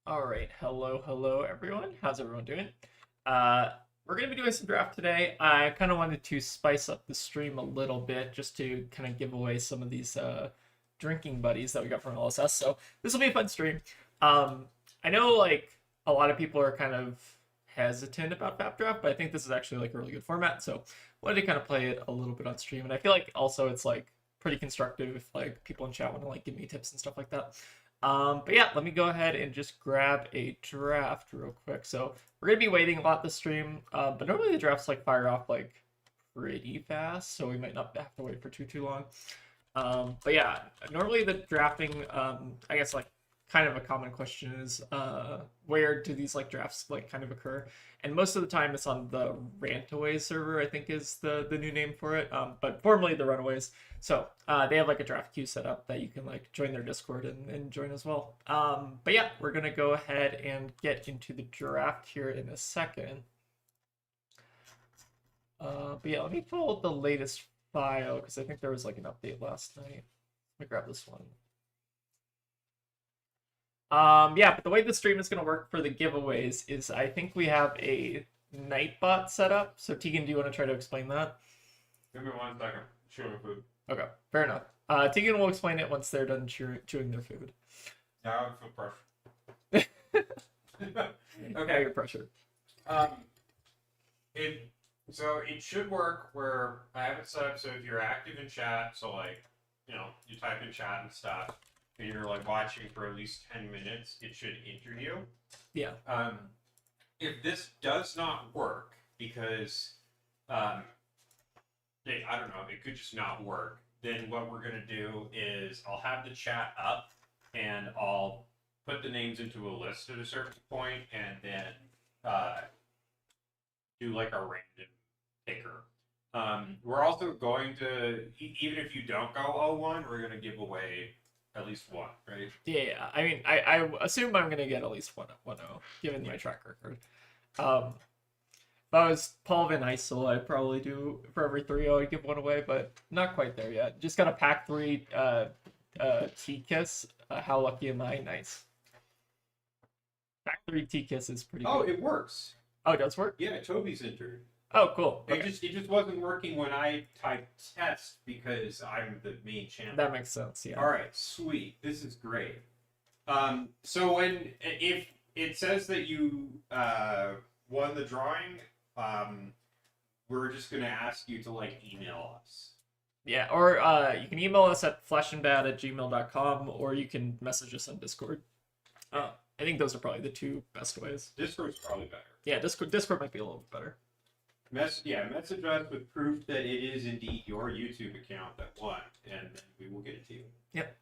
All right, hello everyone. How's everyone doing? We're gonna be doing some draft today. I kind of wanted to spice up the stream a little bit just to kind of give away some of these drinking buddies that we got from LSS. So this will be a fun stream. Um, I know like a lot of people are kind of hesitant about Fab Draft, but I think this is actually like a really good format. So wanted to kind of play it a little bit on stream, and I feel like also it's like pretty constructive if like people in chat want to like give me tips and stuff like that. But yeah, let me go ahead and just grab a draft real quick. So we're gonna be waiting a lot this stream, but normally the drafts like fire off like pretty fast, so we might not have to wait for too long. But yeah, normally the drafting, I guess like kind of a common question is where do these like drafts like kind of occur? And most of the time it's on the Rantaways server, I think is the new name for it, but formerly the Runaways. So they have like a draft queue set up that you can like join their Discord and join as well. But yeah, we're gonna go ahead and get into the draft here in a second. But yeah, let me pull up the latest file because I think there was like an update last night. Let me grab this one. Yeah, but the way the stream is going to work for the giveaways is I think we have a Nightbot set up. So Tegan, do you want to try to explain that? Give me 1 second. Chewing food. Okay, fair enough. Tegan will explain it once they're done chewing their food. Now I feel pressure. Okay, your pressure. It should work where I have it set up so if you're active in chat, so like, you type in chat and stuff, and you're like watching for at least 10 minutes, it should enter you. Yeah. If this does not work because I don't know, it could just not work, then what we're gonna do is I'll have the chat up and I'll put the names into a list at a certain point and then do like a random picker. We're also going to, even if you don't go 0-1, we're gonna give away at least one, right? Yeah, I mean, I assume I'm gonna get at least 1-0, given my track record. If I was Paul Van Gjissel, I'd probably do for every 3-0, I'd give one away, but not quite there yet. Just got a pack 3 T-Kiss. How lucky am I? Nice. Pack 3 T-Kiss is pretty good. It works. Oh, it does work? Yeah, Toby's entered. Oh, cool. Okay. It just wasn't working when I typed test because I'm the main channel. That makes sense, yeah. All right, sweet. This is great. So if it says that you won the drawing, we're just gonna ask you to like email us. Yeah, or you can email us at flashandbad@gmail.com, or you can message us on Discord. I think those are probably the two best ways. Discord's probably better. Yeah, Discord might be a little bit better. Message us with proof that it is indeed your YouTube account that won, and then we will get it to you. Yep.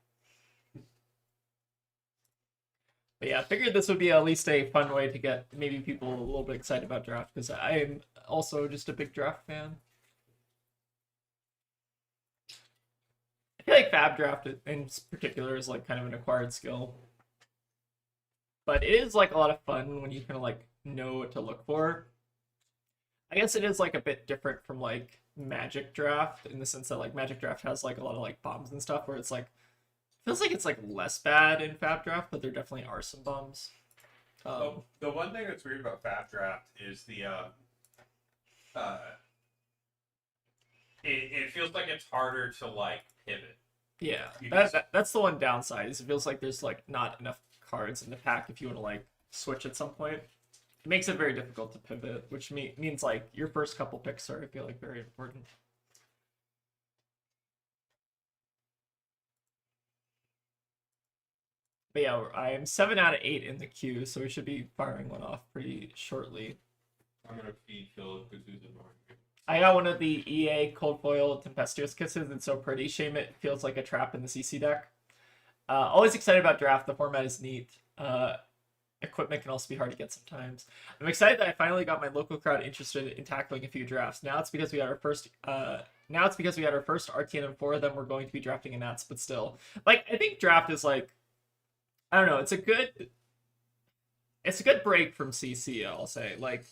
But yeah, I figured this would be at least a fun way to get maybe people a little bit excited about draft, because I'm also just a big draft fan. I feel like Fab Draft in particular is like kind of an acquired skill. But it is like a lot of fun when you kind of like know what to look for. I guess it is like a bit different from like Magic Draft in the sense that like Magic Draft has like a lot of like bombs and stuff where it's like feels like it's like less bad in Fab Draft, but there definitely are some bums. The one thing that's weird about Fab Draft is it feels like it's harder to like pivot. Yeah, that's the one downside is it feels like there's like not enough cards in the pack if you want to like switch at some point. It makes it very difficult to pivot, which means like your first couple picks are, I feel like, very important. But yeah, I am 7 out of 8 in the queue, so we should be firing one off pretty shortly. I'm gonna feed Philip because he's annoying me. I got one of the EA Cold Foil Tempestuous Kisses. It's so pretty. Shame it feels like a trap in the CC deck. Always excited about draft. The format is neat. Equipment can also be hard to get sometimes. I'm excited that I finally got my local crowd interested in tackling a few drafts. Now it's because we had our first RTN and 4 of them we're going to be drafting in Nats, but still. Like, I think draft is like, I don't know, it's a good break from CC, I'll say. Like,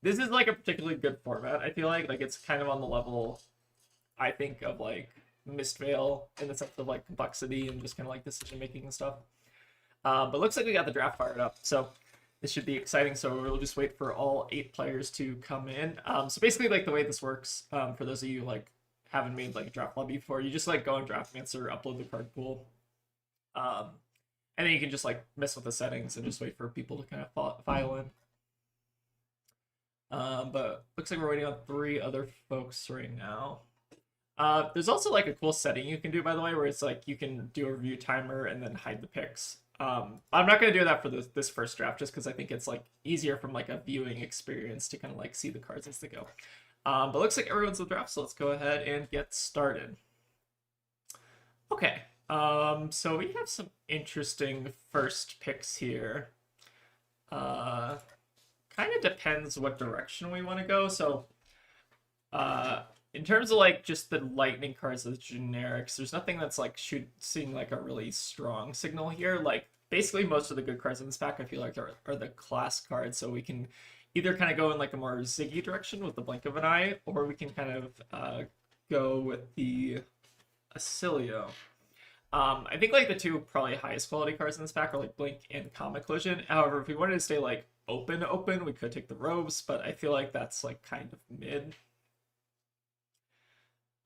this is like a particularly good format, I feel like. Like, it's kind of on the level, I think, of like Mistveil in the sense of like complexity and just kind of like decision making and stuff. But looks like we got the draft fired up, so this should be exciting. So we'll just wait for all 8 players to come in. So basically, like the way this works, for those of you like haven't made like a draft lobby before, you just like go on Draftmancer, upload the card pool, um, and then you can just like mess with the settings and just wait for people to kind of file in. But looks like we're waiting on 3 other folks right now. There's also like a cool setting you can do, by the way, where it's like you can do a review timer and then hide the picks. I'm not gonna do that for this first draft just because I think it's like easier from like a viewing experience to kind of like see the cards as they go. But looks like everyone's in the draft, so let's go ahead and get started. Okay, so we have some interesting first picks here. Kind of depends what direction we want to go. So, in terms of like just the lightning cards as generics, there's nothing that's like seeing like a really strong signal here. Like basically most of the good cards in this pack I feel like are the class cards, so we can either kind of go in like a more Ziggy direction with the blink of an eye, or we can kind of go with the Acilio. I think like the 2 probably highest quality cards in this pack are like Blink and Comet Collision. However, if we wanted to stay like open, we could take the Robes, but I feel like that's like kind of mid.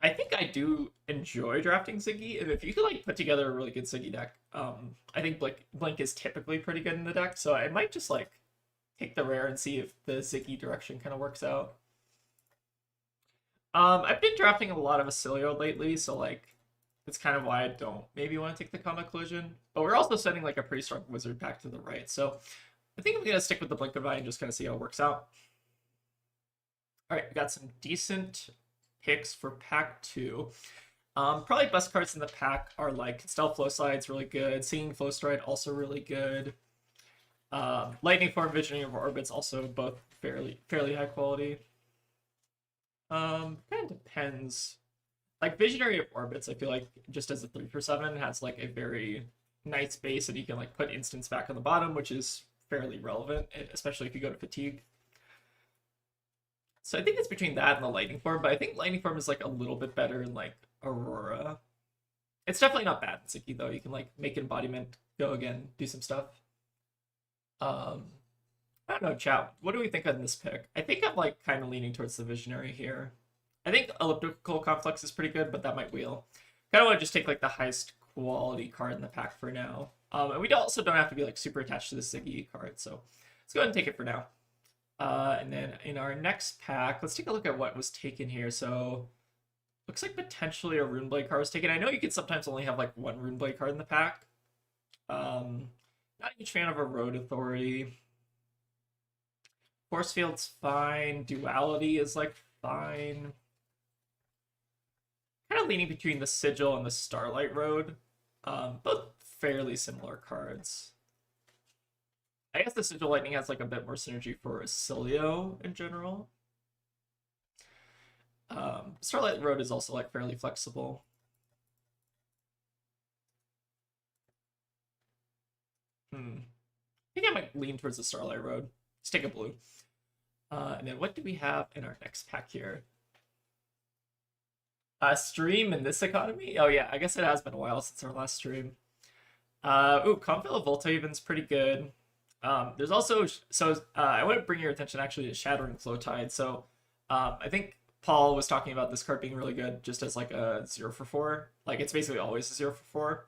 I think I do enjoy drafting Ziggy, and if you could like put together a really good Ziggy deck, I think Blink is typically pretty good in the deck, so I might just like take the rare and see if the Ziggy direction kind of works out. I've been drafting a lot of Acilio lately, so like that's kind of why I don't maybe want to take the Comet Collision. But we're also sending like a pretty strong Wizard pack to the right, so I think I'm gonna stick with the Blink of Eye and just kind of see how it works out. All right, we got some decent picks for pack 2. Probably best cards in the pack are like Stealth Flow Slide's really good, Singing Flow Stride also really good. Lightning Form, Visionary of Orbits also both fairly high quality. Kind of depends. Like Visionary of Orbits, I feel like just as a 3/7 has like a very nice base, and you can like put instants back on the bottom, which is fairly relevant, especially if you go to Fatigue. So I think it's between that and the Lightning Form, but I think Lightning Form is like a little bit better in like Aurora. It's definitely not bad in Ziggy though. You can like make Embodiment, go again, do some stuff. I don't know, chat. What do we think on this pick? I think I'm like kind of leaning towards the Visionary here. I think Elliptical Complex is pretty good, but that might wheel. Kind of want to just take like the highest quality card in the pack for now. And we also don't have to be like super attached to the Ziggy card, so let's go ahead and take it for now. And then in our next pack, let's take a look at what was taken here. So looks like potentially a Runeblade card was taken. I know you can sometimes only have like 1 Runeblade card in the pack. Not a huge fan of a Road Authority. Force Field's fine. Duality is like fine. Kind of leaning between the Sigil and the Starlight Road. Both fairly similar cards. I guess the Sigil Lightning has like a bit more synergy for Acilio in general. Starlight Road is also like fairly flexible. I think I might lean towards the Starlight Road. Let's take a blue. And then what do we have in our next pack here? Stream in this economy? Oh yeah, I guess it has been a while since our last stream. Convil of Voltaven's pretty good. There's also, I want to bring your attention actually to Shattering Flowtide. So I think Paul was talking about this card being really good just as like a 0/4. Like it's basically always a 0/4.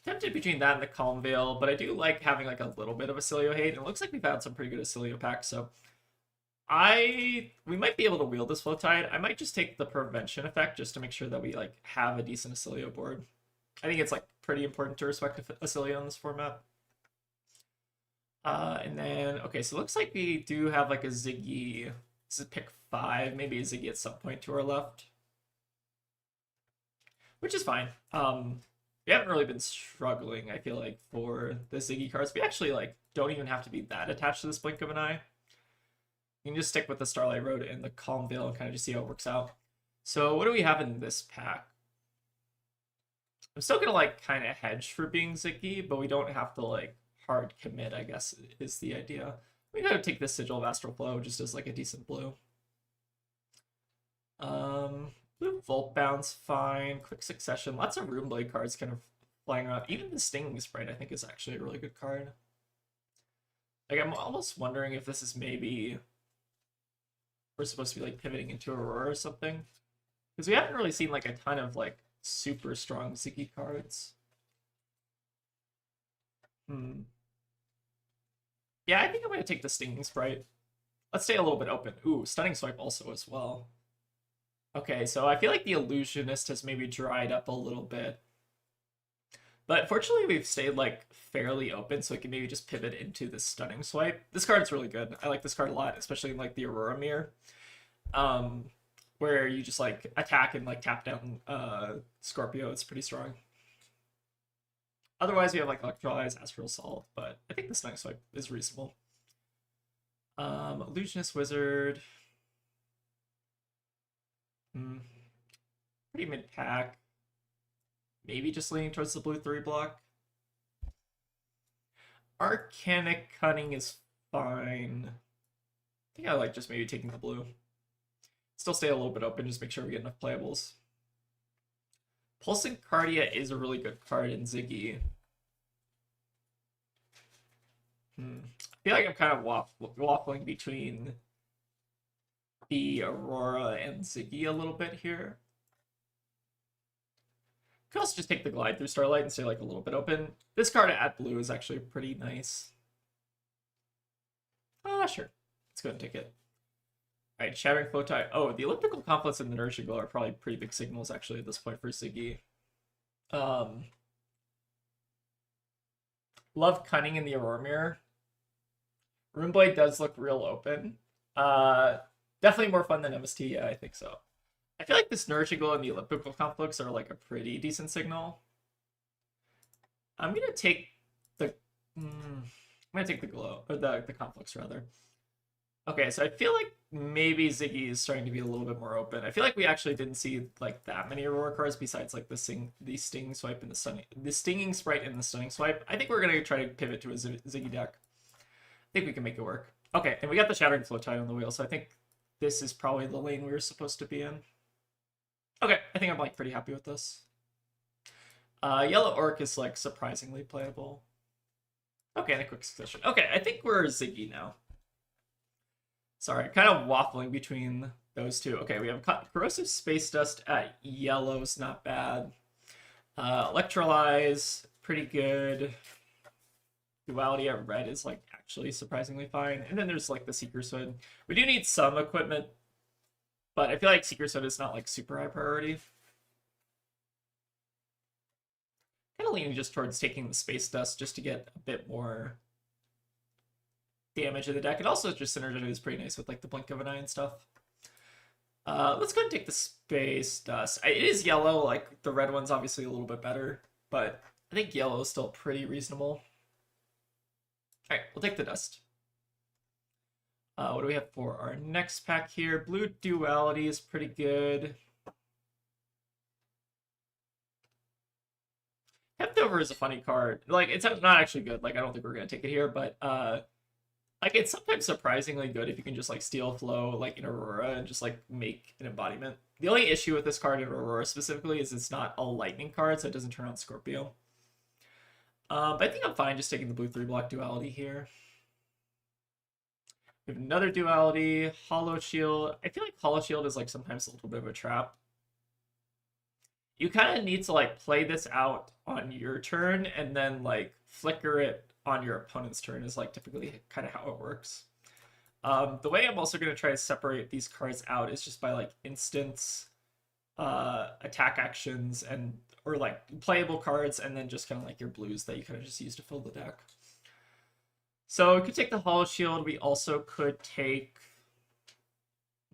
Tempted between that and the Calm Veil, but I do like having like a little bit of Acilio hate, and it looks like we've had some pretty good Acilio packs, so we might be able to wield this Flowtide. I might just take the prevention effect just to make sure that we like have a decent Acilio board. I think it's like pretty important to respect Acilio in this format. And then okay, so it looks like we do have like a Ziggy. This is pick 5, maybe a Ziggy at some point to our left, which is fine. We haven't really been struggling, I feel like, for the Ziggy cards. We actually like don't even have to be that attached to this blink of an eye. You can just stick with the Starlight Road and the Calm Veil and kind of just see how it works out. So what do we have in this pack? I'm still gonna like kind of hedge for being Ziggy, but we don't have to like hard commit, I guess, is the idea. We gotta take this Sigil of Astral Flow just as like a decent blue. Blue Volt Bound's fine. Quick Succession. Lots of Runeblade cards kind of flying around. Even the Stinging Sprite, I think, is actually a really good card. Like, I'm almost wondering if this is maybe we're supposed to be like pivoting into Aurora or something, because we haven't really seen like a ton of like super strong Ziggy cards. Yeah, I think I'm gonna take the Stinging Sprite. Let's stay a little bit open. Ooh, Stunning Swipe also as well. Okay, so I feel like the Illusionist has maybe dried up a little bit. But fortunately, we've stayed like fairly open, so we can maybe just pivot into the Stunning Swipe. This card's really good. I like this card a lot, especially in like the Aurora Mirror, where you just like attack and like tap down Scorpio. It's pretty strong. Otherwise, we have like Electrolyze, Astral Assault, but I think the Stunning Swipe is reasonable. Illusionist Wizard. Pretty mid pack. Maybe just leaning towards the blue 3 block. Arcanic Cunning is fine. I think I like just maybe taking the blue. Still stay a little bit open, just make sure we get enough playables. Pulsing Cardia is a really good card in Ziggy. I feel like I'm kind of waffling between the Aurora and Ziggy a little bit here. Could also just take the Glide through Starlight and stay like a little bit open. This card at blue is actually pretty nice. Sure. Let's go ahead and take it. Alright, Shattering Flowtide. Oh, the Elliptical Conflicts and the Nourishing Glow are probably pretty big signals actually at this point for Ziggy. Love Cunning in the Aurora Mirror. Runeblade does look real open. Definitely more fun than MST, yeah, I think so. I feel like this Nourishing Glow and the Elliptical Conflicts are like a pretty decent signal. I'm gonna take the glow, or the conflicts rather. Okay, so I feel like maybe Ziggy is starting to be a little bit more open. I feel like we actually didn't see like that many Aurora cards besides like the Stinging Swipe and the Stinging Sprite and the Stunning Swipe. I think we're gonna try to pivot to a Ziggy deck. I think we can make it work. Okay, and we got the Shattering Flowtide on the wheel, so I think this is probably the lane we were supposed to be in. Okay, I think I'm like pretty happy with this. Yellow Orc is like surprisingly playable. Okay, in a quick succession. Okay, I think we're Ziggy now. Sorry, kind of waffling between those two. Okay, we have Corrosive Space Dust at yellow's not bad. Electrolyze, pretty good. Duality at red is like actually surprisingly fine. And then there's like the Seeker's Hood. We do need some equipment, but I feel like Seeker's Hood is not like super high priority. Kind of leaning just towards taking the Space Dust just to get a bit more damage in the deck. It also just synergizes pretty nice with like the Blink of an Eye and stuff. Let's go ahead and take the Space Dust. It is yellow, like the red one's obviously a little bit better, but I think yellow is still pretty reasonable. Alright, we'll take the Dust. What do we have for our next pack here? Blue Duality is pretty good. Heftover is a funny card. Like, it's not actually good. Like, I don't think we're going to take it here, but like, it's sometimes surprisingly good if you can just like steal flow like in Aurora and just like make an embodiment. The only issue with this card in Aurora specifically is it's not a lightning card, so it doesn't turn on Scorpio. But I think I'm fine just taking the blue 3-block Duality here. We have another Duality, Hollow Shield. I feel like Hollow Shield is like sometimes a little bit of a trap. You kind of need to like play this out on your turn and then like flicker it on your opponent's turn is like typically kind of how it works. The way I'm also going to try to separate these cards out is just by like instants, attack actions, and or like playable cards, and then just kind of like your blues that you kind of just use to fill the deck. So we could take the Hollow Shield. We also could take.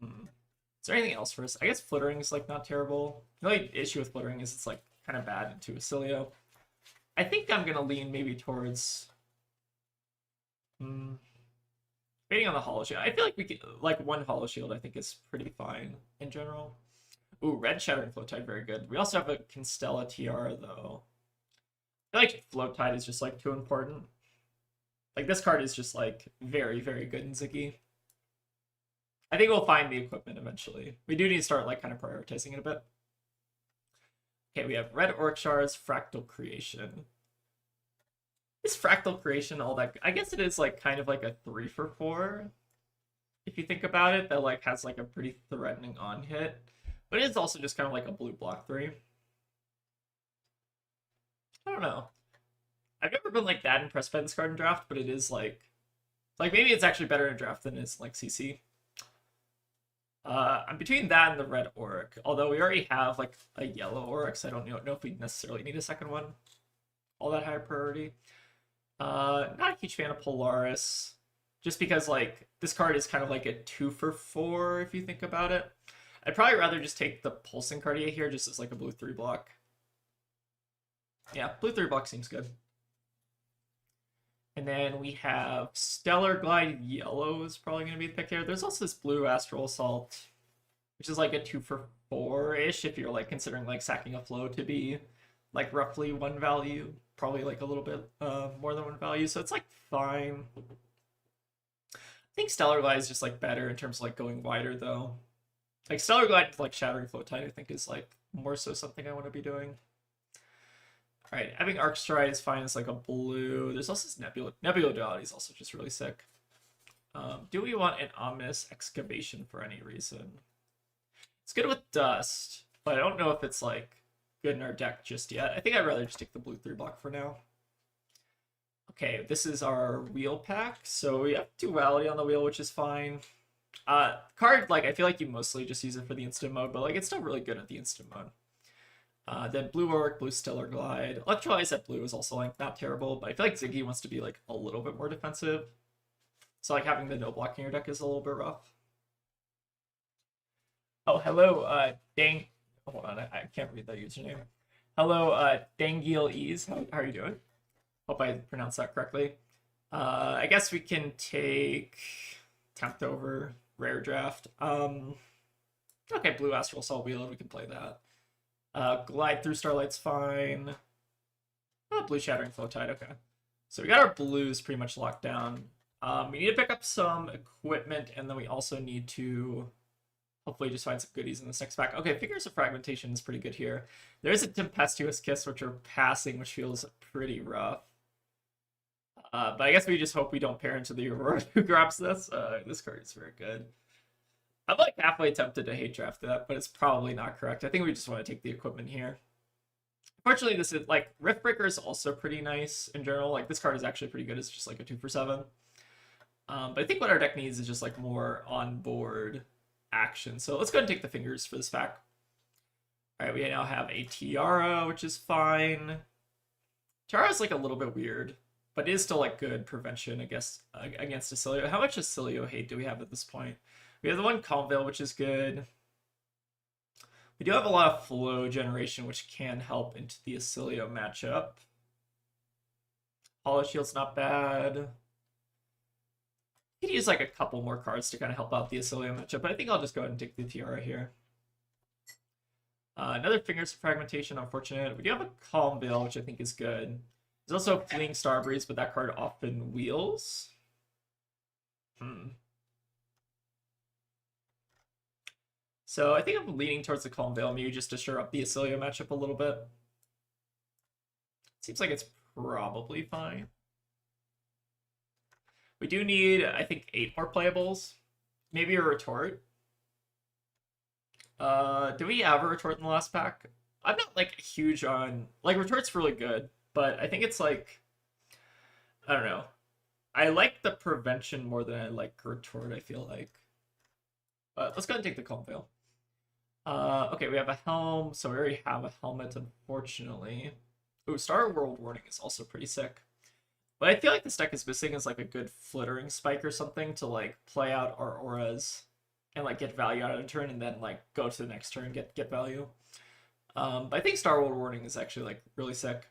Is there anything else for us? I guess Flittering is like not terrible. The only issue with Flittering is it's like kind of bad into Acilio. I think I'm gonna lean maybe towards waiting on the Hollow Shield. I feel like we could like one Hollow Shield. I think is pretty fine in general. Ooh, red Shattering Flowtide, very good. We also have a Constella Tiara though. I feel like Flowtide is just like too important. Like this card is just like very, very good in Ziggy. I think we'll find the equipment eventually. We do need to start like kind of prioritizing it a bit. Okay, we have red orc shards, fractal creation. Is fractal creation all that? I guess it is like kind of like a 3 for 4. If you think about it, that like has like a pretty threatening on hit. But it is also just kind of like a blue block 3. I don't know. I've never been like that impressed by this card in draft, but it is like maybe it's actually better in draft than it's like CC. I'm between that and the red Auric, although we already have like a yellow Auric, so I don't know if we necessarily need a second one. All that high priority. Not a huge fan of Polaris, just because like this card is kind of like a 2 for 4 if you think about it. I'd probably rather just take the Pulsing Cardia here just as like a blue 3 block. Yeah, blue 3 block seems good. And then we have Stellar Glide Yellow is probably going to be the pick here. There's also this blue Astral Assault, which is like a 2 for 4-ish if you're like considering like sacking a flow to be like roughly 1 value. Probably like a little bit more than 1 value. So it's like fine. I think Stellar Glide is just like better in terms of like going wider though. Like Stellar Glide with like Shattering Flow Tide I think is like more so something I want to be doing. Alright, having Arc Stride is fine as like a blue. There's also this Nebula Duality is also just really sick. Do we want an Ominous Excavation for any reason? It's good with Dust, but I don't know if it's like good in our deck just yet. I think I'd rather just take the blue 3 block for now. Okay, this is our wheel pack. So we have Duality on the wheel, which is fine. Card, like, I feel like you mostly just use it for the instant mode, but like it's still really good at the instant mode. Then blue Auric, blue Stellar Glide. Electrolyze at blue is also like not terrible, but I feel like Ziggy wants to be like a little bit more defensive. So like having the no block in your deck is a little bit rough. Oh, hello, Dang. Hold on, I can't read that username. Hello, Dangil Ease. How are you doing? Hope I pronounced that correctly. I guess we can take Tempt over Rare Draft. Okay, blue Astral Assault Wheel, we can play that. Glide through Starlight's fine. Oh, blue Shattering Flow Tide, okay. So we got our blues pretty much locked down. We need to pick up some equipment, and then we also need to hopefully just find some goodies in this next pack. Okay, Figures of Fragmentation is pretty good here. There is a Tempestuous Kiss, which are passing, which feels pretty rough. But I guess we just hope we don't pair into the Aurora who grabs this. This card is very good. I'm like halfway tempted to hate draft that, but it's probably not correct. I think we just want to take the equipment here. Unfortunately, this is like Riftbreaker is also pretty nice in general. Like this card is actually pretty good. It's just like a 2 for 7. But I think what our deck needs is just like more on board action. So let's go ahead and take the fingers for this pack. All right, we now have a Tiara, which is fine. Tiara is like a little bit weird, but it is still like good prevention against Acilio. How much Acilio hate do we have at this point? We have the one Calm Veil, which is good. We do have a lot of flow generation, which can help into the Acilio matchup. Hollow Shield's not bad. You could use like a couple more cards to kind of help out the Acilio matchup, but I think I'll just go ahead and take the Tiara here. Another Fingers of Fragmentation, unfortunate. We do have a Calm Veil, which I think is good. There's also Fleeing Starbreeze, but that card often wheels. So I think I'm leaning towards the Calm Veil, maybe just to shore up the Acilio matchup a little bit. Seems like it's probably fine. We do need, I think, 8 more playables. Maybe a Retort. Do we have a Retort in the last pack? I'm not like huge on like Retort's really good, but I think it's like I don't know. I like the prevention more than I like Retort, I feel like. But let's go ahead and take the Calm Veil. Okay, we have a helm, so we already have a helmet, unfortunately. Ooh, Star World Warning is also pretty sick. But I feel like this deck is missing is like a good Flittering Spike or something to like play out our auras and like get value out of a turn and then like go to the next turn and get value. But I think Star World Warning is actually like really sick.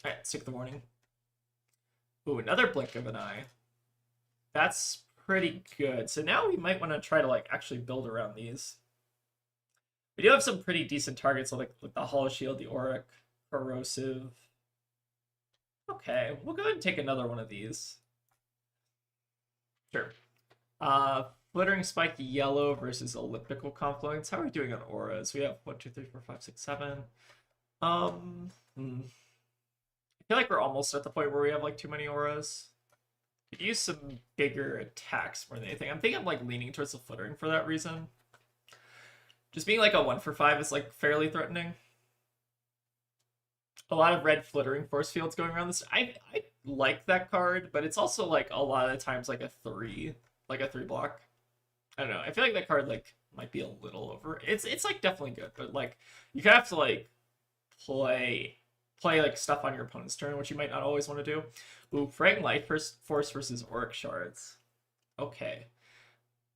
Alright, let's take the warning. Ooh, another Blink of an Eye. That's pretty good. So now we might want to try to like actually build around these. We do have some pretty decent targets like the Hollow Shield, the Auric, Corrosive. Okay, we'll go ahead and take another one of these. Sure. Flittering Spike yellow versus Elliptical Confluence. How are we doing on auras? We have 1, 2, 3, 4, 5, 6, 7. I feel like we're almost at the point where we have like too many auras. Could use some bigger attacks more than anything. I'm thinking I'm like leaning towards the flittering for that reason. Just being like a 1 for 5 is like fairly threatening. A lot of red flittering force fields going around this. I like that card, but it's also like a lot of times like a 3 block. I don't know. I feel like that card like might be a little over. It's like definitely good, but like you kind of have to like play like stuff on your opponent's turn, which you might not always want to do. Ooh, Frag Life Force versus Auric Shards. Okay.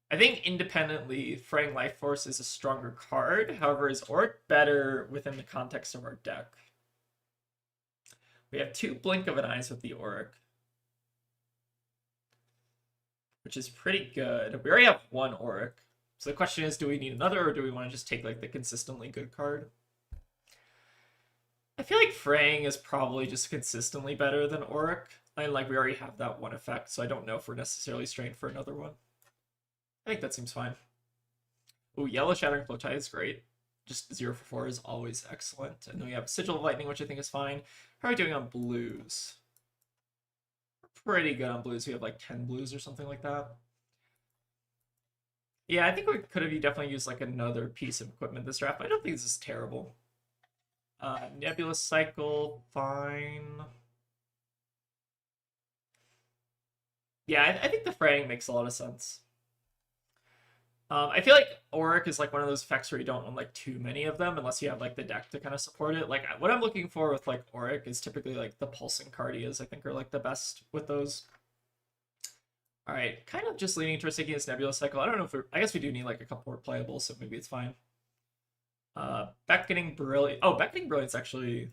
I think independently, Fraying Life Force is a stronger card. However, is Auric better within the context of our deck? We have 2 Blink of an Eyes with the Auric, which is pretty good. We already have 1 Auric. So the question is, do we need another, or do we want to just take like the consistently good card? I feel like Fraying is probably just consistently better than Auric. And like we already have that 1 effect, so I don't know if we're necessarily strained for another one. I think that seems fine. Ooh, Yellow Shattering Flowtide is great. Just 0 for 4 is always excellent. And then we have Sigil of Lightning, which I think is fine. How are we doing on blues? We're pretty good on blues. We have like 10 blues or something like that. Yeah, I think we could have definitely used like another piece of equipment this draft. I don't think this is terrible. Nebulous Cycle, fine. Yeah, I think the fraying makes a lot of sense. I feel like Auric is like one of those effects where you don't want like too many of them unless you have like the deck to kind of support it. Like what I'm looking for with like Auric is typically like the Pulsing Cardias, I think, are like the best with those. All right, kind of just leaning towards taking this Nebula Cycle. I don't know if I guess we do need like a couple more playables, so maybe it's fine. Beckoning Brilliant. Oh, Beckoning Brilliant's actually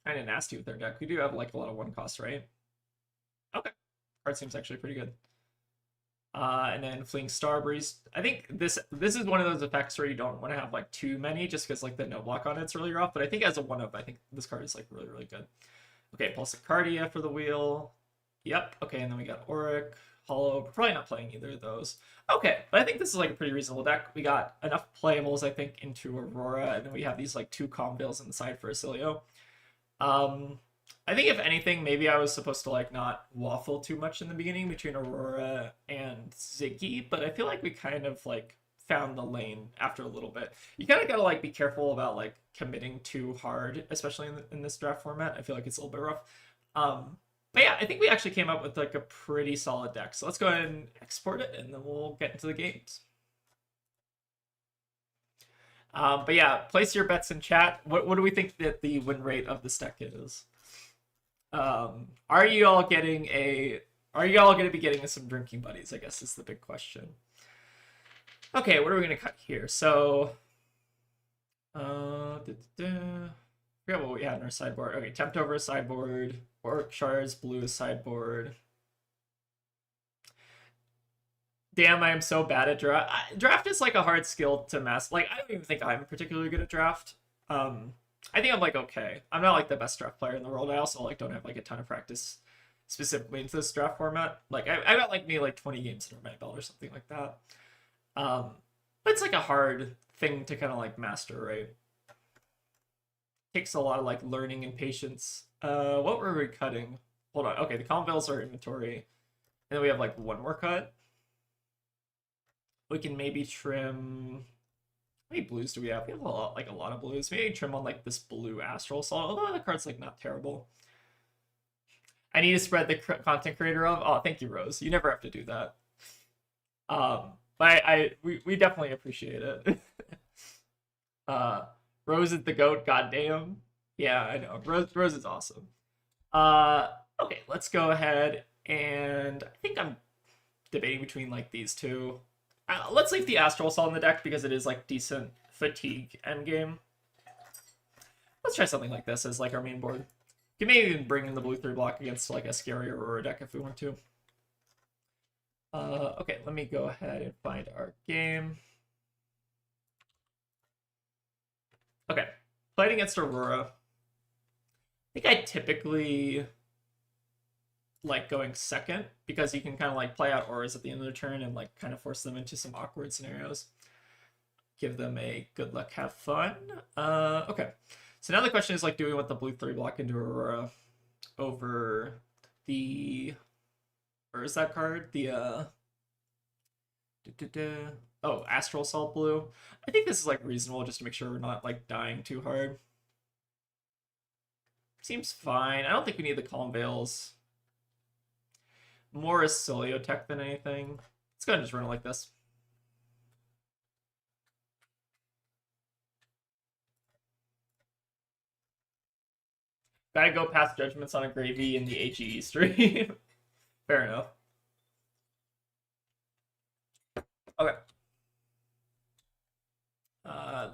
kind of nasty with their deck. We do have like a lot of 1 cost, right? Okay, card seems actually pretty good. And then Fleeing Starbreeze. I think this is one of those effects where you don't want to have like too many, just because like the no block on it's really rough. But I think as a 1-of, I think this card is like really, really good. Okay, Pulsicardia for the wheel. Yep. Okay, and then we got Auric, Hollow. We're probably not playing either of those. Okay, but I think this is like a pretty reasonable deck. We got enough playables, I think, into Aurora, and then we have these like 2 Calm Veils on the side for Acilio. I think if anything, maybe I was supposed to like not waffle too much in the beginning between Aurora and Ziggy, but I feel like we kind of like found the lane after a little bit. You kind of gotta like be careful about like committing too hard, especially in this draft format. I feel like it's a little bit rough. But yeah, I think we actually came up with like a pretty solid deck. So let's go ahead and export it, and then we'll get into the games. But yeah, place your bets in chat. What do we think that the win rate of this deck is? Are you all going to be getting some drinking buddies, I guess is the big question. Okay, what are we going to cut here? So, forget what we had in our sideboard. Okay, Tempt Over is sideboard. Auric Shards, blue is sideboard. Damn, I am so bad at draft. Draft is like a hard skill to master. Like, I don't even think I'm particularly good at draft. I think I'm like okay. I'm not like the best draft player in the world. I also like don't have like a ton of practice specifically into this draft format. Like I got like maybe like 20 games under my belt or something like that. But it's like a hard thing to kind of like master, right? Takes a lot of like learning and patience. What were we cutting? Hold on. Okay, the Calm Veils are inventory, and then we have like 1 more cut. We can maybe trim. How many blues do we have? We have a lot of blues. Maybe trim on like this blue Astral Assault, although the card's like not terrible. I need to spread the content creator of. Oh, thank you, Rose. You never have to do that. But we definitely appreciate it. Rose is the goat. Goddamn. Yeah, I know. Rose is awesome. Okay, let's go ahead, and I think I'm debating between like these 2. Let's leave the Astral Assault in the deck because it is like decent fatigue endgame. Let's try something like this as like our main board. You can maybe even bring in the blue 3 block against like a scary Aurora deck if we want to. Okay, let me go ahead and find our game. Okay, playing against Aurora. I think I typically like going second, because you can kind of like play out auras at the end of the turn and like kind of force them into some awkward scenarios. Give them a good luck, have fun. Okay. So now the question is like, do we want the blue 3 block into Aurora over the, where is that card? The oh, Astral Assault blue. I think this is like reasonable just to make sure we're not like dying too hard. Seems fine. I don't think we need the Calm Veils. More is Soliotech than anything. Let's go ahead and just run it like this. Gotta go past Judgments on a Gravy in the HEE stream. Fair enough. Okay.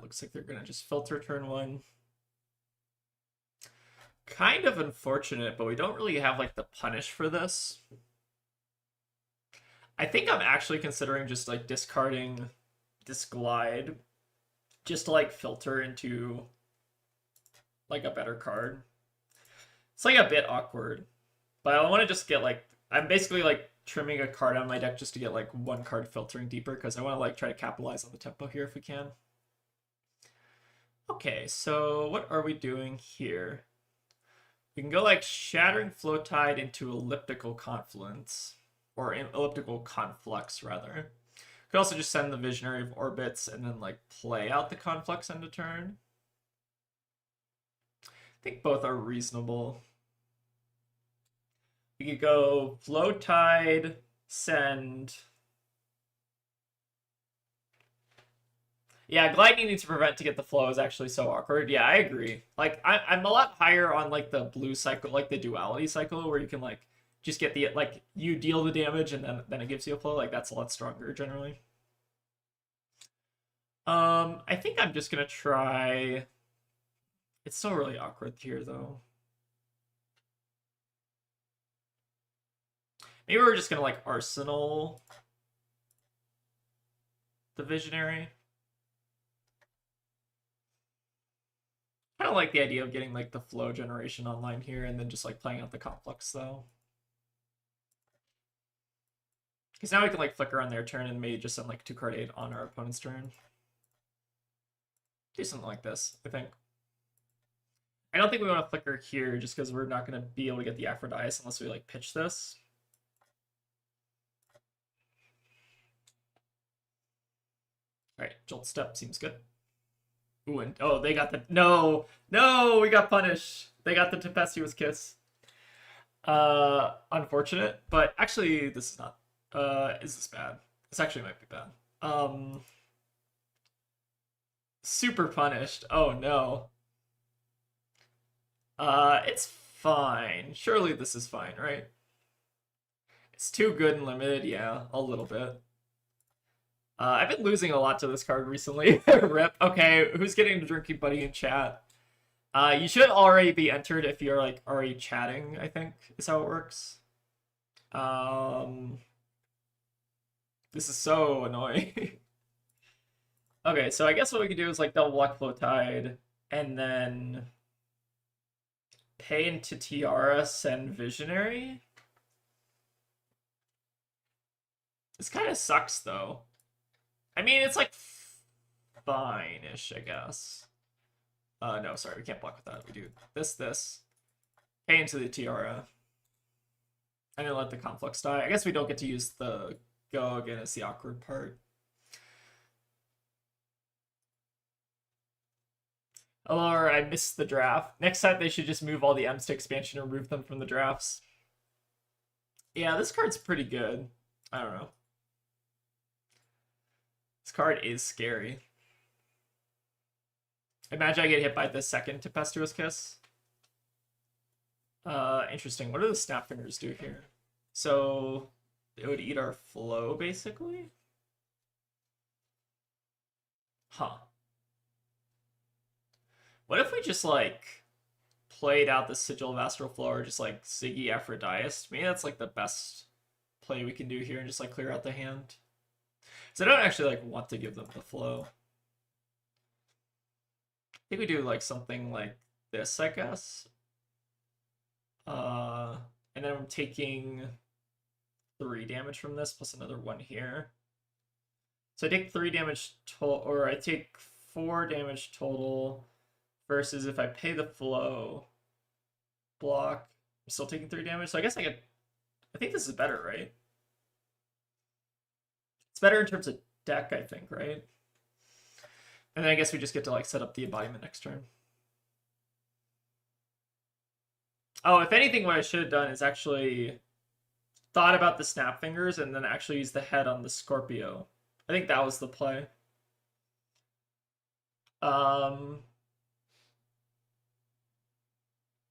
Looks like they're gonna just filter turn 1. Kind of unfortunate, but we don't really have like the punish for this. I think I'm actually considering just like discarding this glide just to like filter into like a better card. It's like a bit awkward, but I want to just get like, I'm basically like trimming a card on my deck just to get like one card filtering deeper, because I want to like try to capitalize on the tempo here if we can. Okay, so what are we doing here? We can go like Shattering Flow Tide into Elliptical Confluence, or Elliptical Conflux rather. Could also just send the Visionary of Orbits and then like play out the Conflux end of turn. I think both are reasonable. We could go Flow Tide, send. Yeah, Glide needing to prevent to get the flow is actually so awkward. Yeah, I agree. Like, I'm a lot higher on like the blue cycle, like the duality cycle, where you can like just get the like you deal the damage and then it gives you a flow. Like that's a lot stronger generally. I think I'm just gonna try. It's still really awkward here though. Maybe we're just gonna like Arsenal the Visionary. I don't like the idea of getting like the flow generation online here and then just like playing out the complex though. Because now we can like flicker on their turn and maybe just send like 2-card 8 on our opponent's turn. Do something like this, I think. I don't think we want to flicker here just because we're not going to be able to get the Aphrodite unless we like pitch this. Alright, Jolt Step seems good. Ooh, and oh, they got the no, we got punished. They got the Tempestuous Kiss. Unfortunate, but actually this is not. Is this bad? This actually might be bad. Super punished. Oh no. It's fine. Surely this is fine, right? It's too good and limited. Yeah, a little bit. I've been losing a lot to this card recently. Rip. Okay, who's getting the drinking buddy in chat? You should already be entered if you're like already chatting, I think is how it works. This is so annoying. Okay, so I guess what we can do is like double block Flow Tide and then pay into Tiara, send Visionary. This kind of sucks though. I mean, it's like fine-ish, I guess. No, sorry, we can't block with that. We do this. Pay into the Tiara. And then let the Conflux die. I guess we don't get to use the Go again as the awkward part. Oh, I missed the draft. Next time they should just move all the M's to expansion and remove them from the drafts. Yeah, this card's pretty good. I don't know. This card is scary. Imagine I get hit by the second Tempestuous Kiss. Interesting. What do the Snap Fingers do here? So it would eat our flow, basically? Huh. What if we just, like, played out the Sigil of Astral Flow or just, like, Ziggy Aphrodite? Maybe that's, like, the best play we can do here and just, like, clear out the hand. So I don't actually, like, want to give them the flow. I think we do, like, something like this, I guess. And then taking 3 damage from this plus another 1 here. So I take 3 damage total, or I take 4 damage total, versus if I pay the flow block, I'm still taking 3 damage. So I guess I think this is better, right? It's better in terms of deck, I think, right? And then I guess we just get to like set up the embodiment next turn. Oh, if anything, what I should have done is actually thought about the snap fingers and then actually use the head on the Scorpio. I think that was the play.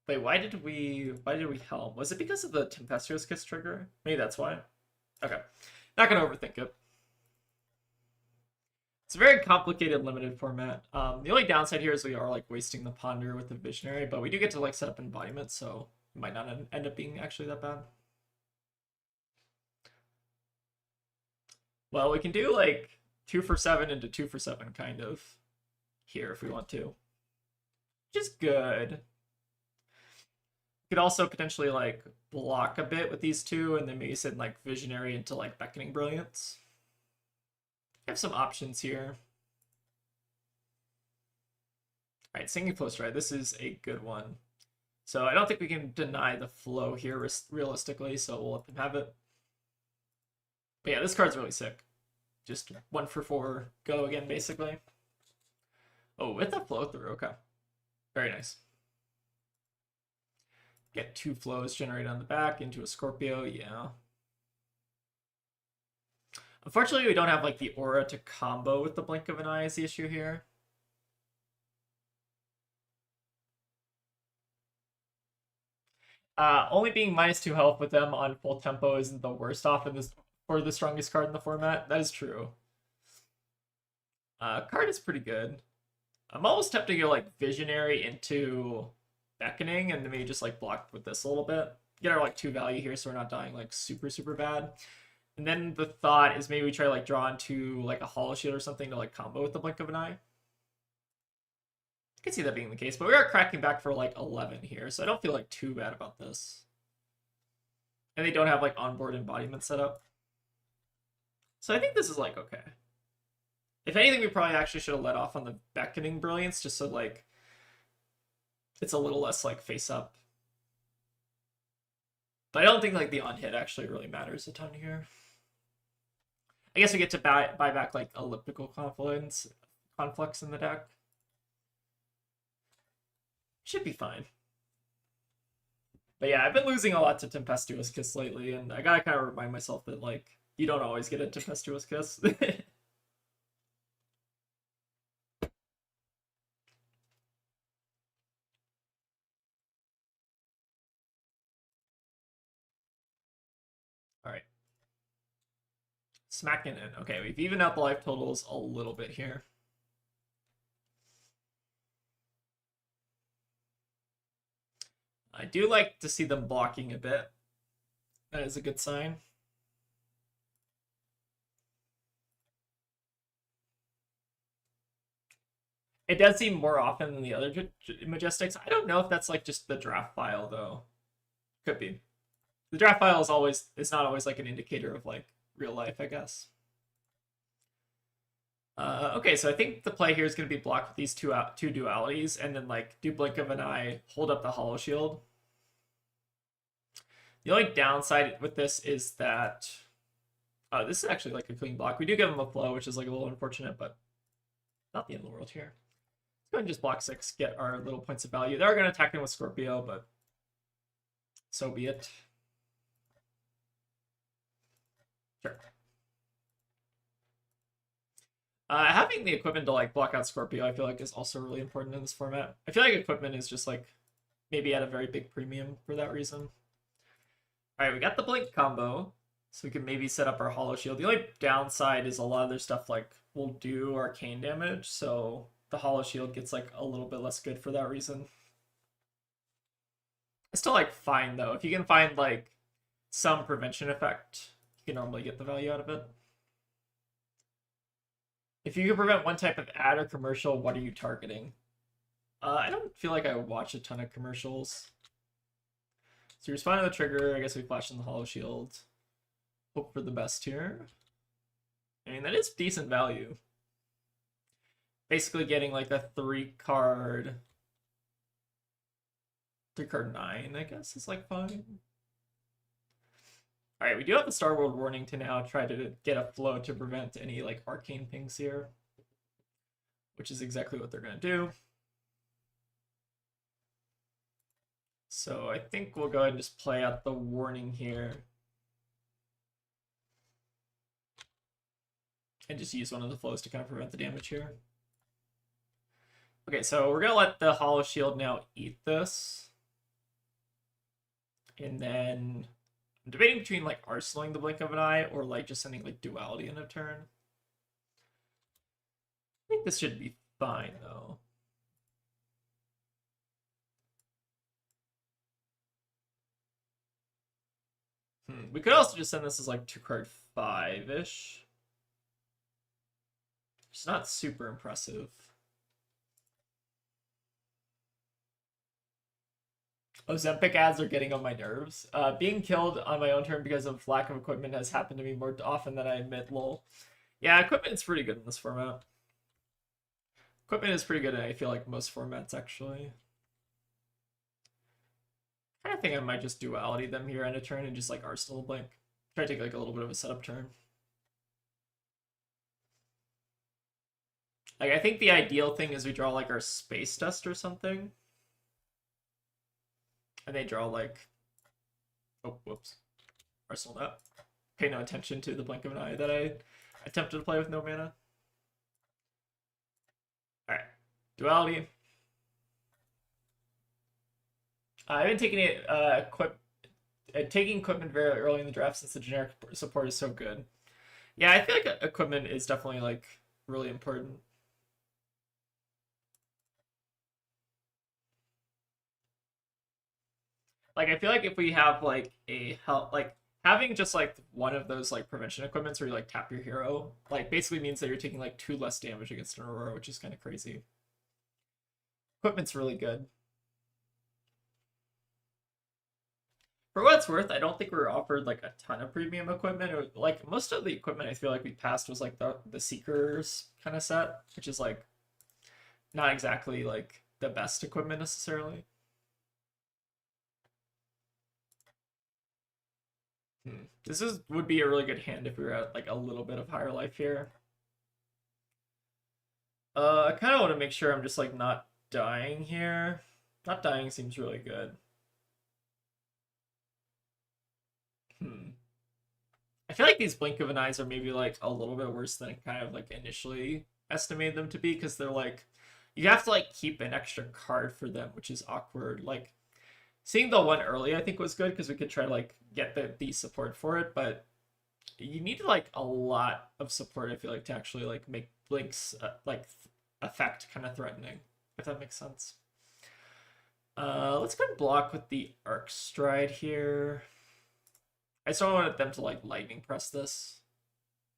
Wait, why did we helm? Was it because of the Tempestuous Kiss trigger? Maybe that's why. Okay. Not gonna overthink it. It's a very complicated limited format. The only downside here is we are like wasting the ponder with the visionary, but we do get to like set up embodiment, so it might not end up being actually that bad. Well, we can do like 2 for 7 into 2 for 7 kind of here if we want to, which is good. We could also potentially like block a bit with these two and then maybe send like visionary into like beckoning brilliance. I have some options here. All right, Singing Flow Stride. This is a good one. So I don't think we can deny the flow here realistically, so we'll let them have it. But yeah, this card's really sick. Just 1 for 4, go again, basically. Oh, with the flow through, okay. Very nice. Get 2 flows generated on the back into a Scorpio, yeah. Unfortunately, we don't have like the aura to combo with the blink of an eye is the issue here. Only being -2 health with them on full tempo isn't the worst off in this for the strongest card in the format. That is true. Card is pretty good. I'm almost tempted to go like visionary into beckoning and maybe just like block with this a little bit. Get our like 2 value here so we're not dying like super bad. And then the thought is maybe we try to like draw into like a hollow shield or something to like combo with the blink of an eye. I can see that being the case, but we are cracking back for like 11 here, so I don't feel like too bad about this. And they don't have like onboard embodiment set up. So I think this is like okay. If anything, we probably actually should have let off on the beckoning brilliance just so like it's a little less like face up. But I don't think like the on hit actually really matters a ton here. I guess we get to buy back like elliptical conflicts in the deck. Should be fine. But yeah, I've been losing a lot to Tempestuous Kiss lately, and I gotta kind of remind myself that like you don't always get a Tempestuous Kiss. All right. Smacking in. Okay, we've evened out the life totals a little bit here. I do like to see them blocking a bit. That is a good sign. It does seem more often than the other Majestics. I don't know if that's like just the draft file though. Could be. The draft file is not always like an indicator of like real life, I guess. Okay, so I think the play here is going to be block with these two dualities, and then like do blink of an eye, hold up the hollow shield. The only downside with this is that this is actually like a clean block. We do give them a flow, which is like a little unfortunate, but not the end of the world here. Let's go ahead and just block 6, get our little points of value. They're going to attack him with Scorpio, but so be it. Sure. Having the equipment to like block out Scorpio, I feel like is also really important in this format. I feel like equipment is just like maybe at a very big premium for that reason. All right, we got the blink combo, so we can maybe set up our hollow shield. The only downside is a lot of their stuff like will do arcane damage, so the hollow shield gets like a little bit less good for that reason. It's still like fine though. If you can find like some prevention effect, you can normally get the value out of it. If you can prevent one type of ad or commercial, what are you targeting? I don't feel like I watch a ton of commercials. So we respond to the trigger. I guess we flash in the Hollow Shield. Hope for the best here. I mean, that is decent value. Basically getting like a 3-card 9, I guess, is like fine. Alright, we do have the Star World Warning to now try to get a flow to prevent any like arcane pings here. Which is exactly what they're gonna do. So I think we'll go ahead and just play out the warning here. And just use one of the flows to kind of prevent the damage here. Okay, so we're going to let the Hollow Shield now eat this. And then I'm debating between like arsenaling the Blink of an Eye or like just sending like Duality in a turn. I think this should be fine though. We could also just send this as like 2-card 5-ish. It's not super impressive. Ozempic ads are getting on my nerves. Being killed on my own turn because of lack of equipment has happened to me more often than I admit, lol. Yeah, equipment is pretty good in this format. Equipment is pretty good in, I feel like, most formats, actually. I think I might just Duality them here end of turn and just, like, Arsenal Blink. Try to take, like, a little bit of a setup turn. Like, I think the ideal thing is we draw, like, our Space Dust or something. And they draw, like... Oh, whoops. Arsenal that. Pay no attention to the Blink of an Eye that I attempted to play with no mana. Alright. Duality. I've been taking it, taking equipment very early in the draft since the generic support is so good. Yeah, I feel like equipment is definitely, like, really important. Like, I feel like if we have, like, a help, like, having just, like, one of those, like, prevention equipments where you, like, tap your hero, like, basically means that you're taking, like, 2 less damage against an Aurora, which is kind of crazy. Equipment's really good. For what it's worth, I don't think we were offered, like, a ton of premium equipment. Or, like, most of the equipment I feel like we passed was, like, the Seekers kind of set, which is, like, not exactly, like, the best equipment necessarily. This would be a really good hand if we were at like a little bit of higher life here. I kind of want to make sure I'm just like not dying here. Not dying seems really good. I feel like these Blink of an Eyes are maybe like a little bit worse than I kind of like initially estimated them to be, because they're like, you have to like keep an extra card for them, which is awkward. Like, seeing the one early, I think, was good because we could try to like get the support for it, but you need like a lot of support, I feel like, to actually like make Blink's effect kind of threatening, if that makes sense. Let's go and block with the Arc Stride here. I just don't want them to like lightning press this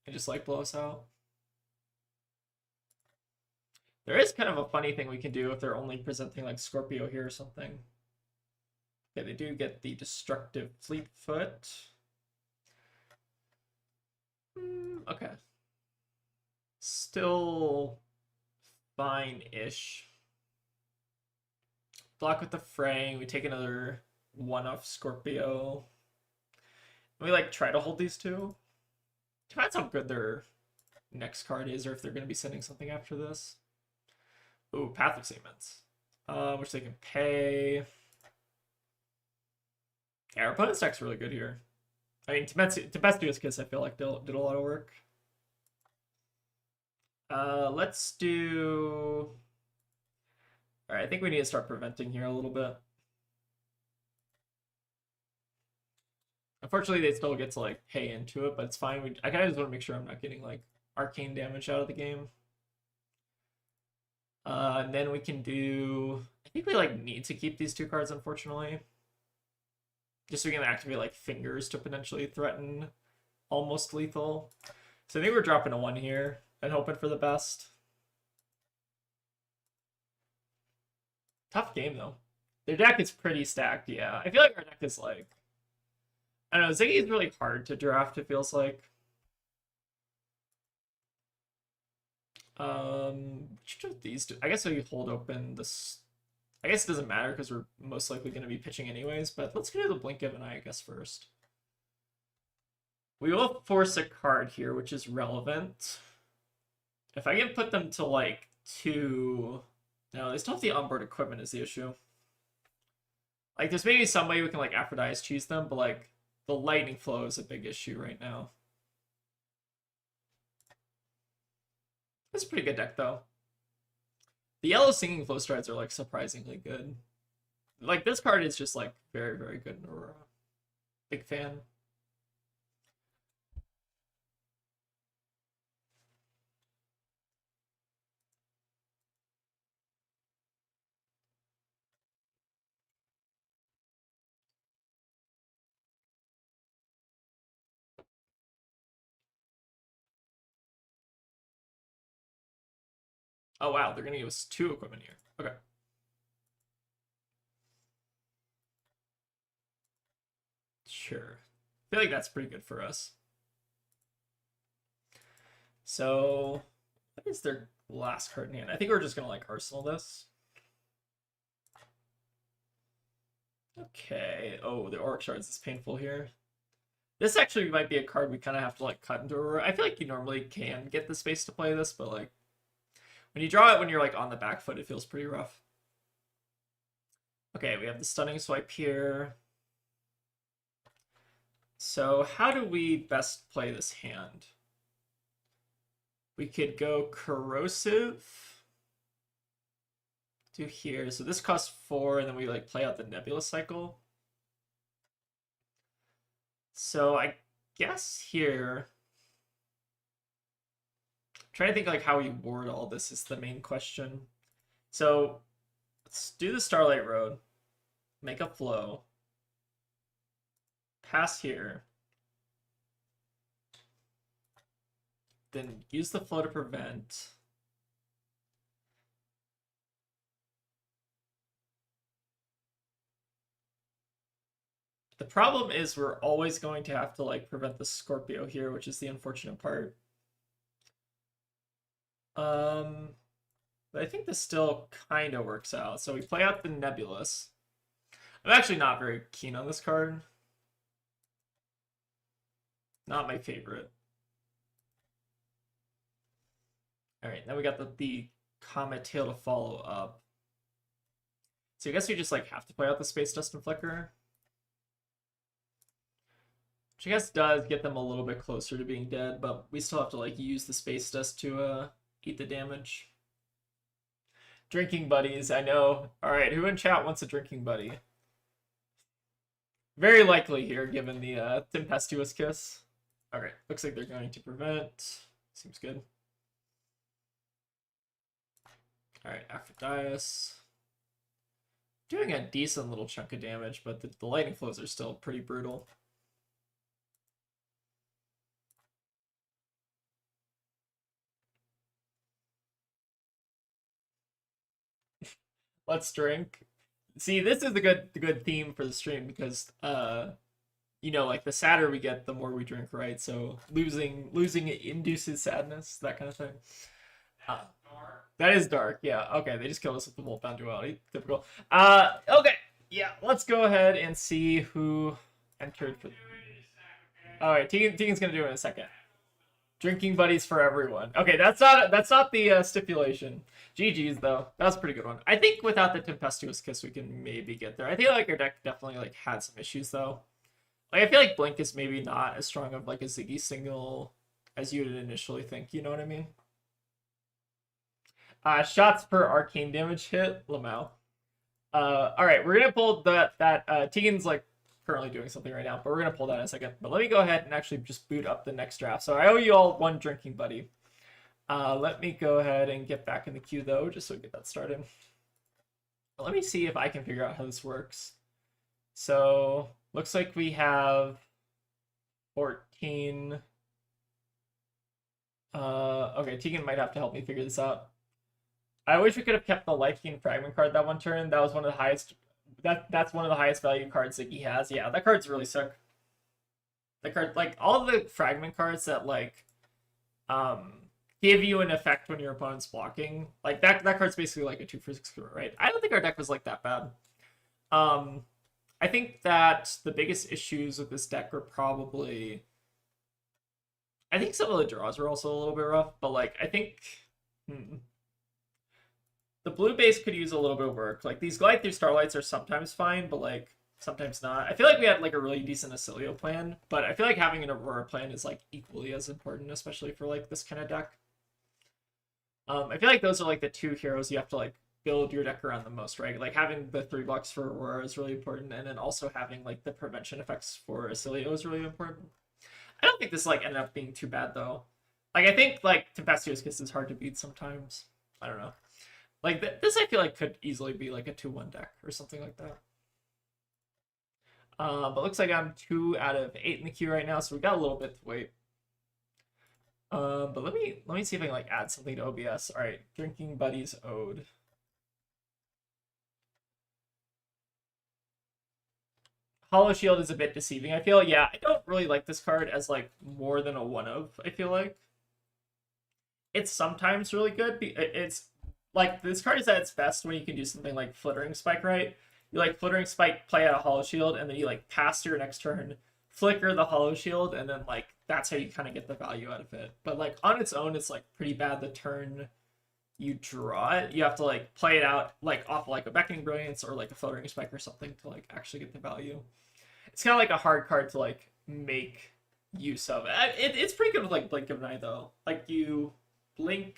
and just like blow us out. There is kind of a funny thing we can do if they're only presenting like Scorpio here or something. Okay, they do get the Destructive Fleetfoot. Okay. Still fine-ish. Block with the Fraying. We take another one off Scorpio. We like try to hold these two. Depends how good their next card is, or if they're going to be sending something after this. Ooh, Path of Statements. Which they can pay. Yeah, our opponent's deck's really good here. I mean, Tempestuous Kiss, I feel like, did a lot of work. Let's do... Alright, I think we need to start preventing here a little bit. Unfortunately, they still get to, like, pay into it, but it's fine. I kind of just want to make sure I'm not getting, like, arcane damage out of the game. And then we can do... I think we, like, need to keep these 2 cards, unfortunately. Just so we can activate, like, Fingers to potentially threaten almost lethal. So I think we're dropping a 1 here and hoping for the best. Tough game, though. Their deck is pretty stacked, yeah. I feel like our deck is like... I don't know, Ziggy is really hard to draft, it feels like. These two. I guess we hold open this... I guess it doesn't matter because we're most likely going to be pitching anyways, but let's go to the Blink of an Eye, I guess, first. We will force a card here, which is relevant. If I can put them to, like, 2... No, they still have the onboard equipment is the issue. Like, there's maybe some way we can, like, Aphrodite choose them, but, like, the lightning flow is a big issue right now. It's a pretty good deck, though. The yellow Singing Flow strides are, like, surprisingly good. Like, this card is just, like, very, very good in Aurora. Big fan. Oh, wow, they're going to give us 2 equipment here. Okay. Sure. I feel like that's pretty good for us. So, what is their last card in hand? I think we're just going to, like, Arsenal this. Okay. Oh, the Auric Shards is painful here. This actually might be a card we kind of have to, like, cut into Aurora. I feel like you normally can get the space to play this, but, like, when you draw it when you're, like, on the back foot, it feels pretty rough. Okay, we have the Stunning Swipe here. So how do we best play this hand? We could go Corrosive to here. So this costs 4, and then we, like, play out the Nebula cycle. So I guess here... trying to think, like, how we ward all this is the main question. So let's do the Starlight Road, make a flow, pass here, then use the flow to prevent. The problem is we're always going to have to, like, prevent the Scorpio here, which is the unfortunate part. But I think this still kind of works out. So we play out the Nebulous. I'm actually not very keen on this card. Not my favorite. Alright, now we got the Comet Tail to follow up. So I guess we just, like, have to play out the Space Dust and Flicker. Which I guess does get them a little bit closer to being dead, but we still have to, like, use the Space Dust to eat the damage. Drinking buddies, I know. Alright, who in chat wants a drinking buddy? Very likely here, given the Tempestuous Kiss. Alright, looks like they're going to prevent. Seems good. Alright, Aphrodite. Doing a decent little chunk of damage, but the lightning flows are still pretty brutal. Let's drink. See, this is the good theme for the stream because you know, like, the sadder we get, the more we drink, right? So losing induces sadness, that kind of thing. That is dark, yeah. Okay, they just killed us with the Wolfbound Duality. Typical. Okay, yeah, let's go ahead and see who entered for... Alright, Tegan's gonna do it in a second. Drinking buddies for everyone. Okay, that's not the stipulation. GG's though. That was a pretty good one. I think without the Tempestuous Kiss we can maybe get there. I feel like our deck definitely, like, had some issues though. Like, I feel like Blink is maybe not as strong of, like, a Ziggy single as you would initially think, you know what I mean? Shots per arcane damage hit, Lamau. Alright, we're gonna pull that Tegan's, like, currently doing something right now, but we're gonna pull that in a second. But let me go ahead and actually just boot up the next draft. So I owe you all one drinking buddy. Let me go ahead and get back in the queue though, just so we get that started. But let me see if I can figure out how this works. So looks like we have 14. Okay, Tegan might have to help me figure this out. I wish we could have kept the Life Gain Fragment card that one turn. That was one of the highest that's one of the highest value cards that he has. Yeah, that card's really sick. That card, like all the fragment cards that like um give you an effect when your opponent's blocking, like that card's basically like a 2 for 6 killer, right? I don't think our deck was like that bad. Um, I think that the biggest issues with this deck are probably, I think some of the draws were also a little bit rough, but like I think the blue base could use a little bit of work. Like these glide through starlights are sometimes fine, but like sometimes not. I feel like we had like a really decent Acilio plan, but I feel like having an Aurora plan is like equally as important, especially for like this kind of deck. I feel like those are like the two heroes you have to like build your deck around the most, right? Like having the 3 blocks for Aurora is really important, and then also having like the prevention effects for Acilio is really important. I don't think this like ended up being too bad though. Like I think like Tempestuous Kiss is hard to beat sometimes. I don't know. Like this, I feel like could easily be like a 2-1 deck or something like that. But looks like I'm 2 out of 8 in the queue right now, so we got a little bit to wait. But let me see if I can like add something to OBS. All right, Drinking Buddies Ode. Hollow Shield is a bit deceiving. I feel, yeah, I don't really like this card as like more than a one of. I feel like it's sometimes really good. It's like this card is at its best when you can do something like Flittering Spike, right? You like Flittering Spike, play out a Hollow Shield, and then you like pass your next turn, flicker the Hollow Shield, and then like that's how you kind of get the value out of it. But like on its own, it's like pretty bad the turn you draw it. You have to like play it out like off like a Beckoning Brilliance or like a Flittering Spike or something to like actually get the value. It's kind of like a hard card to like make use of. It's pretty good with like Blink of an Eye though. Like you blink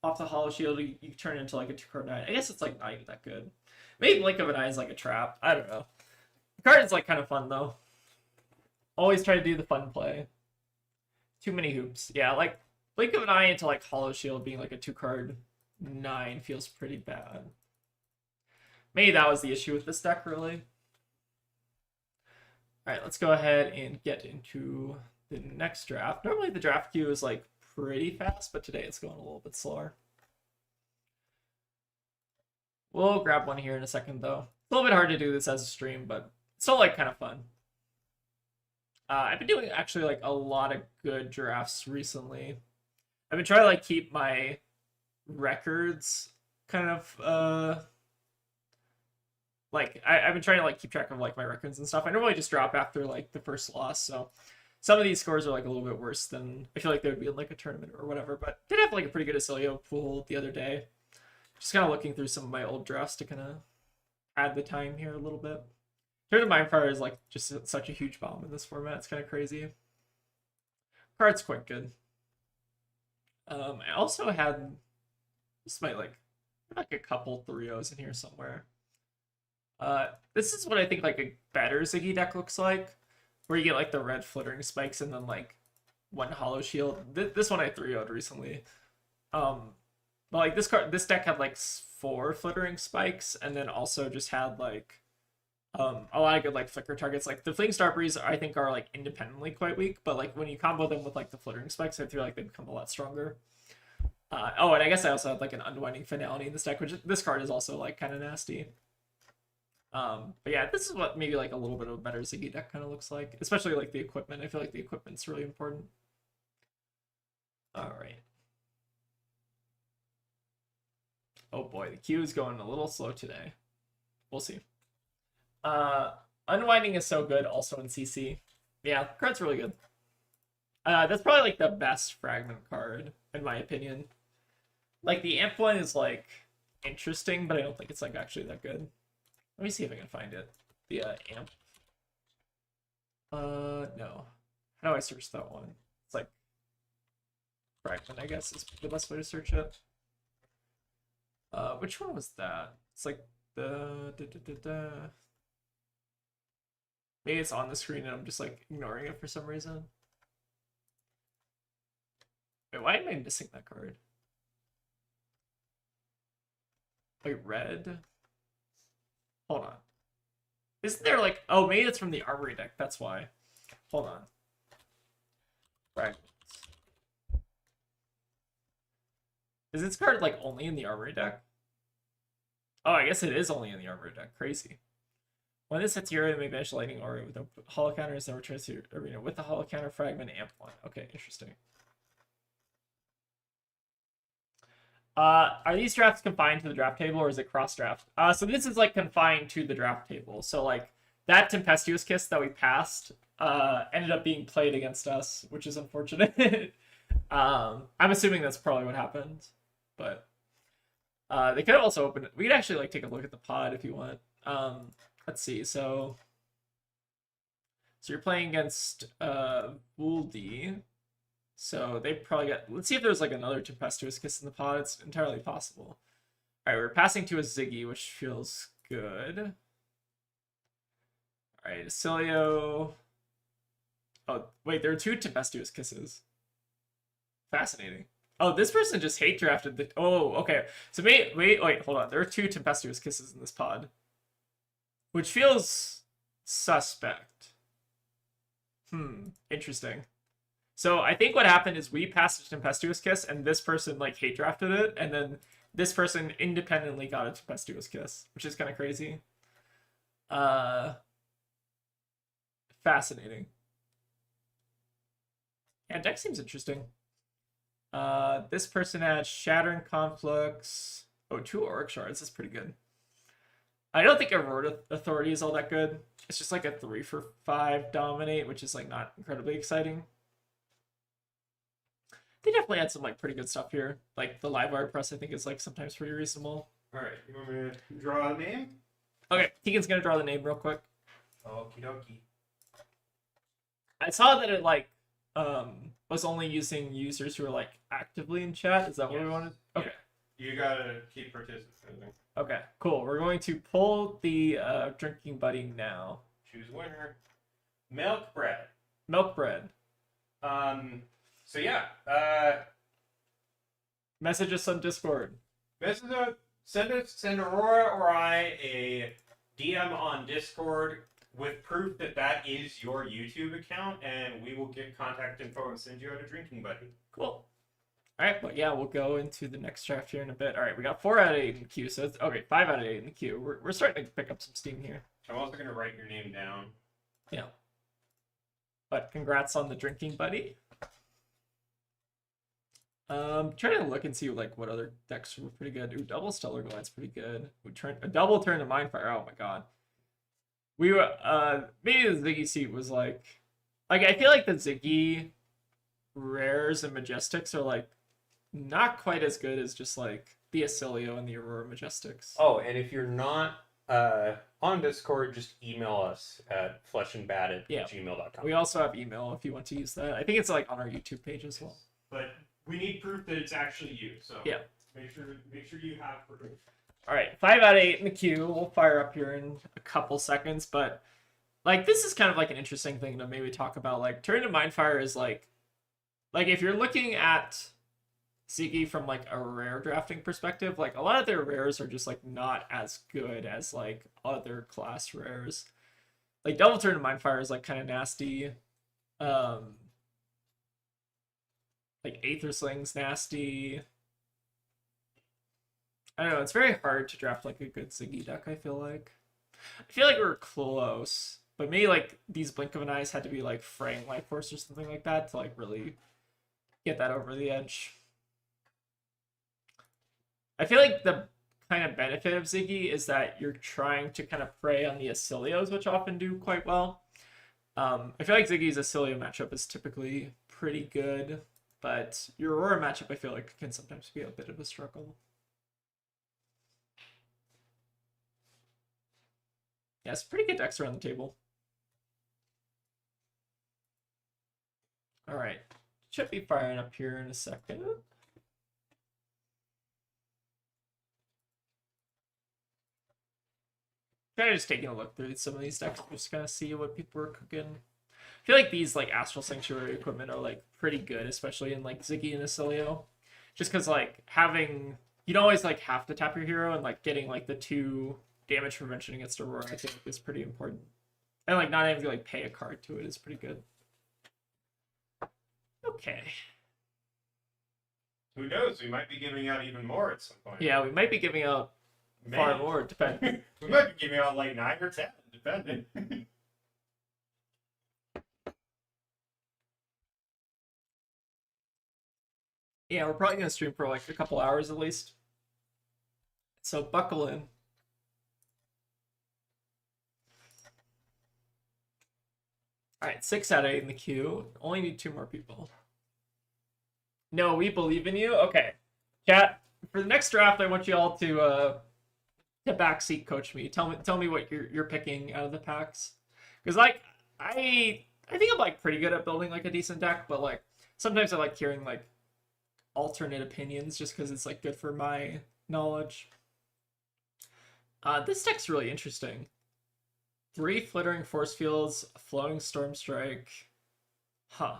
off the Hollow Shield, you turn it into like a 2-card 9. I guess it's like not even that good. Maybe Blink of an Eye is like a trap. I don't know. The card is like kind of fun though. Always try to do the fun play. Too many hoops. Yeah, like Blink of an Eye into like Hollow Shield being like a 2-card 9 feels pretty bad. Maybe that was the issue with this deck, really. All right, let's go ahead and get into the next draft. Normally the draft queue is like pretty fast, but today it's going a little bit slower. We'll grab one here in a second, though. It's a little bit hard to do this as a stream, but it's still like kind of fun. I've been doing actually like a lot of good drafts recently. I've been trying to like keep my records kind of like I've been trying to like keep track of like my records and stuff. I normally just drop after like the first loss, so some of these scores are like a little bit worse than I feel like they would be in like a tournament or whatever. But did have like a pretty good Acilio pool the other day. Just kind of looking through some of my old drafts to kind of add the time here a little bit. Turn of Mindfire is like just such a huge bomb in this format. It's kind of crazy. Card's quite good. I also had this might like a couple 3-0s in here somewhere. This is what I think like a better Ziggy deck looks like, where you get like the red Flittering Spikes and then like one Hollow Shield. This one I 3-0'd recently. But like this deck had like 4 Flittering Spikes, and then also just had like a lot of good like flicker targets. Like the Fleeing Star Breeze I think are like independently quite weak, but like when you combo them with like the Flittering Spikes, I feel like they become a lot stronger. Oh, and I guess I also had like an Unwinding Finality in this deck, which this card is also like kind of nasty. But yeah, this is what maybe like a little bit of a better Ziggy deck kind of looks like, especially like the equipment. I feel like the equipment's really important. All right. Oh boy, the queue is going a little slow today. We'll see. Unwinding is so good also in CC. Yeah, the card's really good. That's probably like the best fragment card in my opinion. Like the amp one is like interesting, but I don't think it's like actually that good. Let me see if I can find it. The amp. No. How do I search that one? It's like fragment, I guess, is the best way to search it. Which one was that? It's like the maybe it's on the screen and I'm just like ignoring it for some reason. Wait, why am I missing that card? Wait, red? Hold on. Isn't there like... Oh, maybe it's from the Armory deck. That's why. Hold on. Fragments. Is this card like only in the Armory deck? Oh, I guess it is only in the armor deck. Crazy. When this hits hero, it may banish lightning aura with a holo counters and returns to your arena with the holo counter fragment amp one. Okay, interesting. Are these drafts confined to the draft table or is it cross draft? So this is like confined to the draft table. So like that tempestuous kiss that we passed ended up being played against us, which is unfortunate. I'm assuming that's probably what happened, but they could have also opened it. We could actually like take a look at the pod if you want. Let's see. So you're playing against Wooldy. So they probably got. Let's see if there's like another tempestuous kiss in the pod. It's entirely possible. All right, we're passing to a Ziggy, which feels good. All right, Acilio. Oh wait, there are two tempestuous kisses. Fascinating. Oh, this person just hate drafted the. Oh, okay. So wait, hold on. There are two tempestuous kisses in this pod, which feels suspect. Interesting. So I think what happened is we passed a tempestuous kiss, and this person like hate drafted it, and then this person independently got a tempestuous kiss, which is kind of crazy. Fascinating. Yeah, deck seems interesting. This person had Shattering Conflicts. Oh, two Auric Shards. That's pretty good. I don't think Aurora Authority is all that good. It's just like a 3-for-5 dominate, which is like not incredibly exciting. They definitely had some like pretty good stuff here. Like the Livewire press, I think is like sometimes pretty reasonable. All right, you want me to draw a name? Okay, Tegan's gonna draw the name real quick. Okie dokie. I saw that it like was only using users who are like actively in chat. Is that what we wanted? Okay. You gotta keep participating. Okay, cool. We're going to pull the drinking buddy now. Choose winner. Milk bread. Milk bread. So yeah. Message us on Discord. Send Aurora or I a DM on Discord with proof that that is your YouTube account, and we will get contact info and send you out a drinking buddy. Cool. All right, but yeah, we'll go into the next draft here in a bit. All right, we got 4 out of 8 in the queue, so it's okay. 5 out of 8 in the queue. We're starting to pick up some steam here. I'm also gonna write your name down. Yeah. But congrats on the drinking buddy. Trying to look and see like what other decks were pretty good. Ooh, double Stellar Glide's pretty good. We turned a double turn to Mindfire. Oh my god. We were maybe the Ziggy seat was like I feel like the Ziggy rares and majestics are like not quite as good as just like the Acilio and the Aurora Majestics. Oh, and if you're not on Discord, just email us at fleshandbad@gmail.com. We also have email if you want to use that. I think it's like on our YouTube page as well. But we need proof that it's actually you. So yeah, make sure you have proof. All right, 5 out of 8 in the queue. We'll fire up here in a couple seconds, but like this is kind of like an interesting thing to maybe talk about. Like Turn to Mindfire is like if you're looking at Ziggy from like a rare drafting perspective, like a lot of their rares are just like not as good as like other class rares. Like Double Turn to Mindfire is like kind of nasty. Like Aether Sling's nasty. I don't know, it's very hard to draft like a good Ziggy deck, I feel like. I feel like we're close, but maybe like these Blink of an Eyes had to be like Fraying Life Force or something like that to like really get that over the edge. I feel like the kind of benefit of Ziggy is that you're trying to kind of prey on the Acilios, which often do quite well. I feel like Ziggy's Acilio matchup is typically pretty good, but your Aurora matchup I feel like can sometimes be a bit of a struggle. Yeah, it's pretty good decks around the table. All right, should be firing up here in a second. Kind of just taking a look through some of these decks, just kind of see what people are cooking. I feel like these like Astral Sanctuary equipment are like pretty good, especially in like Ziggy and Acilio, just because like having you don't always like have to tap your hero, and like getting like the 2 damage prevention against Aurora I think is pretty important, and like not having to like pay a card to it is pretty good. Okay. Who knows? We might be giving out even more at some point. Yeah, we might be giving out Far more, depending. We might be giving out like 9 or 10, depending. Yeah, we're probably gonna stream for like a couple hours at least. So buckle in. All right, 6 out of 8 in the queue. Only need 2 more people. No, we believe in you. Okay, chat. For the next draft, I want you all to backseat coach me. Tell me what you're picking out of the packs, because like I think I'm like pretty good at building like a decent deck, but like sometimes I like hearing like alternate opinions just because it's like good for my knowledge. This deck's really interesting. 3 flittering force fields, a floating storm strike. Huh.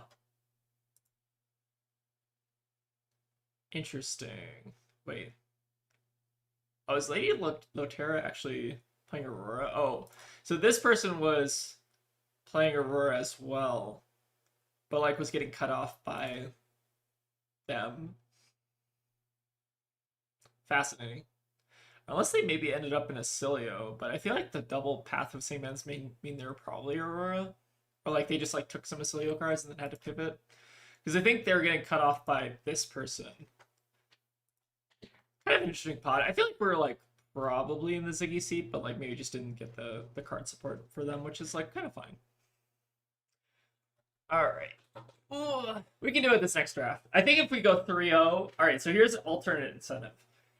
Interesting. Wait. Oh, is Lady Lotera actually playing Aurora? Oh, so this person was playing Aurora as well, but like was getting cut off by them. Fascinating. Unless they maybe ended up in a Cilio, but I feel like the double Path of Same Ends mean they're probably Aurora. Or like they just like took some Cilio cards and then had to pivot. Because I think they're getting cut off by this person. Kind of interesting pod. I feel like we're like probably in the Ziggy seat, but like maybe just didn't get the card support for them, which is like kind of fine. All right. Ooh, we can do it this next draft. I think if we go 3-0, all right, so here's an alternate incentive.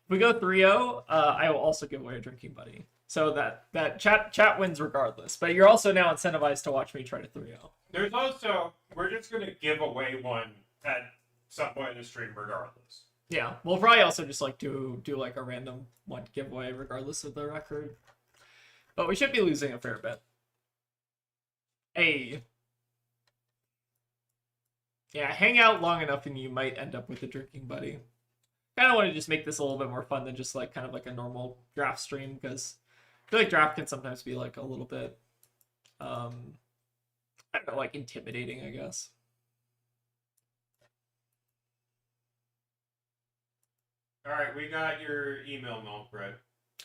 If we go 3-0, I will also give away a drinking buddy. So that chat wins regardless. But you're also now incentivized to watch me try to 3-0. There's also, we're just going to give away one at some point in the stream regardless. Yeah, we'll probably also just like do like a random one giveaway regardless of the record. But we should be losing a fair bit. Hey. Yeah, hang out long enough and you might end up with a drinking buddy. Kind of want to just make this a little bit more fun than just like kind of like a normal draft stream, because I feel like draft can sometimes be like a little bit, I don't know, like intimidating, I guess. All right, we got your email, Milk Bread.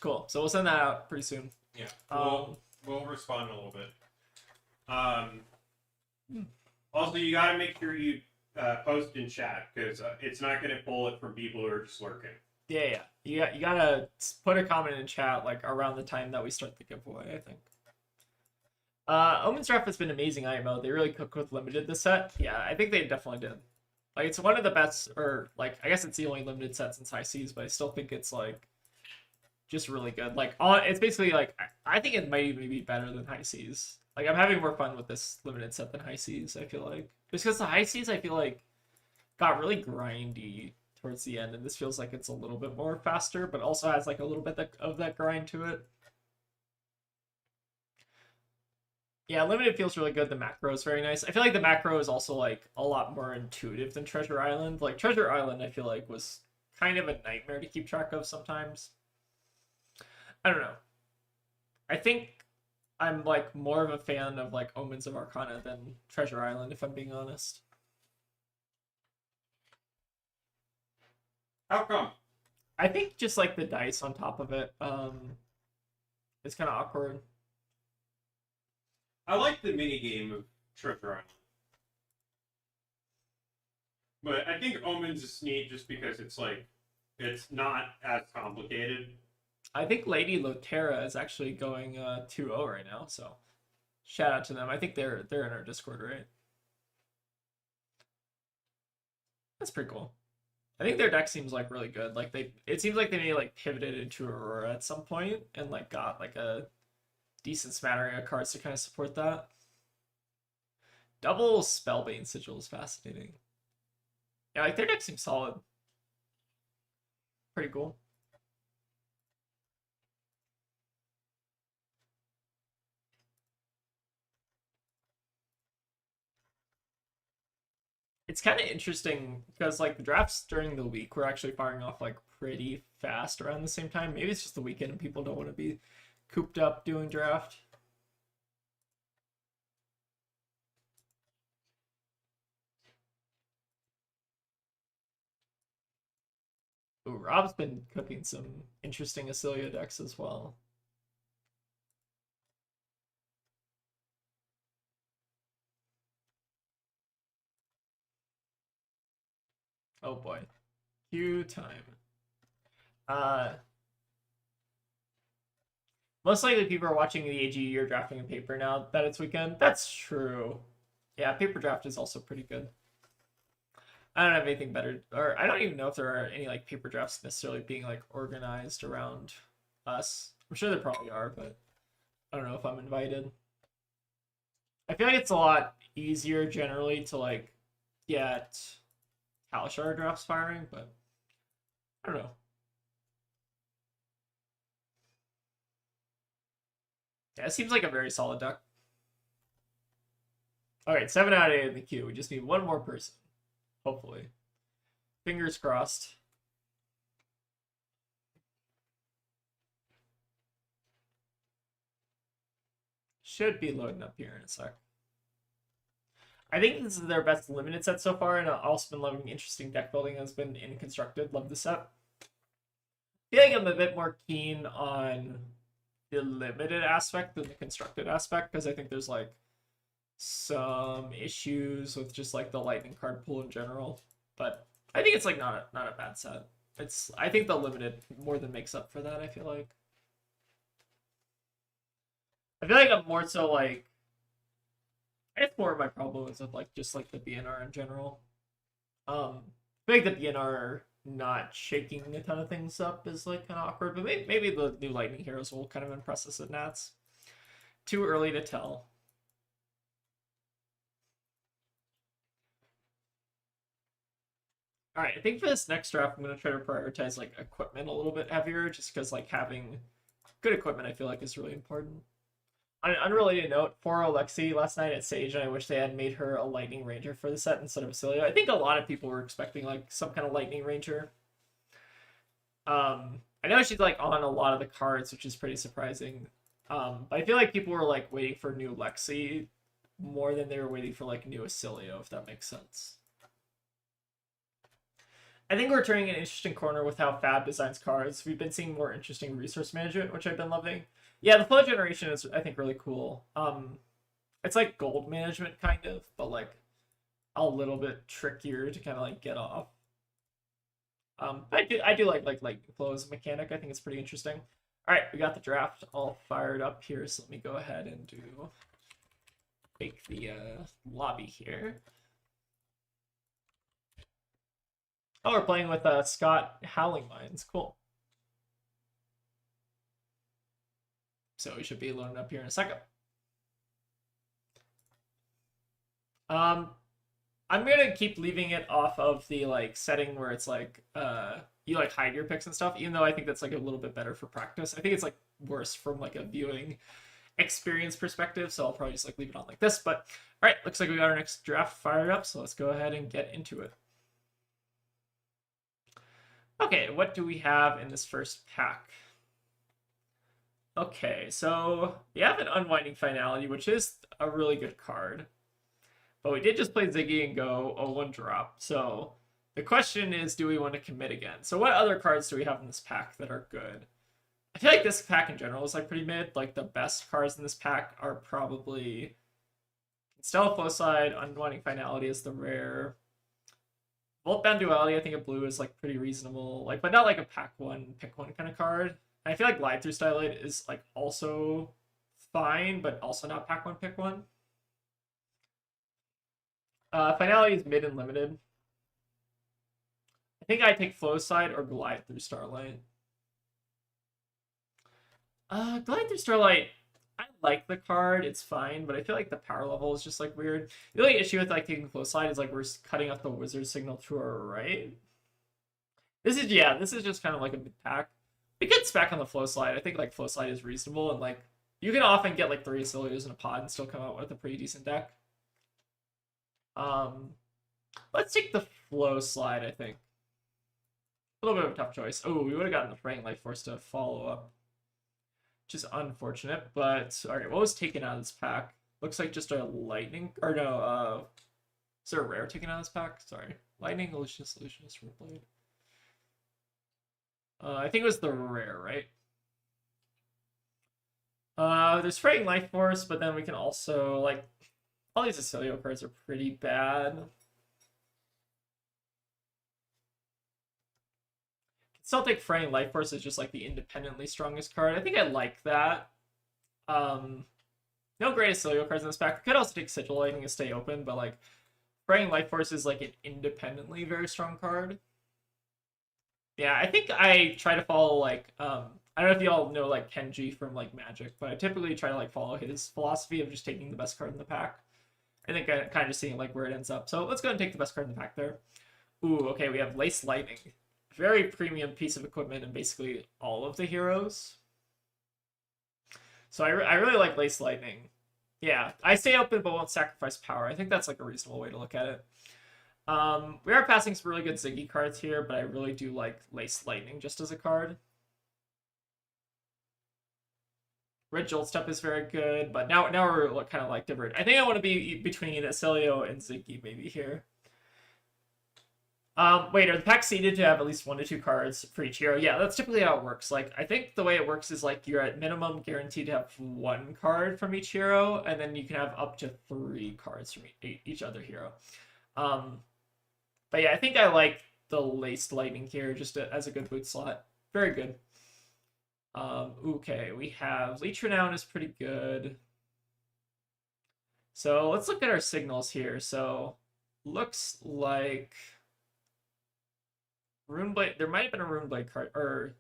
Cool. So we'll send that out pretty soon. Yeah, we'll respond in a little bit. Also, you got to make sure you post in chat, because it's not going to pull it from people who are just lurking. Yeah. You gotta put a comment in chat like around the time that we start the giveaway, I think. Omen's draft has been amazing IMO. They really cooked with limited this set. Yeah, I think they definitely did. Like, it's one of the best, or like I guess it's the only limited set since High Seas, but I still think it's like just really good. Like, it's basically like I think it might even be better than High Seas. Like, I'm having more fun with this limited set than High Seas, I feel like. Just because the High Seas, I feel like, got really grindy towards the end, and this feels like it's a little bit more faster, but also has like a little bit of that grind to it. Yeah, limited feels really good. The macro is very nice. I feel like the macro is also like a lot more intuitive than Treasure Island. Like Treasure Island, I feel like was kind of a nightmare to keep track of sometimes. I don't know. I think I'm like more of a fan of like Omens of Arcana than Treasure Island, if I'm being honest. How come? I think just like the dice on top of it, it's kind of awkward. I like the mini game of Treasure Island, but I think Omens is neat just because it's like it's not as complicated. I think Lady Lotera is actually going 2-0 right now, so shout out to them. I think they're in our Discord, right? That's pretty cool. I think their deck seems like really good. Like it seems like they may like pivoted into Aurora at some point and like got like a decent smattering of cards to kind of support that. Double Spellbane Sigil is fascinating. Yeah, like their deck seems solid. Pretty cool. It's kind of interesting because like the drafts during the week were actually firing off like pretty fast around the same time. Maybe it's just the weekend and people don't want to be cooped up doing draft. Ooh, Rob's been cooking some interesting Acilia decks as well. Oh boy. Cue time. Most likely people are watching the AG or drafting a paper now that it's weekend. That's true. Yeah, paper draft is also pretty good. I don't have anything better, or I don't even know if there are any like paper drafts necessarily being like organized around us. I'm sure there probably are, but I don't know if I'm invited. I feel like it's a lot easier generally to like get Kalashar drafts firing, but I don't know. Yeah, it seems like a very solid deck. All right, 7 out of 8 in the queue. We just need one more person, hopefully. Fingers crossed. Should be loading up here in a sec. I think this is their best limited set so far, and I've also been loving interesting deck building that's been in constructed. Love the set. I feel like I'm a bit more keen on the limited aspect than the constructed aspect, because I think there's like some issues with just like the lightning card pool in general. But I think it's like not a bad set. I think the limited more than makes up for that, I feel like. I feel like I'm more so like I guess more of my problem is with like just like the BNR in general. I think the BNR not shaking a ton of things up is like kind of awkward, but maybe the new Lightning Heroes will kind of impress us at Nats. Too early to tell. All right, I think for this next draft, I'm gonna try to prioritize like equipment a little bit heavier, just because like having good equipment, I feel like is really important. On an unrelated note, for Alexi last night at Sage, and I wish they had made her a Lightning Ranger for the set instead of Acilia. I think a lot of people were expecting like some kind of Lightning Ranger. I know she's like on a lot of the cards, which is pretty surprising. But I feel like people were like waiting for new Lexi more than they were waiting for like new Acilio, if that makes sense. I think we're turning an interesting corner with how Fab designs cards. We've been seeing more interesting resource management, which I've been loving. Yeah, the flow generation is I think really cool. It's like gold management kind of, but like a little bit trickier to kind of like get off. I do like lightning flow as a mechanic. I think it's pretty interesting. All right, we got the draft all fired up here, so let me go ahead and make the lobby here. Oh, we're playing with Scott Howling Mines. Cool. So we should be loading up here in a second. I'm gonna keep leaving it off of the like setting where it's like you like hide your picks and stuff, even though I think that's like a little bit better for practice. I think it's like worse from like a viewing experience perspective, so I'll probably just like leave it on like this. But all right, looks like we got our next draft fired up, so let's go ahead and get into it. Okay, what do we have in this first pack? Okay, so we have an Unwinding Finality, which is a really good card. But we did just play Ziggy and go a 1-drop. So the question is, do we want to commit again? So what other cards do we have in this pack that are good? I feel like this pack in general is like pretty mid. Like the best cards in this pack are probably Stellar Flowside, Unwinding Finality is the rare. Voltbound Duality, I think a blue is like pretty reasonable. Like, but not like a pack one, pick one kind of card. And I feel like Glide Through Starlight is like also fine, but also not pack one, pick one. Finality is mid and limited. I think I take Flowside or Glide Through Starlight. Glide Through Starlight, I like the card, it's fine, but I feel like the power level is just like weird. The only issue with like taking Flowside is like we're cutting out the wizard signal to our right. This is just kind of like a mid pack. We could spec on the Flowside. I think like Flowside is reasonable, and like you can often get like 3 Acilios in a pod and still come out with a pretty decent deck. Let's take the Flowslide, I think. A little bit of a tough choice. Oh, we would have gotten the Fraying Life Force to follow up, which is unfortunate. But all right, what was taken out of this pack? Looks like just a lightning, or no, is there a rare taken out of this pack? Sorry, lightning, illusionist, Blade. I think it was the rare, right? There's Fraying Life Force, but then we can also, like, all these Acilio cards are pretty bad. Celtic Fraying Life Force is just like the independently strongest card. I think I like that. No great Acilio cards in this pack. I could also take Sigil Lightning and stay open, but like Fraying Life Force is like an independently very strong card. Yeah, I think I try to follow like I don't know if y'all know like Kenji from like Magic, but I typically try to like follow his philosophy of just taking the best card in the pack. I think I kind of seeing like where it ends up. So let's go and take the best card in the pack there. Ooh, okay, we have Lace Lightning. Very premium piece of equipment in basically all of the heroes. So I really like Lace Lightning. Yeah, I stay open but won't sacrifice power. I think that's like a reasonable way to look at it. We are passing some really good Ziggy cards here, but I really do like Lace Lightning just as a card. Red Jolt Step is very good, but now we're kind of like different. I think I want to be between Acilio and Ziggy maybe here. Wait, are the packs seeded to have at least 1 to 2 cards for each hero? Yeah, that's typically how it works. Like, I think the way it works is like you're at minimum guaranteed to have 1 card from each hero, and then you can have up to 3 cards from each other hero. But yeah, I think I like the Laced Lightning here just as a good boot slot. Very good. Okay, we have Leech Renown is pretty good. So let's look at our signals here. So looks like Runeblade. There might have been a Runeblade card, or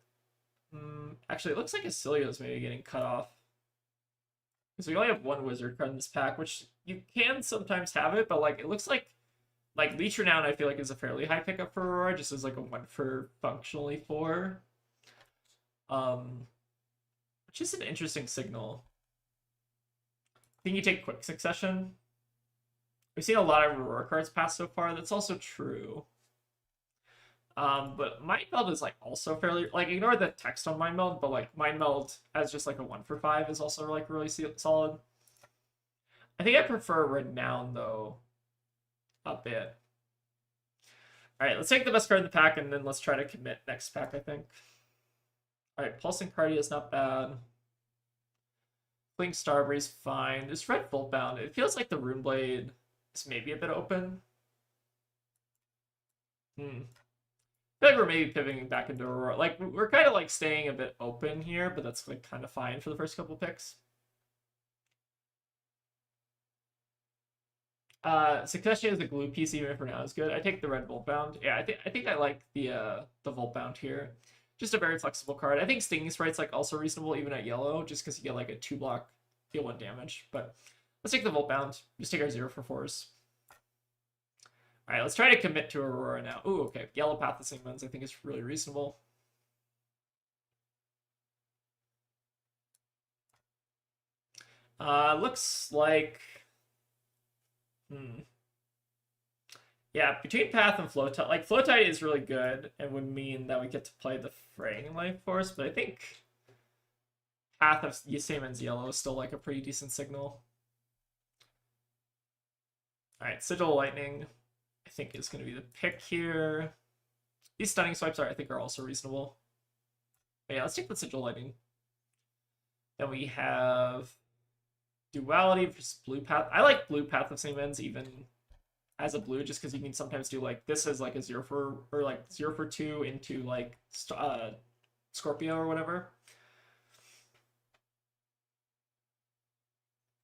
actually, it looks like Acilio's maybe getting cut off because we only have 1 wizard card in this pack, which you can sometimes have it, but like it looks like Leech Renown I feel like is a fairly high pickup for Aurora, just as like a 1 for functionally 4. Which is an interesting signal. I think you take Quick Succession. We've seen a lot of Aurora cards pass so far. That's also true. But Mind Meld is like also fairly like ignore the text on Mind Meld, but like Mind Meld as just like a 1 for 5 is also like really solid. I think I prefer Renown though a bit. All right, let's take the best card in the pack and then let's try to commit next pack. I think. All right, Pulsing Cardia is not bad. Blink Starbreeze fine. This Red Voltbound, it feels like the Runeblade is maybe a bit open. I feel like we're maybe pivoting back into Aurora. Like, we're kind of like staying a bit open here, but that's like kind of fine for the first couple picks. Succession is a glue piece, even for now is good. I take the Red Voltbound. Yeah, I think I like the Voltbound here. Just a very flexible card. I think Stinging Sprite's like also reasonable even at yellow, just because you get like a 2-block, deal 1 damage. But let's take the Voltbound. Just take our 0 for 4s. All right, let's try to commit to Aurora now. Ooh, okay. Yellow Path of Sigmund's I think is really reasonable. Looks like... Yeah, between Path and Flowtide, like Flowtide is really good and would mean that we get to play the Fraying Life Force, but I think Path of Ysamon's yellow is still like a pretty decent signal. All right, Sigil Lightning, I think is going to be the pick here. These Stunning Swipes I think are also reasonable. But yeah, let's take the Sigil Lightning. Then we have Duality versus Blue Path. I like Blue Path of Sigmund's even as a blue, just because you can sometimes do like this as like a 0 for, or like 0 for 2 into like Scorpio or whatever.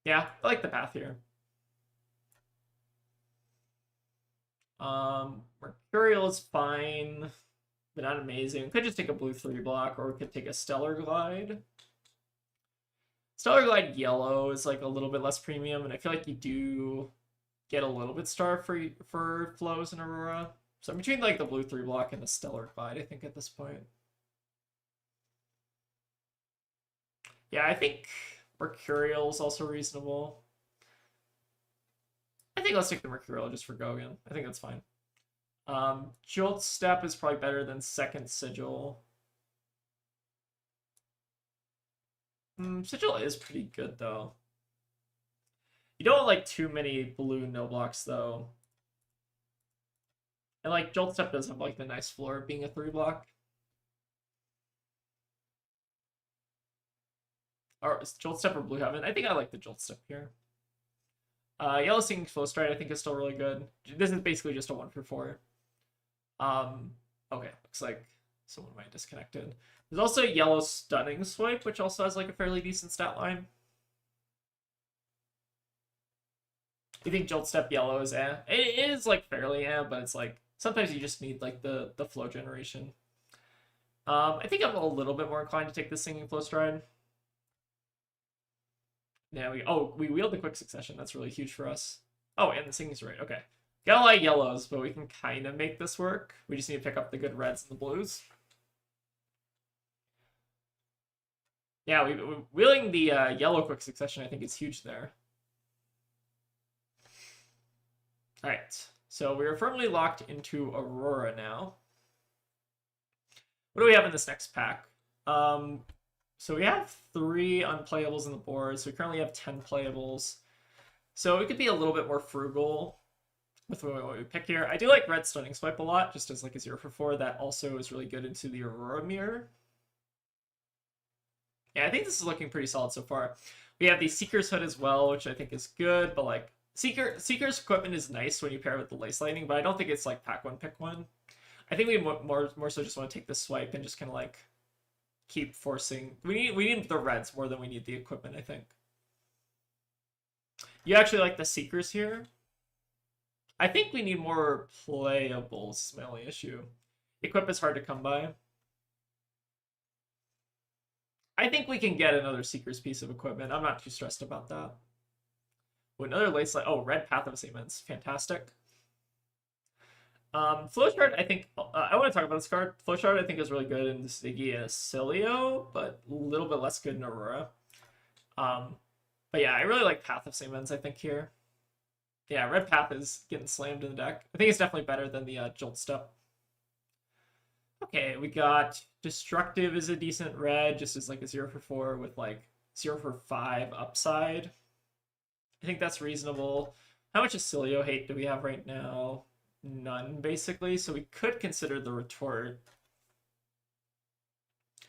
Yeah, I like the path here. Mercurial is fine, but not amazing. We could just take a blue 3-block, or we could take a Stellar Glide. Stellar Glide yellow is like a little bit less premium, and I feel like you do get a little bit starved for flows in Aurora. So I'm between like the blue 3-block and the Stellar Glide, I think, at this point. Yeah, I think Mercurial is also reasonable. I think let's take the Mercurial just for Gogan. I think that's fine. Jolt Step is probably better than second Sigil. Sigil is pretty good, though. You don't like too many blue no blocks, though. And like Jolt Step does have like the nice floor of being a 3-block. Or Jolt Step or Blue Heaven. I think I like the Jolt Step here. Yellow Singing Flow Stride I think is still really good. This is basically just a 1 for 4. Okay, looks like someone might have disconnected. There's also Yellow Stunning Swipe, which also has like a fairly decent stat line. You think Jolt Step Yellow is eh? It is like fairly eh, but it's like sometimes you just need like the flow generation. I think I'm a little bit more inclined to take the Singing Flow Stride. Yeah, we wield the Quick Succession. That's really huge for us. Oh, and the Singing's right. Okay. Got a lot of yellows, but we can kind of make this work. We just need to pick up the good reds and the blues. Yeah, wheeling the yellow Quick Succession I think is huge there. Alright, so we are firmly locked into Aurora now. What do we have in this next pack? So we have 3 unplayables in the board, so we currently have 10 playables. So we could be a little bit more frugal with what we pick here. I do like Red Stunning Swipe a lot, just as like a 0 for 4. That also is really good into the Aurora Mirror. Yeah, I think this is looking pretty solid so far. We have the Seeker's Hood as well, which I think is good, but like Seeker's equipment is nice when you pair it with the Lace Lightning, but I don't think it's like pack one, pick one. I think we more so just want to take the swipe and just kind of like keep forcing. We need the reds more than we need the equipment, I think. You actually like the Seekers here? I think we need more playables, is my only issue. Equip is hard to come by. I think we can get another Seeker's piece of equipment. I'm not too stressed about that. Oh, another Lace Light. Oh, Red Path of Seamans. Fantastic. Flowchart, I think... I want to talk about this card. Flowchart, I think, is really good in Ziggy and Cilio, but a little bit less good in Aurora. But yeah, I really like Path of Seamans, I think, here. Yeah, Red Path is getting slammed in the deck. I think it's definitely better than the Jolt Step. Okay, we got Destructive is a decent red, just as like a 0 for 4 with like 0 for 5 upside. I think that's reasonable. How much Cilio hate do we have right now? None, basically, so we could consider the Retort. I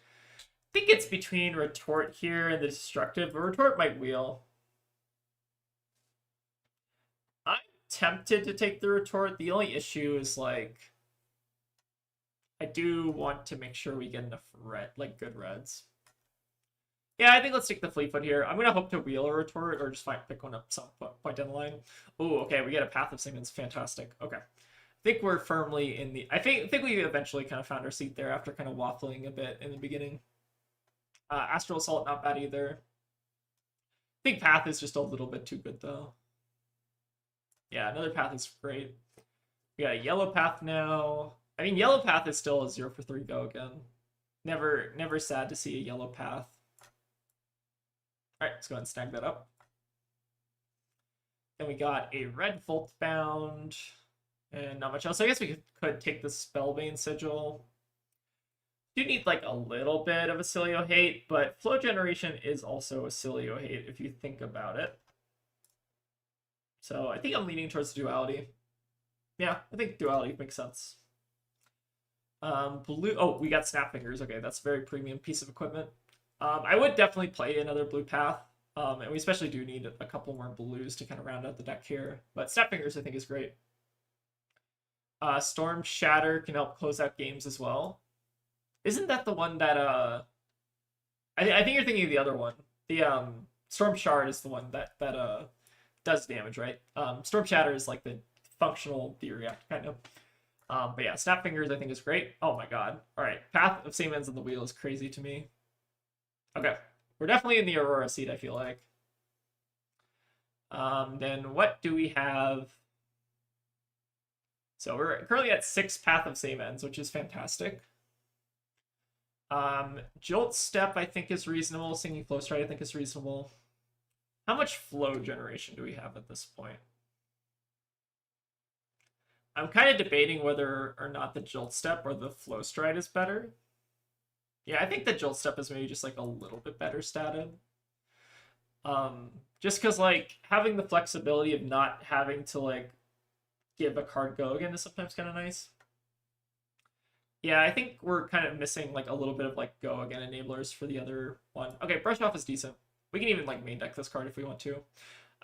think it's between Retort here and the Destructive, but Retort might wheel. I'm tempted to take the Retort. The only issue is like I do want to make sure we get enough red, like good reds. Yeah, I think let's take the Fleetfoot here. I'm gonna hope to wheel a Retort or just pick one up some point down the line. Oh, okay, we get a Path of Seamans. Fantastic. Okay, I think we're firmly in the. I think we eventually kind of found our seat there after kind of waffling a bit in the beginning. Astral Assault, not bad either. I think Path is just a little bit too good though. Yeah, another Path is great. We got a Yellow Path now. I mean, Yellow Path is still a 0 for 3 go again. Never sad to see a Yellow Path. All right, let's go ahead and snag that up. Then we got a Red Voltbound, and not much else. I guess we could take the Spellbane Sigil. Do need like a little bit of a Cilio hate, but Flow Generation is also a Cilio hate if you think about it. So I think I'm leaning towards Duality. Yeah, I think Duality makes sense. Blue. Oh, we got Snap Fingers. Okay, that's a very premium piece of equipment. I would definitely play another blue path, and we especially do need a couple more blues to kind of round out the deck here. But Snap Fingers, I think, is great. Storm Shatter can help close out games as well. Isn't that the one that I think you're thinking of the other one. The Storm Shard is the one that does damage, right? Storm Shatter is like the functional D-React kind of. But yeah, Snap Fingers I think is great. Oh my god. All right, Path of Seamans on the wheel is crazy to me. Okay, we're definitely in the Aurora seat, I feel like. Then what do we have? So we're currently at 6 Path of Seamans, which is fantastic. Jolt Step I think is reasonable. Singing Flow Stride I think is reasonable. How much flow generation do we have at this point? I'm kind of debating whether or not the Jolt Step or the Flow Stride is better. Yeah, I think the Jolt Step is maybe just like a little bit better statted. Just because like having the flexibility of not having to like give a card go again is sometimes kind of nice. Yeah, I think we're kind of missing like a little bit of like go again enablers for the other one. Okay, Brush Off is decent. We can even like main deck this card if we want to.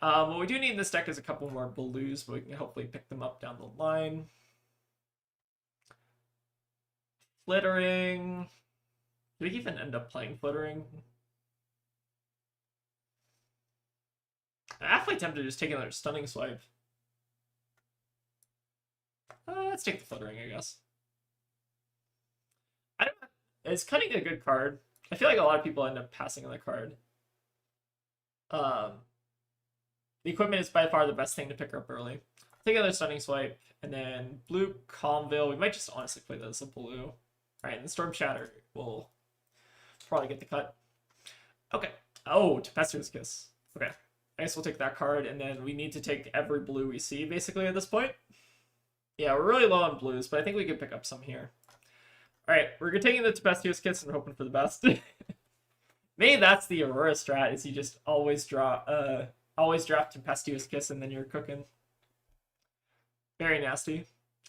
What we do need in this deck is a couple more blues, but we can hopefully pick them up down the line. Flittering. Did we even end up playing Flittering? I'm awfully tempted to just take another Stunning Swipe. Let's take the Flittering, I guess. Is Cutting a good card? I feel like a lot of people end up passing on the card. The equipment is by far the best thing to pick up early. Take another Stunning Swipe, and then blue Calmville. We might just honestly play this as a blue. Alright, and the Storm Shatter will probably get the cut. Okay. Oh, Tempestuous Kiss. Okay. I guess we'll take that card, and then we need to take every blue we see, basically, at this point. Yeah, we're really low on blues, but I think we could pick up some here. Alright, we're taking the Tempestuous Kiss and hoping for the best. Maybe that's the Aurora strat, is you just always draft Tempestuous Kiss and then you're cooking. Very nasty.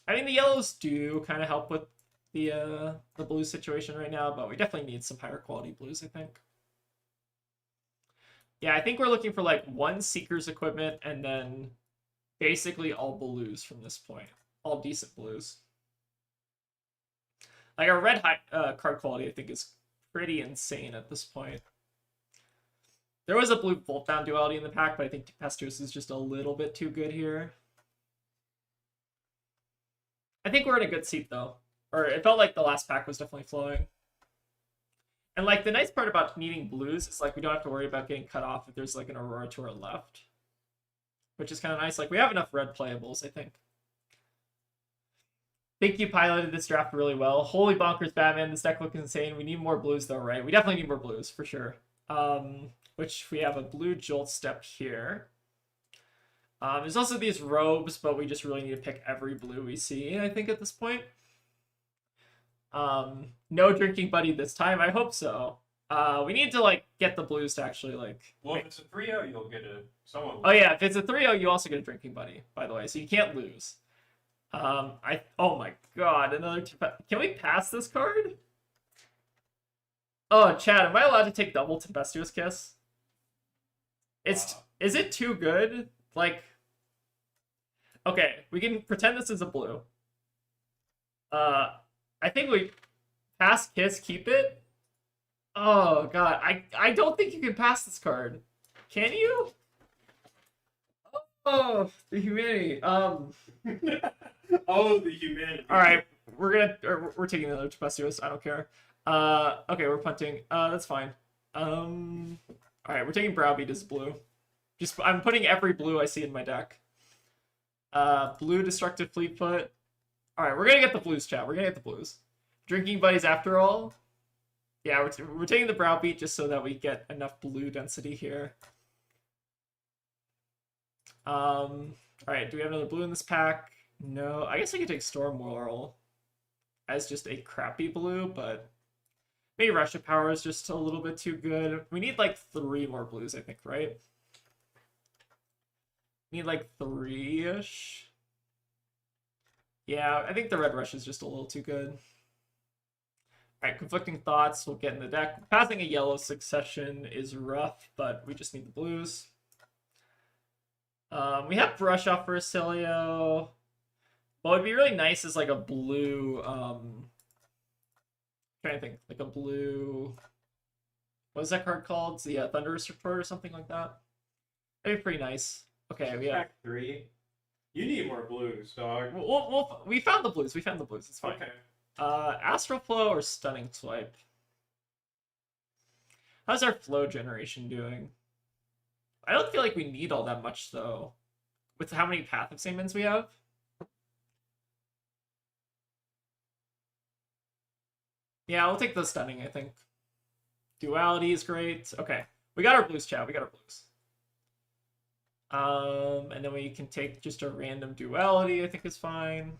I mean, the yellows do kind of help with the blue situation right now, but we definitely need some higher quality blues, I think. Yeah, I think we're looking for like one Seeker's equipment and then basically all blues from this point. All decent blues. Like our red card quality, I think, is pretty insane at this point. There was a blue Voltbound duality in the pack, but I think Tempestuous is just a little bit too good here. I think we're in a good seat, though. Or it felt like the last pack was definitely flowing. And, like, the nice part about needing blues is, like, we don't have to worry about getting cut off if there's, like, an Aurora to our left. Which is kind of nice. Like, we have enough red playables, I think. Think you piloted this draft really well. Holy bonkers, Batman. This deck looks insane. We need more blues, though, right? We definitely need more blues, for sure. Which we have a blue Jolt Step here. There's also these robes, but we just really need to pick every blue we see, I think, at this point. No Drinking Buddy this time. I hope so. We need to, like, get the blues to actually, like... Well, if it's a 3-0, you'll get a... Someone. Oh, yeah. If it's a 3-0, you also get a Drinking Buddy, by the way. So you can't lose. Oh my god, another... Can we pass this card? Oh, Chad, am I allowed to take double Tempestuous Kiss? Is it too good? Like... Okay, we can pretend this is a blue. I think we pass Kiss, keep it. Oh god, I don't think you can pass this card. Can you? Oh, the humanity. Oh, the humanity. All right, we're taking another Tempestuous. I don't care. Okay, we're punting. That's fine. All right, we're taking Browbeat as blue. I'm putting every blue I see in my deck. Blue Destructive Fleetfoot. All right, we're gonna get the blues, chat. We're gonna get the blues. Drinking Buddies after all. Yeah, we're taking the Browbeat just so that we get enough blue density here. All right, do we have another blue in this pack? No, I guess I could take Storm Whirl as just a crappy blue, but maybe Rush of Power is just a little bit too good. We need like 3 more blues, I think, right? Need like 3-ish. Yeah, I think the Red Rush is just a little too good. Alright, Conflicting Thoughts. We'll get in the deck. Passing a yellow Succession is rough, but we just need the blues. We have Brush Off for Acilio. What would be really nice is like a blue... trying to think. Like a blue... What is that card called? The Thunderous Retort or something like that? That'd be pretty nice. Okay, we have... Pack 3. You need more blues, dog. We found the blues. We found the blues. It's fine. Okay. Astral Flow or Stunning Swipe? How's our flow generation doing? I don't feel like we need all that much, though. With how many Path of Samens we have? Yeah, we'll take the Stunning, I think. Duality is great. Okay. We got our blues, chat. We got our blues. And then we can take just a random Duality, I think is fine.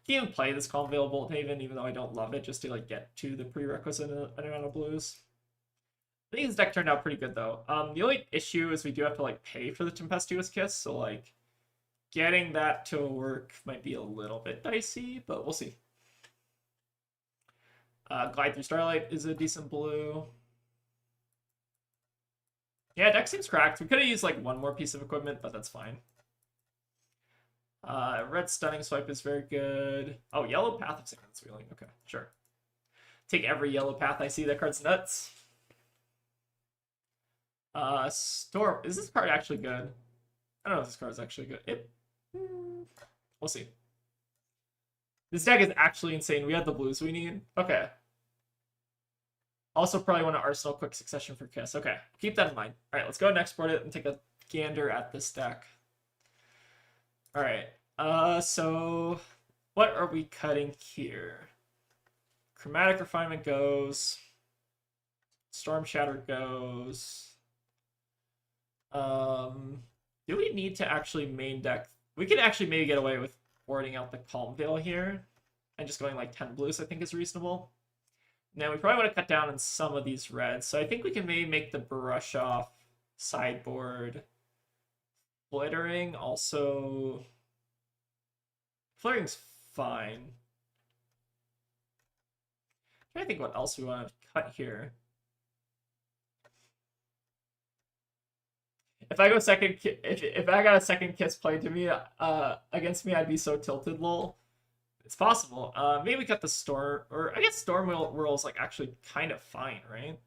Can even play this Calmville Bolt Haven, even though I don't love it, just to like get to the prerequisite amount of blues. I think this deck turned out pretty good though. The only issue is we do have to like pay for the Tempestuous Kiss, so like getting that to work might be a little bit dicey, but we'll see. Glide Through Starlight is a decent blue. Yeah, deck seems cracked. We could have used like one more piece of equipment, but that's fine. Red Stunning Swipe is very good. Oh, Yellow Path of Sacred Wheeling. Okay, sure. Take every yellow path I see. That card's nuts. Storm. Is this card actually good? I don't know if this card is actually good. We'll see. This deck is actually insane. We have the blues we need. Okay. Also probably want to Arsenal Quick Succession for Kiss. Okay, keep that in mind. All right, let's go and export it and take a gander at this deck. All right. So what are we cutting here? Chromatic Refinement goes. Storm Shatter goes. Do we need to actually main deck? We could actually maybe get away with boarding out the Calm Veil here and just going like 10 blues, I think is reasonable. Now we probably want to cut down on some of these reds, so I think we can maybe make the Brush Off sideboard Flittering. Also, Flittering's fine. I'm trying to think what else we want to cut here. If I go second, if I got a second Kiss played to me against me, I'd be so tilted. Lol. It's possible. Maybe we cut the Storm, or I guess Storm Whirl is like actually kind of fine, right?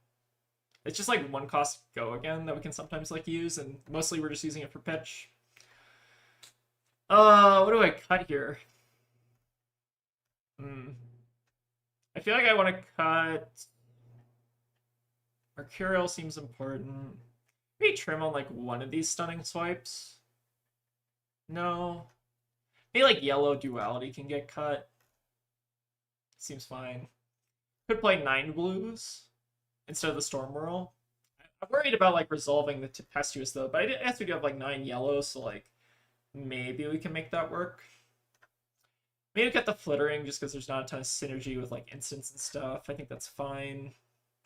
It's just like one cost go again that we can sometimes like use, and mostly we're just using it for pitch. What do I cut here? I feel like I want to cut. Mercurial seems important. Maybe trim on like one of these Stunning Swipes. No. Maybe like Yellow Duality can get cut. Seems fine. Could play 9 blues instead of the Storm Whirl. I'm worried about like resolving the Tempestuous though, but I guess we do have like 9 yellows, so like maybe we can make that work. Maybe cut the Flittering just because there's not a ton of synergy with like instants and stuff. I think that's fine.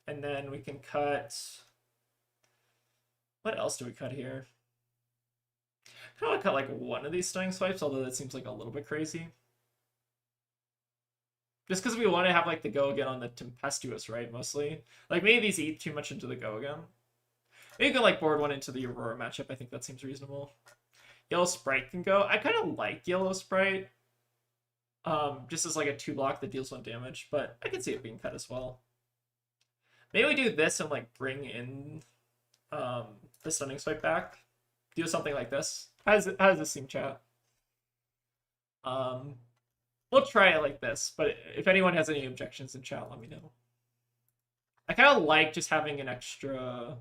And then we can cut. What else do we cut here? I kind of want to cut like one of these Stunning Swipes, although that seems like a little bit crazy. Just because we want to have like the go again on the Tempestuous, right? Mostly. Like maybe these eat too much into the go again. Maybe you can like board one into the Aurora matchup. I think that seems reasonable. Yellow Sprite can go. I kind of like Yellow Sprite. Just as like a 2-block that deals 1 damage, but I can see it being cut as well. Maybe we do this and like bring in the Stunning Swipe back. Do something like this. How does this seem, chat? We'll try it like this, but if anyone has any objections in chat, let me know. I kind of like just having an extra.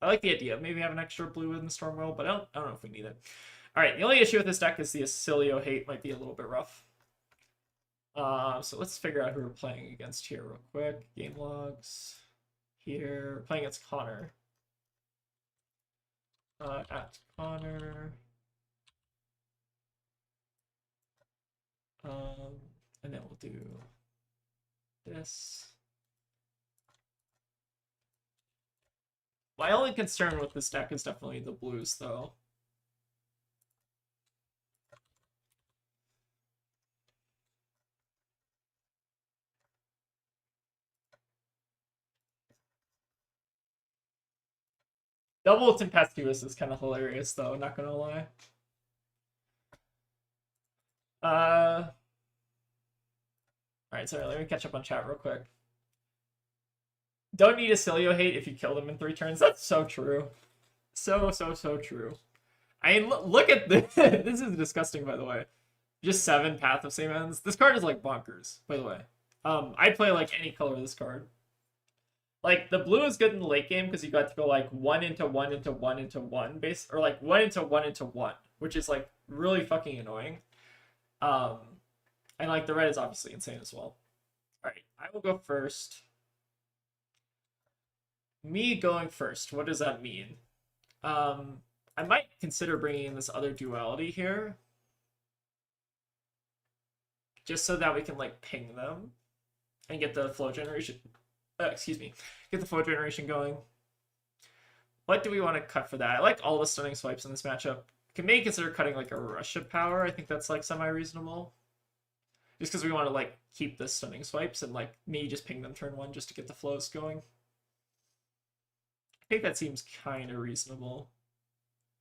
I like the idea of maybe having an extra blue in the Storm Whirl, but I don't know if we need it. All right, the only issue with this deck is the Acilio hate might be a little bit rough. So let's figure out who we're playing against here real quick. Game logs. Here, we're playing against Connor. At Connor. And then we'll do this. My only concern with this deck is definitely the blues, though. Double Tempestuous is kind of hilarious, though, not gonna lie. Alright, sorry, let me catch up on chat real quick. Don't need Acilio hate if you kill them in 3 turns. That's so true. So true. I mean, look at this. This is disgusting, by the way. Just 7 Path of Same Ends. This card is like bonkers, by the way. I'd play like any color of this card. Like, the blue is good in the late game because you got to go like 1 into 1 into 1 into 1 base, or like 1 into 1 into 1, which is like really fucking annoying. And like the red is obviously insane as well. Alright, I will go first. Me going first, what does that mean? I might consider bringing in this other duality here. Just so that we can like ping them and get the flow generation. Excuse me. Get the flow generation going. What do we want to cut for that? I like all the Stunning Swipes in this matchup. Can maybe consider cutting like a Rush of Power. I think that's like semi-reasonable. Just because we want to like keep the Stunning Swipes and like maybe just ping them turn 1 just to get the flows going. I think that seems kind of reasonable.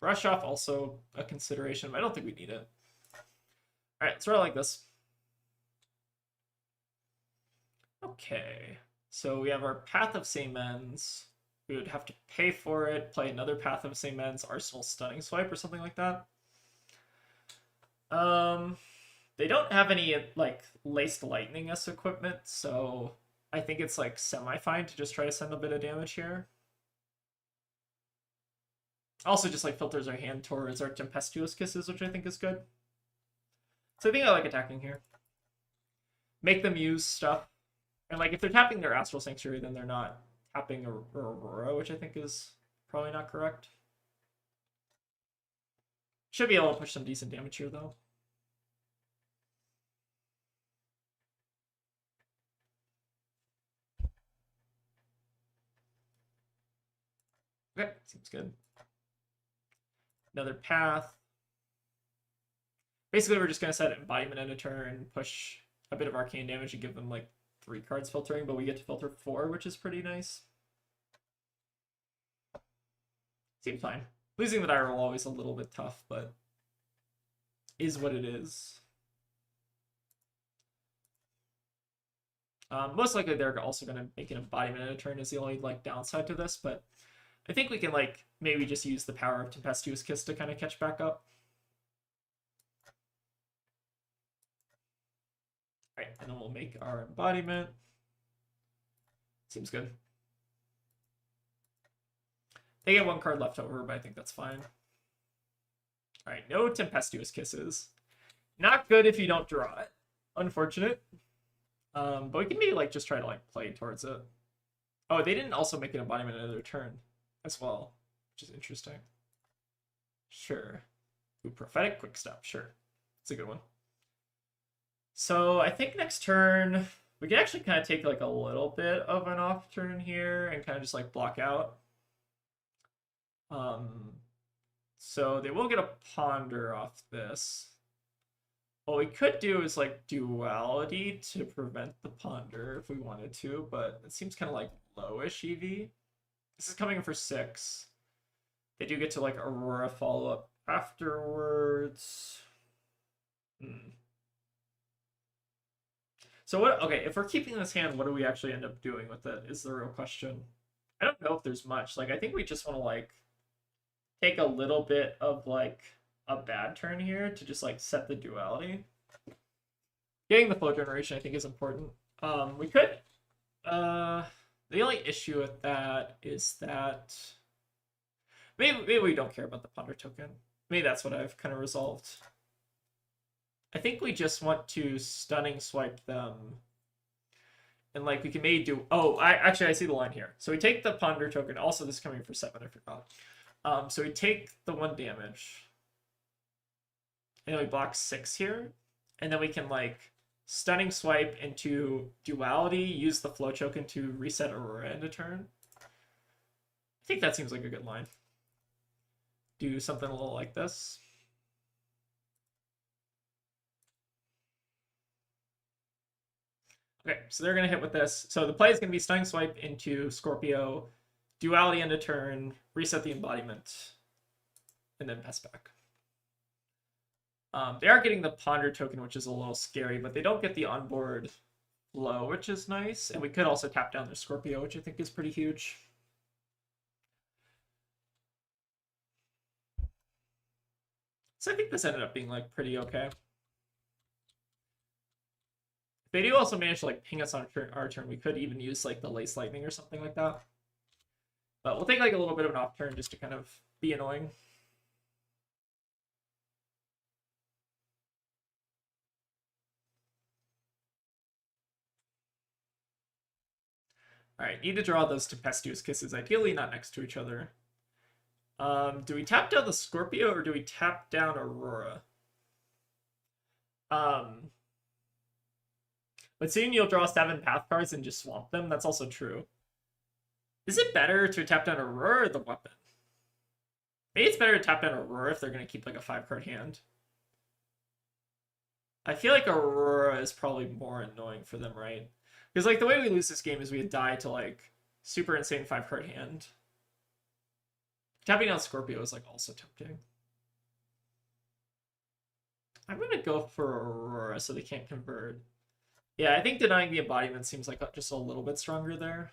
Brush off also a consideration, but I don't think we need it. All right, let's roll like this. Okay, so we have our Path of Same Ends. We would have to pay for it, play another Path of Same Ends, Arsenal Stunning Swipe or something like that. They don't have any like Laced Lightning as equipment, so I think it's like semi-fine to just try to send a bit of damage here. Also just like filters our hand towards our Tempestuous Kisses, which I think is good. So I think I like attacking here. Make them use stuff. And like if they're tapping their Astral Sanctuary, then they're not tapping Aurora, which I think is probably not correct. Should be able to push some decent damage here though. Okay, seems good. Another path. Basically, we're just going to set Embodiment in a turn, push a bit of arcane damage and give them like 3 cards filtering, but we get to filter 4, which is pretty nice. Seems fine. Losing the die roll always a little bit tough, but is what it is. Most likely they're also going to make an Embodiment in a turn is the only like downside to this, but I think we can like maybe just use the power of Tempestuous Kiss to kind of catch back up. All right, and then we'll make our Embodiment. Seems good. They get 1 card left over, but I think that's fine. All right, no Tempestuous Kisses. Not good if you don't draw it. Unfortunate. But we can maybe like just try to like play towards it. Oh, they didn't also make an Embodiment in their turn as well, which is interesting. Sure. Ooh, Prophetic Quickstep, sure. It's a good one. So I think next turn, we can actually kind of take like a little bit of an off turn here and kind of just like block out. So they will get a Ponder off this. What we could do is like Duality to prevent the Ponder if we wanted to, but it seems kind of like lowish EV. This is coming in for 6. They do get to like Aurora follow up afterwards. So what? Okay, if we're keeping this hand, what do we actually end up doing with it? Is the real question. I don't know if there's much. Like I think we just want to like take a little bit of like a bad turn here to just like set the duality. Getting the flow generation I think is important. We could. The only issue with that is that maybe we don't care about the Ponder token. Maybe that's what I've kind of resolved. I think we just want to Stunning Swipe them. And like we can maybe do. Oh, I see the line here. So we take the Ponder token. Also, this is coming for 7. I forgot. So we take the 1 damage. And then we block 6 here. And then we can like Stunning Swipe into Duality, use the Flow Token to reset Aurora end a turn. I think that seems like a good line. Do something a little like this. Okay, so they're going to hit with this. So the play is going to be Stunning Swipe into Scorpio, Duality end a turn, reset the Embodiment, and then pass back. They are getting the Ponder token, which is a little scary, but they don't get the onboard flow, which is nice. And we could also tap down their Scorpio, which I think is pretty huge. So I think this ended up being like pretty okay. If they do also manage to like ping us on our turn, we could even use like the Lace Lightning or something like that. But we'll take like a little bit of an off turn just to kind of be annoying. All right, need to draw those Tempestuous Kisses, ideally not next to each other. Do we tap down the Scorpio or do we tap down Aurora? But soon you'll draw 7 path cards and just swamp them. That's also true. Is it better to tap down Aurora or the weapon? Maybe it's better to tap down Aurora if they're going to keep like a 5-card hand. I feel like Aurora is probably more annoying for them, right? Because like the way we lose this game is we die to like super insane 5-card hand. Tapping down Scorpio is like also tempting. I'm gonna go for Aurora so they can't convert. Yeah, I think denying the embodiment seems like just a little bit stronger there.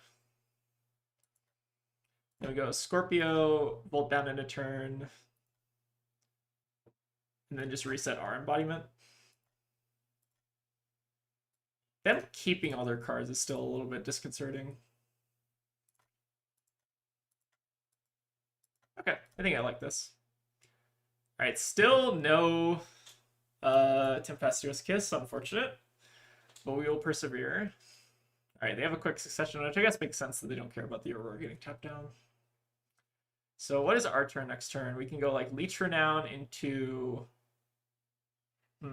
There we go. Scorpio, Volt down in a turn. And then just reset our embodiment. Them keeping all their cards is still a little bit disconcerting. Okay, I think I like this. Alright, still no Tempestuous Kiss, unfortunate. But we will persevere. Alright, they have a quick succession, which I guess makes sense that they don't care about the Aurora getting tapped down. So what is our turn next turn? We can go like Leech Renown into... We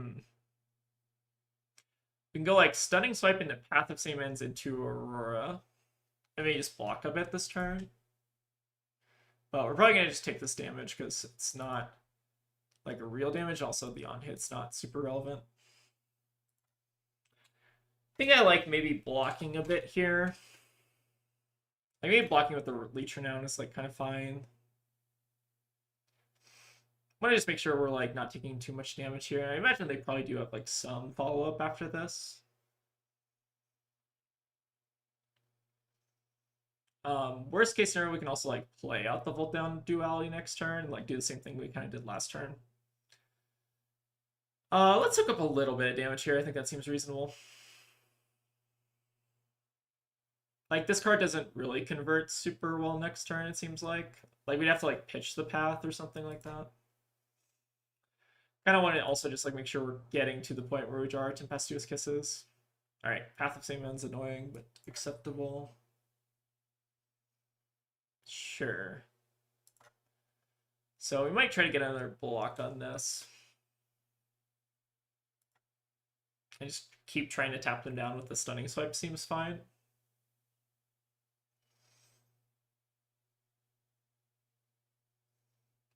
can go like Stunning Swipe into Path of Same Ends into Aurora. And maybe just block a bit this turn. But we're probably going to just take this damage because it's not like a real damage. Also, the on-hit's not super relevant. I think I like maybe blocking a bit here. Like maybe blocking with the Leech Renown is like kind of fine. I want to just make sure we're like not taking too much damage here. I imagine they probably do have like some follow-up after this. Worst case scenario, we can also like play out the Volt Down duality next turn, like do the same thing we kind of did last turn. Let's hook up a little bit of damage here. I think that seems reasonable. Like this card doesn't really convert super well next turn, it seems like. Like we'd have to like pitch the path or something like that. Kind of want to also just like make sure we're getting to the point where we draw our Tempestuous Kisses. All right, Path of Same Ends annoying, but acceptable. Sure. So we might try to get another block on this. And just keep trying to tap them down with the Stunning Swipe seems fine.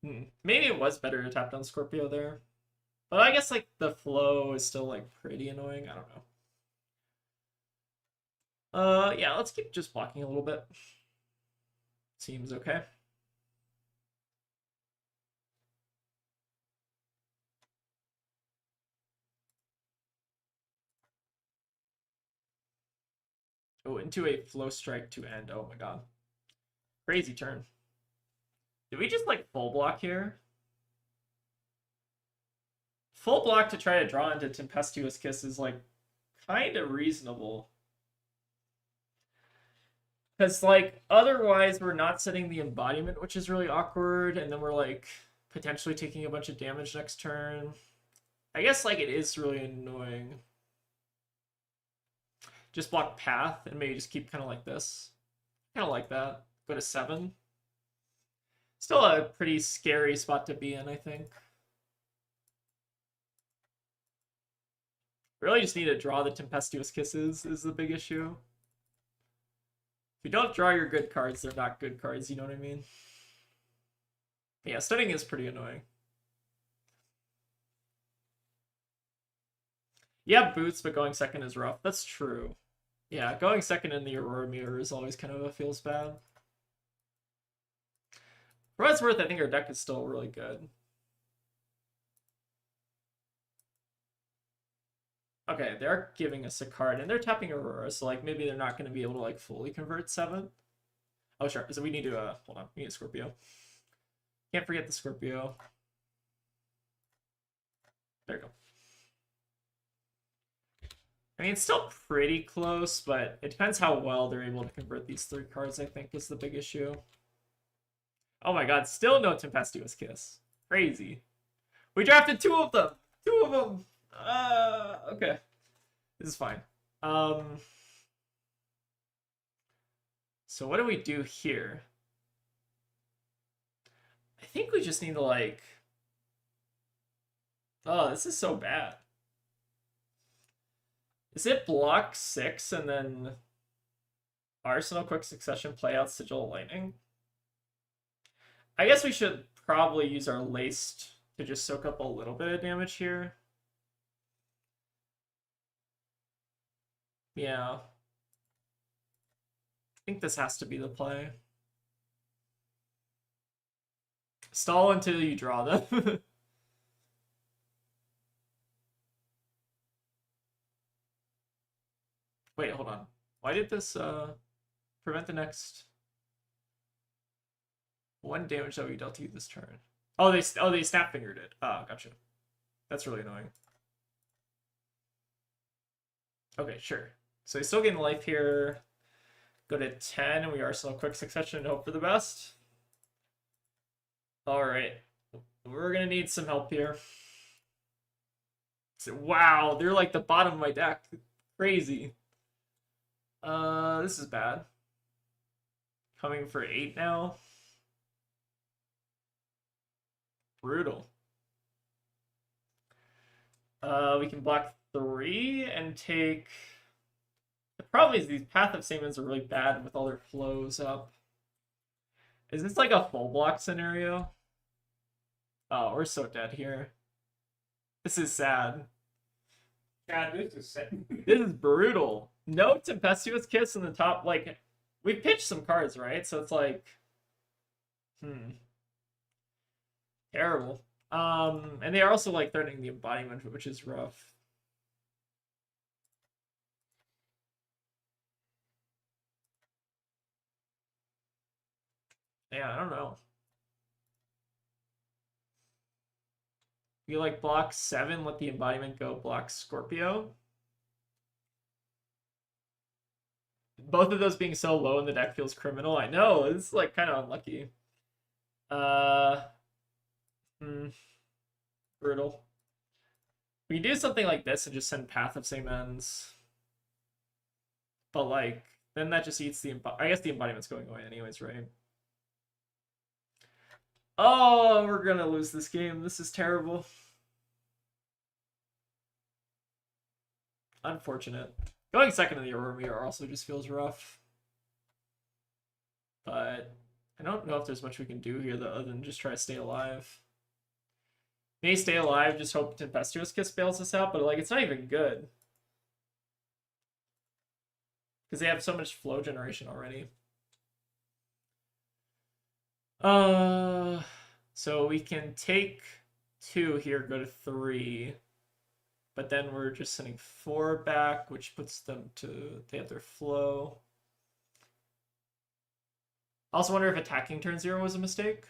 Maybe it was better to tap down Scorpio there. But I guess like the flow is still like pretty annoying. I don't know. Yeah, let's keep just blocking a little bit. Seems okay. Oh, into a flow strike to end. Oh my god. Crazy turn. Did we just like full block here? Full block to try to draw into Tempestuous Kiss is like kind of reasonable. Because like otherwise we're not setting the embodiment, which is really awkward, and then we're like potentially taking a bunch of damage next turn. I guess like it is really annoying. Just block path and maybe just keep kind of like this. Kind of like that. Go to 7. Still a pretty scary spot to be in, I think. Really just need to draw the Tempestuous Kisses is the big issue. If you don't draw your good cards, they're not good cards, you know what I mean? Yeah, stunning is pretty annoying. Yeah, boots, but going second is rough. That's true. Yeah, going second in the Aurora Mirror is always kind of a feels bad. For what it's worth, I think our deck is still really good. Okay, they're giving us a card, and they're tapping Aurora, so like maybe they're not going to be able to like fully convert 7. Oh, sure. So we need to, hold on, we need a Scorpio. Can't forget the Scorpio. There you go. I mean, it's still pretty close, but it depends how well they're able to convert these 3 cards, I think, is the big issue. Oh my god, still no Tempestuous Kiss. Crazy. We drafted 2 of them! 2 of them! Okay. This is fine. So what do we do here? I think we just need to like... Oh, this is so bad. Is it block 6 and then Arsenal Quick Succession play out Sigil Lightning? I guess we should probably use our Laced to just soak up a little bit of damage here. Yeah. I think this has to be the play. Stall until you draw them. Wait, hold on. Why did this prevent the next one damage that we dealt to you this turn? Oh, they snap fingered it. Oh, gotcha. That's really annoying. Okay, sure. So he's still getting life here. Go to 10, and we arsenal quick succession and hope for the best. All right, we're gonna need some help here. So, wow, they're like the bottom of my deck. Crazy. This is bad. Coming for 8 now. Brutal. We can block 3 and take. The problem is these Path of Samans are really bad with all their flows up. Is this like a full block scenario? Oh, we're so dead here. This is sad. God, this is sad. This is brutal. No Tempestuous Kiss in the top. Like, we pitched some cards, right? So it's like, terrible. And they are also like threatening the embodiment, which is rough. Yeah, I don't know. You like block 7, let the embodiment go block Scorpio. Both of those being so low in the deck feels criminal. I know, it's like kind of unlucky. Brutal. We can do something like this and just send Path of Same Ends. But like, then that just eats the I guess the embodiment's going away anyways, right? Oh, we're gonna lose this game. This is terrible. Unfortunate. Going second in the Aurora Meteor also just feels rough. But I don't know if there's much we can do here other than just try to stay alive. May stay alive, just hope Tempestuous Kiss bails us out, but like it's not even good. Because they have so much flow generation already. So we can take 2 here, go to 3. But then we're just sending 4 back, which puts them to, they have their flow. I also wonder if attacking turn 0 was a mistake.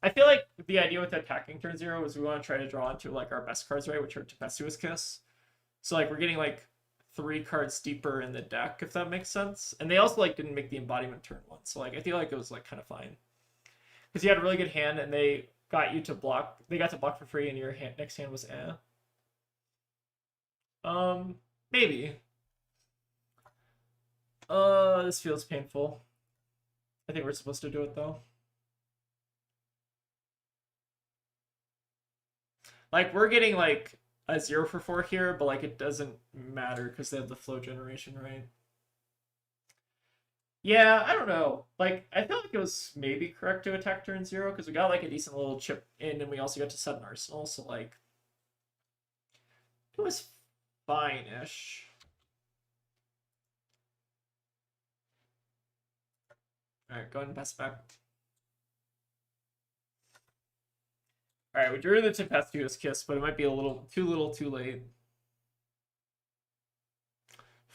I feel like the idea with attacking turn 0 is we want to try to draw into like our best cards, right, which are Tempestuous Kiss. So like we're getting like 3 cards deeper in the deck, if that makes sense. And they also like didn't make the embodiment turn 1, so like I feel like it was like kind of fine. Because you had a really good hand and they got you to block, they got to block for free and your next hand was eh. Maybe. This feels painful. I think we're supposed to do it though. Like we're getting like a 0 for 4 here, but like it doesn't matter because they have the flow generation, right? Yeah, I don't know. Like I feel like it was maybe correct to attack turn 0 because we got like a decent little chip in and we also got to set an arsenal, so like it was fine-ish. Alright, go ahead and pass it back. Alright, we drew the Tempestuous Kiss, but it might be a little too late.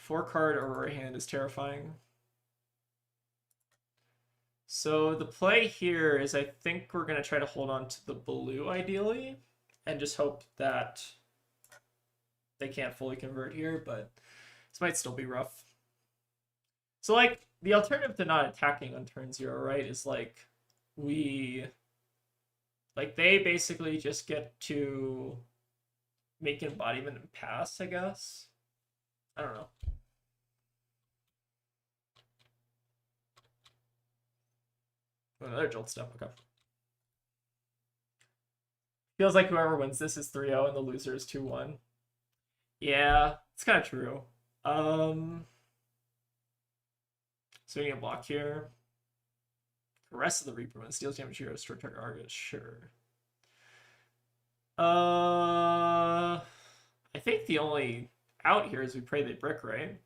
4-card Aurora hand is terrifying. So the play here is I think we're going to try to hold on to the blue ideally and just hope that they can't fully convert here, but this might still be rough. So like the alternative to not attacking on turn 0, right, is like they basically just get to make embodiment and pass, I guess. I don't know. Another Jolt Step, okay. Feels like whoever wins this is 3-0 and the loser is 2-1. Yeah, it's kind of true. So we can block here. The rest of the Reaper when steals damage here, destroy target target, sure. I think the only out here is we pray they brick, right?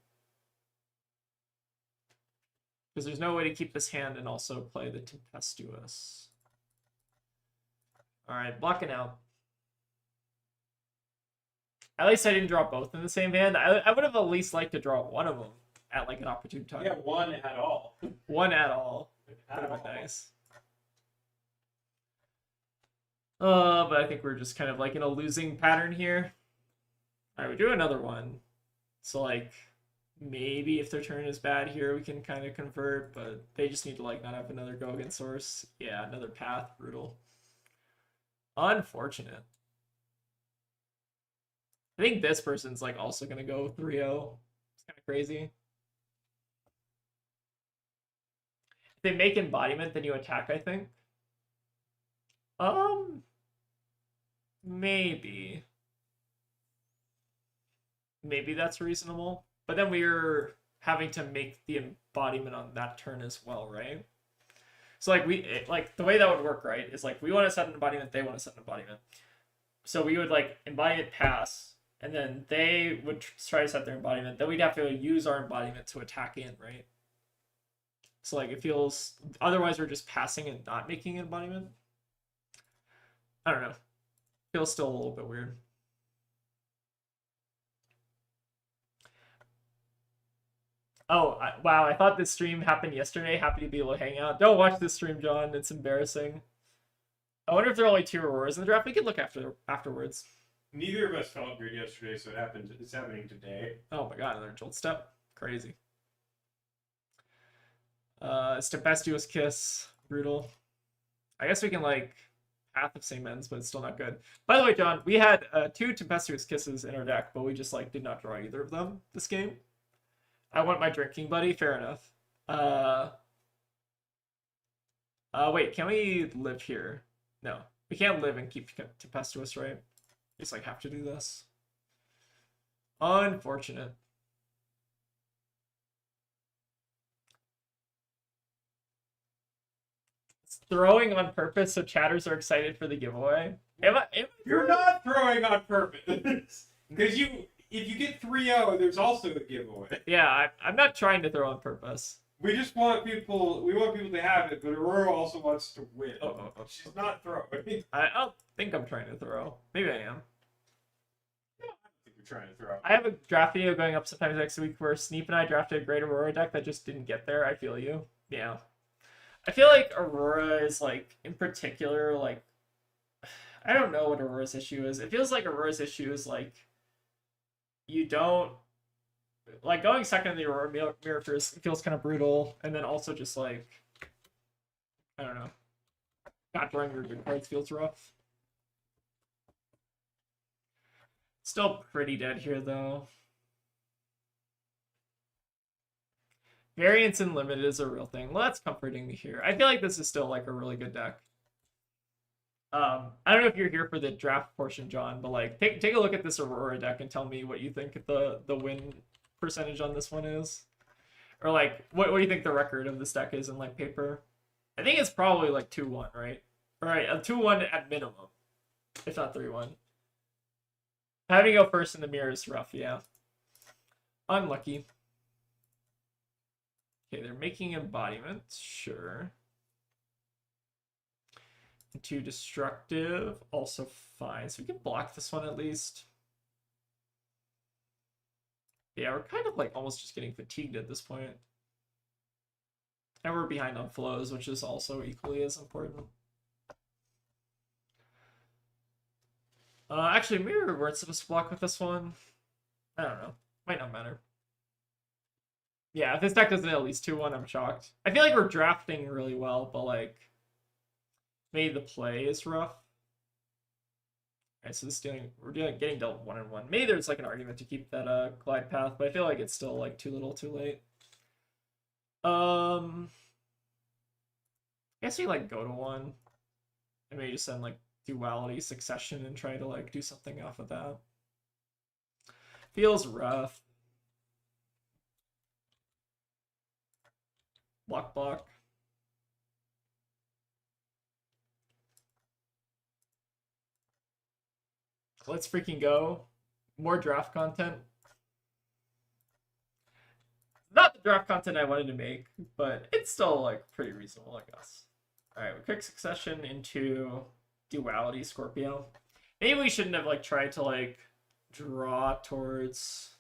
Because there's no way to keep this hand and also play the Tempestuous. All right, blocking out. At least I didn't draw both in the same hand. I would have at least liked to draw one of them at like an opportune time. Yeah, one at all. One at all. At Would have all. been nice. But I think we're just kind of like in a losing pattern here. All right, we do another one. So like maybe if their turn is bad here, we can kind of convert, but they just need to like not have another go against source. Yeah, another path, brutal. Unfortunate. I think this person's like also gonna go 3-0. It's kind of crazy. If they make embodiment, then you attack, I think. Maybe. Maybe that's reasonable. But then we're having to make the embodiment on that turn as well, right? So like like the way that would work, right, is like we want to set an embodiment, they want to set an embodiment. So we would like embodiment pass, and then they would try to set their embodiment. Then we'd have to use our embodiment to attack in, right? So like it feels otherwise we're just passing and not making an embodiment. I don't know. Feels still a little bit weird. Oh, wow. I thought this stream happened yesterday. Happy to be able to hang out. Don't watch this stream, John. It's embarrassing. I wonder if there are only 2 Auroras in the draft. We could look afterwards. Neither of us felt good yesterday, so it's happening today. Oh my god, another Jolt Step. Crazy. Tempestuous Kiss. Brutal. I guess we can, like, Path of Same Ends, but it's still not good. By the way, John, we had 2 Tempestuous Kisses in our deck, but we just, like, did not draw either of them this game. I want my drinking buddy. Fair enough. Wait, can we live here? No. We can't live and keep Tempestuous, right? We just, like, have to do this. Unfortunate. It's throwing on purpose so chatters are excited for the giveaway. You're not throwing on purpose. Because if you get 3-0, there's also a giveaway. Yeah, I'm not trying to throw on purpose. We just want people to have it, but Aurora also wants to win. She's not throwing. I don't think I'm trying to throw. Maybe I am. I don't think you're trying to throw. I have a draft video going up sometimes next week where Sneep and I drafted a great Aurora deck that just didn't get there. I feel you. Yeah. I feel like Aurora is, like, in particular, like, I don't know what Aurora's issue is. It feels like Aurora's issue is, like, you don't, like, going second in the Aurora mirror feels kind of brutal, and then also just, like, I don't know, not drawing your good cards feels rough. Still pretty dead here, though. Variance in limited is a real thing. Well, that's comforting to hear. I feel like this is still, like, a really good deck. I don't know if you're here for the draft portion, John, but like take a look at this Aurora deck and tell me what you think the win percentage on this one is, or like what do you think the record of this deck is in like paper? I think it's probably like 2-1, right? All right, a 2-1 at minimum, if not 3-1. Having to go first in the mirror is rough, yeah. Unlucky. Okay, they're making embodiments, sure. 2 destructive, also fine. So we can block this one at least. Yeah, we're kind of like almost just getting fatigued at this point. And we're behind on flows, which is also equally as important. Actually, maybe we weren't supposed to block with this one. I don't know. Might not matter. Yeah, if this deck doesn't at least 2-1, I'm shocked. I feel like we're drafting really well, but like maybe the play is rough. Alright, so this we're getting dealt 1-1. Maybe there's like an argument to keep that glide path, but I feel like it's still like too little, too late. I guess we like go to 1 and maybe just send like duality succession and try to like do something off of that. Feels rough. Block. Let's freaking go. More draft content. Not the draft content I wanted to make, but it's still like pretty reasonable, I guess. All right, we quick succession into Duality Scorpio. Maybe we shouldn't have like tried to like draw towards.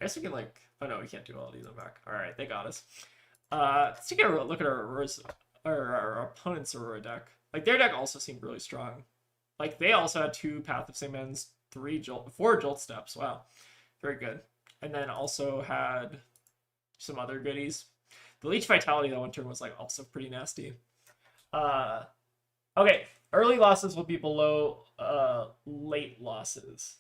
I guess we can like. Oh no, we can't duality them back. All right, they got us. Let's take a look at our opponent's Aurora deck. Like their deck also seemed really strong. Like they also had 2 Path of Same Ends, 4 Jolt Steps. Wow, very good. And then also had some other goodies. The Leech Vitality that one turn was like also pretty nasty. Okay, early losses will be below late losses.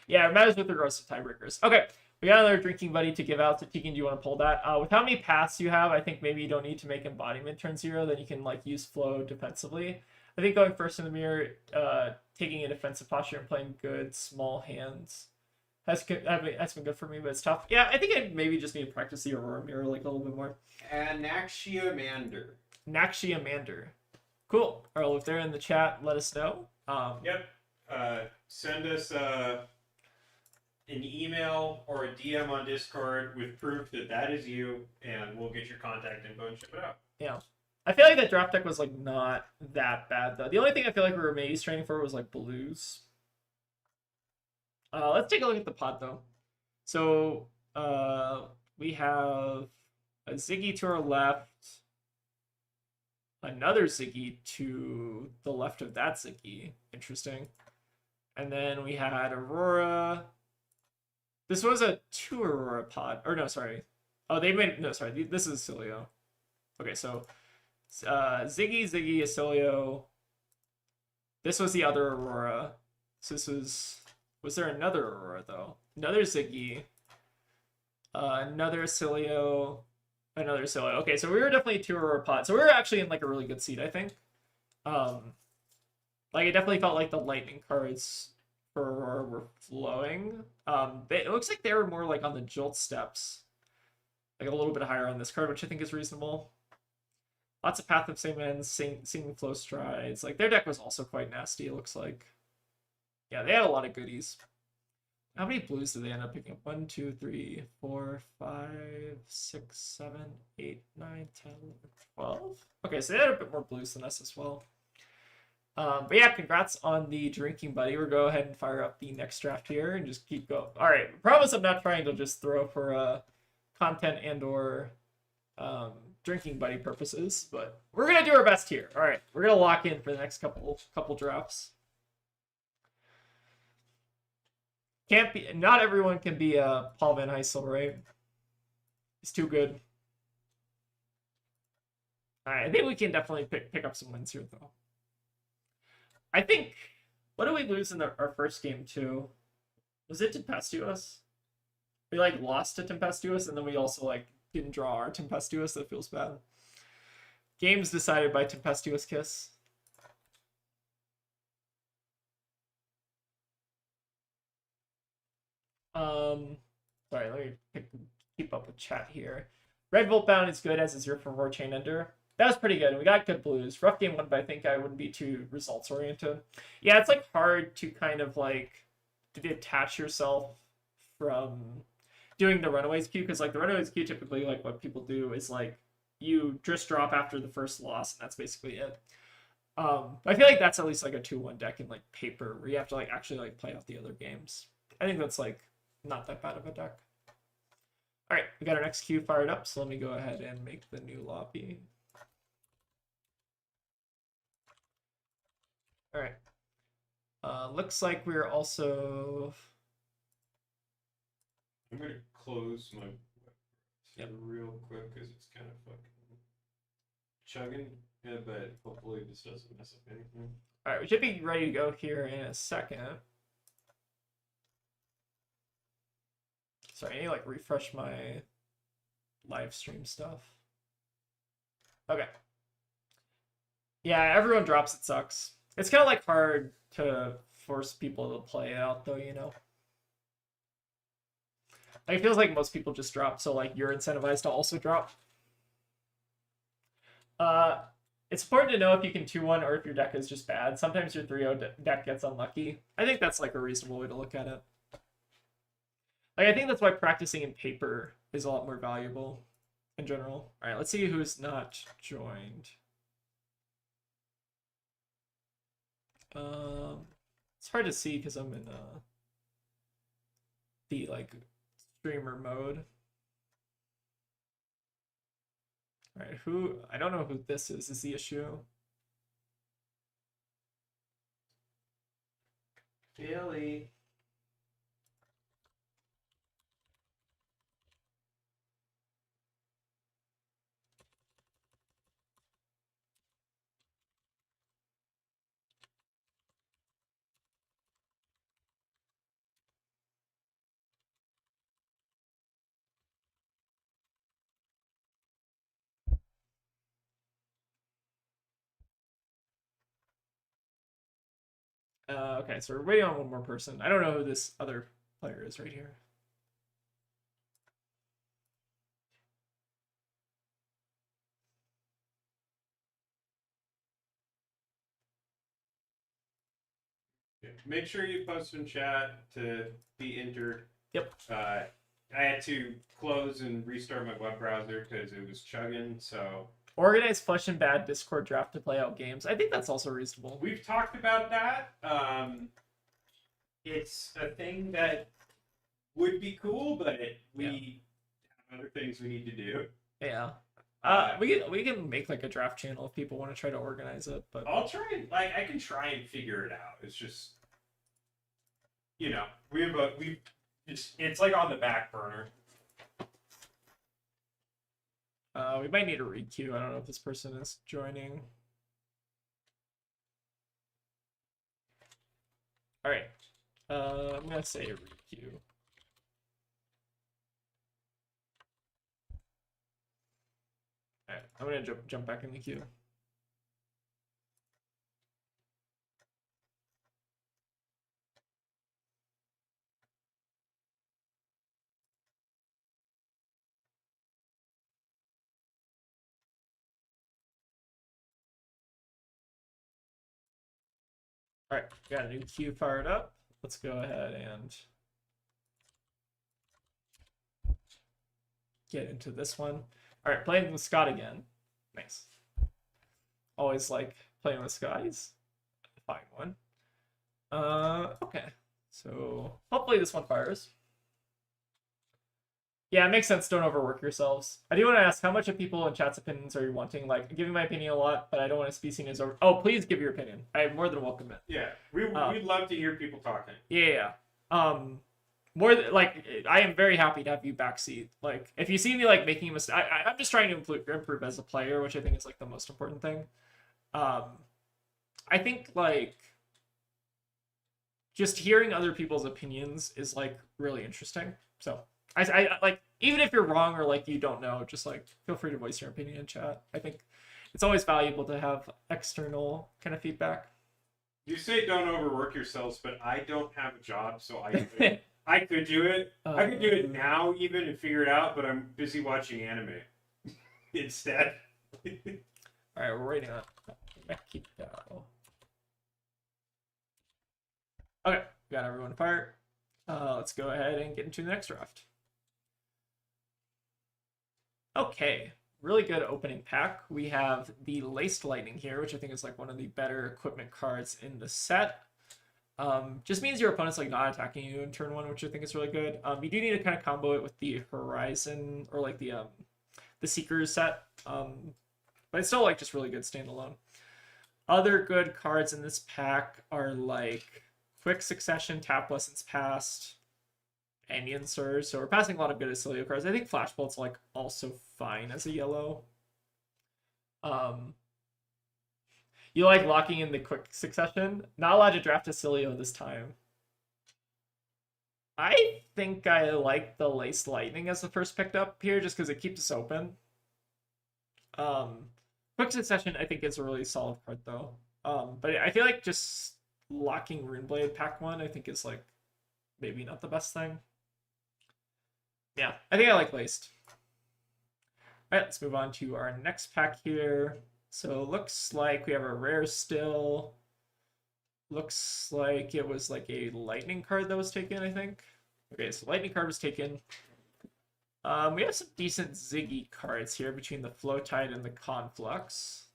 Yeah, it matters with regards to tiebreakers. Okay, we got another drinking buddy to give out to Tegan. Do you want to pull that? With how many paths you have, I think maybe you don't need to make embodiment turn 0. Then you can like use flow defensively. I think going first in the mirror, taking a defensive posture and playing good small hands has been good for me, but it's tough. Yeah, I think I maybe just need to practice the Aurora mirror like a little bit more. And Naxiamander. Naxiamander. Cool. All right, if they're in the chat, let us know. Yep. Send us an email or a DM on Discord with proof that that is you, and we'll get your contact info and ship it out. Yeah. I feel like that draft deck was like not that bad though. The only thing I feel like we were maybe straining for was like blues. Let's take a look at the pod though. So we have a Ziggy to our left, another Ziggy to the left of that Ziggy. Interesting. And then we had Aurora. This was a 2 Aurora pod. Or no, sorry. Oh, they made no, sorry. This is Cilio. Okay, so Ziggy, Acilio. This was the other Aurora. So this was there another Aurora though? Another Ziggy. Another Acilio. Another Acilio. Okay, so we were definitely 2 Aurora pod. So we were actually in like a really good seat, I think. Like it definitely felt like the lightning cards for Aurora were flowing. It looks like they were more like on the Jolt steps. Like a little bit higher on this card, which I think is reasonable. Lots of Path of Same Ends, Singing Flow Strides. Like their deck was also quite nasty, it looks like. Yeah, they had a lot of goodies. How many blues did they end up picking up? 1, 2, 3, 4, 5, 6, 7, 8, 9, 10, 12. Okay, so they had a bit more blues than us as well. But yeah, congrats on the drinking buddy. We'll go ahead and fire up the next draft here and just keep going. All right, promise I'm not trying to just throw for content and or drinking buddy purposes, but we're gonna do our best here. All right, we're gonna lock in for the next couple drafts. Can't be, not everyone can be Paul Van Gjissel, right? He's too good. All right, I think we can definitely pick up some wins here though. I think, what did we lose in our first game too? Was it Tempestuous? We like lost to Tempestuous, and then we also like didn't draw our Tempestuous. That feels bad. Games decided by Tempestuous Kiss. Sorry, let me keep up with chat here. Red Voltbound is good as is your for Chain Ender. That was pretty good. We got good blues. Rough game one, but I think I wouldn't be too results oriented. Yeah, it's like hard to kind of like detach yourself from doing the Runaways queue, because like the Runaways queue typically like what people do is like you just drop after the first loss and that's basically it. I feel like that's at least like a 2-1 deck in like paper where you have to like actually like play out the other games. I think that's like not that bad of a deck. All right, we got our next queue fired up, so let me go ahead and make the new lobby. All right. Looks like we're also. I'm gonna close my Yep. real quick because it's kind of fucking chugging. Yeah, but hopefully this doesn't mess up anything. All right, we should be ready to go here in a second. Sorry, I need to like refresh my live stream stuff. Okay. Yeah, everyone drops. It sucks. It's kind of like hard to force people to play out though, you know? Like, it feels like most people just drop, so like you're incentivized to also drop. It's important to know if you can 2-1 or if your deck is just bad. Sometimes your 3-0 deck gets unlucky. I think that's like a reasonable way to look at it. Like, I think that's why practicing in paper is a lot more valuable. in general. All right, let's see who's not joined. It's hard to see because I'm in the like streamer mode. All right, who? I don't know who this is the issue. Billy. Okay, so we're waiting on one more person. I don't know who this other player is right here. Make sure you post in chat to be entered. Yep. I had to close and restart my web browser because it was chugging. So Organize Flush and Bad Discord draft to play out games. I think that's also reasonable. we've talked about that. It's a thing that would be cool, but we have other things we need to do. Yeah. We can make like a draft channel if people want to try to organize it, but I'll try and I can try and figure it out. It's just it's like on the back burner. we might need a requeue. I don't know if this person is joining. All right. I'm gonna say requeue. All right, I'm gonna jump back in the queue. All right, got a new queue fired up. Let's go ahead and get into this one. All right, playing with Scott again. Nice. Always like playing with Scott. He's a fine one. Okay. So hopefully this one fires. Yeah, it makes sense. Don't overwork yourselves. I do want to ask, how much of people in chat's opinions are you wanting? Like, giving my opinion a lot, but I don't want to be seen as over. Oh, please give your opinion. I more than welcome it. Yeah, we'd love to hear people talking. Yeah. More like I am very happy to have you backseat. Like, if you see me like making a mistake, I'm just trying to improve as a player, which I think is like the most important thing. I think like just hearing other people's opinions is like really interesting. So I like, even if you're wrong or like you don't know, just like feel free to voice your opinion in chat. I think it's always valuable to have external kind of feedback. You say don't overwork yourselves, but I don't have a job, so I could do it. I could do it now even and figure it out, but I'm busy watching anime instead. All right, we're waiting on Mekito. Okay, got everyone fired. Let's go ahead and get into the next draft. Okay, really good opening pack. We have the Laced Lightning here, which I think is like one of the better equipment cards in the set. Just means your opponent's like not attacking you in turn one, which I think is really good. You do need to kind of combo it with the Horizon or like the Seekers set, but it's still like just really good standalone. Other good cards in this pack are like Quick Succession, Tap Lessons Past, Onion Surge. So we're passing a lot of good Acilio cards. I think Flashbolt's like also fine as a yellow. You like locking in the Quick Succession? Not allowed to draft Acilio this time. I think I like the Laced Lightning as the first picked up here just because it keeps us open. Quick Succession I think is a really solid card though. But I feel like just locking Runeblade pack one I think is like maybe not the best thing. Yeah, I think I like Laced. All right, let's move on to our next pack here. So it looks like we have a rare still. Looks like it was like a lightning card that was taken, I think. Okay, so lightning card was taken. We have some decent Ziggy cards here between the Flowtide and the Conflux.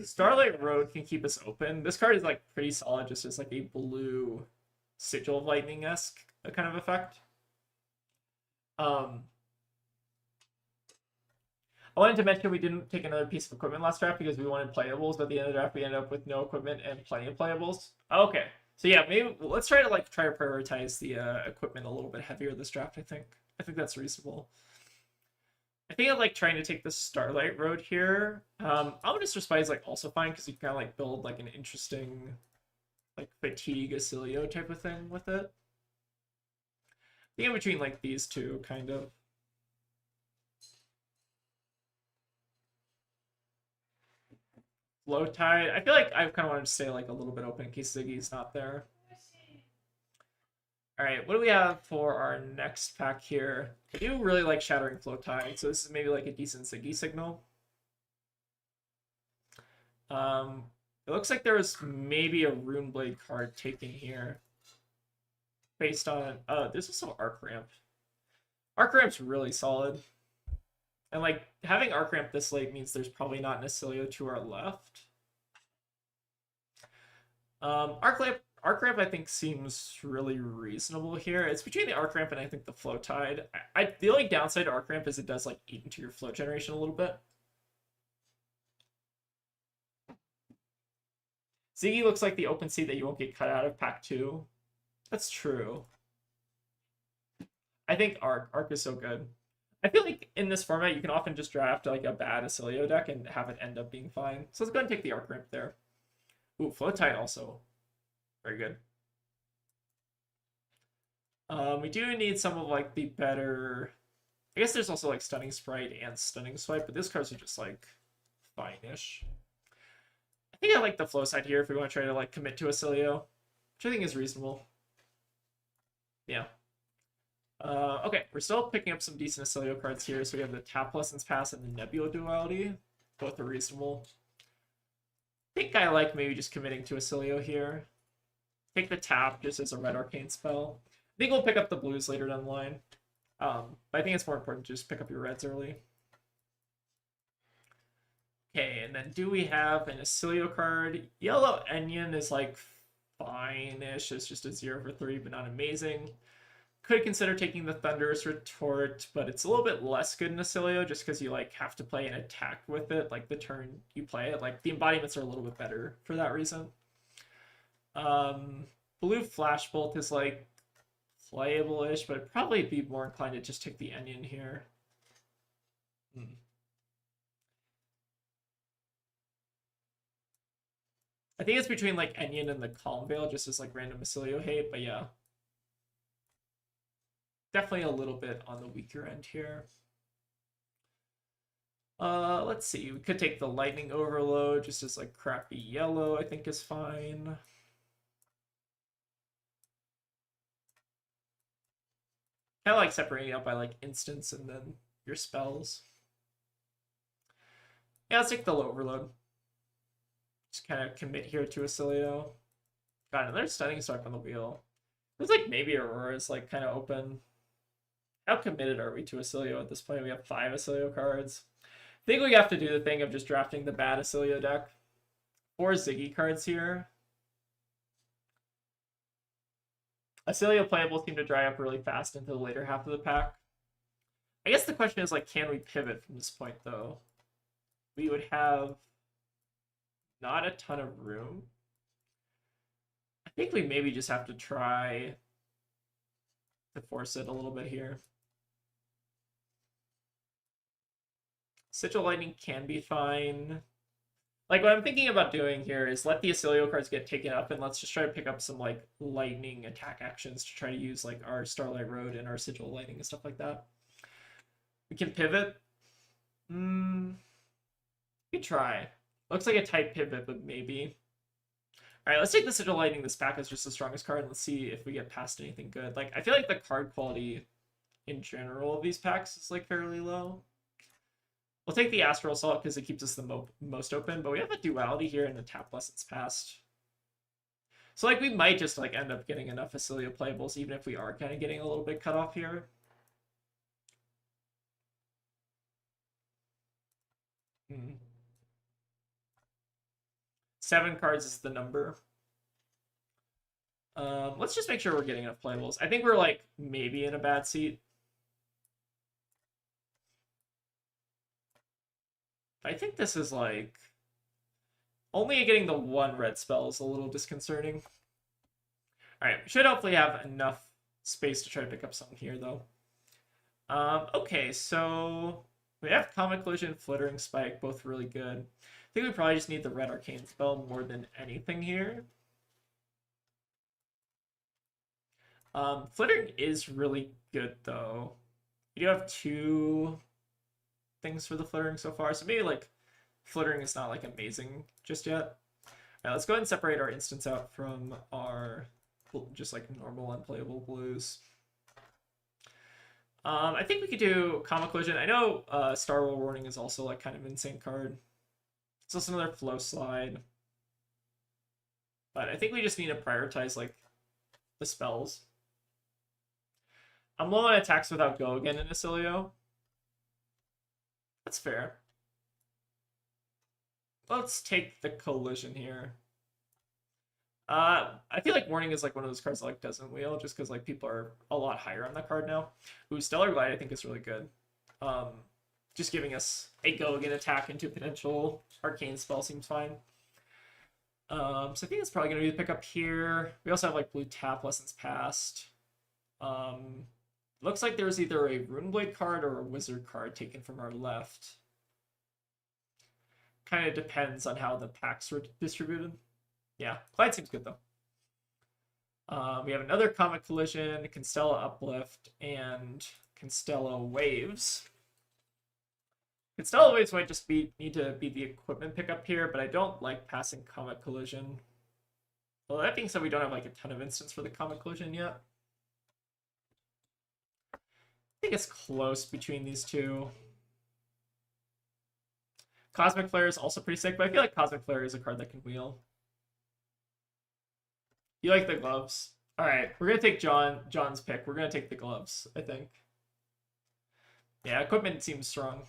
Starlight Road can keep us open. This card is like pretty solid, just as like a blue Sigil of Lightning-esque kind of effect. I wanted to mention we didn't take another piece of equipment last draft because we wanted playables, but at the end of the draft we ended up with no equipment and plenty of playables. Okay, so yeah, maybe let's try to prioritize the equipment a little bit heavier this draft. I think that's reasonable. I think I like trying to take the Starlight Road here. Ominous Respite is like also fine because you can kind of like build like an interesting like fatigue Acilio type of thing with it. I think in between like these two kind of. Flowtide. I feel like I kind of wanted to stay like a little bit open in case Ziggy's not there. All right, what do we have for our next pack here? I do really like Shattering Flowtide, so this is maybe like a decent Ziggy signal. It looks like there was maybe a Runeblade card taken here. Based on, there's also Arc Ramp. Arc Ramp's really solid. And like having Arc Ramp this late means there's probably not an Acilio to our left. Arc Ramp I think seems really reasonable here. It's between the Arc Ramp and I think the Flowtide. The only downside to Arc Ramp is it does like eat into your flow generation a little bit. Ziggy looks like the open seat that you won't get cut out of pack 2. That's true. I think Arc is so good. I feel like in this format you can often just draft like a bad Acilio deck and have it end up being fine. So let's go ahead and take the Arc Ramp there. Ooh, Flowtide also. Very good. We do need some of like the better. I guess there's also like Stunning Sprite and Stunning Swipe, but these cards are just like fine-ish. I think I like the flow side here if we want to try to like commit to Acilio, which I think is reasonable. Yeah. Okay, we're still picking up some decent Acilio cards here. So we have the Tap Lessons Pass and the Nebula Duality. Both are reasonable. I think I like maybe just committing to Acilio here. Take the tap just as a red arcane spell. I think we'll pick up the blues later down the line. But I think it's more important to just pick up your reds early. Okay, and then do we have an Acilio card? Yellow Onion is like fine-ish. It's just a 0/3, but not amazing. Could consider taking the Thunderous Retort, but it's a little bit less good in Acilio just because you like have to play an attack with it, like the turn you play it. Like the embodiments are a little bit better for that reason. Blue Flashbolt is like playable-ish, but I'd probably be more inclined to just take the Onion here. I think it's between like Onion and the Calm Veil, just as like random Acilio hate, but yeah. Definitely a little bit on the weaker end here. Let's see. We could take the Lightning Overload just as like crappy yellow, I think is fine. Kind of like separating out by like instants and then your spells. Yeah, let's take the Overload. Just kind of commit here to Acilio. Got another Stunning Strike on the wheel. Looks like maybe Aurora is like kind of open. How committed are we to Acilio at this point? We have 5 Acilio cards. I think we have to do the thing of just drafting the bad Acilio deck. 4 Ziggy cards here. Acilio playables seem to dry up really fast into the later half of the pack. I guess the question is, like, can we pivot from this point, though? We would have not a ton of room. I think we maybe just have to try to force it a little bit here. Sigil Lightning can be fine. Like, what I'm thinking about doing here is let the Acilio cards get taken up, and let's just try to pick up some, like, lightning attack actions to try to use, like, our Starlight Road and our Sigil Lightning and stuff like that. We can pivot. We can try. Looks like a tight pivot, but maybe. Alright, let's take the Sigil Lightning. This pack is just the strongest card, and let's see if we get past anything good. Like, I feel like the card quality in general of these packs is, like, fairly low. We'll take the Astral Assault because it keeps us the most open, but we have a Duality here in the Tap Lessons Past. So like we might just like end up getting enough Facilio playables even if we are kind of getting a little bit cut off here. Hmm. 7 cards is the number. Let's just make sure we're getting enough playables. I think we're like maybe in a bad seat. I think this is like only getting the 1 red spell is a little disconcerting. All right, we should hopefully have enough space to try to pick up something here though. Okay, so we have Comic Collision, Flittering Spike, both really good. I think we probably just need the red arcane spell more than anything here. Flittering is really good though. We do have 2 things for the flittering so far, so maybe like flittering is not like amazing just yet. All right, let's go ahead and separate our instance out from our just like normal unplayable blues. I think we could do Comic Collision. I know Star Roll Warning is also like kind of an insane card. It's also another flow slide. But I think we just need to prioritize like the spells. I'm low on attacks without Go again in Acilio. That's fair. Let's take the Collision here. I feel like Warning is like one of those cards that like doesn't wheel just because like people are a lot higher on that card now. Ooh, Stellar Glide I think is really good. Just giving us a Go again attack into potential arcane spell seems fine. So I think it's probably gonna be the pickup here. We also have like blue tap Lessons Past. Looks like there's either a Runeblade card or a Wizard card taken from our left. Kind of depends on how the packs were distributed. Yeah, Clyde seems good though. We have another Comic Collision, Constella Uplift, and Constella Waves. Constella Waves might just need to be the equipment pickup here, but I don't like passing Comic Collision. Well, that being said, we don't have like a ton of instance for the Comic Collision yet. I think it's close between these two. Cosmic Flare is also pretty sick, but I feel like Cosmic Flare is a card that can wheel. You like the gloves? All right, we're gonna take John's pick. We're gonna take the gloves, I think. Yeah, equipment seems strong.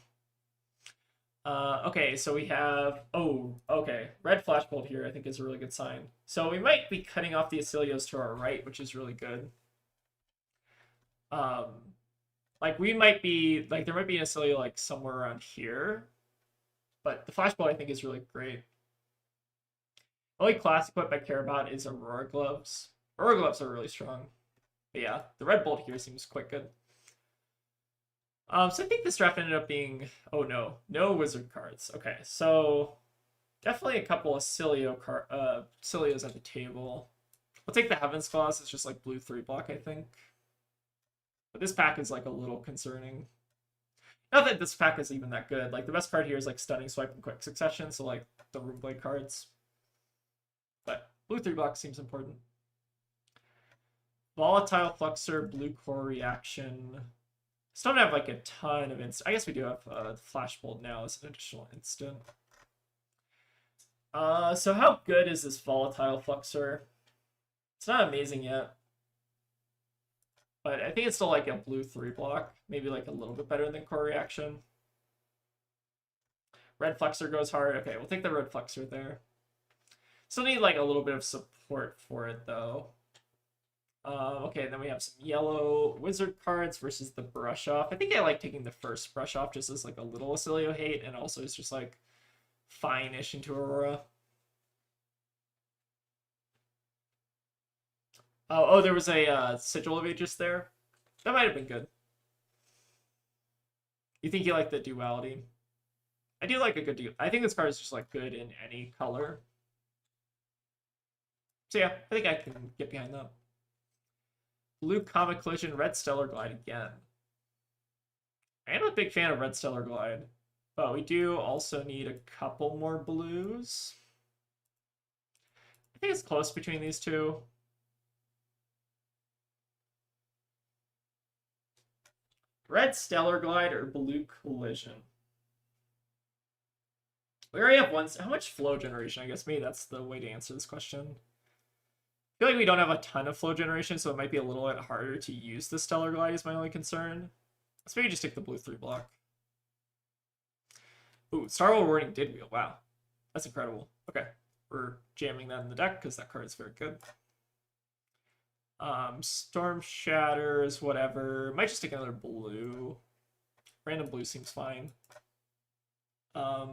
Okay, so we have okay, red flashbolt here. I think is a really good sign. So we might be cutting off the Acilios to our right, which is really good. Like we might be like there might be an Acilio like somewhere around here, but the flashbolt I think is really great. The only class equip I care about is Aurora Gloves. Aurora Gloves are really strong. But yeah, the red bolt here seems quite good. So I think this draft ended up being no wizard cards. Okay, so definitely a couple of Cilios at the table. I'll take the Heaven's Claws. It's just like blue 3-block, I think. But this pack is like a little concerning. Not that this pack is even that good. Like the best card here is like Stunning Swipe and Quick Succession, so like the Runeblade cards. But blue 3-block seems important. Volatile Fluxer, blue core reaction. Still don't have like a ton of instant. I guess we do have Flashbolt now as an additional instant. So how good is this Volatile Fluxer? It's not amazing yet. But I think it's still like a blue 3-block. Maybe like a little bit better than core reaction. Red Fluxer goes hard. Okay, we'll take the red Fluxer there. Still need like a little bit of support for it though. Okay, then we have some yellow wizard cards versus the brush off. I think I like taking the first brush off just as like a little Acilio hate, and also it's just like fine-ish into Aurora. Oh, there was a Sigil of Aegis there. That might have been good. You think you like the duality? I do like a good duality. I think this card is just like good in any color. So yeah, I think I can get behind that. Blue Comic Collision, red Stellar Glide again. I am a big fan of red Stellar Glide, but we do also need a couple more blues. I think it's close between these two. Red Stellar Glide or blue Collision? We already have one. How much flow generation? I guess maybe that's the way to answer this question. feel like we don't have a ton of flow generation, so it might be a little bit harder to use the Stellar Glide is my only concern. Let's maybe just take the blue 3 block. Ooh, Starwell Warning did wheel. Wow. That's incredible. Okay. We're jamming that in the deck because that card is very good. Storm Shatters, whatever. Might just take another blue. Random blue seems fine. How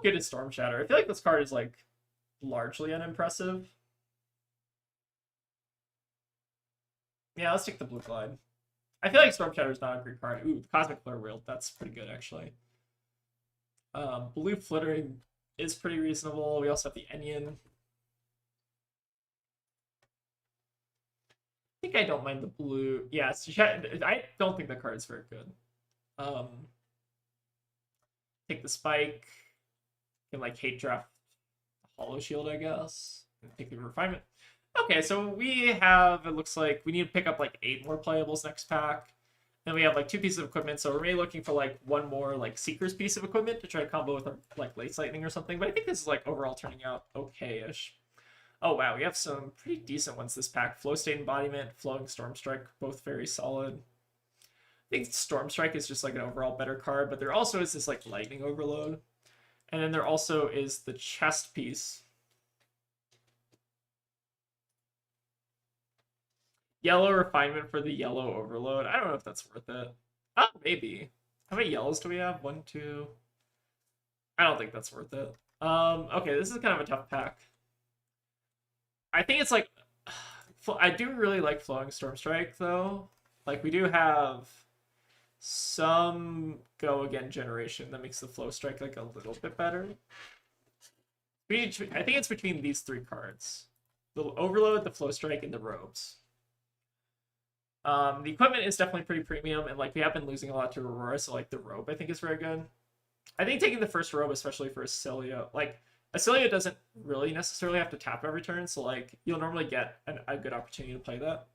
good is Storm Shatter? I feel like this card is like largely unimpressive. Yeah, let's take the blue glide. I feel like Storm Shatter is not a great card. Ooh, the Cosmic Flare wheel. That's pretty good actually. Blue Flittering is pretty reasonable. We also have the Enion. I think I don't mind the blue. Yeah, I don't think the card is very good. Take the Spike. Can like hate draft Hollow Shield, I guess. Take the Refinement. Okay, so we have, it looks like we need to pick up like 8 more playables next pack. Then we have like 2 pieces of equipment, so we're maybe looking for like 1 more like Seeker's piece of equipment to try to combo with our like Late Lightning or something. But I think this is like overall turning out okay-ish. Oh wow, we have some pretty decent ones this pack. Flow State Embodiment, Flowing Storm Strike, both very solid. I think Storm Strike is just like an overall better card, but there also is this like Lightning Overload. And then there also is the chest piece. Yellow Refinement for the Yellow Overload. I don't know if that's worth it. Oh, maybe. How many yellows do we have? 1, 2. I don't think that's worth it. Okay, this is kind of a tough pack. I think it's like, I do really like Flowing Storm Strike though. Like we do have some Go Again generation that makes the Flow Strike like a little bit better. I think it's between these 3 cards: the Overload, the Flow Strike, and the Robes. The equipment is definitely pretty premium, and like we have been losing a lot to Aurora, so like the Robe I think is very good. I think taking the first Robe, especially for Acilio, like Acilio doesn't really necessarily have to tap every turn, so like you'll normally get a good opportunity to play that.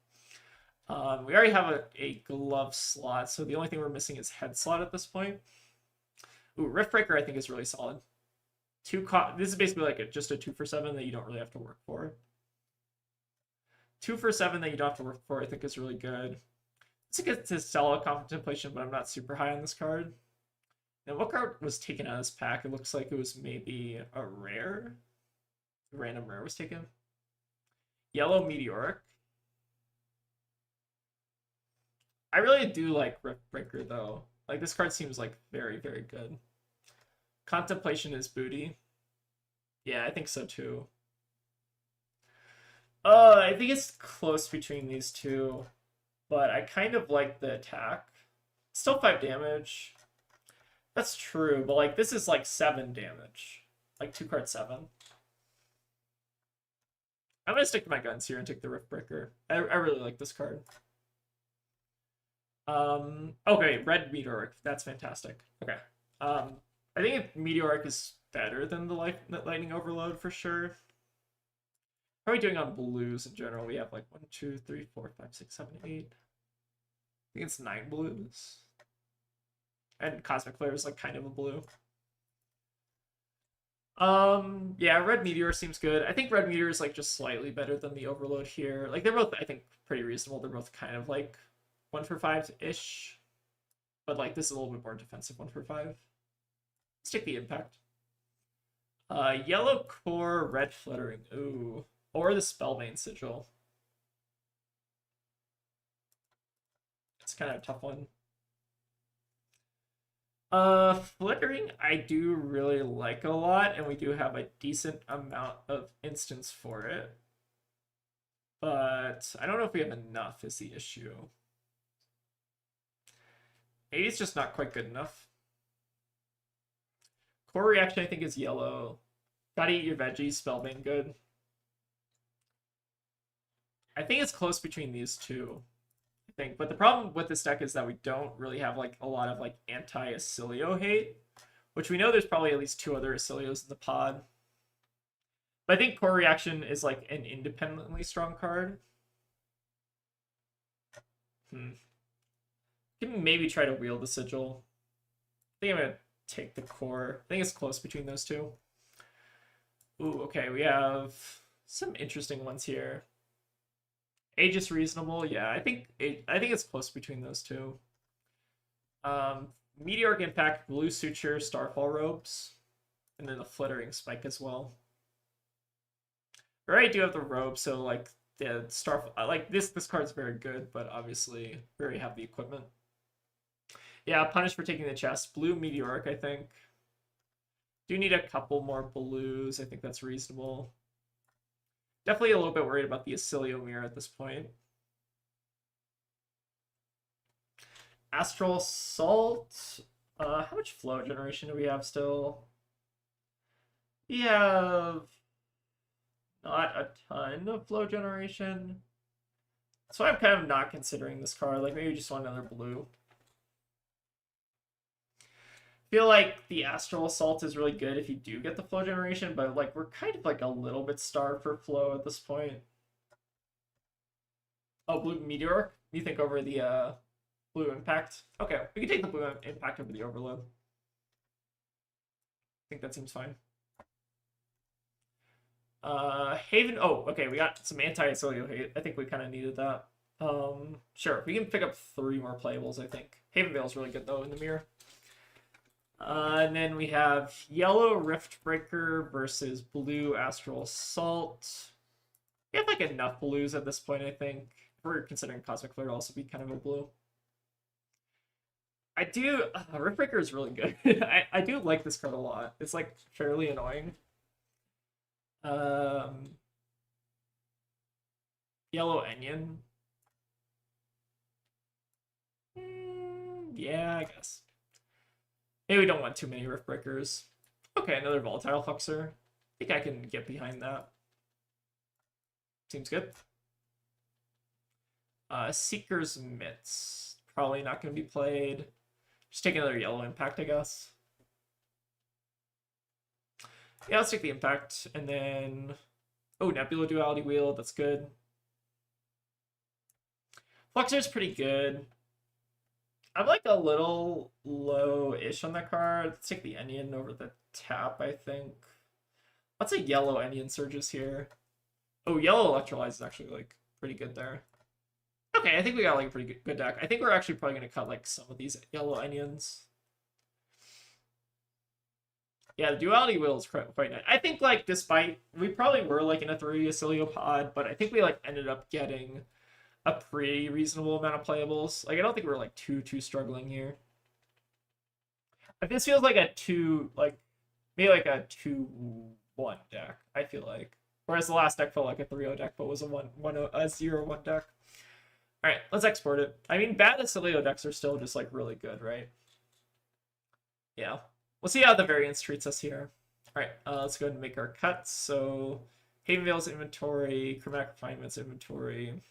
We already have a glove slot, so the only thing we're missing is head slot at this point. Ooh, Riftbreaker I think is really solid. This is basically like just a 2 for 7 that you don't really have to work for. 2 for 7 that you don't have to work for I think is really good. Let's get to Stella Contemplation, but I'm not super high on this card. And what card was taken out of this pack? It looks like it was maybe a rare. A random rare was taken. Yellow Meteoric. I really do like Riftbreaker though. Like this card seems like very, very good. Contemplation is booty. Yeah, I think so too. I think it's close between these 2, but I kind of like the attack. Still 5 damage. That's true, but like this is like 7 damage. Like 2 card 7. I'm gonna stick to my guns here and take the Riftbreaker. I really like this card. Okay, red Meteoric. That's fantastic. Okay. I think Meteoric is better than the Lightning Overload for sure. How are we doing on blues in general? We have like 1, 2, 3, 4, 5, 6, 7, 8. I think it's 9 blues. And Cosmic Flare is like kind of a blue. Yeah, Red Meteor seems good. I think Red Meteor is like just slightly better than the Overload here. Like they're both, I think, pretty reasonable. They're both kind of like 1 for 5-ish. But like this is a little bit more defensive 1 for 5. Let's take the Impact. Yellow Core, Red Fluttering. Ooh. Or the Spellbane Sigil. It's kind of a tough one. Flickering I do really like a lot, and we do have a decent amount of instance for it. But I don't know if we have enough is the issue. Maybe it's just not quite good enough. Core Reaction I think is yellow. Gotta eat your veggies, Spellbane good. I think it's close between these 2. I think, but the problem with this deck is that we don't really have like a lot of like anti-Acilio hate, which we know there's probably at least 2 other Acilios in the pod. But I think Core Reaction is like an independently strong card. Can maybe try to wield the Sigil. I think I'm gonna take the Core. I think it's close between those 2. Ooh, okay, we have Some interesting ones here. Age is reasonable. Yeah, I think it's close between those two. Meteoric Impact, Blue Suture, Starfall Robes, and then the Flittering Spike as well. I already do have the robe, so like the Starfall, like this card's very good, but obviously very heavy equipment. Yeah, punish for taking the chest. Blue Meteoric, I think. Do need a couple more blues. I think that's reasonable. Definitely a little bit worried about the Acilio Mirror at this point. Astral Salt. How much flow generation do we have still? We have not a ton of flow generation. That's why I'm kind of not considering this card. Like maybe just want another blue. Feel like the Astral Assault is really good if you do get the flow generation, but like we're kind of like a little bit starved for flow at this point. Oh, Blue Meteor? You think over the Blue Impact? Okay, we can take the Blue Impact over the Overload. I think that seems fine. Haven. Oh, okay, we got some anti-Acilio hate. I think we kind of needed that. Sure, we can pick up 3 more playables, I think. Haven Veil is really good though in the mirror. And then we have yellow Rift Breaker versus blue Astral Assault. We have like enough blues at this point, I think. We're considering Cosmic Flare to also be kind of a blue. I do. Rift Breaker is really good. I do like this card a lot. It's like fairly annoying. Yellow Onion. Yeah, I guess. Maybe we don't want too many Rift Breakers. Okay, another Volatile Fluxer. I think I can get behind that. Seems good. Seeker's Mitts. Probably not going to be played. Just take another yellow impact, I guess. Yeah, let's take the impact. And then... Oh, Nebula Duality Wheel. That's good. Fluxer's pretty good. I'm like a little low-ish on that card. Let's take the Onion over the tap, I think. Let's say yellow Onion Surges here. Oh, yellow Electrolyze is actually like pretty good there. Okay, I think we got like a pretty good deck. I think we're actually probably going to cut like some of these yellow onions. Yeah, the Duality Wheel is quite nice. I think like despite, we probably were like in a 3 Acilio pod, but I think we like ended up getting a pretty reasonable amount of playables. Like I don't think we're like too struggling here. This feels like a 2, like maybe like a 2-1 deck, I feel like. Whereas the last deck felt like a 3-0 deck, but was a 0-1 deck. All right, let's export it. I mean, bad Acilio decks are still just like really good, right? Yeah. We'll see how the variance treats us here. All right, let's go ahead and make our cuts. So Haven Veil's inventory, Chromatic Refinement's inventory.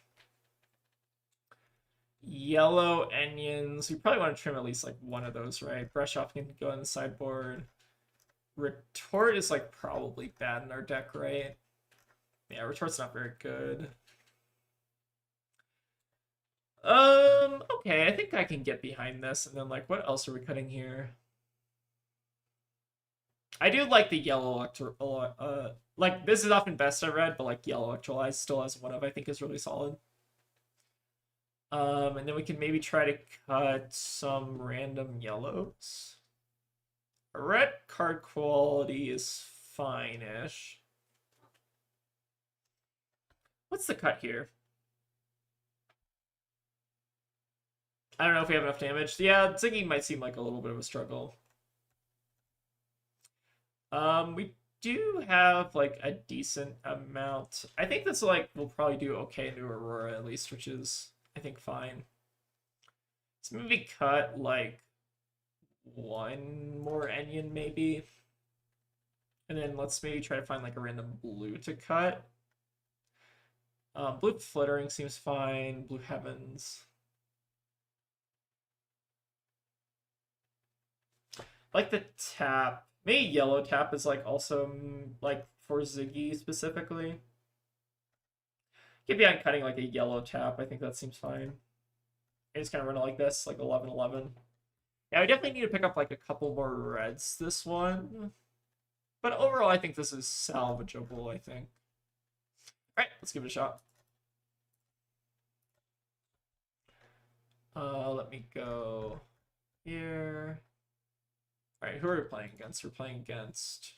Yellow Onions. We probably want to trim at least like one of those, right? Brush Off can go on the sideboard. Retort is like probably bad in our deck, right? Yeah, Retort's not very good. Okay, I think I can get behind this. And then like, what else are we cutting here? I do like the yellow like this is often best I read, but like yellow Electrolyze still has one of I think is really solid. And then we can maybe try to cut some random yellows. Red card quality is fine-ish. What's the cut here? I don't know if we have enough damage. Yeah, Ziggy might seem like a little bit of a struggle. We do have like a decent amount. I think this like will probably do okay into Aurora at least, which is I think fine. Let's maybe cut like one more Onion maybe. And then let's maybe try to find like a random blue to cut. Blue Flittering seems fine. Blue Heavens. Like the tap. Maybe yellow tap is like also like for Ziggy specifically. Get behind cutting like a yellow tap. I think that seems fine. I just kind of run it like this, like 11-11. Yeah, we definitely need to pick up like a couple more reds this one. But overall, I think this is salvageable, I think. Alright, let's give it a shot. Let me go here. Alright, who are we playing against? We're playing against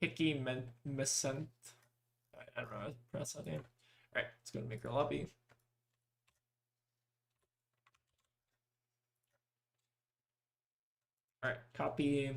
Hickey Mesent. I don't know how to pronounce that name. Alright, let's go to Maker Lobby. Alright, copy.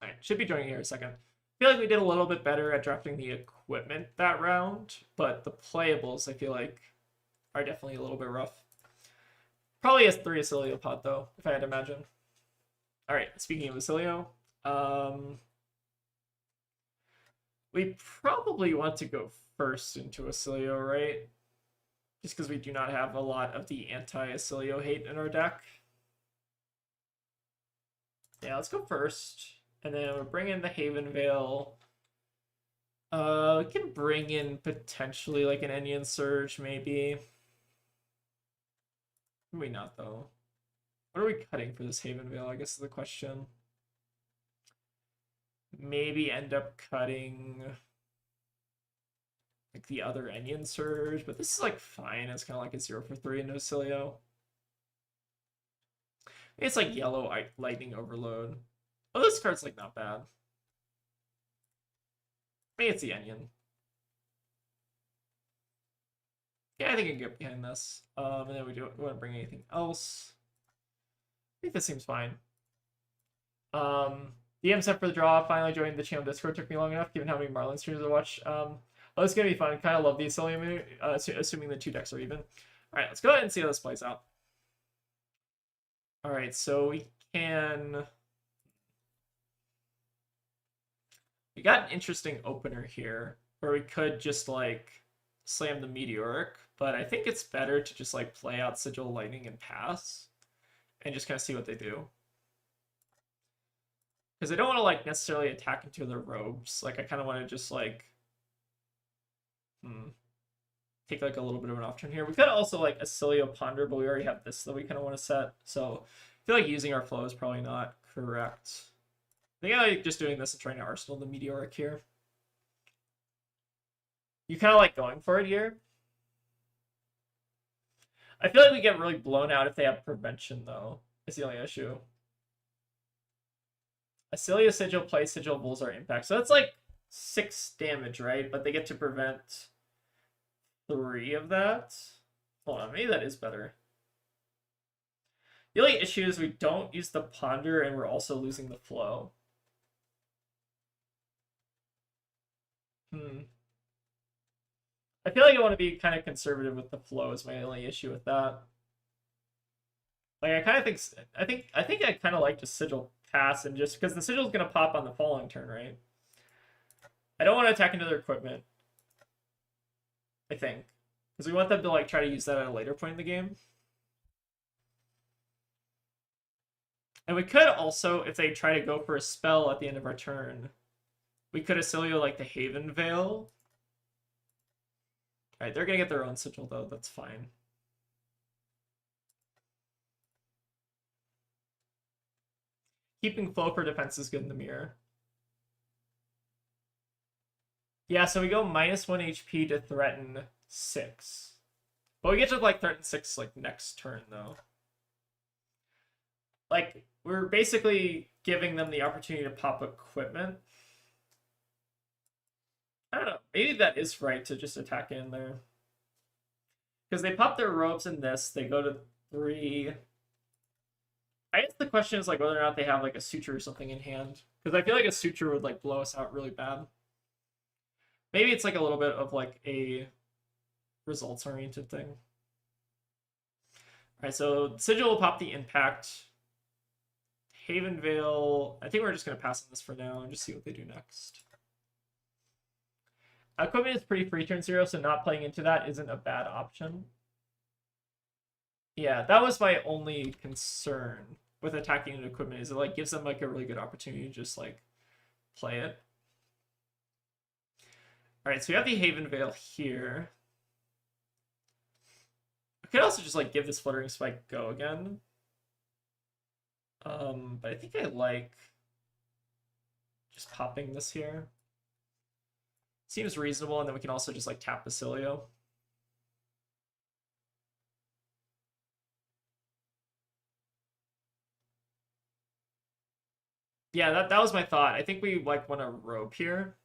Alright, should be joining here in a second. I feel like we did a little bit better at drafting the equipment that round, but the playables, I feel like, are definitely a little bit rough. Probably has 3 Acilio pod, though, if I had to imagine. Alright, speaking of Acilio, we probably want to go first into Acilio, right? Just because we do not have a lot of the anti-Acilio hate in our deck. Yeah, let's go first. And then we'll bring in the Haven Veil. We can bring in potentially like an Onion Surge, maybe. Maybe not, though. What are we cutting for this Haven Veil, I guess is the question. Maybe end up cutting like the other Onion Surge, but this is like fine. It's kind of like a 0 for 3 in Acilio. It's like yellow lightning overload. Oh, this card's like not bad. Maybe it's the Onion. Yeah, I think I can get behind this. And then we want to bring anything else. I think this seems fine. DM set for the draw. Finally joined the channel Discord. Took me long enough, given how many Marlin streams I watch. Oh, it's gonna be fun. Kind of love the Acilio, assuming the 2 decks are even. All right, let's go ahead and see how this plays out. All right, so we can. We got an interesting opener here, where we could just like slam the Meteoric, but I think it's better to just like play out Sigil Lightning and pass, and just kind of see what they do. Because I don't want to like necessarily attack into their robes. Like I kind of want to just like take like a little bit of an off turn here. We could also like Acilio Ponder, but we already have this that we kind of want to set. So I feel like using our flow is probably not correct. I think I like just doing this and trying to arsenal the Meteoric here. You kind of like going for it here. I feel like we get really blown out if they have prevention, though. It's the only issue. Acilio Sigil play Sigil Bulls impact. So that's like 6 damage, right? But they get to prevent 3 of that. Hold on, maybe that is better. The only issue is we don't use the Ponder and we're also losing the flow. I feel like I want to be kind of conservative with the flow is my only issue with that. Like I kind of think I kind of like to Sigil pass and just because the Sigil's gonna pop on the following turn, right? I don't want to attack into their equipment. I think because we want them to like try to use that at a later point in the game. And we could also, if they try to go for a spell at the end of our turn, we could Acilio like the Haven Veil. Alright, they're gonna get their own Sigil though, that's fine. Keeping flow for defense is good in the mirror. Yeah, so we go -1 HP to threaten 6. But we get to like threaten 6 like next turn though. Like, we're basically giving them the opportunity to pop equipment. I don't know. Maybe that is right to just attack in there. Because they pop their robes in this. They go to 3. I guess the question is like whether or not they have like a suture or something in hand. Because I feel like a suture would like blow us out really bad. Maybe it's like a little bit of like a results-oriented thing. Alright, so Sigil will pop the impact. Haven Veil. I think we're just going to pass on this for now and just see what they do next. Equipment is pretty free turn 0, so not playing into that isn't a bad option. Yeah, that was my only concern with attacking an equipment, is it like gives them like a really good opportunity to just like play it. Alright, so we have the Haven Veil here. I could also just like give this Fluttering Spike go again. But I think I like just popping this here. Seems reasonable, and then we can also just like tap Basilio. Yeah, that was my thought. I think we like want to rope here.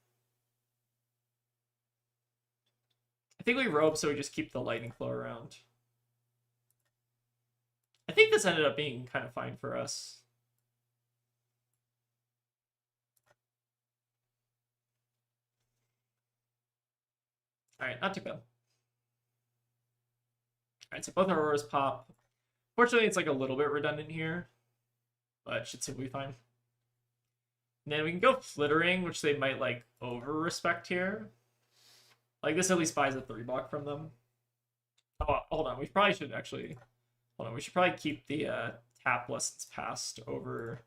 I think we rope so we just keep the lightning flow around. I think this ended up being kind of fine for us. Alright, not too bad. Alright, so both our auroras pop. Fortunately, it's like a little bit redundant here, but it should simply be fine. And then we can go flittering, which they might like over-respect here. Like this at least buys a 3-block from them. Oh, hold on. We probably should actually... Hold on. We should probably keep the tap lessons passed over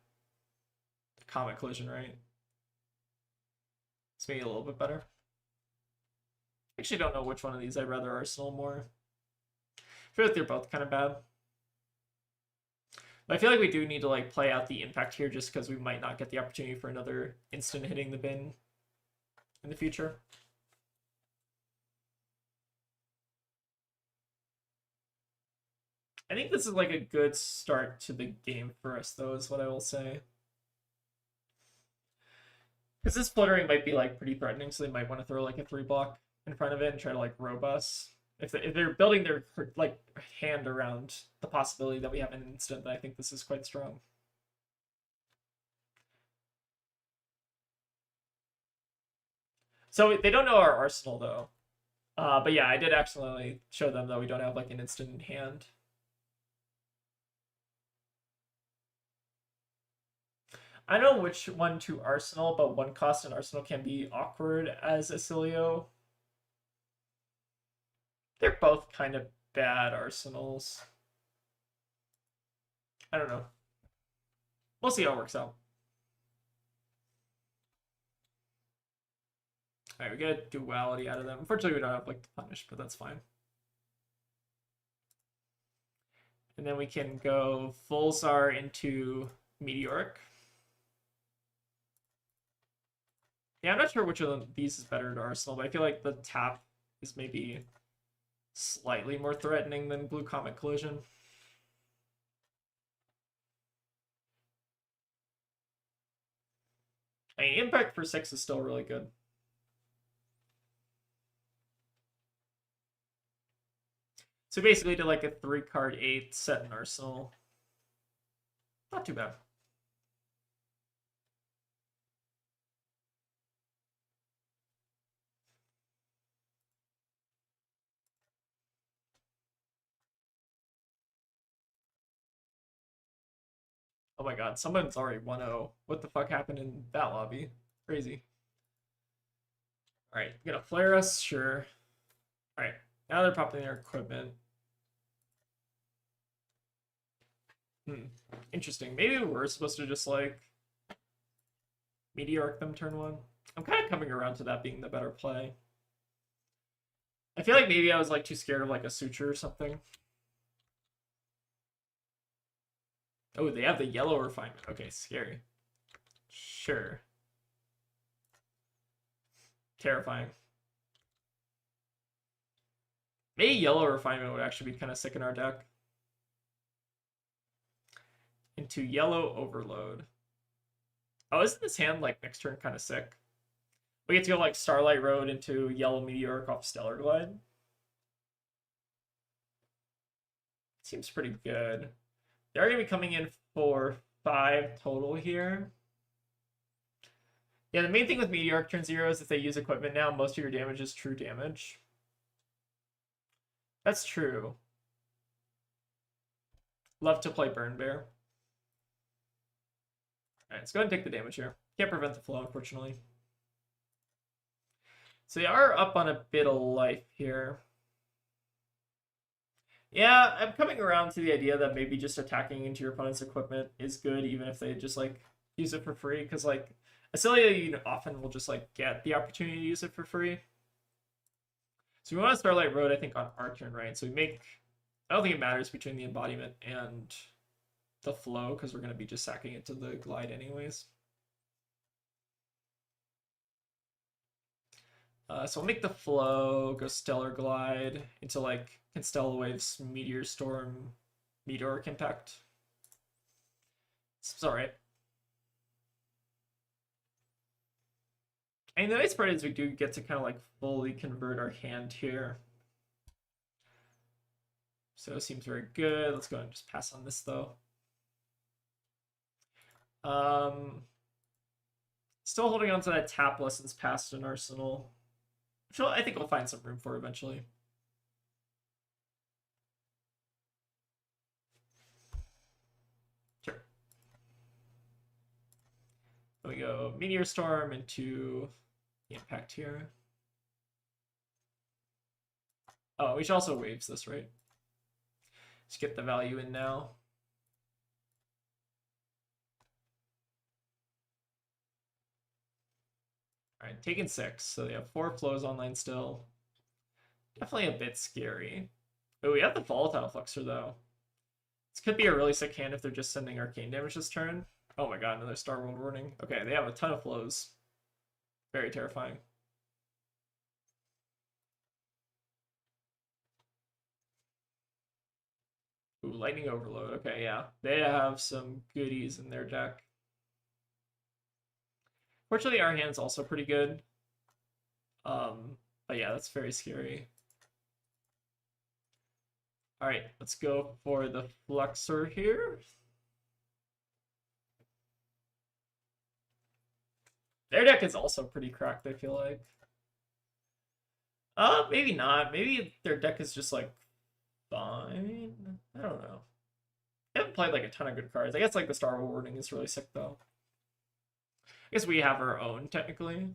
the Comet Collision, right? It's maybe a little bit better. I actually don't know which one of these I'd rather Arsenal more. I feel like they're both kind of bad. But I feel like we do need to like play out the impact here just because we might not get the opportunity for another instant hitting the bin in the future. I think this is like a good start to the game for us, though, is what I will say. Because this fluttering might be like pretty threatening, so they might want to throw like a 3-block in front of it and try to like robe us. If they're building their like hand around the possibility that we have an instant, then I think this is quite strong. So they don't know our arsenal though. But yeah, I did accidentally show them that we don't have like an instant in hand. I don't know which one to Arsenal, but one cost in Arsenal can be awkward as Acilio. They're both kind of bad Arsenals. I don't know. We'll see how it works out. Alright, we get duality out of them. Unfortunately, we don't have like to punish, but that's fine. And then we can go full Tsar into Meteoric. Yeah, I'm not sure which of these is better to Arsenal, but I feel like the tap is maybe slightly more threatening than Blue Comet Collision. I mean, impact for 6 is still really good. So basically to like a 3-card 8 set in Arsenal. Not too bad. Oh my god, someone's already 1-0. What the fuck happened in that lobby? Crazy. Alright, gonna flare us? Sure. Alright, now they're popping their equipment. Interesting. Maybe we're supposed to just like Meteoric them turn 1. I'm kind of coming around to that being the better play. I feel like maybe I was like too scared of like a Suture or something. Oh, they have the yellow refinement. Okay, scary. Sure. Terrifying. Maybe yellow refinement would actually be kind of sick in our deck. Into yellow overload. Oh, isn't this hand like next turn kind of sick? We get to go like Starlight Road into yellow Meteoric off Stellar Glide. Seems pretty good. They're going to be coming in for 5 total here. Yeah, the main thing with Meteoric turn 0 is if they use equipment now, most of your damage is true damage. That's true. Love to play Burn Bear. Alright, let's go ahead and take the damage here. Can't prevent the flow, unfortunately. So they are up on a bit of life here. Yeah, I'm coming around to the idea that maybe just attacking into your opponent's equipment is good, even if they just like use it for free. Because like Acilio, you often will just like get the opportunity to use it for free. So we want to Starlight Road, I think, on our turn, right? So we make I don't think it matters between the embodiment and the flow because we're going to be just sacking it to the glide anyways. So we'll make the flow go stellar glide into like Constellar Waves, Meteor Storm, Meteoric Impact. It's alright. And the nice part is we do get to kind of like fully convert our hand here. So it seems very good. Let's go ahead and just pass on this though. Still holding on to that tap lessons past in Arsenal, which I think we'll find some room for eventually. Sure. We go Meteor Storm into the impact here. Oh, we should also waves this, right? Just get the value in now. All right, taking 6. So they have 4 flows online still. Definitely a bit scary. Oh, we have the Volatile Fluxer, though. This could be a really sick hand if they're just sending Arcane damage this turn. Oh my god, another Star World Warning. Okay, they have a ton of flows. Very terrifying. Ooh, Lightning Overload. Okay, yeah. They have some goodies in their deck. Fortunately, our hand's also pretty good. But yeah, that's very scary. Alright, let's go for the Fluxer here. Their deck is also pretty cracked, I feel like. Maybe not. Maybe their deck is just like fine. I don't know. I haven't played like a ton of good cards. I guess like the Star Warning is really sick though. I guess we have our own technically.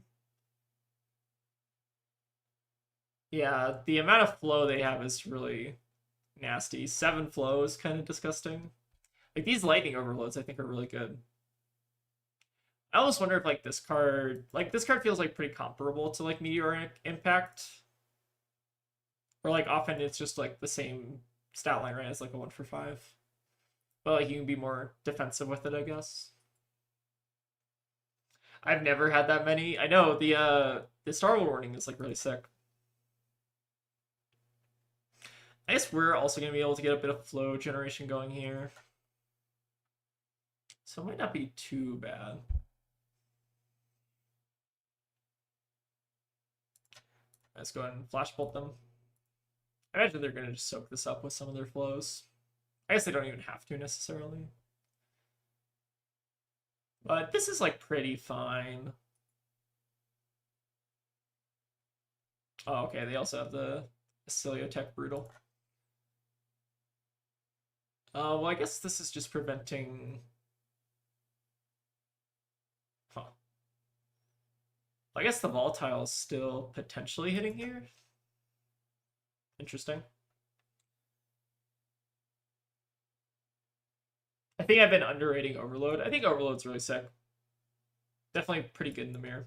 Yeah, the amount of flow they have is really nasty. 7 flows, kind of disgusting. Like these lightning overloads, I think are really good. I almost wonder if like this card feels like pretty comparable to like Meteoric Impact, or like often it's just like the same stat line, right? As like a 1 for 5, but like you can be more defensive with it, I guess. I've never had that many. I know the Star Warning is like really sick. I guess we're also going to be able to get a bit of flow generation going here. So it might not be too bad. Let's go ahead and flashbolt them. I imagine they're going to just soak this up with some of their flows. I guess they don't even have to necessarily. But this is like pretty fine. Oh, okay. They also have the Ciliotech Brutal. Well, I guess this is just preventing... Huh. I guess the Volatile is still potentially hitting here. Interesting. I think I've been underrating Overload. I think Overload's really sick. Definitely pretty good in the mirror.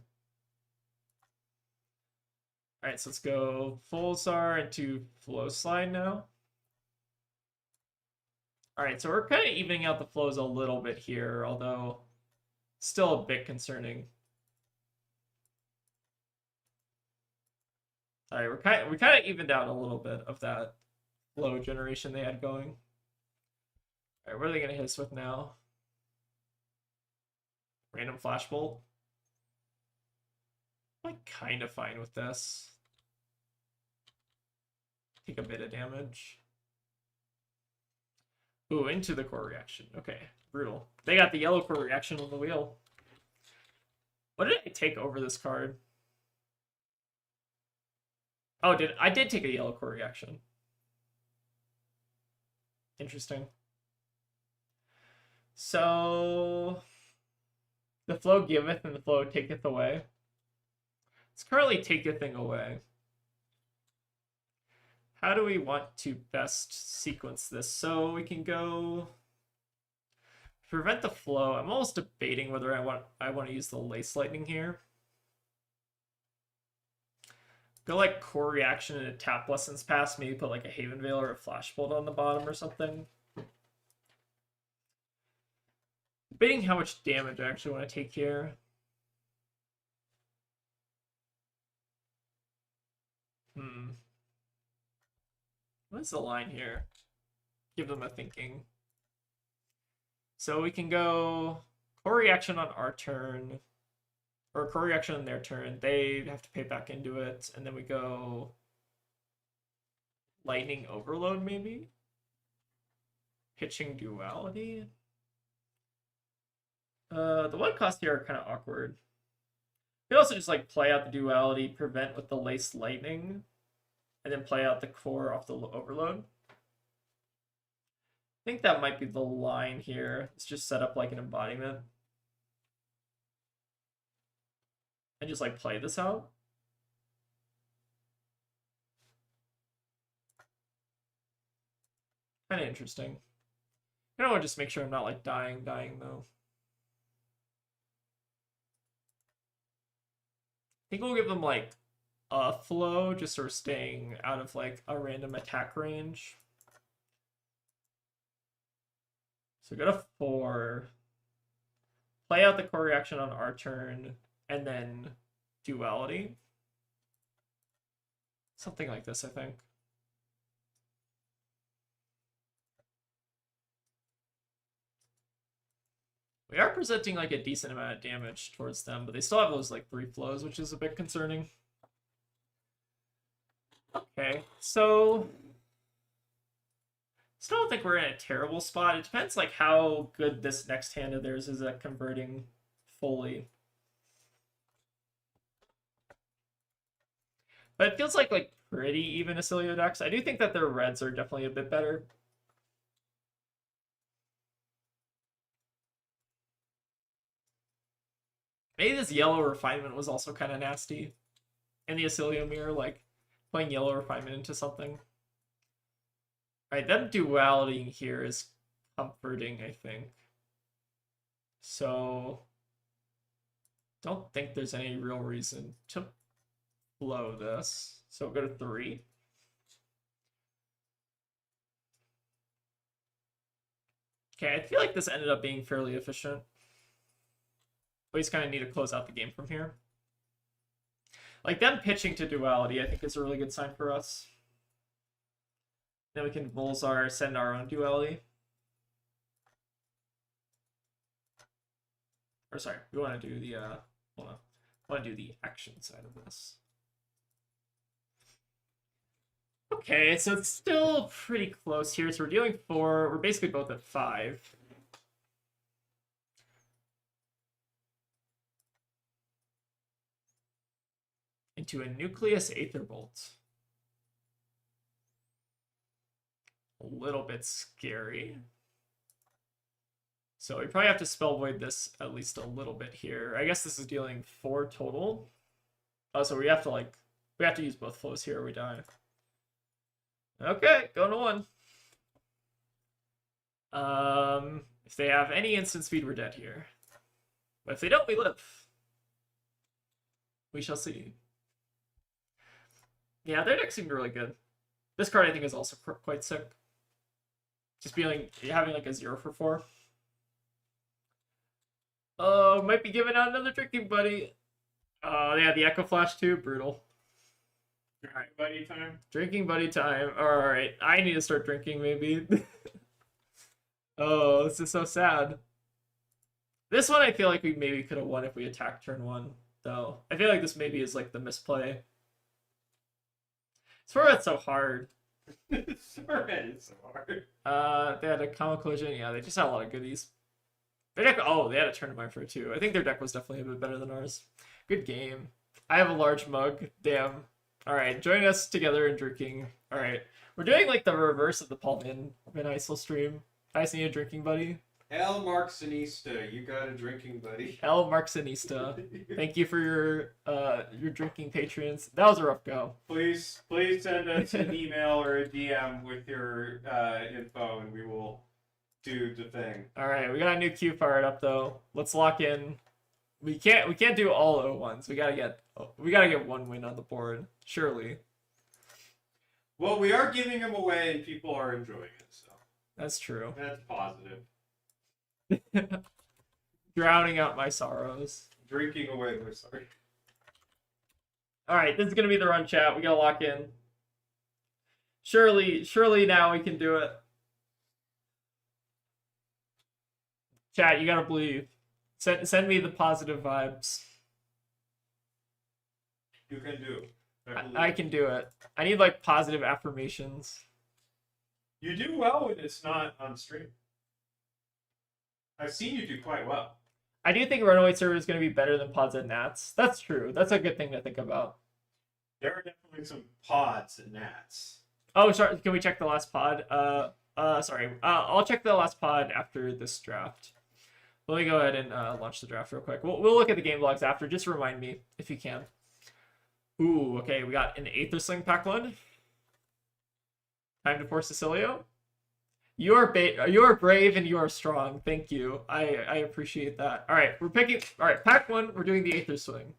Alright, so let's go Fulsar into Flow Slide now. Alright, so we're kind of evening out the flows a little bit here, although still a bit concerning. Alright, we kind of evened out a little bit of that flow generation they had going. Alright, what are they going to hit us with now? Random Flashbolt. I'm like kind of fine with this. Take a bit of damage. Ooh, into the core reaction. Okay, brutal. They got the yellow core reaction on the wheel. What did I take over this card? Oh, I did take a yellow core reaction. Interesting. So the flow giveth and the flow taketh away. Let's currently take the thing away. How do we want to best sequence this? So we can go prevent the flow. I'm almost debating whether I want to use the Lace Lightning here. Go like core reaction and a tap lessons pass. Maybe put like a Haven Veil or a Flashbolt on the bottom or something. Debating how much damage I actually want to take here. What is the line here? Give them a thinking. So we can go core reaction on our turn, or core reaction on their turn. They have to pay back into it, and then we go lightning overload maybe? Pitching duality? The one cost here are kind of awkward. You could also just like play out the duality, prevent with the lace lightning, and then play out the core off the overload. I think that might be the line here. Let's just set up like an embodiment. And just like play this out. Kind of interesting. I want to just make sure I'm not like dying though. I think we'll give them like a flow, just sort of staying out of like a random attack range. So go to 4, play out the core reaction on our turn, and then duality. Something like this, I think. We are presenting like a decent amount of damage towards them, but they still have those like 3 flows, which is a bit concerning. Okay, so still don't think we're in a terrible spot. It depends like how good this next hand of theirs is at converting fully. But it feels like pretty even Acilio decks. I do think that their reds are definitely a bit better. Maybe this yellow refinement was also kind of nasty. And the Acilio mirror, like playing yellow refinement into something. Alright, that duality here is comforting, I think. So don't think there's any real reason to blow this. So go to 3. Okay, I feel like this ended up being fairly efficient. We just kind of need to close out the game from here. Like them pitching to duality, I think is a really good sign for us. Then we can Volzar send our own duality. Or sorry, we want to do the hold on. I want to do the action side of this. Okay, so it's still pretty close here. So we're dealing 4. We're basically both at 5. Into a Nucleus Aetherbolt. A little bit scary. So we probably have to spell void this at least a little bit here. I guess this is dealing 4 total. Oh, so we have to use both flows here or we die. Okay, going to 1. If they have any instant speed, we're dead here. But if they don't, we live. We shall see. Yeah, their deck seemed really good. This card I think is also quite sick. Just having like a 0 for 4. Oh, might be giving out another drinking buddy. Yeah, the Echo Flash too, brutal. Alright, buddy time. Drinking buddy time. Alright, I need to start drinking maybe. Oh, this is so sad. This one I feel like we maybe could have won if we attacked turn 1, though. I feel like this maybe is like the misplay. It's so hard. Sorry, it's so hard. They had a Common Collision. Yeah, they just had a lot of goodies. Their deck, they had a tournament for 2. I think their deck was definitely a bit better than ours. Good game. I have a large mug. Damn. Alright, join us together in drinking. Alright. We're doing like the reverse of the Paul Van Gjissel stream. I just need a drinking buddy. El Marxinista, you got a drinking buddy. El Marxinista. Thank you for your drinking patrons. That was a rough go. Please send us an email or a DM with your info and we will do the thing. Alright, we got a new queue fired up though. Let's lock in. we can't do all O1s. We gotta get one win on the board, surely. Well, we are giving them away and people are enjoying it, so That's true. that's positive. Drowning out my sorrows. Drinking away my sorry. All right, this is gonna be the run, chat. We gotta lock in. Surely now we can do it. Chat, you gotta believe. Send me the positive vibes. You can do. I can do it. I need like positive affirmations. You do well when it's not on stream. I've seen you do quite well. I do think Runaway Server is going to be better than Pods and Nats. That's true. That's a good thing to think about. There are definitely some pods and gnats. Oh, sorry. Can we check the last pod? Sorry. I'll check the last pod after this draft. Let me go ahead and launch the draft real quick. We'll look at the game logs after. Just remind me if you can. Ooh, okay. We got an Aether Sling pack one. Time to force Cecilio. You are brave and you are strong. Thank you. I appreciate that. All right, we're picking. All right, pack one. We're doing the Aether Swing.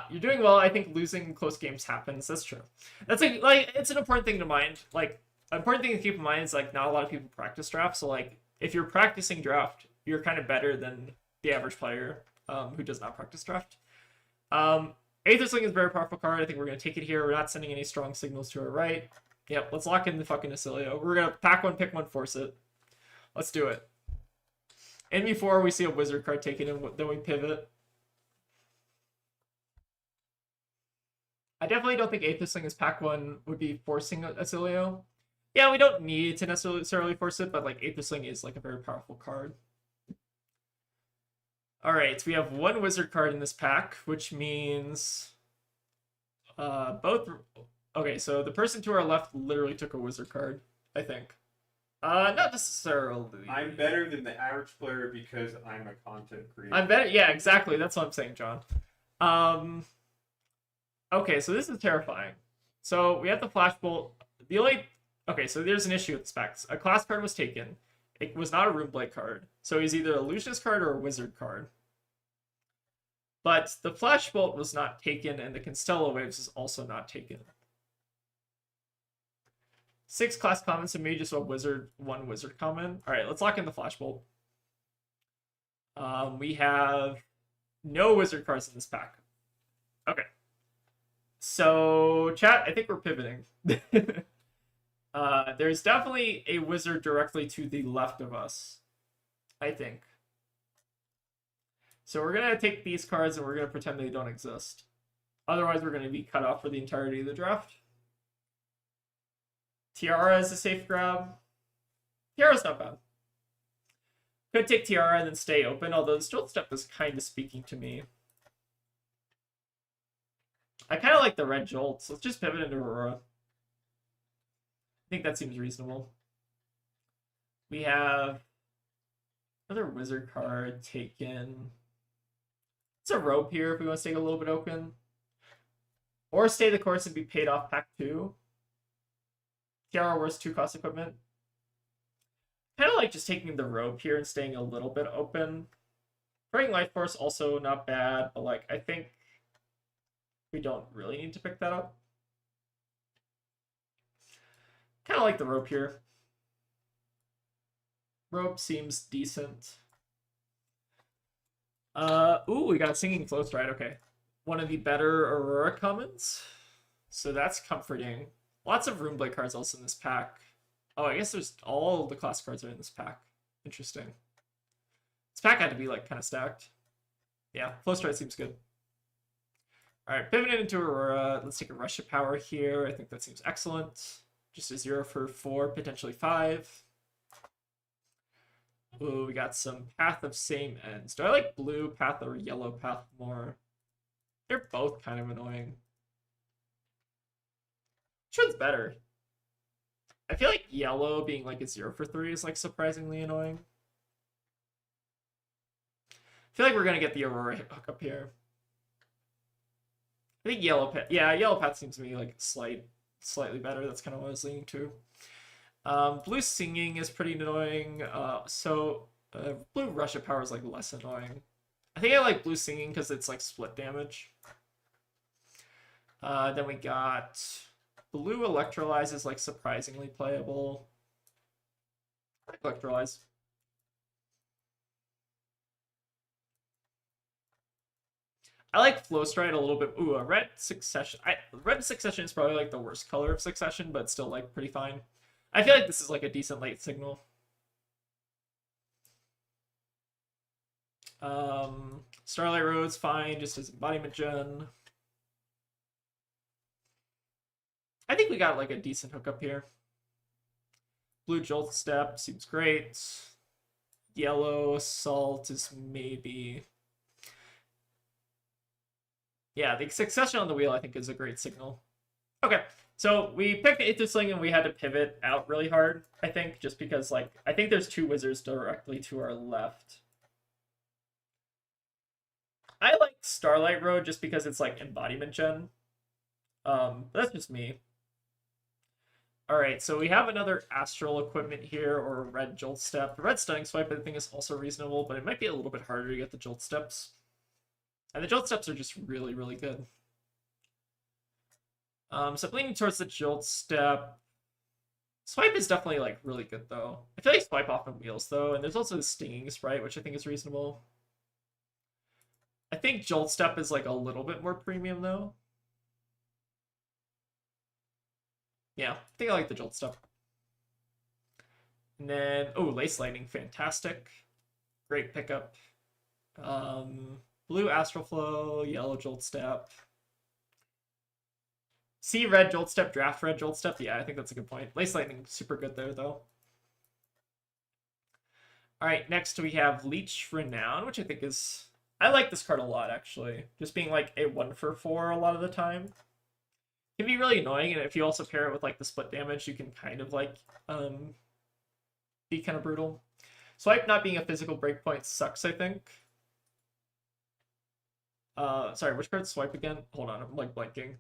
You're doing well. I think losing close games happens. That's true. That's like it's an important thing to mind. Like an important thing to keep in mind is like not a lot of people practice draft. So like if you're practicing draft, you're kind of better than the average player who does not practice draft. Aether Sling is a very powerful card. I think we're gonna take it here. We're not sending any strong signals to our right. Yep, let's lock in the fucking Acilio. We're gonna pack one, pick one, force it. Let's do it. And before we see a wizard card taken in, then we pivot. I definitely don't think Aether Sling as pack one would be forcing Acilio. Yeah, we don't need to necessarily force it, but like Aether Sling is like a very powerful card. Alright, so we have one wizard card in this pack, which means both. Okay, so the person to our left literally took a wizard card, I think. Not necessarily. I'm better than the average player because I'm a content creator. I'm better. Yeah, exactly. That's what I'm saying, John. Okay, so this is terrifying. So we have the Flashbolt. Okay, so there's an issue with specs. A class card was taken. It was not a Runeblade card. So he's either a Lucius card or a wizard card. But the Flashbolt was not taken, and the Constellar Waves is also not taken. 6 class commons, so maybe just one wizard common. All right, let's lock in the Flashbolt. We have no wizard cards in this pack. Okay. So, chat, I think we're pivoting. There's definitely a wizard directly to the left of us, I think. So we're going to take these cards and we're going to pretend they don't exist. Otherwise, we're going to be cut off for the entirety of the draft. Tiara is a safe grab. Tiara's not bad. Could take Tiara and then stay open, although the Stilt Step is kind of speaking to me. I kind of like the red Jolts. Let's just pivot into Aurora. I think that seems reasonable. We have another wizard card taken. It's a rope here if we want to stay a little bit open. Or stay the course and be paid off pack 2. Tiara worth 2 cost equipment. Kind of like just taking the rope here and staying a little bit open. Praying Life Force also not bad, but like I think we don't really need to pick that up. Kind of like the rope here. Rope seems decent. Ooh, we got Singing Flow Stride. Okay, one of the better Aurora commons, so that's comforting. Lots of Runeblade cards also in this pack. Oh, I guess there's all the class cards are in this pack. Interesting. This pack had to be like kind of stacked. Yeah, Flow Stride seems good. All right, pivoting into Aurora. Let's take a Rush of Power here. I think that seems excellent. Just a 0 for 4, potentially 5. Ooh, we got some Path of Same Ends. Do I like blue path or yellow path more? They're both kind of annoying. Which one's better? I feel like yellow being like a 0 for 3 is like surprisingly annoying. I feel like we're gonna get the Aurora hookup here. I think yellow path. Yeah, yellow path seems to me like slightly better. That's kind of what I was leaning to. Blue Singing is pretty annoying. Blue Rush of Power is like less annoying. I think I like blue singing because it's like split damage. Then we got blue electrolyze is like surprisingly playable. I like electrolyze. I like flow stride a little bit. Ooh, a red succession. Red succession is probably like the worst color of succession, but still like pretty fine. I feel like this is like a decent late signal. Starlight Road's fine, just as embodiment gen. I think we got like a decent hookup here. Blue Jolt Step seems great. Yellow Assault is maybe... Yeah, the succession on the wheel I think is a great signal. Okay, so we picked Aether Sling and we had to pivot out really hard, I think, just because like I think there's two wizards directly to our left. I like Starlight Road just because it's like embodiment gen. That's just me. Alright, so we have another astral equipment here, or a red jolt step. The red stunning swipe I think is also reasonable, but it might be a little bit harder to get the jolt steps. And the jolt steps are just really, really good. So leaning towards the jolt step. Swipe is definitely like really good though. I feel like swipe often wheels though, and there's also the stinging sprite, which I think is reasonable. I think jolt step is like a little bit more premium though. Yeah, I think I like the jolt step. And then, oh, lace lightning, fantastic. Great pickup. Blue astral flow, yellow jolt step. See red jolt step, draft red jolt step. Yeah, I think that's a good point. Lace lightning, super good there though. All right, next we have Leech Renown, which I think is... I like this card a lot, actually. Just being like a 1-for-4 a lot of the time. Can be really annoying, and if you also pair it with like the split damage, you can kind of like be kind of brutal. Swipe not being a physical breakpoint sucks, I think. Sorry, which card's swipe again? Hold on, I'm like blanking.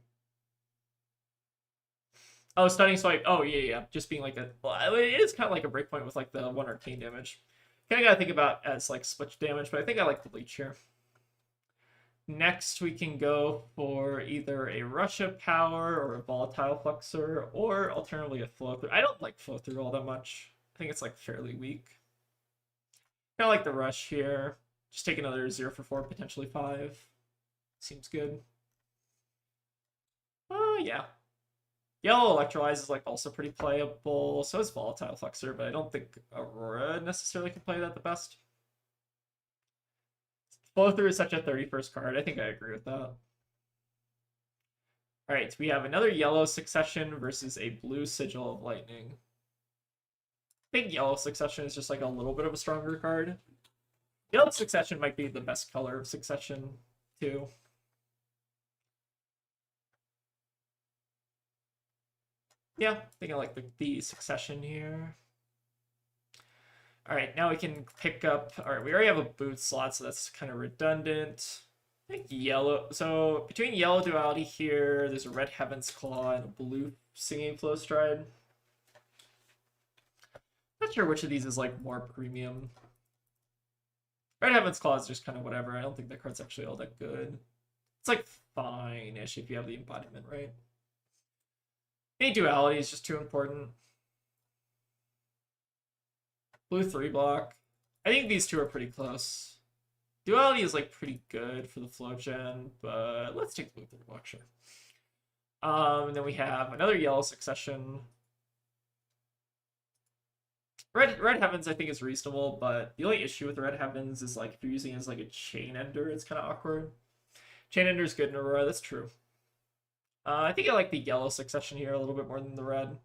Oh, stunning swipe. Oh, yeah. Just being like a... Well, it is kind of like a breakpoint with like the 1 arcane damage. Kind of gotta think about as like split damage, but I think I like the Leech here. Next, we can go for either a Russia Power or a Volatile Flexor, or alternatively a Flow Through. I don't like Flow Through all that much. I think it's like fairly weak. Kind of like the Rush here. Just take another 0-for-4, potentially 5. Seems good. Yeah. Yellow Electrolyze is like also pretty playable. So is Volatile Flexor, but I don't think Aurora necessarily can play that the best. Flow Through is such a 31st card. I think I agree with that. Alright, so we have another yellow Succession versus a blue Sigil of Lightning. I think yellow Succession is just like a little bit of a stronger card. Yellow Succession might be the best color of Succession, too. Yeah, I think I like the Succession here. All right, now we can pick up... All right, we already have a boot slot, so that's kind of redundant. I think yellow... So between yellow duality here, there's a red Heaven's Claw and a blue Singing Flow Stride. Not sure which of these is like more premium. Red Heaven's Claw is just kind of whatever. I don't think that card's actually all that good. It's like fine-ish if you have the embodiment, right? Any duality is just too important. Blue 3-block. I think these two are pretty close. Duality is like pretty good for the flow gen, but let's take blue 3-block, sure. And then we have another yellow Succession. Red Heavens I think is reasonable, but the only issue with Red Heavens is like if you're using it as like a Chain Ender, it's kind of awkward. Chain Ender is good in Aurora, that's true. I think I like the yellow Succession here a little bit more than the red.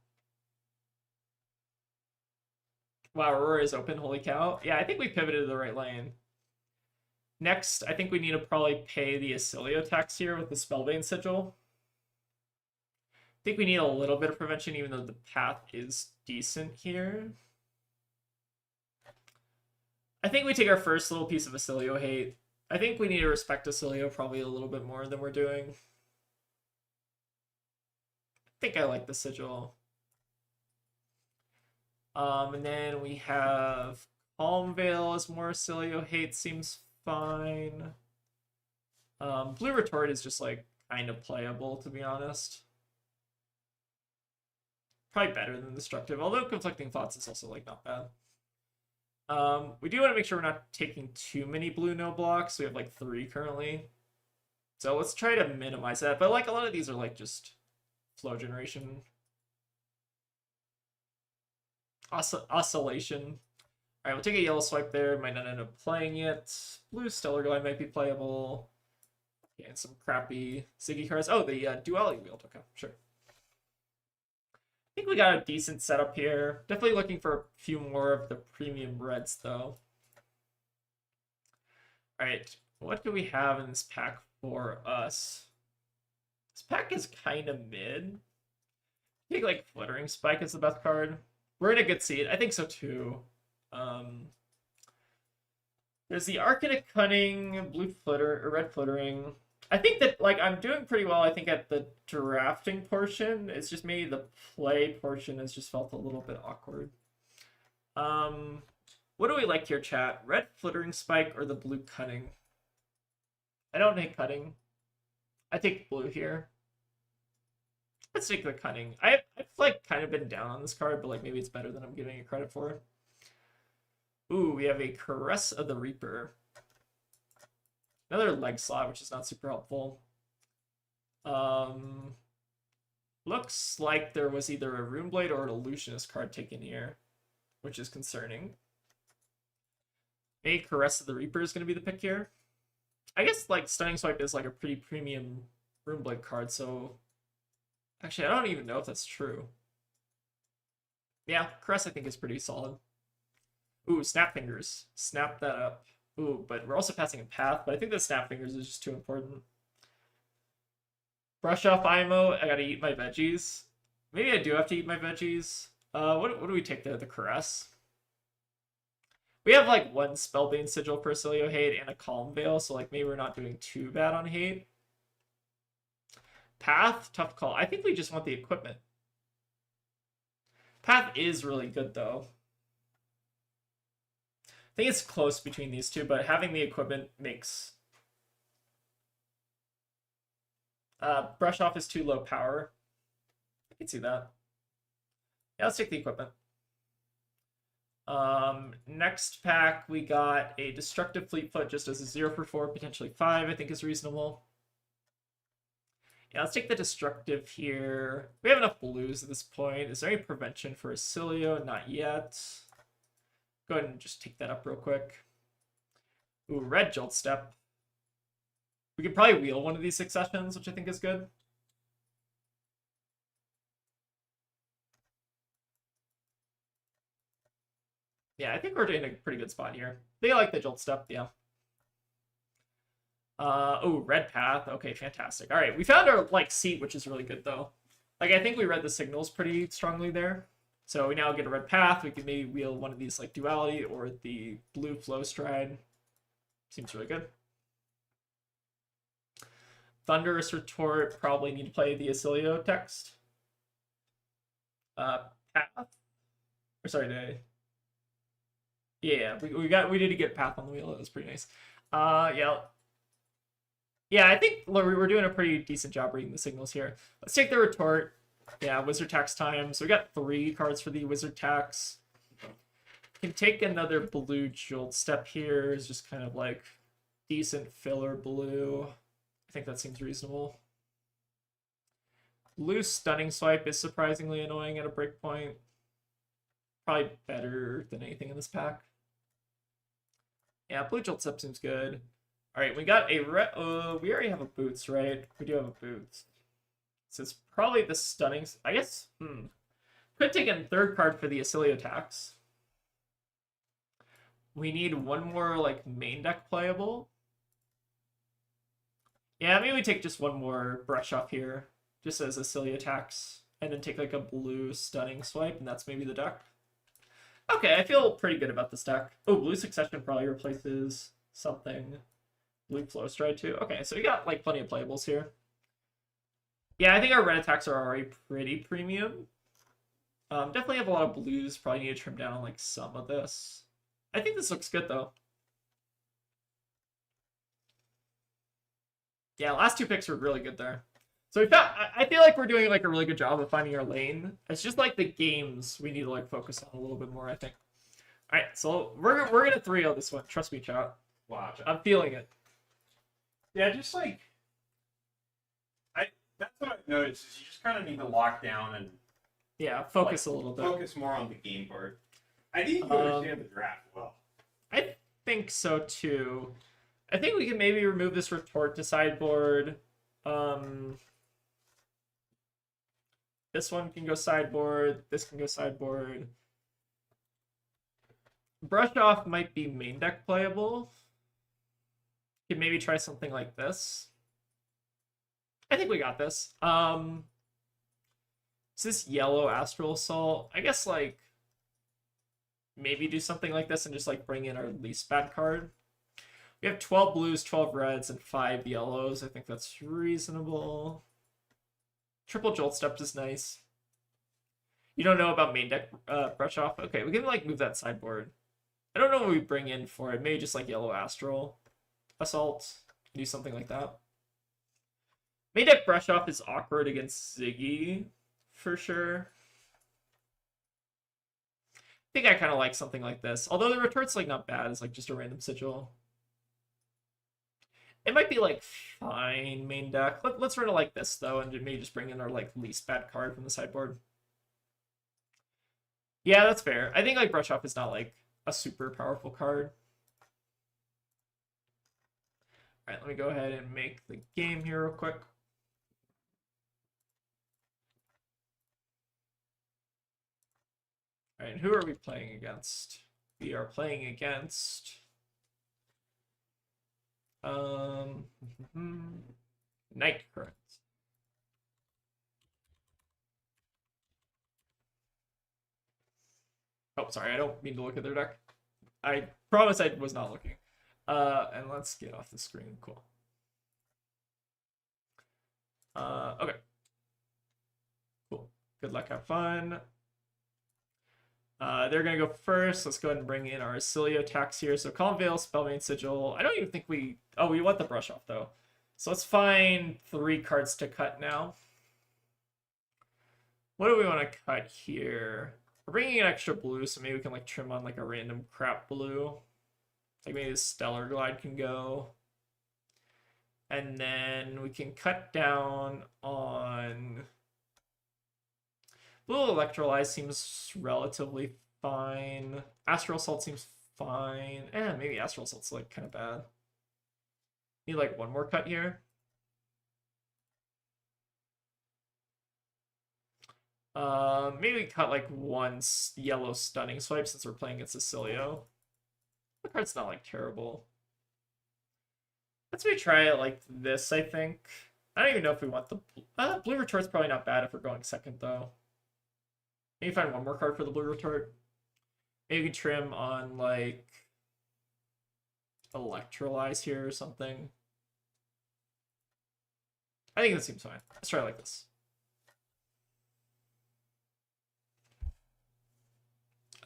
Wow, Aurora is open, holy cow. Yeah, I think we pivoted to the right lane. Next, I think we need to probably pay the Acilio tax here with the Spellbane Sigil. I think we need a little bit of prevention, even though the path is decent here. I think we take our first little piece of Acilio hate. I think we need to respect Acilio probably a little bit more than we're doing. I think I like the Sigil. And then we have Calm Veil as more Acilio hate, seems fine. Blue Retort is just like kind of playable, to be honest. Probably better than Destructive, although Conflicting Thoughts is also like not bad. We do want to make sure we're not taking too many blue no blocks. We have like 3 currently. So let's try to minimize that. But like a lot of these are like just flow generation. Oscillation. Alright, we'll take a yellow swipe there. Might not end up playing it. Blue Stellar Glide might be playable. Yeah, and some crappy Ziggy cards. Oh, the Duality Wield. Okay, sure. I think we got a decent setup here. Definitely looking for a few more of the premium reds, though. Alright, what do we have in this pack for us? This pack is kind of mid. I think like Fluttering Spike is the best card. We're in a good seat. I think so too. There's the Arcanic Cunning, blue flitter or red flittering. I think that like I'm doing pretty well. I think at the drafting portion, it's just maybe the play portion has just felt a little bit awkward. What do we like here, chat? Red Flittering Spike or the blue Cunning? I don't hate Cunning. I take blue here. Let's take the Cunning. I've like kind of been down on this card, but like maybe it's better than I'm giving it credit for. Ooh, we have a Caress of the Reaper. Another leg slot, which is not super helpful. Looks like there was either a Runeblade or an Illusionist card taken here, which is concerning. Maybe Caress of the Reaper is going to be the pick here. I guess like Stunning Swipe is like a pretty premium Runeblade card, so actually I don't even know if that's true. Yeah, Caress I think is pretty solid. Ooh, Snap Fingers. Snap that up. Ooh, but we're also passing a Path, but I think the Snap Fingers is just too important. Brush Off IMO, I gotta eat my veggies. Maybe I do have to eat my veggies. What do we take there? The Caress? We have like 1 Spellbane Sigil for Acilio Hate and a Calm Veil, so like maybe we're not doing too bad on Hate. Path, tough call. I think we just want the equipment. Path is really good though. I think it's close between these two, but having the equipment makes... Brush Off is too low power. I can see that. Yeah, let's take the equipment. Next pack, we got a Destructive Fleetfoot just as a 0 for 4, potentially 5, I think is reasonable. Yeah, let's take the Destructive here. We have enough blues at this point. Is there any prevention for Acilio? Not yet. Go ahead and just take that up real quick. Ooh, red Jolt Step. We could probably wheel one of these Successions, which I think is good. Yeah, I think we're in a pretty good spot here. They like the Jolt Step, yeah. Oh, red Path. Okay, fantastic. All right, we found our like seat, which is really good though. Like I think we read the signals pretty strongly there. So we now get a red Path. We can maybe wheel one of these like Duality or the blue Flow Stride. Seems really good. Thunderous Retort, probably need to play the Acilio text. Path. Or sorry, yeah, we did get Path on the wheel. That was pretty nice. Yeah. Yeah, I think we're doing a pretty decent job reading the signals here. Let's take the Retort. Yeah, Wizard Tax time. So we got 3 cards for the Wizard Tax. Can take another blue Jolt Step here. It's just kind of like decent filler blue. I think that seems reasonable. Blue Stunning Swipe is surprisingly annoying at a breakpoint. Probably better than anything in this pack. Yeah, blue Jolt Step seems good. All right, we got a we already have a Boots, right? We do have a Boots. So it's probably the Stunning... I guess... Could take a 3rd card for the Acilio Tax. We need 1 more, like, main deck playable. Yeah, maybe we take just 1 more Brush Off here. Just as Acilio Tax. And then take, like, a blue Stunning Swipe, and that's maybe the deck. Okay, I feel pretty good about this deck. Oh, blue Succession probably replaces something. Blue Flow Stride, too. Okay, so we got, like, plenty of playables here. Yeah, I think our red attacks are already pretty premium. Definitely have a lot of blues. Probably need to trim down like some of this. I think this looks good though. Yeah, last two picks were really good there. So we found. I feel like we're doing like a really good job of finding our lane. It's just like the games we need to like focus on a little bit more, I think. All right, so we're gonna 3-0 this one. Trust me, chat. Watch. I'm feeling it. Yeah, just like that's what I've noticed is you just kind of need to lock down and Yeah, focus a little bit. focus more on the game part. I think you understand the draft well. I think so too. I think we can maybe remove this retort to sideboard. This one can go sideboard. This can go sideboard. Brush off might be main deck playable. Could maybe try something like this. I think we got this. Is this yellow Astral Assault? I guess like maybe do something like this and just like bring in our least bad card. We have 12 blues, 12 reds, and 5 yellows. I think that's reasonable. Triple Jolt Steps is nice. You don't know about main deck brush off? Okay, we can like move that sideboard. I don't know what we bring in for it. Maybe just like yellow Astral Assault. Do something like that. Main deck brush off is awkward against Ziggy, for sure. I think I kind of like something like this. Although the retort's like not bad. It's like just a random sigil. It might be like fine main deck. Let's run it like this though, and maybe just bring in our like least bad card from the sideboard. Yeah, that's fair. I think like brush off is not like a super powerful card. All right, let me go ahead and make the game here real quick. All right, who are we playing against? We are playing against Night Current. Oh, sorry, I don't mean to look at their deck. I promise I was not looking. And let's get off the screen. Cool. Okay. Cool. Good luck, have fun. They're gonna go first. Let's go ahead and bring in our Acilio attacks here. So Calm Veil, Spellbane Sigil. I don't even think we... Oh, we want the brush off though. So let's find 3 cards to cut now. What do we want to cut here? We're bringing in extra blue, so maybe we can like trim on like a random crap blue. Like maybe the Stellar Glide can go. And then we can cut down on... Blue Electrolyze seems relatively fine. Astral Assault seems fine. Maybe Astral Assault's like kind of bad. Need like one more cut here. Maybe cut like one yellow Stunning Swipe since we're playing against Acilio. The card's not like terrible. Let's maybe try it like this, I think. I don't even know if we want the... Blue Retort's probably not bad if we're going second though. Maybe find one more card for the blue retort. Maybe we can trim on like Electrolyze here or something. I think this seems fine. Let's try it like this.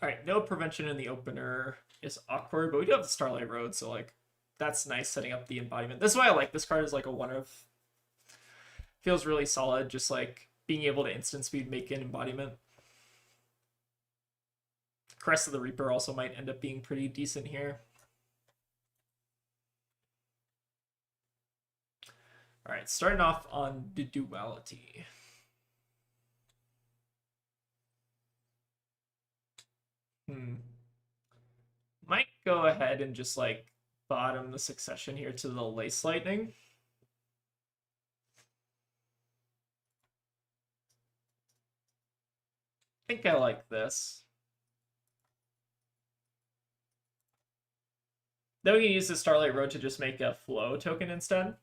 Alright, no prevention in the opener is awkward, but we do have the Starlight Road, so like that's nice setting up the embodiment. This is why I like this card is like a one of. Feels really solid, just like being able to instant speed make an embodiment. Crest of the Reaper also might end up being pretty decent here. All right, starting off on the duality. Might go ahead and just like bottom the succession here to the Lace Lightning. I think I like this. Then we can use the Starlight Road to just make a flow token instead.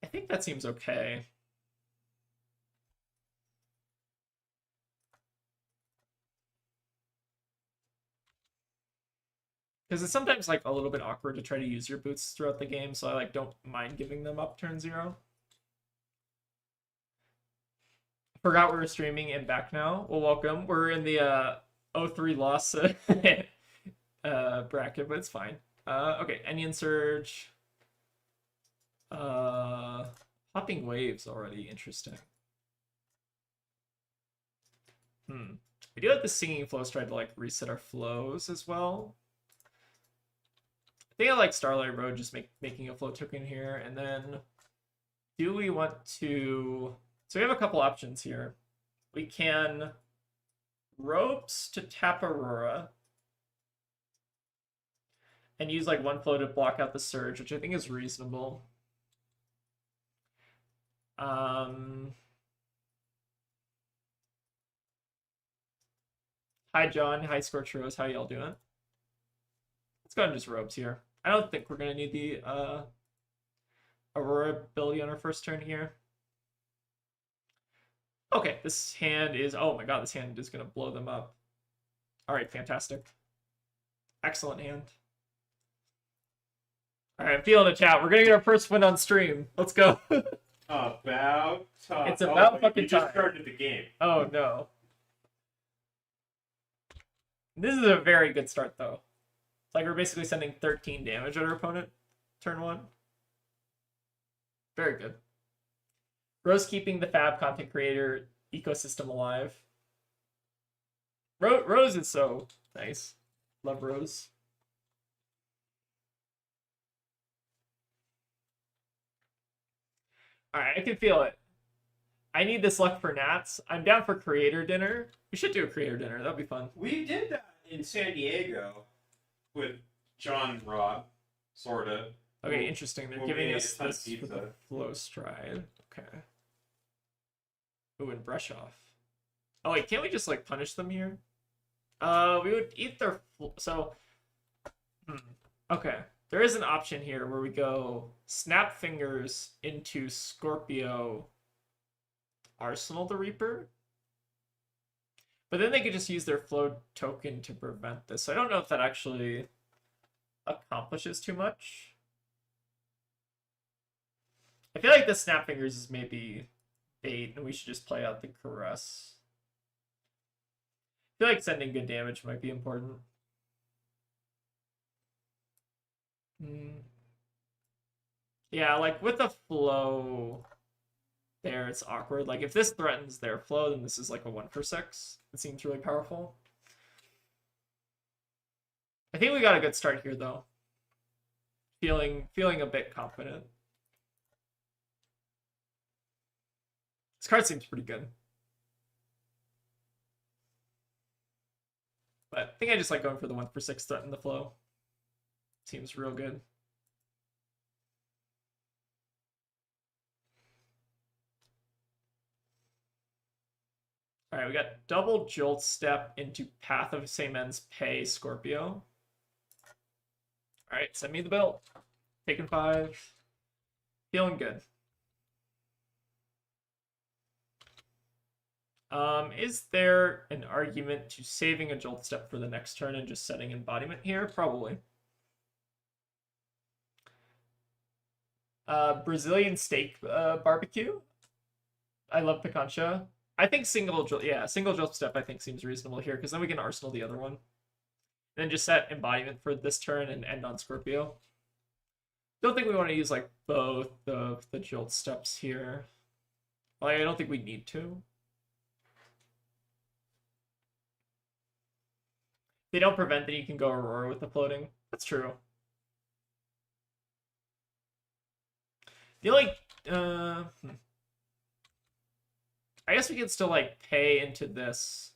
I think that seems okay. Because it's sometimes like a little bit awkward to try to use your boots throughout the game, so I like don't mind giving them up turn 0. Forgot we were streaming and back now. Well, welcome. We're in the 0-3 loss bracket, but it's fine. Okay, Onion Surge. Hopping Waves already interesting. We do have the Singing Flow Stride to like reset our flows as well. I think I like Starlight Road just making a flow token here, and then do we want to? So we have a couple options here. We can Ropes to tap Aurora and use like one flow to block out the Surge, which I think is reasonable. Hi John, hi Scorch Rose, how y'all doing? Let's go ahead and just Ropes here. I don't think we're gonna need the Aurora ability on our first turn here. Okay, this hand is, oh my god, this hand is gonna blow them up. All right, fantastic. Excellent hand. All right, I'm feeling the chat. We're gonna get our first win on stream. Let's go. About time. It's about fucking you just time. started the game. Oh no. This is a very good start though. It's like we're basically sending 13 damage at our opponent turn 1. Very good. Rose keeping the fab content creator ecosystem alive. Rose is so nice. Love Rose. Alright, I can feel it. I need this luck for Nats. I'm down for creator dinner. We should do a creator dinner. That'd be fun. We did that in San Diego with John and Rob, sorta. Okay, interesting. They're giving us this with the flow stride. Okay. Ooh, and brush off. Oh wait, can't we just like punish them here? We would eat their so. Okay, there is an option here where we go Snap Fingers into Scorpio, Arsenal the Reaper. But then they could just use their flow token to prevent this. So I don't know if that actually accomplishes too much. I feel like the Snap Fingers is maybe bait, and we should just play out the Caress. I feel like sending good damage might be important. Yeah, like with the flow there, it's awkward. Like if this threatens their flow, then this is like a 1 for 6. It seems really powerful. I think we got a good start here though. Feeling a bit confident. This card seems pretty good. But I think I just like going for the 1 for 6 threat in the flow. Seems real good. All right, we got double Jolt Step into Path of Same Ends Pay Scorpio. All right, send me the bill. Taking 5. Feeling good. Is there an argument to saving a Jolt Step for the next turn and just setting Embodiment here? Probably. Brazilian steak barbecue. I love picancha. I think single Jolt Step I think seems reasonable here because then we can Arsenal the other one. And then just set Embodiment for this turn and end on Scorpio. Don't think we want to use like both the Jolt Steps here. Like I don't think we need to. They don't prevent that you can go Aurora with the floating. That's true. The only I guess we can still like pay into this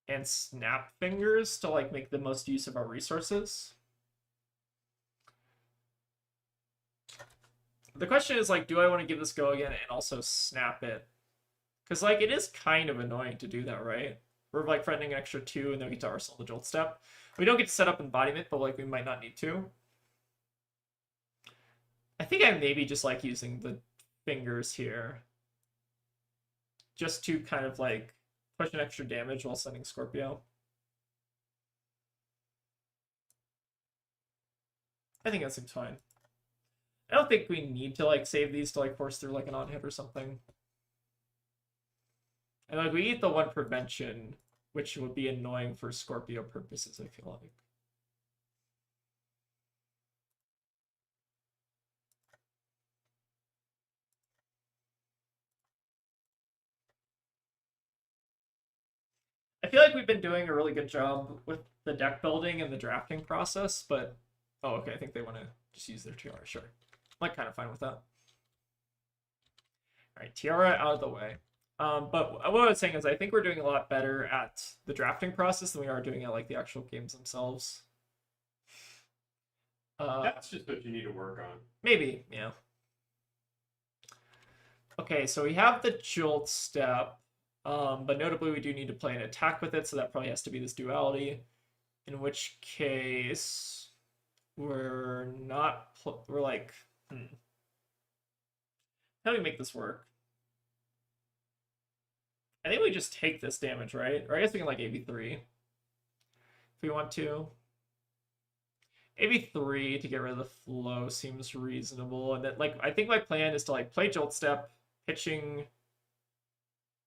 and Snap Fingers to like make the most use of our resources. The question is like, do I want to give this go again and also snap it? Because like it is kind of annoying to do that, right? We're like threatening an extra 2 and then we get to Arsenal the Jolt Step. We don't get to set up Embodiment, but like we might not need to. I think I maybe just like using the fingers here. Just to kind of like push an extra damage while sending Scorpio. I think that seems fine. I don't think we need to like save these to like force through like an on hit or something. And like we eat the 1 prevention, which would be annoying for Scorpio purposes, I feel like. feel like we've been doing a really good job with the deck building and the drafting process, but oh, okay, I think they want to just use their tiara. Sure, I'm like kind of fine with that. All right, tiara out of the way. But what I was saying is I think we're doing a lot better at the drafting process than we are doing at like the actual games themselves. That's just what you need to work on. Maybe, yeah. Okay, so we have the jolt step, but notably we do need to play an attack with it, so that probably has to be this duality. In which case, we're not. We're like, how do we make this work? I think we just take this damage, right? Or I guess we can like AV3 if we want to. AV3 to get rid of the flow seems reasonable, and then like I think my plan is to like play jolt step, pitching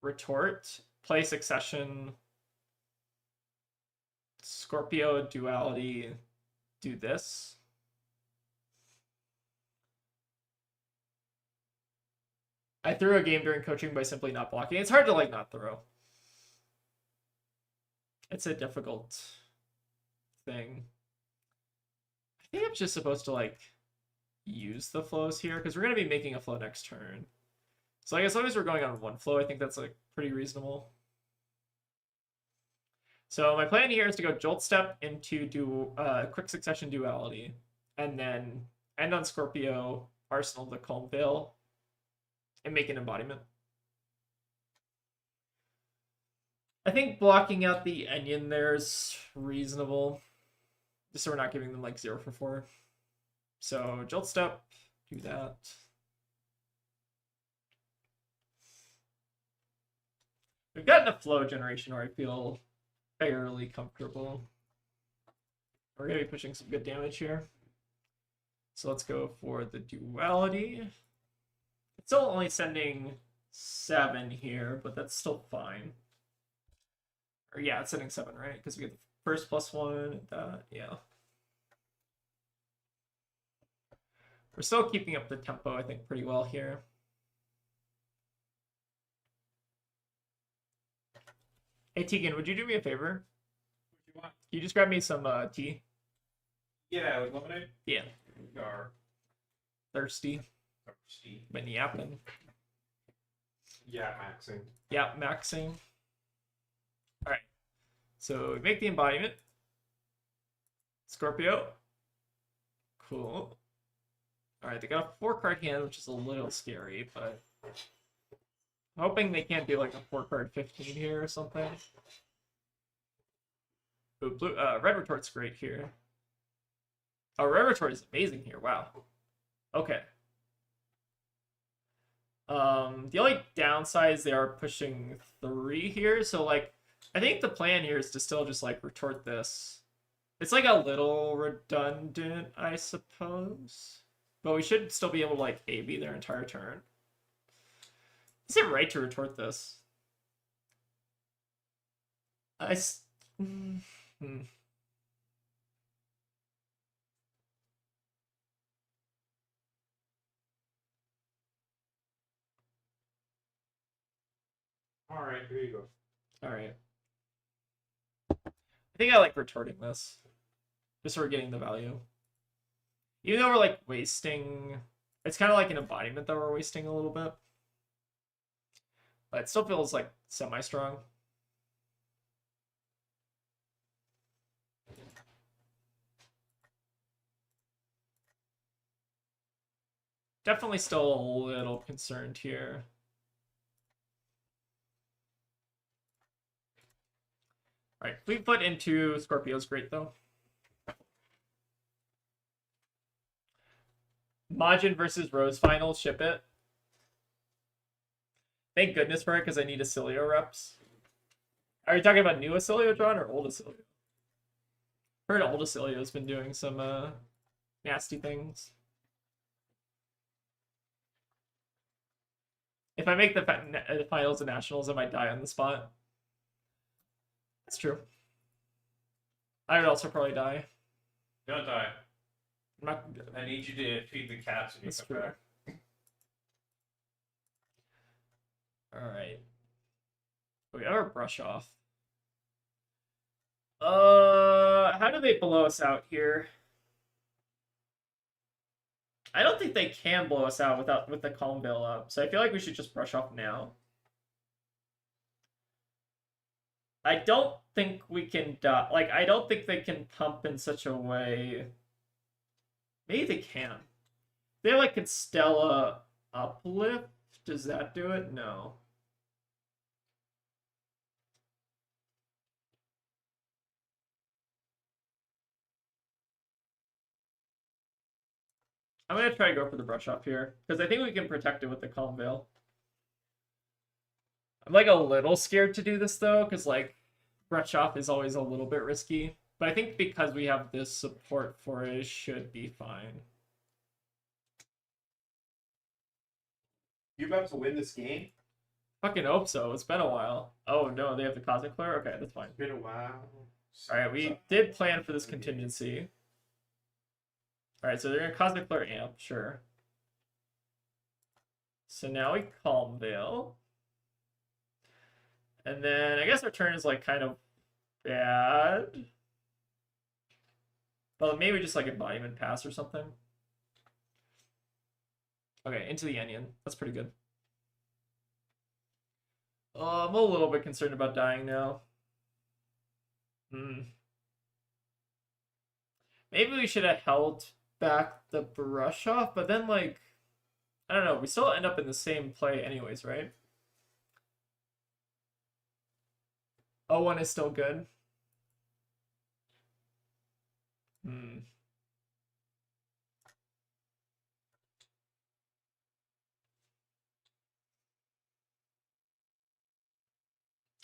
retort, play succession, Scorpio duality, do this. I threw a game during coaching by simply not blocking. It's hard to like not throw. It's a difficult thing. I think I'm just supposed to like use the flows here because we're going to be making a flow next turn. So like as long as we're going on one flow, I think that's like pretty reasonable. So my plan here is to go jolt step into quick succession duality, and then end on Scorpio, arsenal the Calm Veil, and make an embodiment. I think blocking out the Onion there is reasonable, just so we're not giving them like 0 for 4. So jolt step, do that. We've gotten a flow generation where I feel fairly comfortable. We're going to be pushing some good damage here. So let's go for the duality. It's still only sending 7 here, but that's still fine. Or yeah, it's sending 7, right? Because we get the first +1, yeah. We're still keeping up the tempo, I think, pretty well here. Hey, Tegan, would you do me a favor? What do you want? Can you just grab me some tea? Yeah, with lemonade? Yeah. We are Thirsty. Been yapping. Yeah, maxing. Yeah, maxing. Alright. So we make the embodiment. Scorpio. Cool. Alright, they got a 4-card hand, which is a little scary, but I'm hoping they can't do like a 4-card 15 here or something. Ooh, blue, red retort's great here. Oh, red retort is amazing here. Wow. Okay. The only downside is they are pushing 3 here, so like I think the plan here is to still just like retort this. It's like a little redundant, I suppose. But we should still be able to like AB their entire turn. Is it right to retort this? All right, here you go. All right. I think I like retorting this. Just so we're getting the value. Even though we're like wasting... It's kind of like an embodiment that we're wasting a little bit. But it still feels like semi-strong. Definitely still a little concerned here. Alright, we put into Scorpio's great though. Majin versus Rose final, ship it. Thank goodness for it, because I need Acilio reps. Are you talking about new Acilio, John, or old Acilio? Heard old Acilio's been doing some nasty things. If I make the finals and nationals, I might die on the spot. That's true. I would also probably die. Don't die. I'm not... I need you to feed the cats when you come back. Alright. We have our brush off. How do they blow us out here? I don't think they can blow us out with the Calm Veil up, so I feel like we should just brush off now. I don't think we can like I don't think they can pump in such a way. Maybe they can. They like Constella Uplift. Does that do it? No. I'm gonna try to go for the brush off here because I think we can protect it with the Calm Veil. I'm like a little scared to do this though, because like brush off is always a little bit risky. But I think because we have this support for it, it should be fine. You about to win this game? Fucking hope so. It's been a while. Oh no, they have the Cosmic Flare? Okay, that's fine. It's been a while. Alright, we did plan for this contingency. Alright, so they're gonna Cosmic Flare Amp, sure. So now we Calm Veil. And then I guess our turn is like kind of bad. But maybe just like Embodiment Pass or something. Okay, into the Onion. That's pretty good. I'm a little bit concerned about dying now. Maybe we should have held back the brush off, but then like, I don't know, we still end up in the same play anyways, right? 0-1 is still good.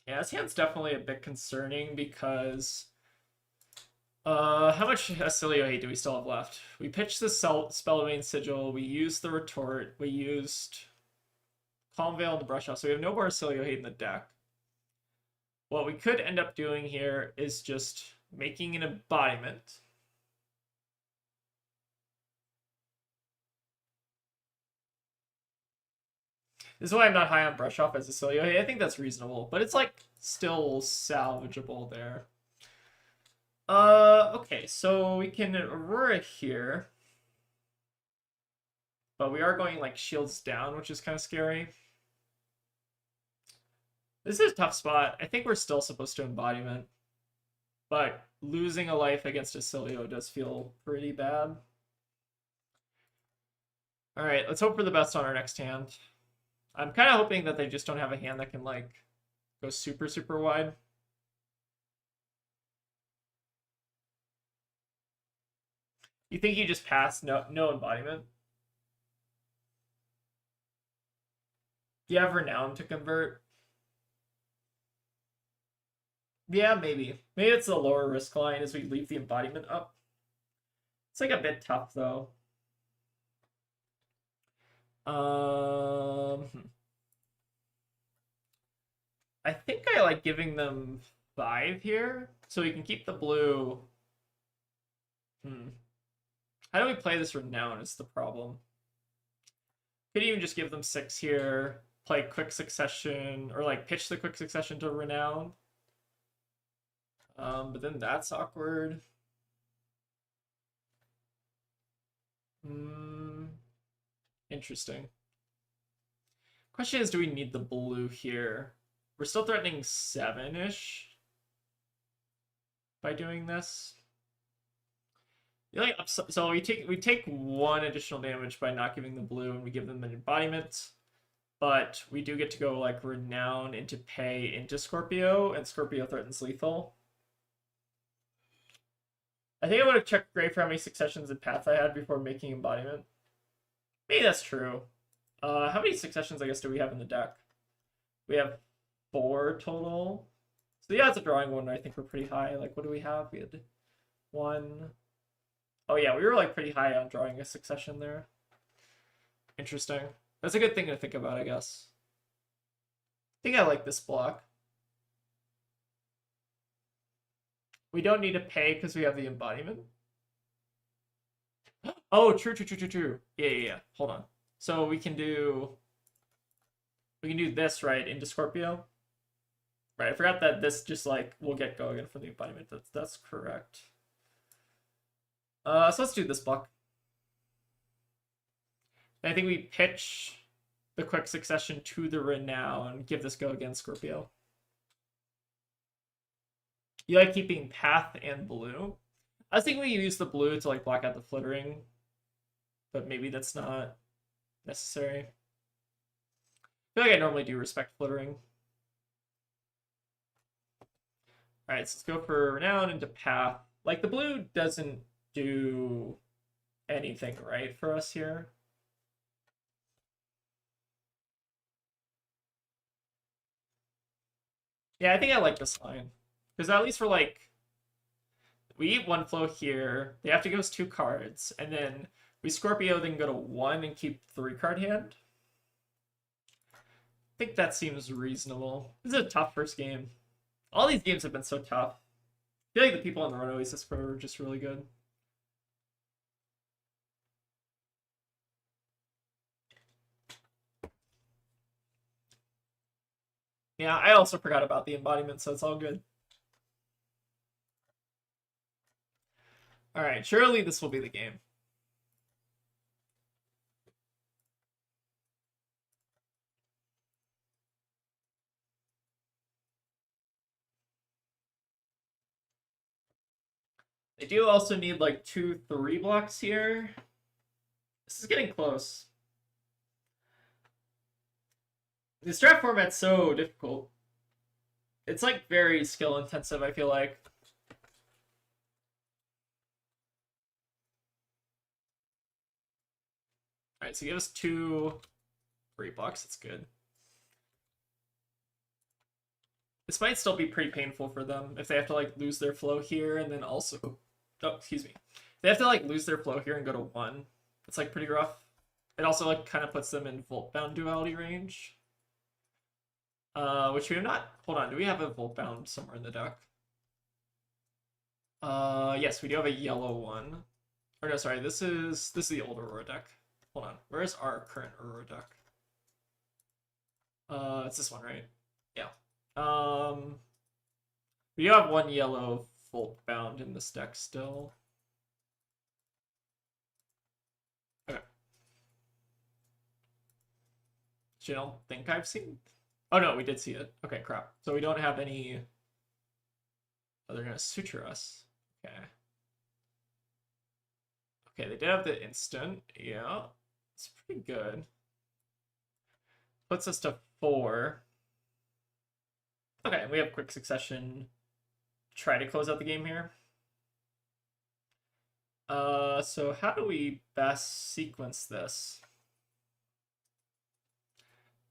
Yeah, this hand's definitely a bit concerning because how much Acilio Hate do we still have left? We pitched the Spelldomain Sigil, we used the Retort, we used Calm Veil and the Brush Off, so we have no more Acilio Hate in the deck. What we could end up doing here is just making an embodiment. This is why I'm not high on Brush Off as Acilio Hate. I think that's reasonable, but it's like still salvageable there. Okay, so we can Aurora here. But we are going like shields down, which is kind of scary. This is a tough spot. I think we're still supposed to Embodiment. But losing a life against Acilio does feel pretty bad. Alright, let's hope for the best on our next hand. I'm kind of hoping that they just don't have a hand that can like go super, super wide. You think you just pass no embodiment? Do you have Renown to convert? Yeah, maybe. Maybe it's a lower risk line as we leave the embodiment up. It's like a bit tough though. I think I like giving them 5 here, so we can keep the blue. How do we play this Renown is the problem. Could even just give them 6 here, play Quick Succession, or like pitch the Quick Succession to Renown. But then that's awkward. Interesting. Question is, do we need the blue here? We're still threatening 7-ish by doing this. So we take 1 additional damage by not giving the blue, and we give them an embodiment. But we do get to go like Renown into pay into Scorpio, and Scorpio threatens lethal. I think I would have checked Grave for how many successions and paths I had before making embodiment. Maybe that's true. How many successions I guess do we have in the deck? We have 4 total. So yeah, it's a drawing one. I think we're pretty high. Like, what do we have? We had 1. Oh yeah, we were like pretty high on drawing a succession there. Interesting. That's a good thing to think about, I guess. I think I like this block. We don't need to pay because we have the embodiment. Oh, true. Yeah. Hold on. So we can do this, right, into Scorpio. Right, I forgot that this just like will get going from the embodiment. That's correct. So let's do this block. I think we pitch the quick succession to the Renown, give this go against Scorpio. You like keeping path and blue? I was thinking we use the blue to like block out the flittering, but maybe that's not necessary. I feel like I normally do respect flittering. Alright, so let's go for Renown into path. Like the blue doesn't do anything right for us here. Yeah, I think I like this line. Because at least we're like, we eat one flow here, they have to give us 2 cards, and then we Scorpio, then go to 1 and keep 3 card hand. I think that seems reasonable. This is a tough first game. All these games have been so tough. I feel like the people on the Run Oasis Pro are just really good. Yeah, I also forgot about the embodiment, so it's all good. Alright, surely this will be the game. They do also need like 2-3 blocks here. This is getting close. This draft format's so difficult. It's like very skill intensive, I feel like. Alright, so give us 2 free blocks, that's good. This might still be pretty painful for them if they have to like lose their flow here and then also, oh, excuse me. They have to like lose their flow here and go to 1. It's like pretty rough. It also like kind of puts them in Voltbound duality range. Which we have not, hold on, do we have a Voltbound somewhere in the deck? Yes, we do have a yellow one. Or no, sorry, this is the old Aurora deck. Hold on, where is our current Aurora deck? It's this one, right? Yeah. We do have 1 yellow Voltbound in this deck still. Okay. Which I don't think I've seen. Oh no, we did see it. Okay, crap. So we don't have any. Oh, they're gonna suture us. Okay. Okay, they did have the instant. Yeah. It's pretty good. Puts us to 4. Okay, we have quick succession. Try to close out the game here. So how do we best sequence this?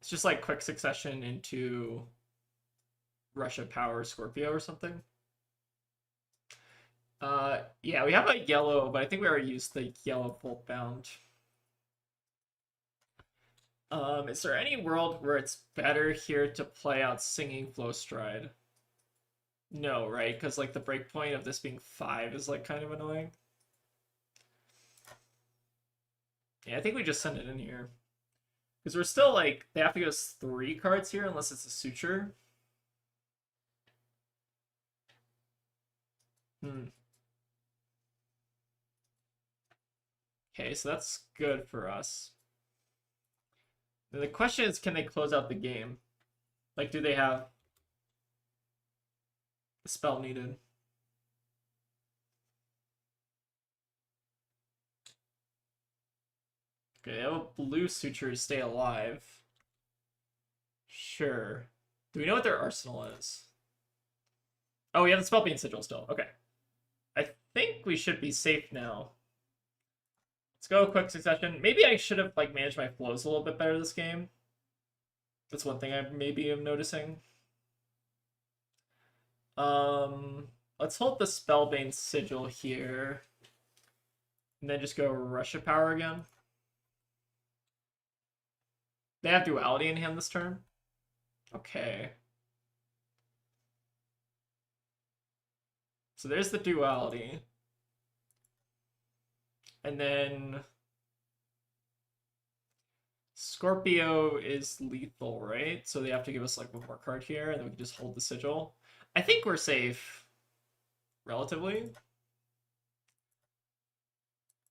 It's just like quick succession into Russia Power Scorpio or something. Yeah, we have a yellow, but I think we already used the yellow Voltbound. Is there any world where it's better here to play out Singing Flow Stride? No, right? Because like the breakpoint of this being 5 is like kind of annoying. Yeah, I think we just send it in here. Because we're still like, they have to give us 3 cards here unless it's a suture. Okay, so that's good for us. And the question is, can they close out the game? Like, do they have the spell needed? Okay, they have a blue suture to stay alive. Sure. Do we know what their arsenal is? Oh, we have the Spellbeam Sigil still. Okay. I think we should be safe now. Let's go quick succession. Maybe I should have like managed my flows a little bit better this game. That's one thing I maybe am noticing. Let's hold the Spellbane Sigil here. And then just go Russia Power again. They have duality in hand this turn? Okay. So there's the duality. And then Scorpio is lethal, right? So they have to give us like one more card here, and then we can just hold the sigil. I think we're safe, relatively.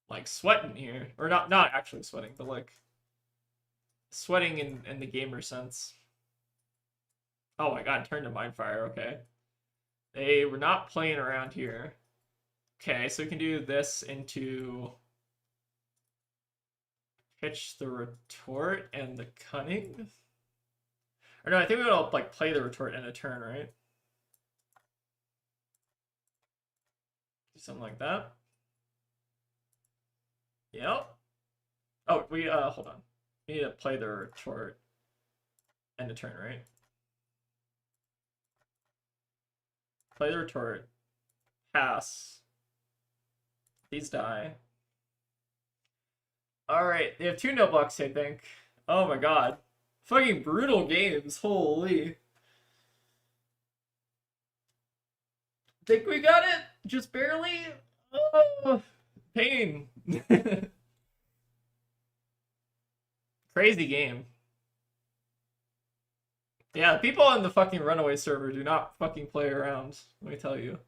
Like sweating here, or not actually sweating, but like sweating in the gamer sense. Oh my god, turn to Mindfire. Okay, they were not playing around here. Okay, so we can do this into pitch the retort and the cunning. Or no, I think we'll like play the retort in a turn, right? Do something like that. Yep. Oh, we hold on. We need to play the retort end of turn, right? Play the retort. Pass. These die. Alright, they have 2 no bucks, I think. Oh my god. Fucking brutal games, holy. Think we got it? Just barely? Oh, pain. Crazy game. Yeah, people on the fucking Runaway server do not fucking play around, let me tell you.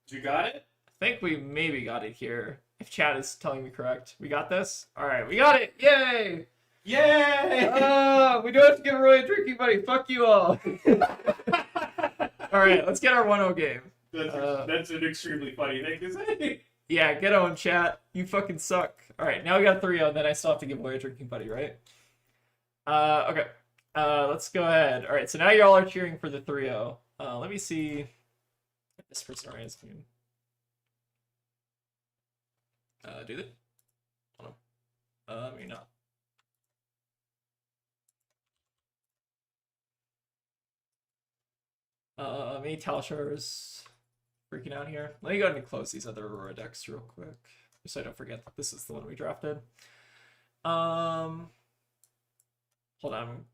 You got it? I think we maybe got it here. If chat is telling me correct. We got this? Alright, we got it! Yay! Yay! We don't have to give Roy a drinking buddy. Fuck you all. Alright, let's get our 1-0 game. That's an extremely funny thing to say. Yeah, get on chat. You fucking suck. Alright, now we got 3-0, and then I still have to give away a drinking buddy, right? Okay. Let's go ahead. Alright, so now you all are cheering for the 3-0. Let me see if this person already has game. Do they? Hold on. Maybe not. Maybe Talshar's freaking out here. Let me go ahead and close these other Aurora decks real quick, just so I don't forget that this is the one we drafted. Hold on.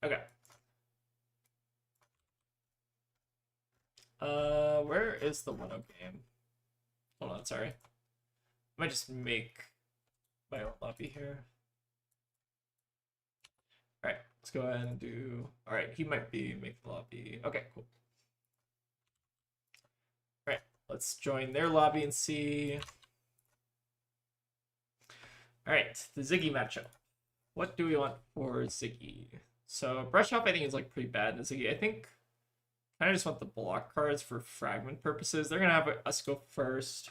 Okay. Where is the 1-0 game? Hold on, sorry. I might just make my own lobby here. Alright, let's go ahead and do... Alright, he might be making the lobby. Okay, cool. Alright, let's join their lobby and see... Alright, the Ziggy matchup. What do we want for Ziggy? So, Brush Off I think is like pretty bad in Ziggy. I think I kind of just want the block cards for fragment purposes. They're going to have us go first.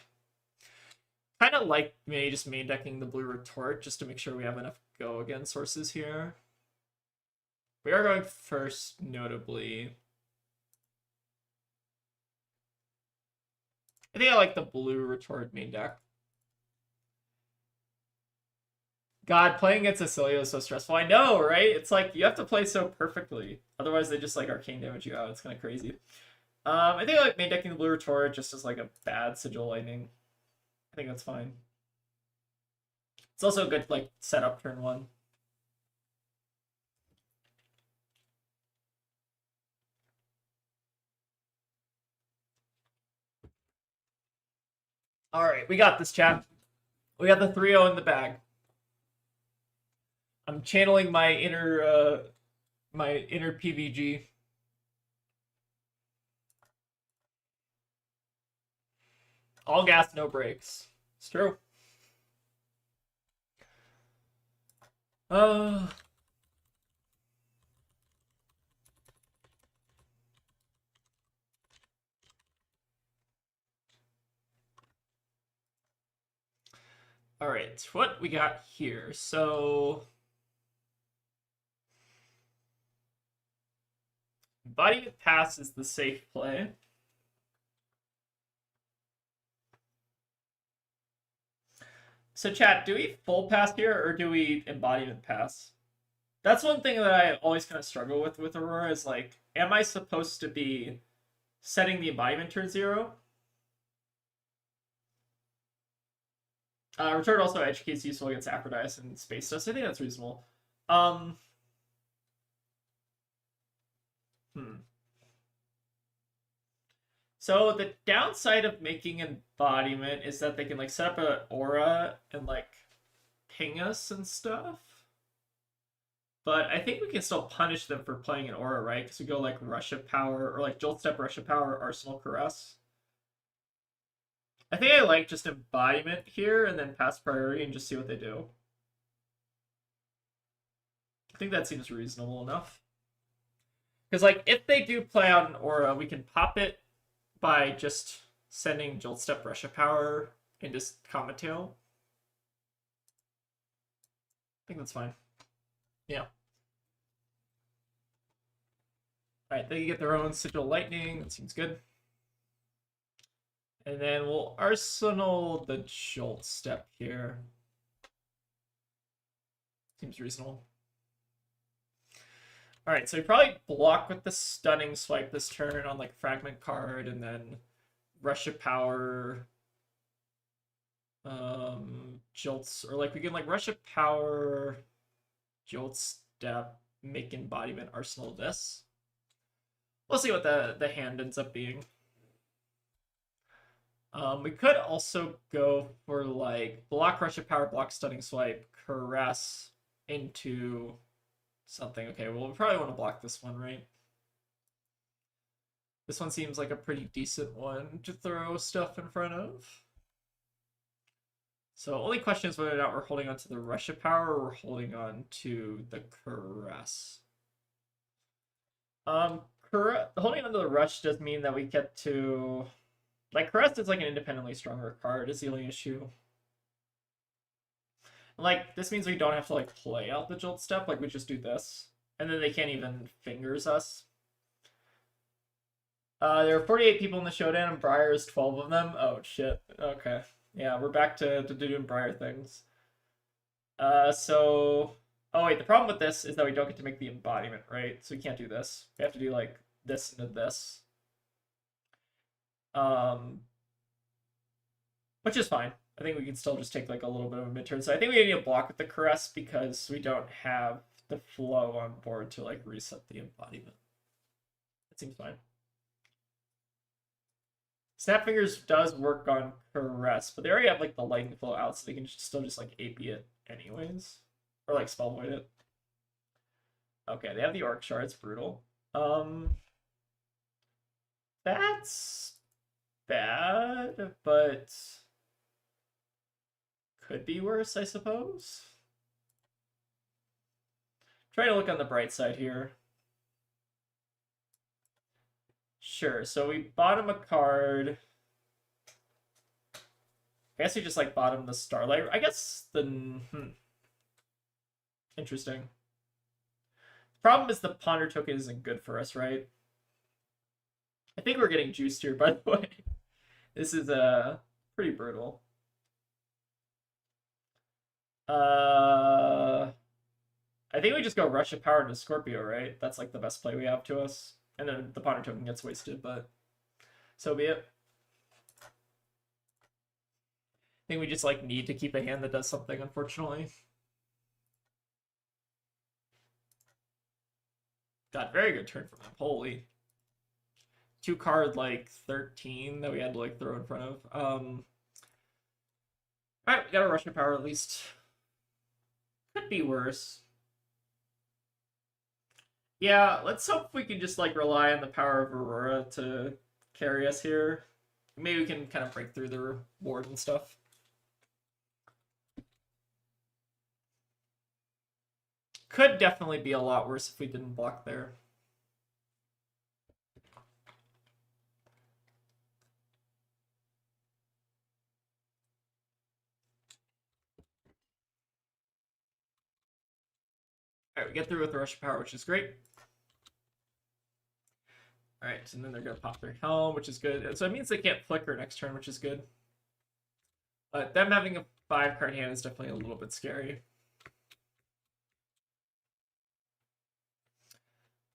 Kind of like maybe just main decking the blue retort just to make sure we have enough go against sources here. We are going first, notably. I think I like the blue retort main deck. God, playing against Acilio is so stressful. I know, right? It's like you have to play so perfectly. Otherwise, they just like arcane damage you out. It's kind of crazy. I think I like main decking the blue retort just as like a bad sigil lightning. I think that's fine. It's also a good like setup turn 1. All right, we got this, chat. We got the 3-0 in the bag. I'm channeling my inner PVG. All gas, no brakes. It's true. All right, what we got here? So Embodiment Pass is the safe play. So chat, do we full pass here or do we Embodiment Pass? That's one thing that I always kind of struggle with Aurora is like, am I supposed to be setting the embodiment turn 0? Retort also educates useful against Aphrodite and space dust. I think that's reasonable. So the downside of making embodiment is that they can like set up an aura and like ping us and stuff. But I think we can still punish them for playing an aura, right? Because we go like Rush of Power or like Jolt Step, Rush of Power, Arsenal Caress. I think I like just embodiment here and then pass priority and just see what they do. I think that seems reasonable enough. Because like if they do play out an aura, we can pop it by just sending Jolt Step, Rush of Power into Comet Tail. I think that's fine. Yeah. Alright, they get their own Sigil Lightning. That seems good. And then we'll Arsenal the Jolt Step here. Seems reasonable. Alright, so we probably block with the Stunning Swipe this turn on like Fragment card, and then Rush of Power, Jolts, or like we can like Rush of Power, Jolt Step, make embodiment, Arsenal this. We'll see what the hand ends up being. We could also go for like block Rush of Power, block Stunning Swipe, Caress into something. Okay, well, we probably want to block this one, right? This one seems like a pretty decent one to throw stuff in front of. So only question is whether or not we're holding on to the Rush of Power or we're holding on to the Caress. Holding on to the Rush does mean that we get to... Like, Caress is like an independently stronger card is the only issue. Like, this means we don't have to, like, play out the Jolt Step. Like, we just do this. And then they can't even fingers us. There are 48 people in the showdown, and Briar is 12 of them. Oh, shit. Okay. Yeah, we're back to doing Briar things. So... Oh, wait, the problem with this is that we don't get to make the embodiment, right? So we can't do this. We have to do, like, this into this. Which is fine. I think we can still just take like a little bit of a mid-turn. So I think we need to block with the Caress because we don't have the flow on board to like reset the embodiment. That seems fine. Snapfingers does work on Caress, but they already have like the lightning flow out, so they can still just like AP it anyways. Or like spell void it. Okay, they have the Orc Shard, it's brutal. That's bad, but could be worse, I suppose. Try to look on the bright side here. Sure, so we bottom a card. I guess we just like bottom the Starlight. I guess the... Interesting. The problem is the Ponder token isn't good for us, right? I think we're getting juiced here, by the way. This is pretty brutal. I think we just go Rush of Power into Scorpio, right? That's like the best play we have to us. And then the Ponder token gets wasted, but so be it. I think we just like need to keep a hand that does something, unfortunately. God, very good turn from him. Holy. 2-card like 13 that we had to like throw in front of. Alright, we got a Rush of Power at least. Could be worse. Yeah, let's hope we can just like rely on the power of Aurora to carry us here. Maybe we can kind of break through the ward and stuff. Could definitely be a lot worse if we didn't block there. Alright, we get through with the Rush of Power, which is great. Alright, and then they're going to pop their Helm, which is good. So it means they can't flicker next turn, which is good. But them having a 5-card hand is definitely a little bit scary.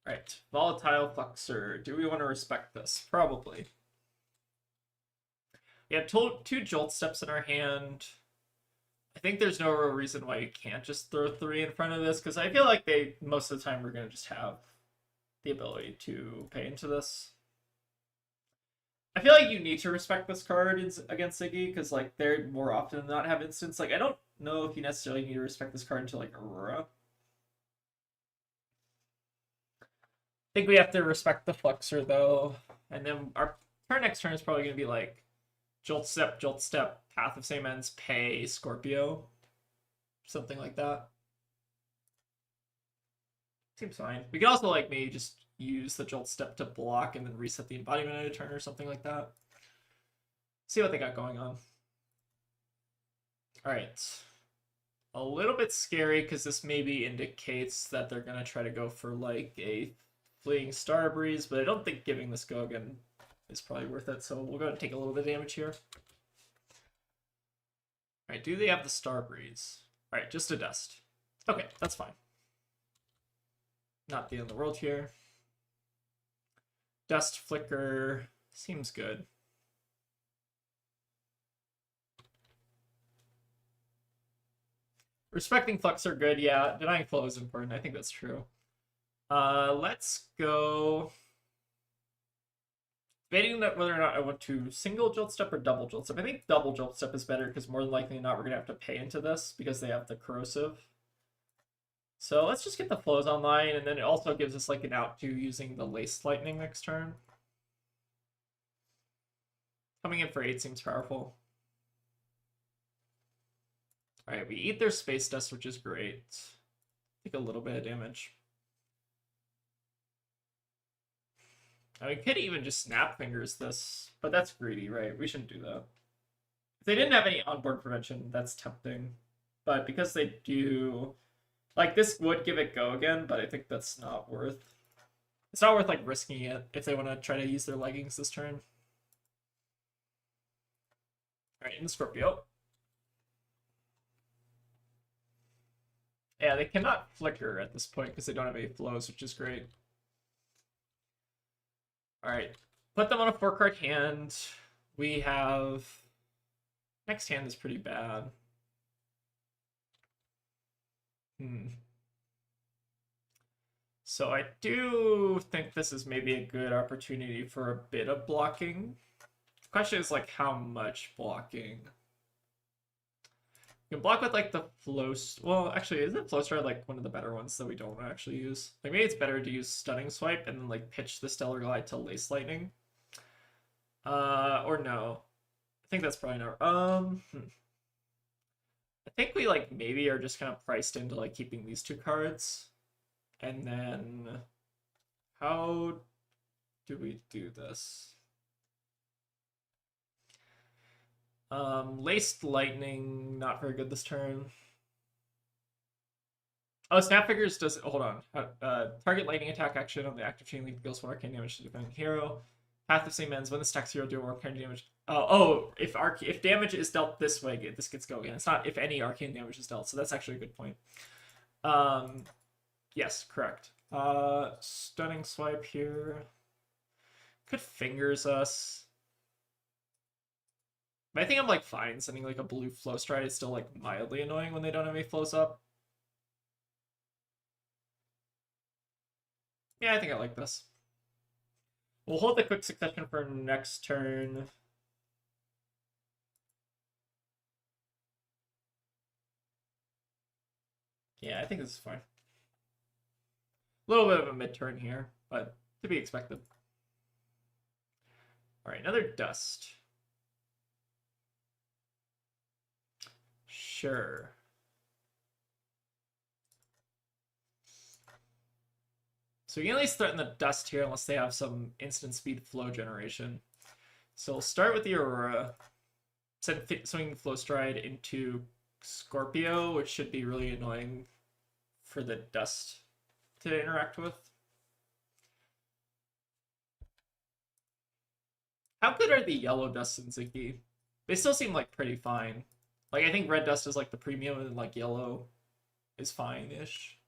Alright, Volatile Fluxer. Do we want to respect this? Probably. We have two Jolt Steps in our hand. I think there's no real reason why you can't just throw 3 in front of this, because I feel like most of the time we're going to just have the ability to pay into this. I feel like you need to respect this card against Ziggy because like they're more often than not have instants. Like I don't know if you necessarily need to respect this card until like Aurora. I think we have to respect the Fluxer though, and then our next turn is probably gonna be like Jolt Step, Path of Same Ends, Pay, Scorpio, something like that. Seems fine. We could also like maybe just use the Jolt Step to block and then reset the embodiment at a turn or something like that. See what they got going on. All right. A little bit scary because this maybe indicates that they're gonna try to go for like a Fleeing Star Breeze, but I don't think giving this go again is probably worth it. So we'll go ahead and take a little bit of damage here. All right, do they have the Star Breeze? All right, just a Dust. Okay, that's fine. Not the end of the world here. Dust Flicker seems good. Respecting Flux are good, yeah. Denying Flow is important. I think that's true. Let's go. Debating that whether or not I want to single Jolt Step or double Jolt Step. I think double Jolt Step is better because more than likely than not we're gonna have to pay into this because they have the corrosive. So let's just get the flows online, and then it also gives us like an out to using the Lace Lightning next turn. Coming in for 8 seems powerful. Alright, we eat their Space Dust, which is great. Take a little bit of damage. Now, we could even just Snap Fingers this, but that's greedy, right? We shouldn't do that. If they didn't have any onboard prevention, that's tempting. But because they do... Like, this would give it go again, but I think that's not worth... It's not worth, like, risking it if they want to try to use their leggings this turn. Alright, in the Scorpio. Yeah, they cannot Flicker at this point because they don't have any flows, which is great. Alright, put them on a 4-card hand. We have... Next hand is pretty bad. So I do think this is maybe a good opportunity for a bit of blocking. The question is like how much blocking? You can block with like the flow. Well, actually, isn't flow stride like one of the better ones that we don't actually use? Like maybe it's better to use Stunning Swipe and then like pitch the Stellar Glide to Lace Lightning. Or no. I think that's probably not. I think we like maybe are just kind of priced into like keeping these 2 cards. And then how do we do this? Laced Lightning, not very good this turn. Oh, Snap Fingers does. Hold on. Target lightning attack action on the active chain link deals 1 arcane damage to the defending hero. Path of Same Ends. When this attacks hero, do 1 arcane damage. If damage is dealt this way, this gets go again. It's not if any arcane damage is dealt, so that's actually a good point. Yes, correct. Stunning Swipe here. Could Fingers us. But I think I'm like fine sending like a blue Flow Stride. Is still like mildly annoying when they don't have any flows up. Yeah, I think I like this. We'll hold the Quick Succession for next turn. Yeah, I think this is fine. A little bit of a mid-turn here, but to be expected. All right, another Dust. Sure. So we can at least threaten the Dust here unless they have some instant speed flow generation. So we'll start with the Aurora. Send Swinging Flow Stride into Scorpio, which should be really annoying for the Dust to interact with. How good are the yellow Dust in Ziggy? They still seem like pretty fine. Like I think red Dust is like the premium and like yellow is fine-ish.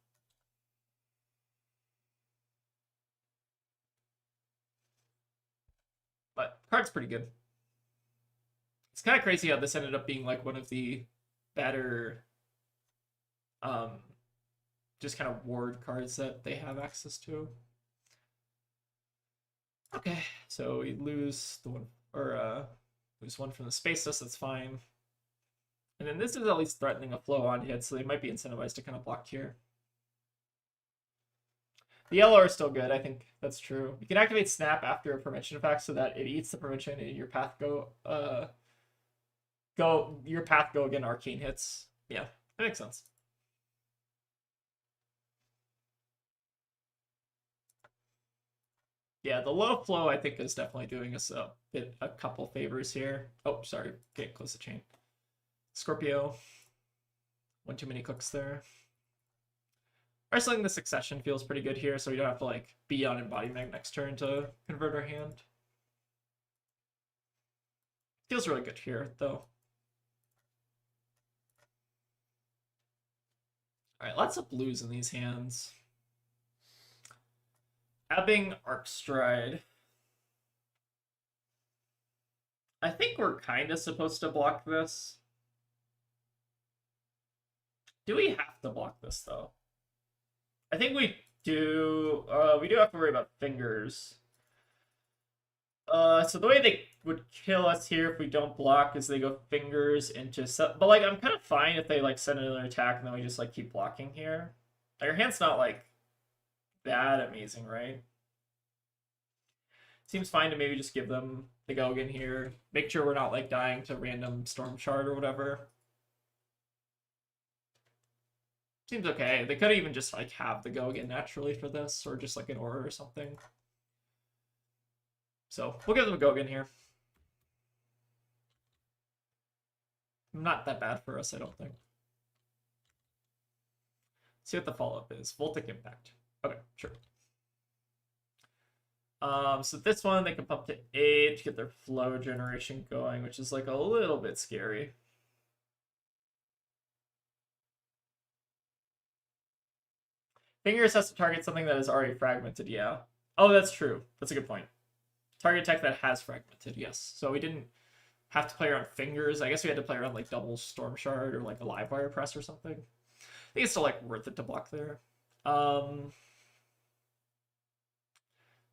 But card's pretty good. It's kind of crazy how this ended up being like one of the better just kind of ward cards that they have access to. Okay, so we lose the one, or lose one from the space dust. That's fine. And then this is at least threatening a flow on hit, so they might be incentivized to kind of block here. The yellow are still good. I think that's true. You can activate Snap after a prevention effect so that it eats the prevention and your path go again arcane hits. Yeah, that makes sense. Yeah, the low flow I think is definitely doing us a couple favors here. Oh, sorry, getting close to chain. Scorpio. One too many clicks there. Wrestling the succession feels pretty good here, so we don't have to like be on embodiment next turn to convert our hand. Feels really good here, though. Alright, lots of blues in these hands. Ebbing Arc Stride. I think we're kind of supposed to block this. Do we have to block this, though? I think we do. We do have to worry about fingers. So the way they would kill us here if we don't block is they go fingers into... But, like, I'm kind of fine if they, like, send another attack and then we just, like, keep blocking here. Like, our hand's not, like, that amazing, right? Seems fine to maybe just give them the go again here. Make sure we're not, like, dying to random Storm Shard or whatever. Seems okay. They could even just, like, have the go again naturally for this, or just, like, an aura or something. So, we'll give them a go again here. Not that bad for us, I don't think. See what the follow-up is. Voltic Impact. Okay, sure. So this one, they can pump to 8 to get their flow generation going, which is, like, a little bit scary. Fingers has to target something that is already fragmented, yeah. Oh, that's true. That's a good point. Target tech that has fragmented, yes. So we didn't have to play around fingers. I guess we had to play around like double Storm Shard or like a Live Wire Press or something. I think it's still like worth it to block there.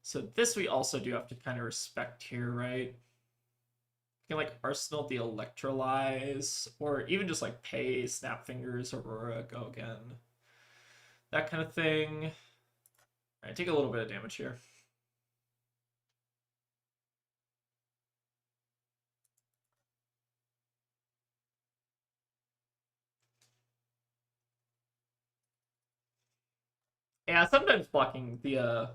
So this we also do have to kind of respect here, right? You can like Arsenal the Electrolyze, or even just like pay Snap Fingers, Aurora, go again. That kind of thing. All right, take a little bit of damage here. Yeah, sometimes blocking the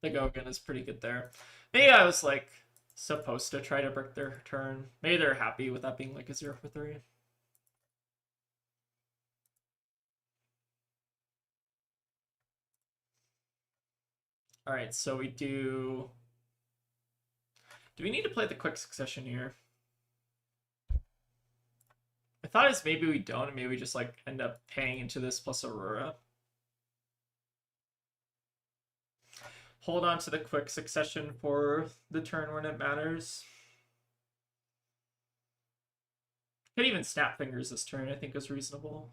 go again is pretty good there. Maybe I was like supposed to try to break their turn. Maybe they're happy with that being like a 0 for 3. All right, so we do. Do we need to play the quick succession here? I thought it's maybe we don't, and maybe we just like end up paying into this plus Aurora. Hold on to the quick succession for the turn when it matters. Could even Snap Fingers this turn, I think is reasonable.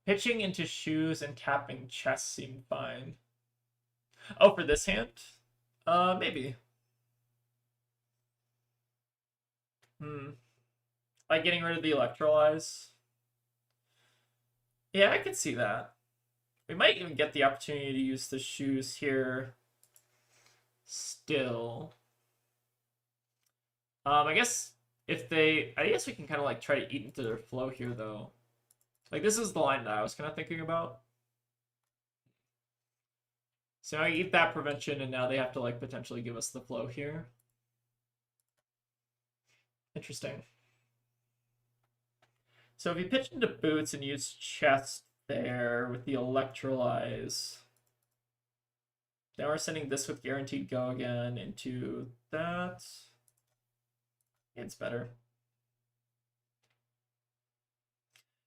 Pitching into shoes and tapping chess seem fine. Oh, for this hand? Maybe. Like getting rid of the Electrolyze. Yeah, I could see that. We might even get the opportunity to use the shoes here still. I guess I guess we can kind of like try to eat into their flow here though. Like this is the line that I was kind of thinking about. So I eat that prevention and now they have to like potentially give us the flow here. Interesting. So if you pitch into boots and use chest there with the Electrolyze, now we're sending this with guaranteed go again into that. It's better.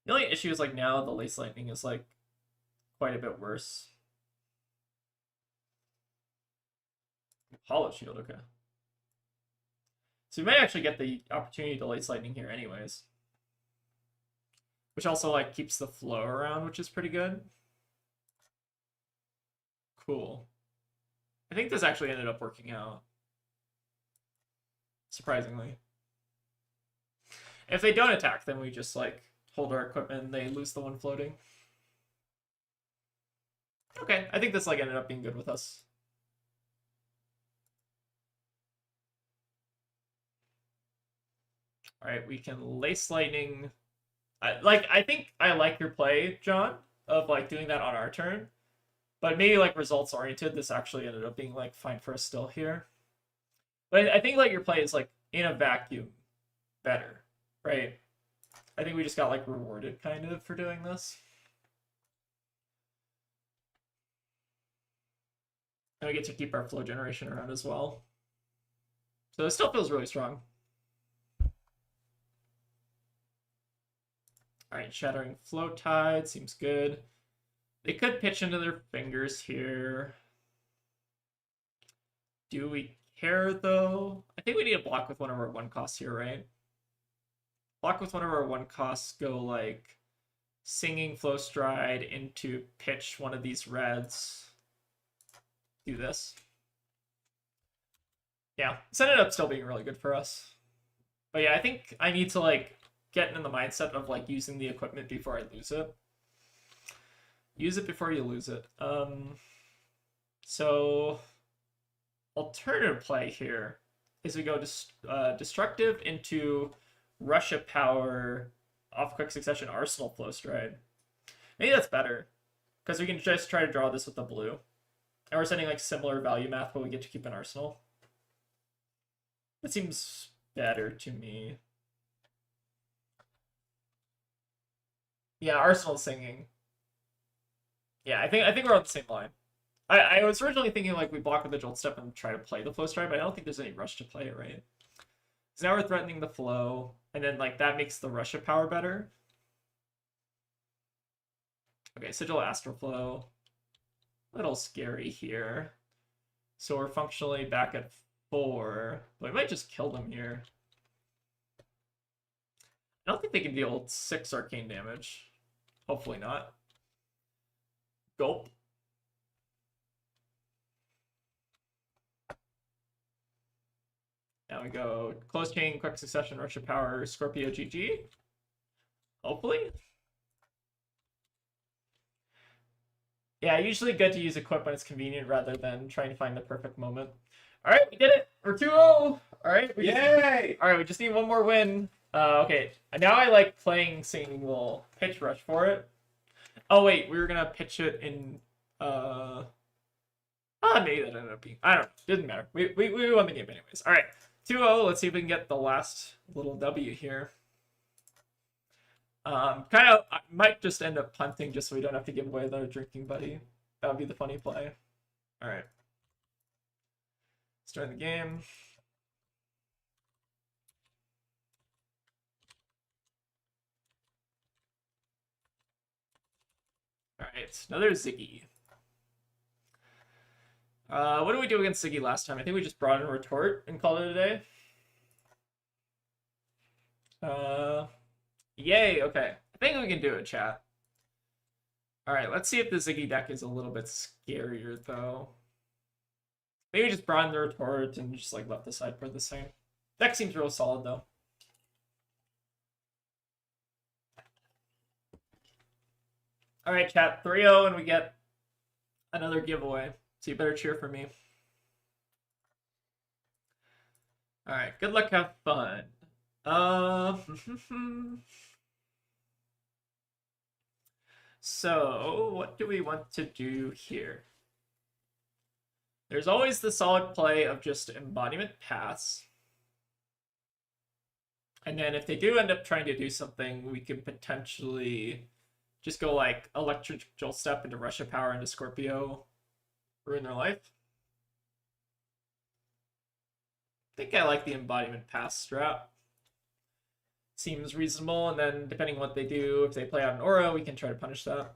The only issue is like now the Lace Lightning is like quite a bit worse. Hollow Shield, okay. So we might actually get the opportunity to Lace Lightning here anyways. Which also like keeps the flow around, which is pretty good. Cool. I think this actually ended up working out. Surprisingly. If they don't attack, then we just like hold our equipment and they lose the one floating. Okay, I think this like ended up being good with us. All right, we can Lace Lightning. I think I like your play, John, of like doing that on our turn. But maybe like results oriented, this actually ended up being like fine for us still here. But I think like your play is like in a vacuum better, right? I think we just got like rewarded kind of for doing this. And we get to keep our flow generation around as well. So it still feels really strong. All right, Shattering Flow Tide seems good. They could pitch into their fingers here. Do we care though? I think we need to block with one of our one costs here, right? Block with one of our one costs, go like Singing Flow Stride into pitch one of these reds. Do this. Yeah, this ended up still being really good for us. But yeah, I think I need to like get in the mindset of like using the equipment before I lose it. Use it before you lose it. So alternative play here is we go destructive into Russia Power off quick succession Arsenal Flow Stride. Maybe that's better because we can just try to draw this with the blue. And we're sending like similar value math, but we get to keep an Arsenal. That seems better to me. Yeah, Arsenal singing. Yeah, I think we're on the same line. I was originally thinking like we block with the Jolt Step and try to play the Flow Stride, but I don't think there's any rush to play it, right? So now we're threatening the flow, and then like that makes the Russia Power better. Okay, Sigil Astroflow. A little scary here. So we're functionally back at 4, but we might just kill them here. I don't think they can deal 6 arcane damage. Hopefully not. Gulp. Now we go Close Chain, Quick Succession, Russia Power, Scorpio GG. Hopefully. Yeah, usually good to use equip when it's convenient rather than trying to find the perfect moment. All right, we did it. We're 2-0. All right. Yay! All right, we just need one more win. Okay, now I like playing Singing. We'll pitch rush for it. Oh wait, we were gonna pitch it in. Maybe that ended up being. I don't know. Didn't matter. We won the game anyways. All right, 2-0. Let's see if we can get the last little W here. Kind of, I might just end up punting just so we don't have to give away the drinking buddy. That would be the funny play. All right. Start the game. All right, another Ziggy. What did we do against Ziggy last time? I think we just brought in a retort and called it a day. Yay, okay. I think we can do it, chat. All right, let's see if the Ziggy deck is a little bit scarier, though. Maybe just brought in the retort and just like left the sideboard the same. Deck seems real solid, though. All right, chat, 3-0, and we get another giveaway. So you better cheer for me. All right, good luck, have fun. So, what do we want to do here? There's always the solid play of just embodiment pass. And then if they do end up trying to do something, we can potentially just go like Electric Jolt Step into Russia Power into Scorpio, ruin their life. I think I like the embodiment pass strat. Seems reasonable, and then depending on what they do, if they play out an aura, we can try to punish that.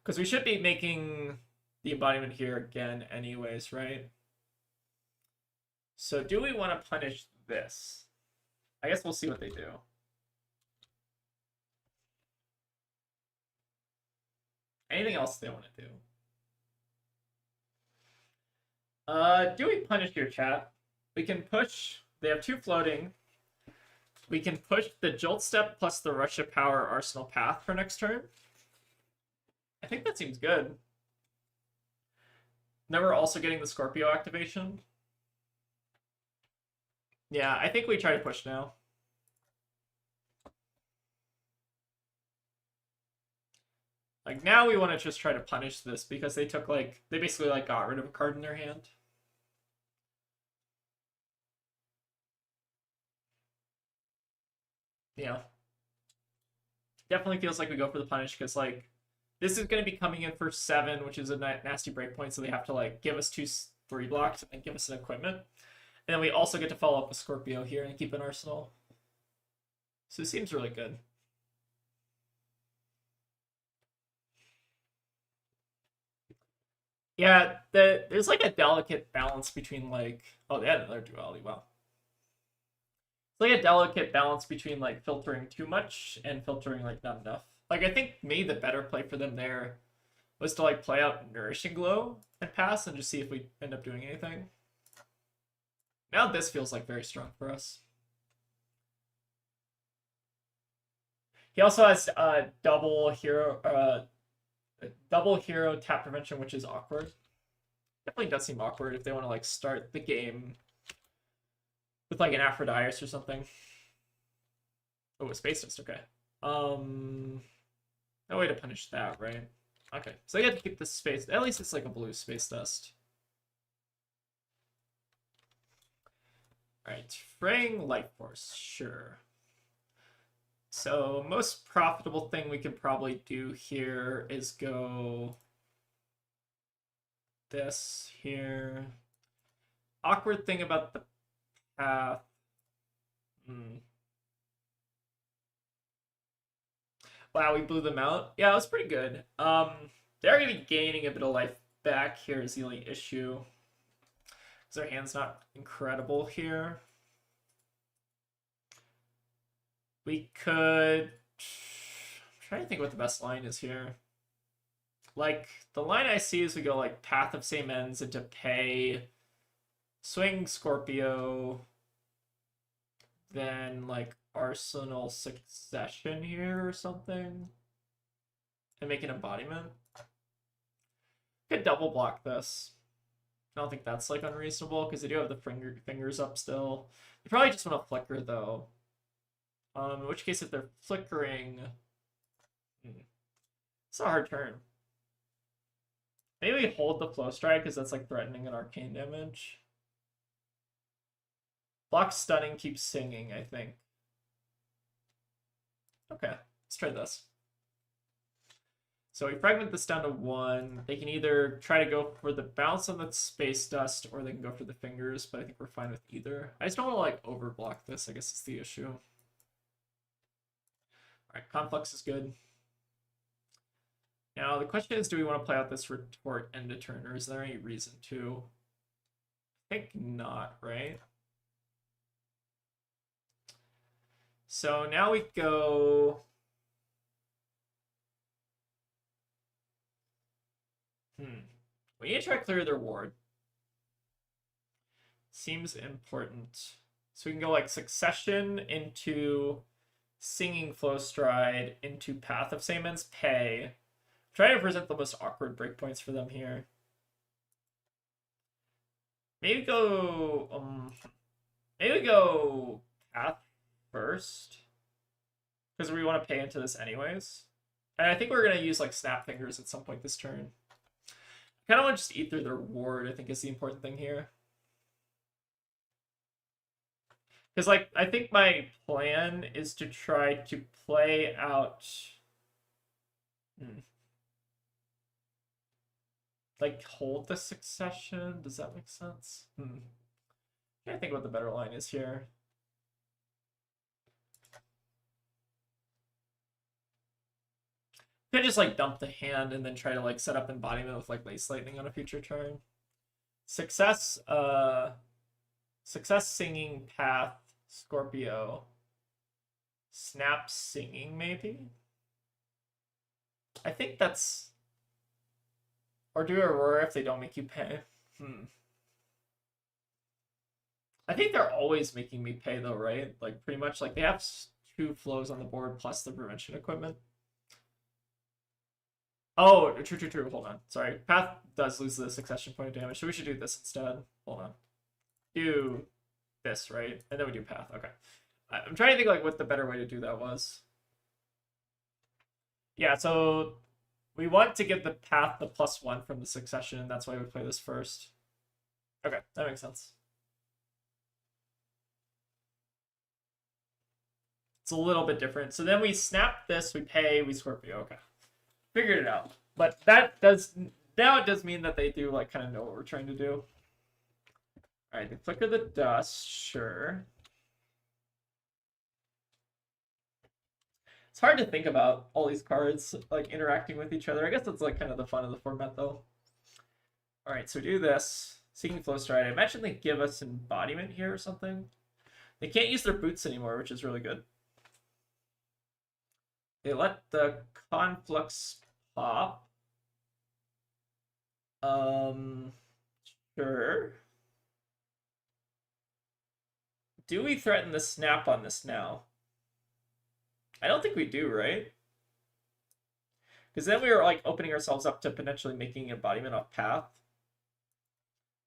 Because we should be making the embodiment here again anyways, right? So do we want to punish this? I guess we'll see what they do. Anything else they want to do? Do we punish your chat? We can push. They have 2 floating. We can push the Jolt Step plus the Rush of Power Arsenal Path for next turn. I think that seems good. Then we're also getting the Scorpio activation. Yeah, I think we try to push now. Like, now we want to just try to punish this because they took, like, they basically, like, got rid of a card in their hand. Yeah. Definitely feels like we go for the punish because, like, this is going to be coming in for 7, which is a nasty breakpoint, so they have to, like, give us 2/3 blocks and then give us an equipment. And then we also get to follow up with Scorpio here and keep an arsenal. So it seems really good. Yeah, there's like a delicate balance between like, oh, they had another duality. Wow. It's like a delicate balance between like filtering too much and filtering like not enough. Like I think maybe the better play for them there was to like play out Nourishing Glow and pass and just see if we end up doing anything. Now this feels like very strong for us. He also has double hero tap prevention, which is awkward. Definitely does seem awkward if they want to like start the game with like an Aphrodite or something. Oh, a Space Dust, okay. No way to punish that, right? Okay, so they get to keep this space. At least it's like a blue Space Dust. Alright, Fraying Life Force, sure. So most profitable thing we could probably do here is go this here. Awkward thing about the path. Wow, we blew them out. Yeah, it was pretty good. They're gonna be gaining a bit of life back here is the only issue. Because their hand's not incredible here. We could... I'm trying to think what the best line is here. Like, the line I see is we go, like, Path of Same Ends into Pay, Swing Scorpio, then, like, Arsenal Succession here or something, and make an embodiment. Could double block this. I don't think that's, like, unreasonable, because they do have the fingers up still. They probably just want to flicker, though. In which case, if they're flickering... It's a hard turn. Maybe we hold the Flow Stride, because that's, like, threatening an arcane damage. Block Stunning keeps singing, I think. Okay, let's try this. So we fragment this down to 1. They can either try to go for the bounce on the Space Dust, or they can go for the fingers, but I think we're fine with either. I just don't want to, like, overblock this, I guess is the issue. Alright, Conflux is good. Now, the question is, do we want to play out this retort end of turn, or is there any reason to? I think not, right? So now we go... We need to try to clear their ward. Seems important. So we can go like Succession into Singing Flow Stride into Path of Same Ends Pay. Try to present the most awkward breakpoints for them here. Maybe go Path first. Because we want to pay into this anyways. And I think we're gonna use like Snap Fingers at some point this turn. I kind of want to just eat through their ward, I think is the important thing here. Because, like, I think my plan is to try to play out... Like, hold the Succession? Does that make sense? I think what the better line is here. Could just like dump the hand and then try to like set up embodiment with like Lace Lightning on a future turn. Success Singing Path Scorpio. Snap Singing maybe? I think that's Or do Aurora if they don't make you pay. I think they're always making me pay though, right? Like pretty much like they have 2 flows on the board plus the prevention equipment. Oh, true. Hold on. Sorry. Path does lose the succession point of damage, so we should do this instead. Hold on. Do this, right? And then we do path. Okay. I'm trying to think like what the better way to do that was. Yeah, so we want to give the path the +1 from the succession. That's why we play this first. Okay, that makes sense. It's a little bit different. So then we snap this, we pay, we Scorpio. Okay. Figured it out. But that does now it does mean that they do like kind of know what we're trying to do. Alright, the Flicker the Dust, sure. It's hard to think about all these cards like interacting with each other. I guess that's like kind of the fun of the format though. Alright, so do this. Seeking Flow Stride. I imagine they give us embodiment here or something. They can't use their boots anymore, which is really good. They let the Conflux pop. Sure. Do we threaten the snap on this now? I don't think we do, right? Because then we were like opening ourselves up to potentially making embodiment off path.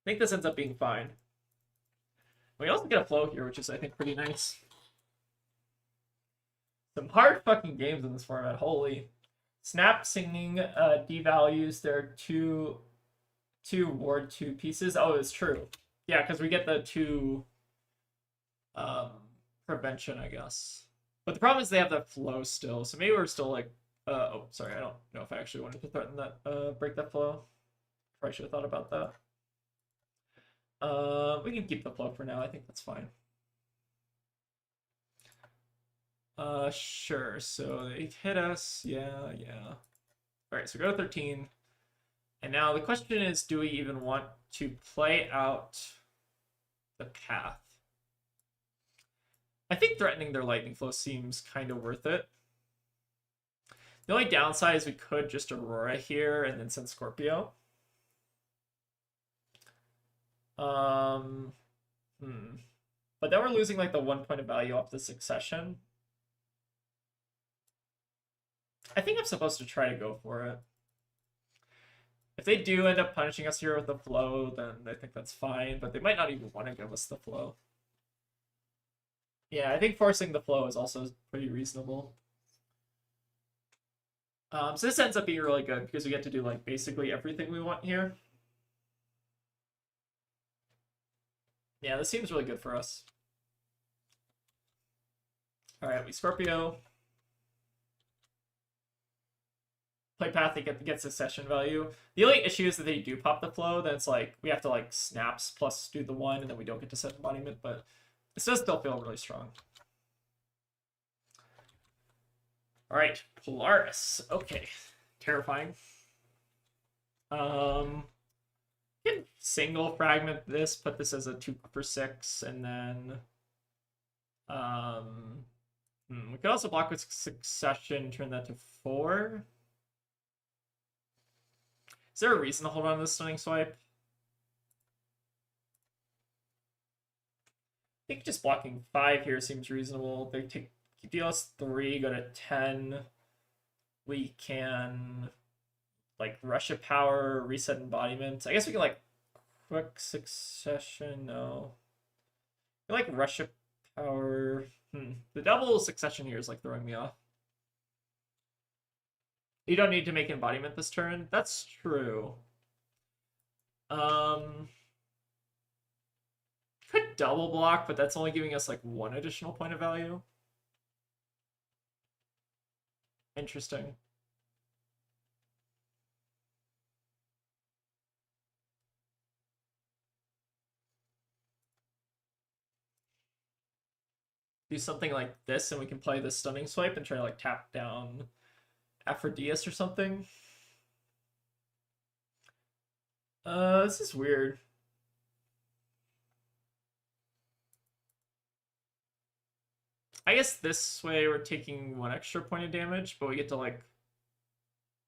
I think this ends up being fine. We also get a flow here, which is I think pretty nice. Some hard fucking games in this format. Holy. Snap Singing devalues their two ward 2 pieces. Oh, it's true. Yeah, because we get the 2 prevention, I guess. But the problem is they have that flow still. So maybe we're still like oh, sorry, I don't know if I actually wanted to threaten that break that flow. Probably should have thought about that. We can keep the flow for now. I think that's fine. Sure. So they hit us. Yeah. All right. So go to 13. And now the question is, do we even want to play out the path? I think threatening their lightning flow seems kind of worth it. The only downside is we could just Aurora here and then send Scorpio. But then we're losing like the 1 point of value off the succession. I think I'm supposed to try to go for it. If they do end up punishing us here with the flow, then I think that's fine, but they might not even want to give us the flow. Yeah, I think forcing the flow is also pretty reasonable. So this ends up being really good because we get to do like basically everything we want here. Yeah, this seems really good for us. Alright, we Scorpio. Play path, they get succession value. The only issue is that they do pop the flow, then it's like we have to like snaps plus do the 1 and then we don't get to set embodiment, but this does still feel really strong. Alright, Polaris. Okay. Terrifying. Can single fragment this, put this as a 2 for 6, and then we could also block with succession, turn that to 4. Is there a reason to hold on to this stunning swipe? I think just blocking 5 here seems reasonable. They deal us 3, go to 10. We can like Russia power, reset embodiment. I guess we can like quick succession. No, I like Russia power. The double succession here is like throwing me off. You don't need to make embodiment this turn. That's true. Could double block, but that's only giving us like 1 additional point of value. Interesting. Do something like this and we can play the stunning swipe and try to like tap down Aphrodite or something. This is weird. I guess this way we're taking 1 extra point of damage, but we get to like...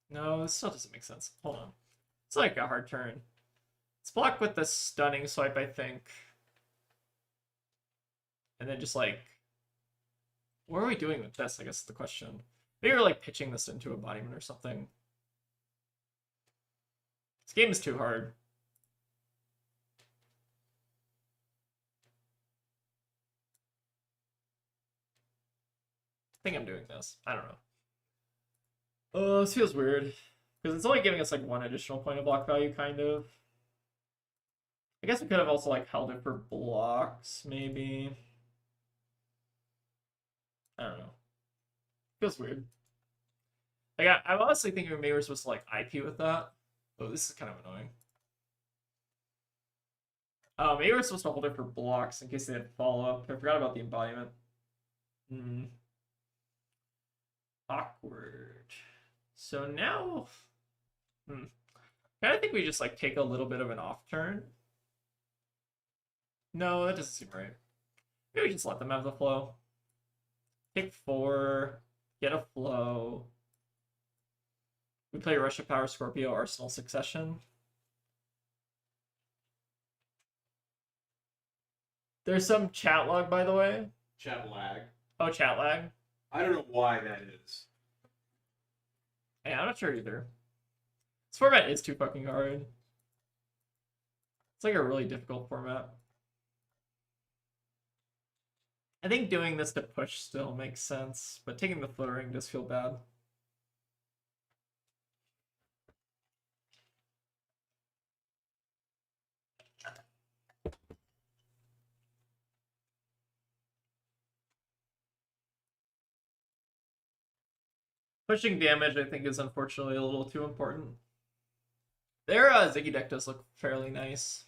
No, this still doesn't make sense. Hold on. It's like a hard turn. Let's block with the stunning swipe, I think. And then just like, what are we doing with this? I guess is the question. Maybe we're like pitching this into embodiment or something. This game is too hard. I think I'm doing this. I don't know. Oh, this feels weird. Because it's only giving us like one additional point of block value, kind of. I guess we could have also like held it for blocks, maybe. I don't know. Feels weird. Like I'm honestly thinking maybe we're supposed to like IP with that. Oh, this is kind of annoying. Maybe we're supposed to hold it for blocks in case they had follow-up. I forgot about the embodiment. Awkward. So now... I think we just like take a little bit of an off turn. No, that doesn't seem right. Maybe we just let them have the flow. Take 4, get a flow. We play Rush of Power, Scorpio, Arsenal, Succession. There's some chat log, by the way. Chat lag. Oh, chat lag. I don't know why that is. Yeah, I'm not sure either. This format is too fucking hard. It's like a really difficult format. I think doing this to push still makes sense, but taking the floating does feel bad. Pushing damage, I think, is unfortunately a little too important. Their Ziggy deck does look fairly nice.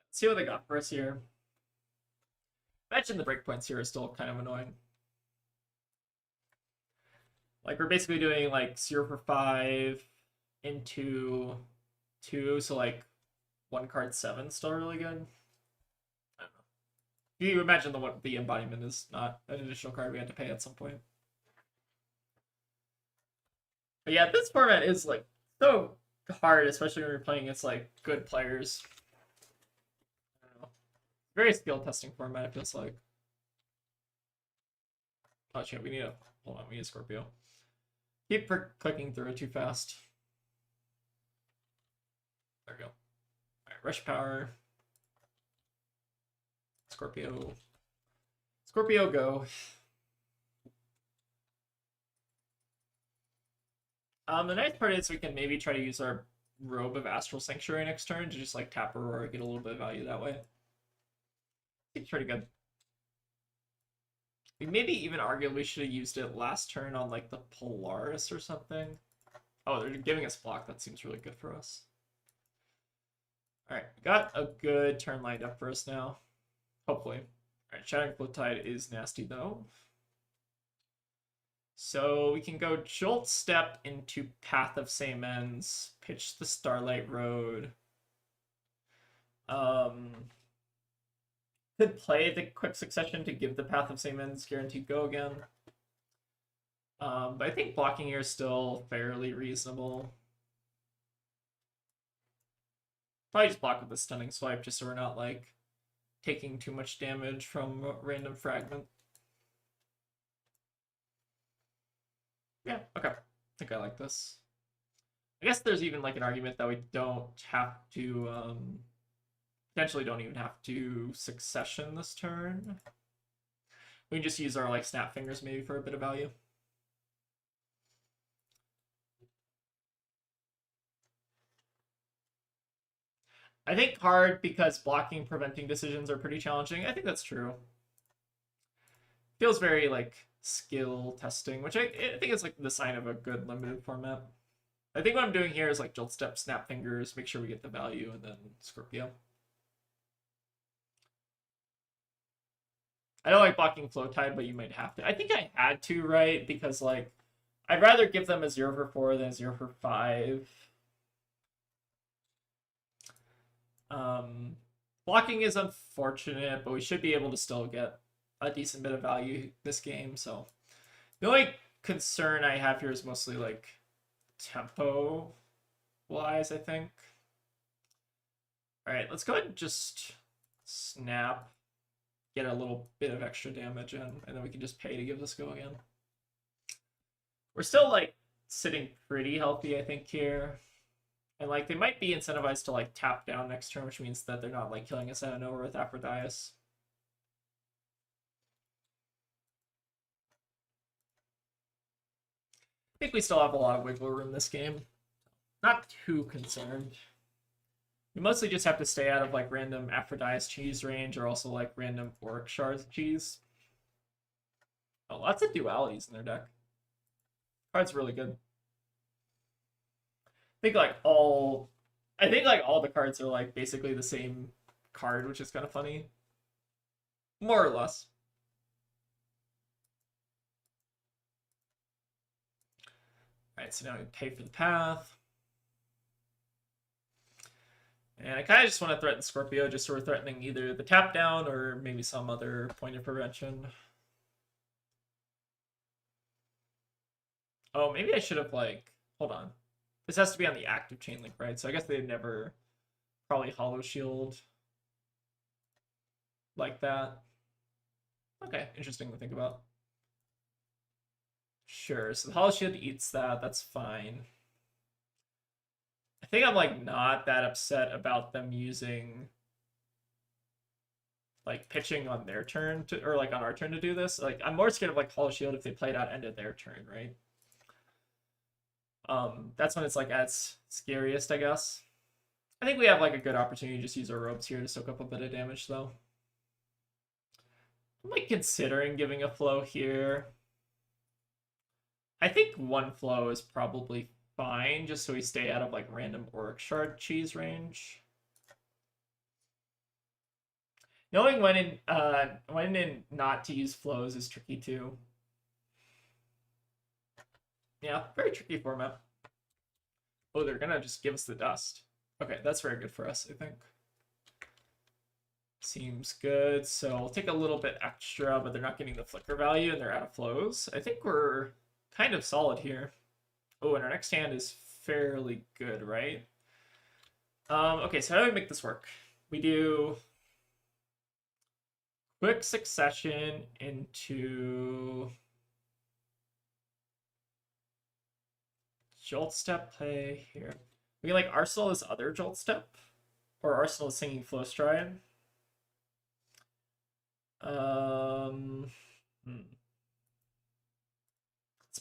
Let's see what they got for us here. Imagine the breakpoints here are still kind of annoying. Like, we're basically doing, like, 0 for 5 into 2, so, like, 1 card 7 still really good. I don't know. You imagine the embodiment is not an additional card we had to pay at some point. But yeah, this format is, like, so hard, especially when you're playing against, like, good players. I don't know. Very skill testing format, it feels like. Oh shit, we need a... Hold on, we need a Scorpio. Keep clicking through it too fast. There we go. Alright, Rush Power. Scorpio. Scorpio, go. The nice part is we can maybe try to use our Robe of Astral Sanctuary next turn to just like tap Aurora, get a little bit of value that way. Seems pretty good. We maybe even arguably should have used it last turn on like the Polaris or something. Oh, they're giving us block. That seems really good for us. Alright, we got a good turn lined up for us now. Hopefully. Alright, Shattering Flow Tide is nasty though. So we can go Jolt Step into Path of Same Ends, pitch the Starlight Road. Could play the Quick Succession to give the Path of Same Ends guaranteed go again. But I think blocking here is still fairly reasonable. Probably just block with the Stunning Swipe just so we're not like taking too much damage from a random fragment. Yeah, okay. I think I like this. I guess there's even like an argument that we don't have to, potentially don't even have to Succession this turn. We can just use our like Snap Fingers maybe for a bit of value. I think hard because blocking preventing decisions are pretty challenging. I think that's true. Feels very like skill testing, which I think is like the sign of a good limited format. I think what I'm doing here is like Jolt Step, Snap Fingers, make sure we get the value, and then Scorpio. I don't like blocking Flow Tide, but you might have to. I think I had to, right? Because, like, I'd rather give them a 0 for 4 than a 0 for 5. Blocking is unfortunate, but we should be able to still get a decent bit of value this game. So the only concern I have here is mostly like tempo wise, I think. All right, let's go ahead and just snap, get a little bit of extra damage in, and then we can just pay to give this go again. We're still like sitting pretty healthy, I think, here. And like they might be incentivized to like tap down next turn, which means that they're not like killing us out of nowhere with Aphrodite. I think we still have a lot of wiggle room this game. Not too concerned. We mostly just have to stay out of like random Aphrodite cheese range or also like random Auric Shards cheese. Oh, lots of dualities in their deck. Card's really good. I think like all the cards are like basically the same card, which is kind of funny. More or less. Alright, so now we pay for the path. And I kind of just want to threaten Scorpio, just so we're threatening either the tap down or maybe some other point of prevention. Oh, maybe I should have like, hold on. This has to be on the active chain link, right? So I guess they'd never probably hollow shield like that. Okay, interesting to think about. Sure, so the hollow shield eats that, that's fine. I think I'm like not that upset about them using like pitching on their turn to, or like on our turn to do this. Like I'm more scared of like hollow shield if they played out end of their turn, right? That's when it's like at its scariest, I guess. I think we have like a good opportunity to just use our ropes here to soak up a bit of damage though. I'm like considering giving a flow here. I think one flow is probably fine, just so we stay out of like random Auric Shard cheese range. Knowing when in not to use flows is tricky too. Yeah, very tricky format. Oh, they're gonna just give us the dust. Okay, that's very good for us, I think. Seems good. So we'll take a little bit extra, but they're not getting the flicker value and they're out of flows. I think we're kind of solid here. Oh, and our next hand is fairly good, right? Okay, so how do we make this work? We do quick succession into Jolt Step play here. We can like Arsenal this other Jolt Step, or Arsenal is Singing Flow Stride. Let's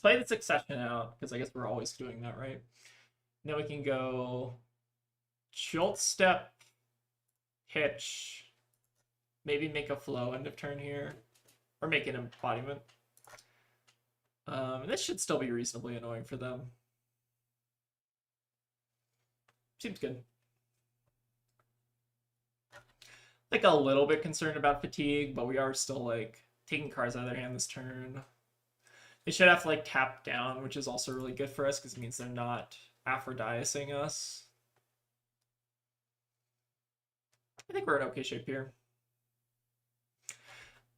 play the succession out, because I guess we're always doing that, right? Now we can go Jolt Step, Hitch, maybe make a flow end of turn here, or make an embodiment. This should still be reasonably annoying for them. Seems good. Like a little bit concerned about fatigue, but we are still like taking cards out of their hand this turn. They should have to like tap down, which is also really good for us because it means they're not Aphrodising us. I think we're in okay shape here.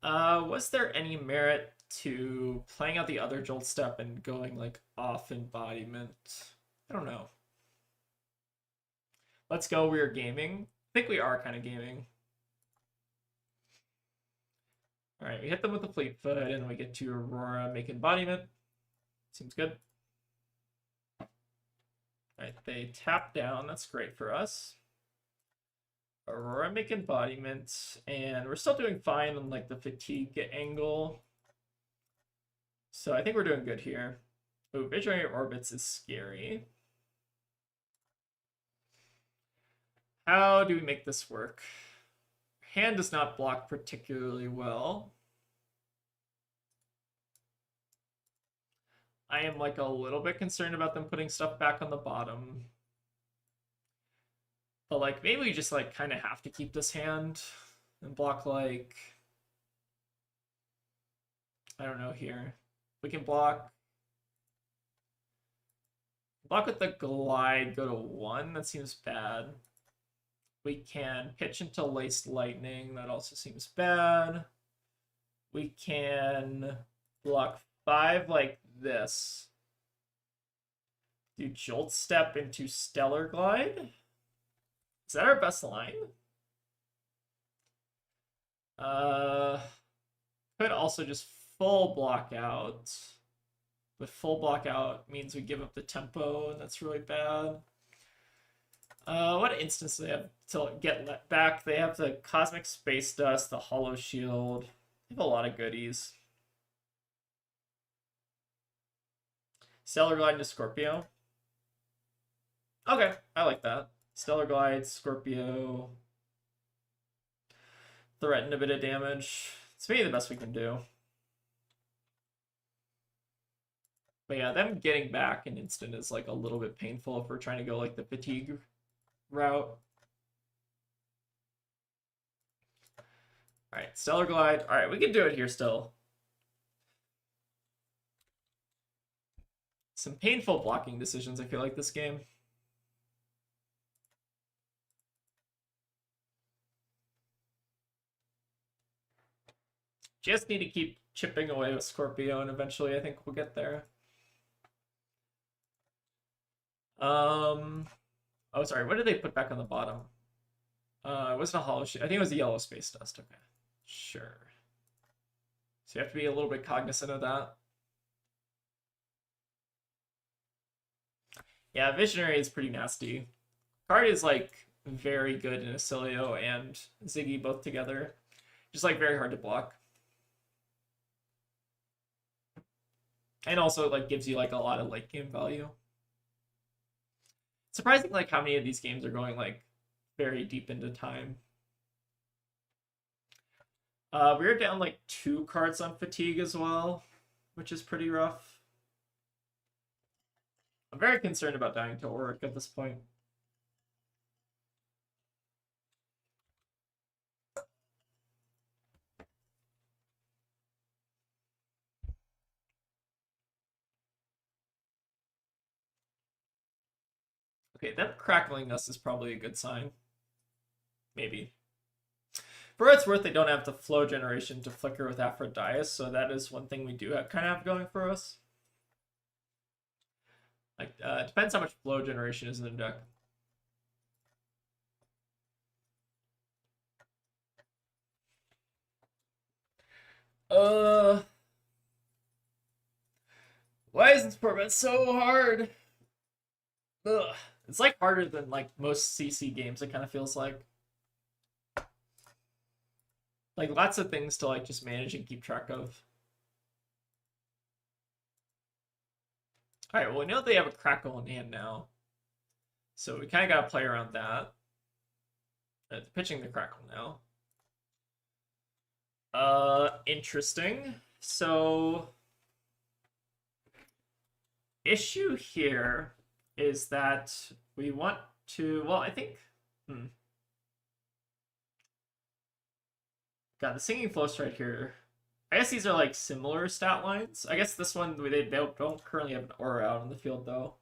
Was there any merit to playing out the other Jolt Step and going like off embodiment? I don't know. Let's go, we are gaming. I think we are kind of gaming. All right, we hit them with the Fleet Foot, and we get to Aurora, make embodiment. Seems good. All right, they tap down. That's great for us. Aurora, make embodiment, and we're still doing fine on like the fatigue angle. So I think we're doing good here. Oh, Visionary Orbits is scary. How do we make this work? Hand does not block particularly well. I am like a little bit concerned about them putting stuff back on the bottom. But like maybe we just like kind of have to keep this hand and block like I don't know here. We can block. Block with the glide, go to 1. That seems bad. We can pitch into laced lightning. That also seems bad. We can block 5 like this. Do jolt step into stellar glide. Is that our best line? Could also just full block out. But full block out means we give up the tempo, and that's really bad. What instance do they have to get let back? They have the Cosmic Space Dust, the Hollow Shield. They have a lot of goodies. Stellar Glide into Scorpio. Okay, I like that. Stellar Glide, Scorpio. Threaten a bit of damage. It's maybe the best we can do. But yeah, them getting back an instant is like a little bit painful if we're trying to go like the fatigue route. Alright, Stellar Glide. Alright, we can do it here still. Some painful blocking decisions, I feel like, this game. Just need to keep chipping away with Scorpio, and eventually I think we'll get there. Oh, sorry. What did they put back on the bottom? It wasn't a hollow shit. I think it was a yellow space dust. Okay, sure. So you have to be a little bit cognizant of that. Yeah, Visionary is pretty nasty. Card is like very good in Acilio and Ziggy both together. Just like very hard to block. And also like gives you like a lot of late game value. Surprising like how many of these games are going like very deep into time. We're down like 2 cards on fatigue as well, which is pretty rough. I'm very concerned about dying to Auric at this point. Okay, them crackling us is probably a good sign. Maybe. For what it's worth, they don't have the flow generation to flicker with Aphrodite, so that is one thing we do kind of have going for us. Like, depends how much flow generation is in the deck. Why isn't Sportman so hard? Ugh. It's like harder than like most CC games, it kind of feels like. Like lots of things to like just manage and keep track of. Alright, well we know they have a Crackle in hand now. So we kind of got to play around that. Pitching the Crackle now. Interesting. So issue here is that we want to, well, I think, got the Singing Floast right here. I guess these are like similar stat lines. I guess this one, they don't currently have an aura out on the field though.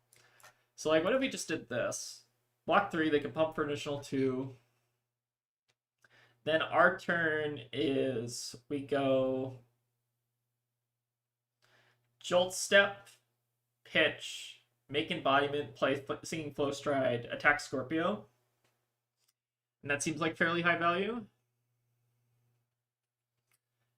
So like, what if we just did this? Block 3, they can pump for additional 2. Then our turn is, we go Jolt Step, pitch, make embodiment, play Singing Flow Stride, attack Scorpio. And that seems like fairly high value.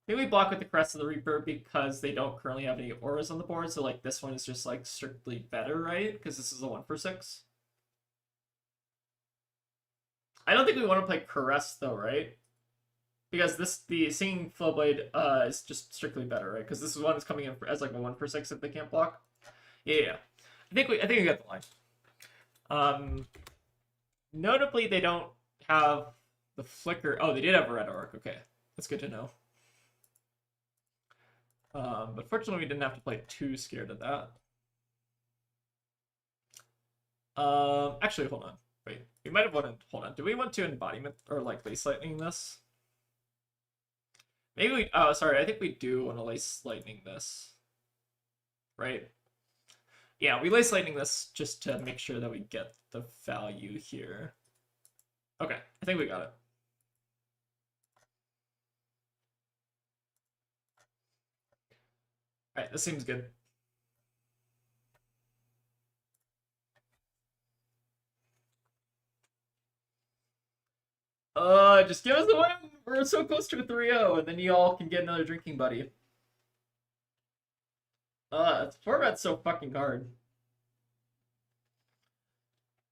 Maybe we block with the Crest of the Reaper because they don't currently have any auras on the board, so like this one is just like strictly better, right? Because this is a 1/6. I don't think we want to play Caress though, right? Because the Singing Flowblade is just strictly better, right? Because this one is coming in as like a 1/6 if they can't block. Yeah. I think we got the line. Notably, they don't have the flicker. Oh, they did have a red Auric. Okay, that's good to know. But fortunately, we didn't have to play too scared of that. Actually, hold on. Wait, we might have wanted. Hold on. Do we want to embodiment or like Lace Lightning this? Maybe we, oh, sorry, I think we do want to Lace Lightning this. Right? Yeah, we Lace Lightning this just to make sure that we get the value here. Okay, I think we got it. Alright, this seems good. Just give us the win! We're so close to a 3-0, and then you all can get another drinking buddy. Format's so fucking hard.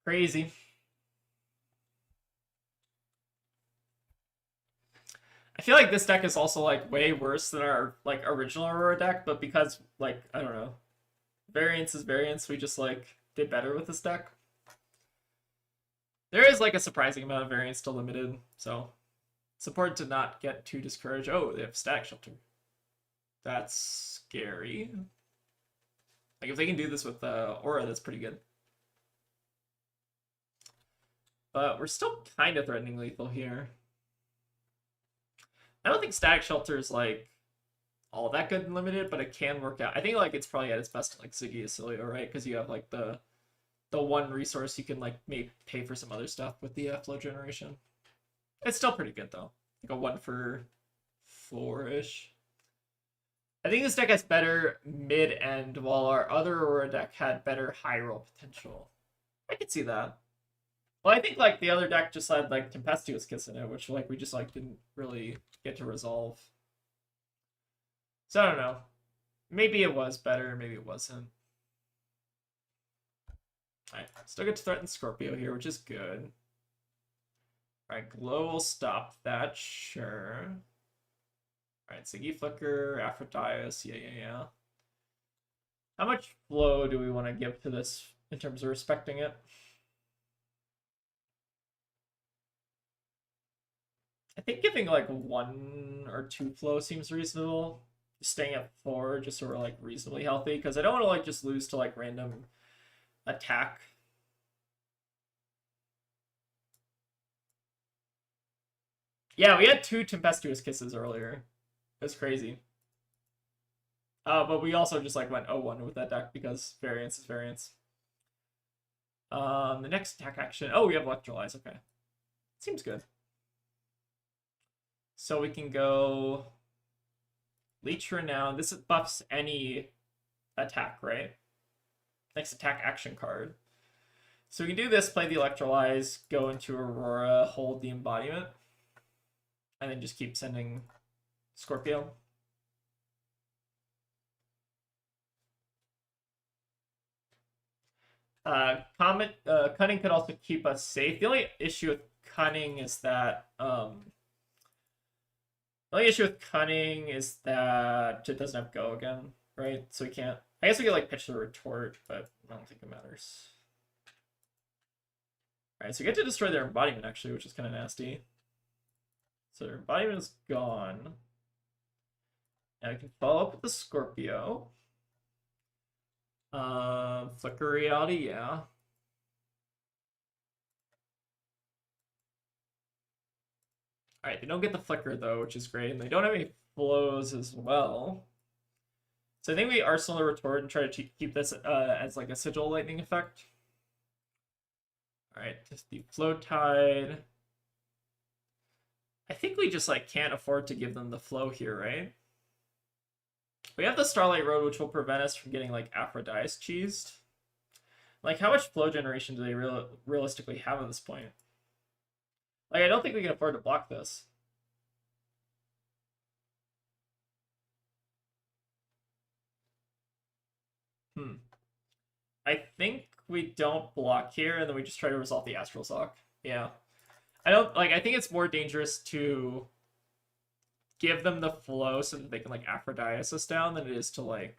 Crazy. I feel like this deck is also like way worse than our like original Aurora deck, but because like I don't know, variance is variance, we just like did better with this deck. There is like a surprising amount of variance still limited, so it's important to not get too discouraged. Oh, they have Static Shelter. That's scary. Like if they can do this with Aura, that's pretty good. But we're still kind of threatening lethal here. I don't think Static Shelter is like all that good and limited, but it can work out. I think like it's probably at its best in, like Ziggy Acilio, right? Because you have like the one resource you can like maybe pay for some other stuff with the flow generation. It's still pretty good though. Like a 1 for 4-ish. I think this deck has better mid-end, while our other Aurora deck had better high roll potential. I could see that. Well, I think like the other deck just had like Tempestuous Kiss in it, which like we just like didn't really get to resolve. So I don't know. Maybe it was better, maybe it wasn't. Alright, still get to threaten Scorpio here, which is good. Alright, Glow will stop that, sure. Alright, Ziggy Flicker, Aphrodite, yeah. How much flow do we want to give to this in terms of respecting it? I think giving like 1 or 2 flow seems reasonable. Staying at 4 just so we're like reasonably healthy, because I don't want to like just lose to like random attack. Yeah, we had 2 Tempestuous Kisses earlier. That's crazy. But we also just like went 0-1 with that deck because variance is variance. The next attack action. Oh, we have Electrolyze. Okay, seems good. So we can go Leech Renown. This buffs any attack, right? Next attack action card. So we can do this, play the Electrolyze, go into Aurora, hold the Embodiment, and then just keep sending Scorpio. Cunning could also keep us safe. The only issue with Cunning is that it doesn't have Go again, right? So we can't. I guess we could like pitch the Retort, but I don't think it matters. Alright, so we get to destroy their embodiment actually, which is kind of nasty. So their embodiment is gone. And I can follow up with the Scorpio. Flicker Reality, yeah. Alright, they don't get the Flicker though, which is great, and they don't have any flows as well. So I think we Arsenal the Retort and try to keep this as like a Sigil Lightning effect. Alright, just the Flow Tide. I think we just like can't afford to give them the flow here, right? We have the Starlight Road, which will prevent us from getting like Aphrodite cheesed. Like, how much flow generation do they realistically have at this point? Like, I don't think we can afford to block this. I think we don't block here, and then we just try to resolve the Astral Sock. Yeah. I think it's more dangerous to give them the flow so that they can, like, Aphrodite us down than it is to, like,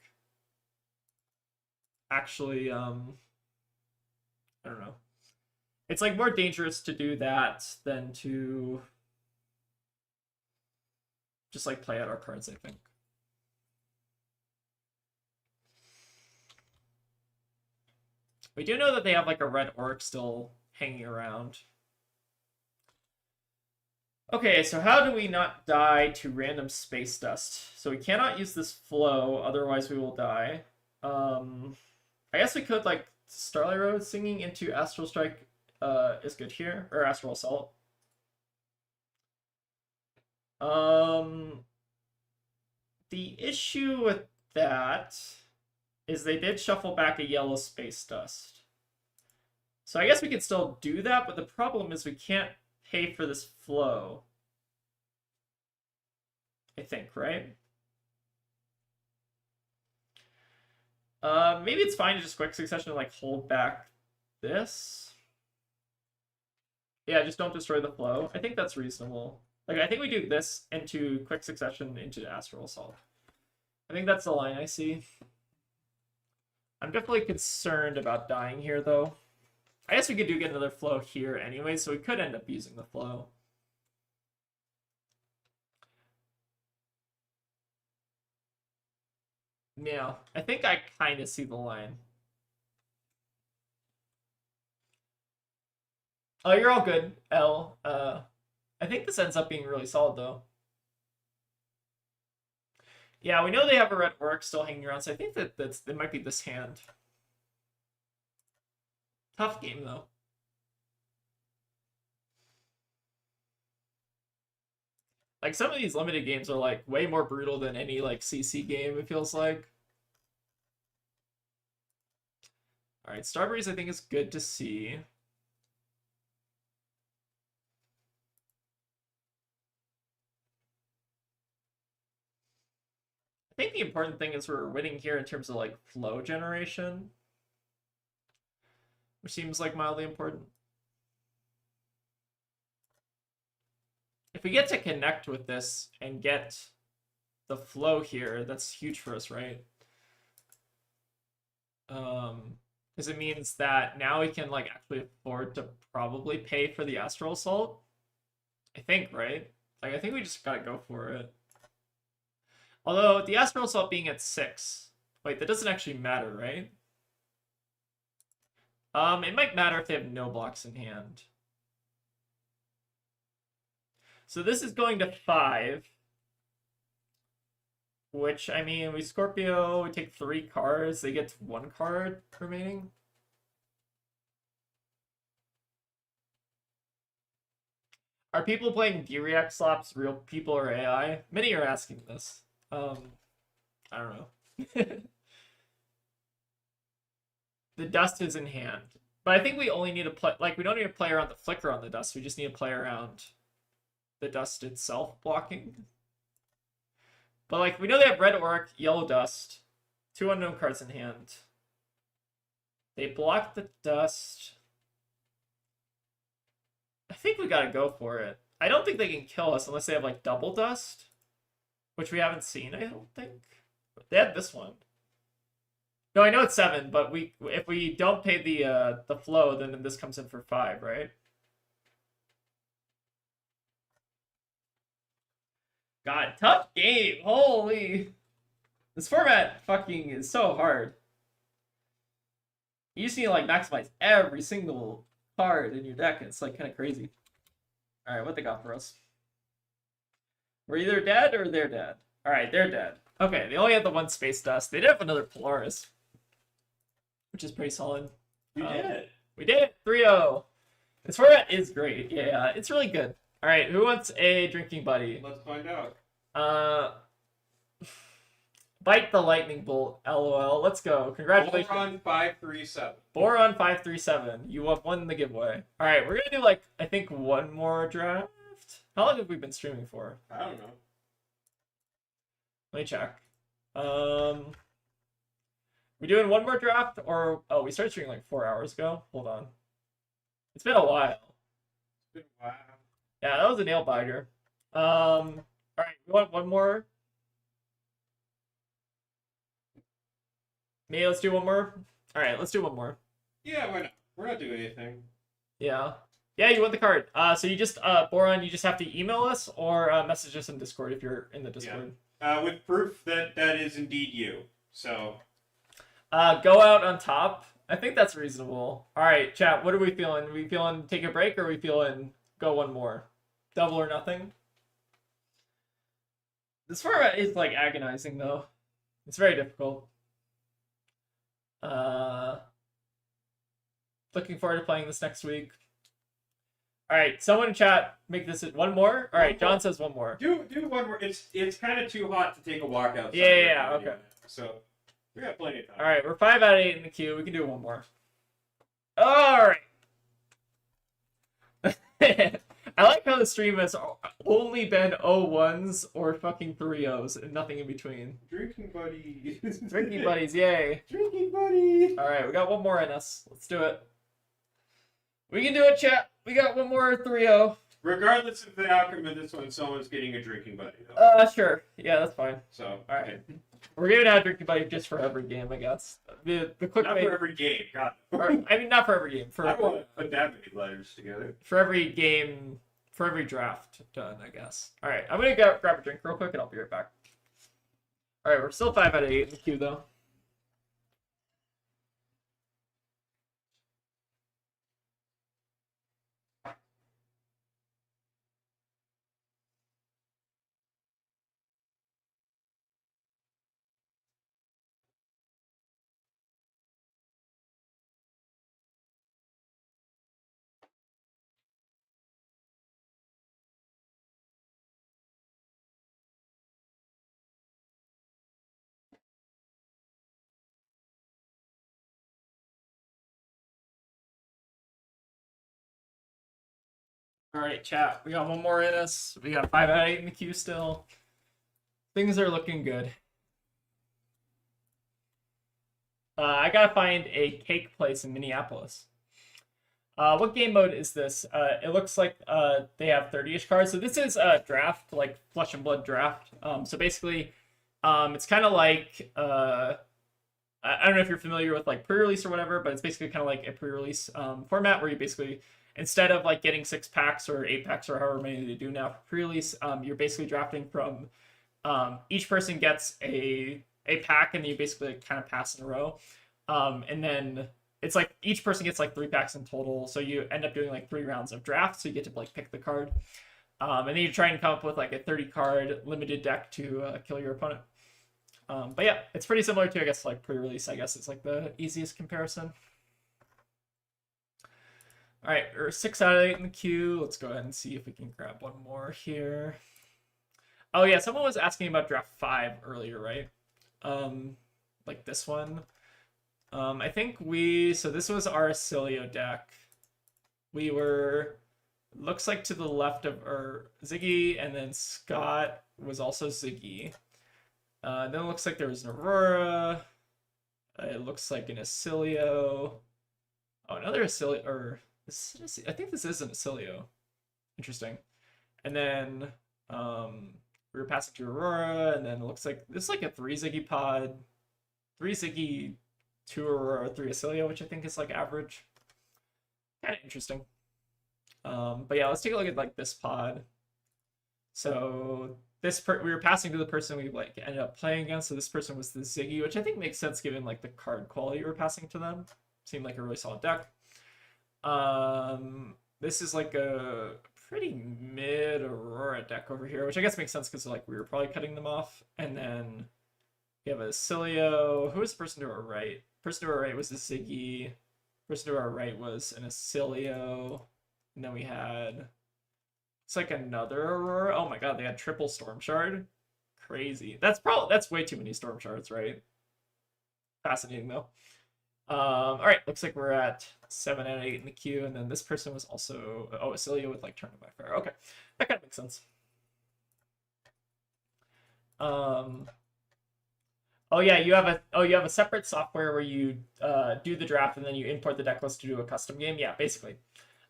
actually, I don't know. It's, like, more dangerous to do that than to just, like, play out our cards, I think. We do know that they have, like, a red orc still hanging around. Okay, so how do we not die to random space dust? So we cannot use this flow, otherwise we will die. I guess we could, like, Starlight Road singing into Astral Strike is good here, or Astral Assault. The issue with that is they did shuffle back a yellow space dust. So I guess we could still do that, but the problem is we can't pay for this flow. I think, right? Maybe it's fine to just quick succession and like hold back this. Yeah, just don't destroy the flow. I think that's reasonable. Like, I think we do this into quick succession into Astral Assault. I think that's the line I see. I'm definitely concerned about dying here, though. I guess we could get another flow here anyway, so we could end up using the flow. Yeah, I think I kind of see the line. Oh, you're all good, L. I think this ends up being really solid, though. Yeah, we know they have a red orc still hanging around, so I think that it might be this hand. Tough game, though. Like, some of these limited games are, like, way more brutal than any, like, CC game, it feels like. Alright, Starbreeze I think is good to see. I think the important thing is we're winning here in terms of, like, flow generation. Which seems, like, mildly important. If we get to connect with this and get the flow here, that's huge for us, right? Because it means that now we can like actually afford to probably pay for the Astral Assault. I think, right? Like, I think we just gotta go for it. Although the Astral Assault being at 6, wait, that doesn't actually matter, right? It might matter if they have no blocks in hand. So this is going to 5. Which, I mean, we Scorpio, we take 3 cards, they get 1 card remaining. Are people playing D-React slaps real people or AI? Many are asking this. I don't know. The dust is in hand. But I think we only need to play, like, we don't need to play around the flicker on the dust, we just need to play around the dust itself blocking. But, like, we know they have red orc, yellow dust, 2 unknown cards in hand. They block the dust. I think we gotta go for it. I don't think they can kill us unless they have, like, double dust. Which we haven't seen, I don't think. They had this one. No, I know it's 7, but if we don't pay the flow, then this comes in for 5, right? God, tough game. Holy. This format fucking is so hard. You just need to like maximize every single card in your deck. It's like kind of crazy. Alright, what they got for us? We're either dead or they're dead. Alright, they're dead. Okay, they only had the 1 space dust. They did have another Polaris. Which is pretty solid. You did it. We did it. 3-0. This format is great. Yeah, it's really good. All right, who wants a drinking buddy? Let's find out. Bite the lightning bolt. LOL. Let's go. Congratulations. Boron 537. Boron 537. You have won the giveaway. All right, we're gonna do like I think 1 more draft. How long have we been streaming for? I don't know. Let me check. We doing 1 more draft or oh we started streaming like 4 hours ago. Hold on. It's been a while. It's been a while. Yeah, that was a nail biter. All right, we want 1 more. Maybe let's do 1 more. All right, let's do 1 more. Yeah, why not? We're not doing anything. Yeah. Yeah, you want the card. So you just, Boron, you just have to email us or message us in Discord if you're in the Discord. With proof that that is indeed you. So. Go out on top. I think that's reasonable. All right, chat, what are we feeling? Are we feeling take a break or are we feeling go 1 more? double or nothing. This format is like agonizing though. It's very difficult. Looking forward to playing this next week. All right, someone in chat make this one more. All right, John says one more. Do one more. It's kind of too hot to take a walk outside. Yeah, okay. So we got plenty of time. All right, we're 5 out of 8 in the queue. We can do one more. All right. I like how the stream has only been 0-1s or fucking 3-0s and nothing in between. Drinking buddies. Drinking buddies, yay. Drinking buddies. All right, we got one more in us. Let's do it. We can do it, chat. We got one more 3-0. Regardless of the outcome of this one, someone's getting a drinking buddy, though. Sure. Yeah, that's fine. So, All right. We're giving out a drinking buddy just for every game, I guess. The quick not way. for every game. God. I mean, not for every game. I won't put that many letters together. For every game, for every draft done, I guess. All right, I'm gonna go grab a drink real quick, and I'll be right back. All right, we're still 5 out of 8 in the queue, though. All right, chat. We got one more in us. We got 5 out of 8 in the queue still. Things are looking good. I gotta find a cake place in Minneapolis. What game mode is this? It looks like they have 30-ish cards. So this is a draft, like Flesh and Blood draft. So basically, it's kind of like I don't know if you're familiar with like pre-release or whatever, but it's basically kind of like a pre-release format where you basically, instead of like getting 6 packs or 8 packs or however many they do now for pre-release, you're basically drafting from each person gets a pack, and then you basically like, kind of pass in a row, and then it's like each person gets like 3 packs in total, so you end up doing like 3 rounds of draft, so you get to like pick the card, and then you try and come up with like a 30 card limited deck to kill your opponent. But yeah, it's pretty similar to, I guess, like pre-release. I guess it's like the easiest comparison. All right, we're 6 out of 8 in the queue. Let's go ahead and see if we can grab one more here. Oh yeah, someone was asking about draft 5 earlier, right? Like this one. I think so this was our Acilio deck. We were, looks like to the left of Ziggy, and then Scott was also Ziggy. Then it looks like there was an Aurora. It looks like an Acilio. Oh, another Acilio, or I think this is an Acilio. Interesting. And then we were passing to Aurora, and then it looks like this is like a 3 Ziggy pod, 3 Ziggy, 2 Aurora, 3 Acilio, which I think is like average. Kind of interesting. But yeah, let's take a look at like this pod. So we were passing to the person we like ended up playing against. So this person was the Ziggy, which I think makes sense given like the card quality we were passing to them. Seemed like a really solid deck. This is like a pretty mid Aurora deck over here, which I guess makes sense because like we were probably cutting them off. And then we have a Acilio. Who was the person to our right? Person to our right was a Ziggy. Person to our right was an Acilio. And then we had, it's like another Aurora. Oh my god, they had triple Storm Shard. Crazy. That's way too many Storm Shards, right? Fascinating though. All right, looks like we're at 7 out of 8 in the queue, and then this person was also Acilio with like Tournament by Fire. Okay, that kind of makes sense. Oh yeah, you have a separate software where you do the draft and then you import the deck list to do a custom game. Yeah, basically.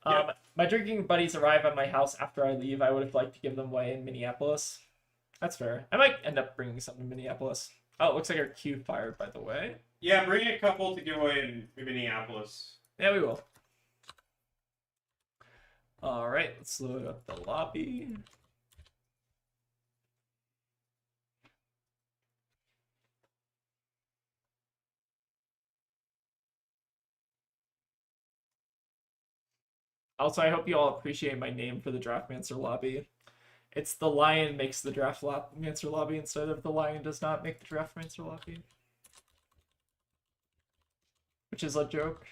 Yep. My drinking buddies arrive at my house after I leave. I would have liked to give them away in Minneapolis. That's fair. I might end up bringing some to Minneapolis. Oh, it looks like our queue fired, by the way. Yeah, bring a couple to give away in Minneapolis. Yeah, we will. All right, let's load up the lobby. Also, I hope you all appreciate my name for the Draftmancer lobby. It's the lion makes the Draftmancer lobby instead of the lion does not make the Draftmancer lobby. Which is a joke.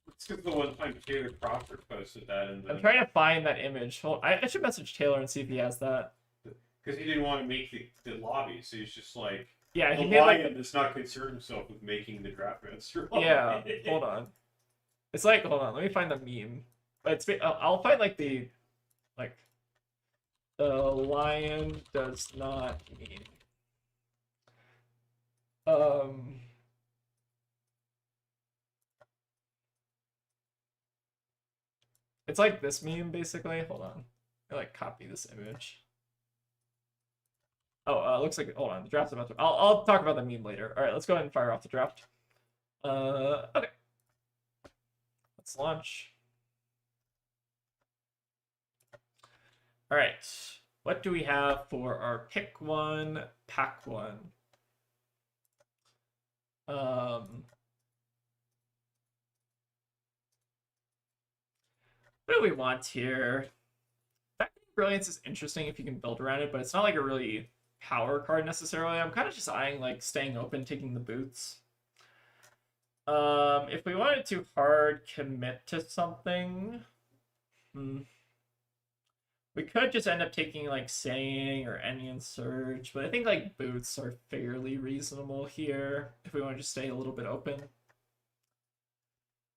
It's because the one time Taylor Crawford posted that in the. I'm trying to find that image. I should message Taylor and see if he has that. Because he didn't want to make the lobby, so he's just like. Yeah, the he made lion like. does not concern himself with making the draft master lobby. Yeah, hold on. It's like, hold on, let me find the meme. But I'll find like the lion does not mean. It's like this meme basically. Hold on. I like copy this image. Oh, looks like hold on. The draft's about to. I'll talk about the meme later. All right, let's go ahead and fire off the draft. Okay. Let's launch. All right. What do we have for our pick one, pack one? What do we want here? Beckoning Brilliance is interesting if you can build around it, but it's not like a really power card necessarily. I'm kind of just eyeing like staying open, taking the boots. If we wanted to hard commit to something, we could just end up taking like Saying or Ennian Surge, but I think like boots are fairly reasonable here if we want to just stay a little bit open.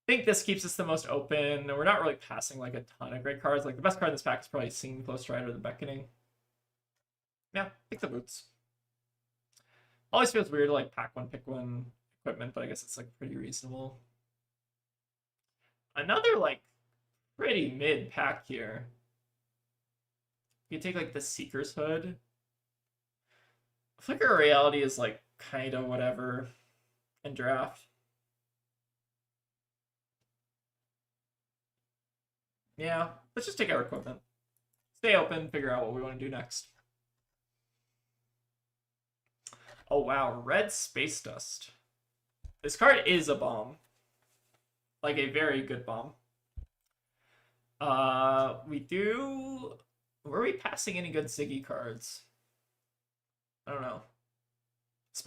I think this keeps us the most open. We're not really passing like a ton of great cards. Like the best card in this pack is probably Singing Close Stride or the Beckoning. Yeah, pick the boots. Always feels weird to like pack one, pick one equipment, but I guess it's like pretty reasonable. Another like pretty mid pack here. You take like the Seeker's Hood. Flicker of Reality is like kind of whatever in draft. Yeah, let's just take our equipment. Stay open, figure out what we want to do next. Oh wow, Red Space Dust. This card is a bomb. Like a very good bomb. We do... Were we passing any good Ziggy cards? I don't know.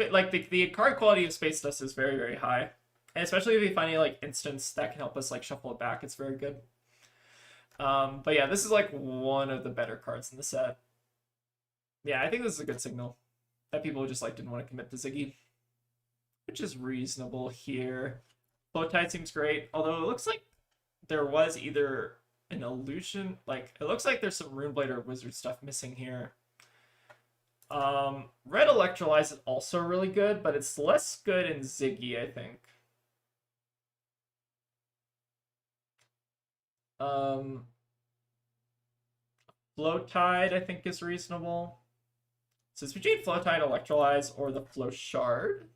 Like the card quality of Space Dust is very, very high. And especially if we find any like instance that can help us like shuffle it back, it's very good. But yeah, this is like one of the better cards in the set. Yeah, I think this is a good signal that people just like didn't want to commit to Ziggy, which is reasonable here. Flow Tide seems great, although it looks like there was either an illusion, like it looks like there's some Runeblade or Wizard stuff missing here. Red Electrolyze is also really good, but it's less good in Ziggy, I think. Flow Tide, I think, is reasonable. So it's between Flow Tide, Electrolyze, or the Flow Shard.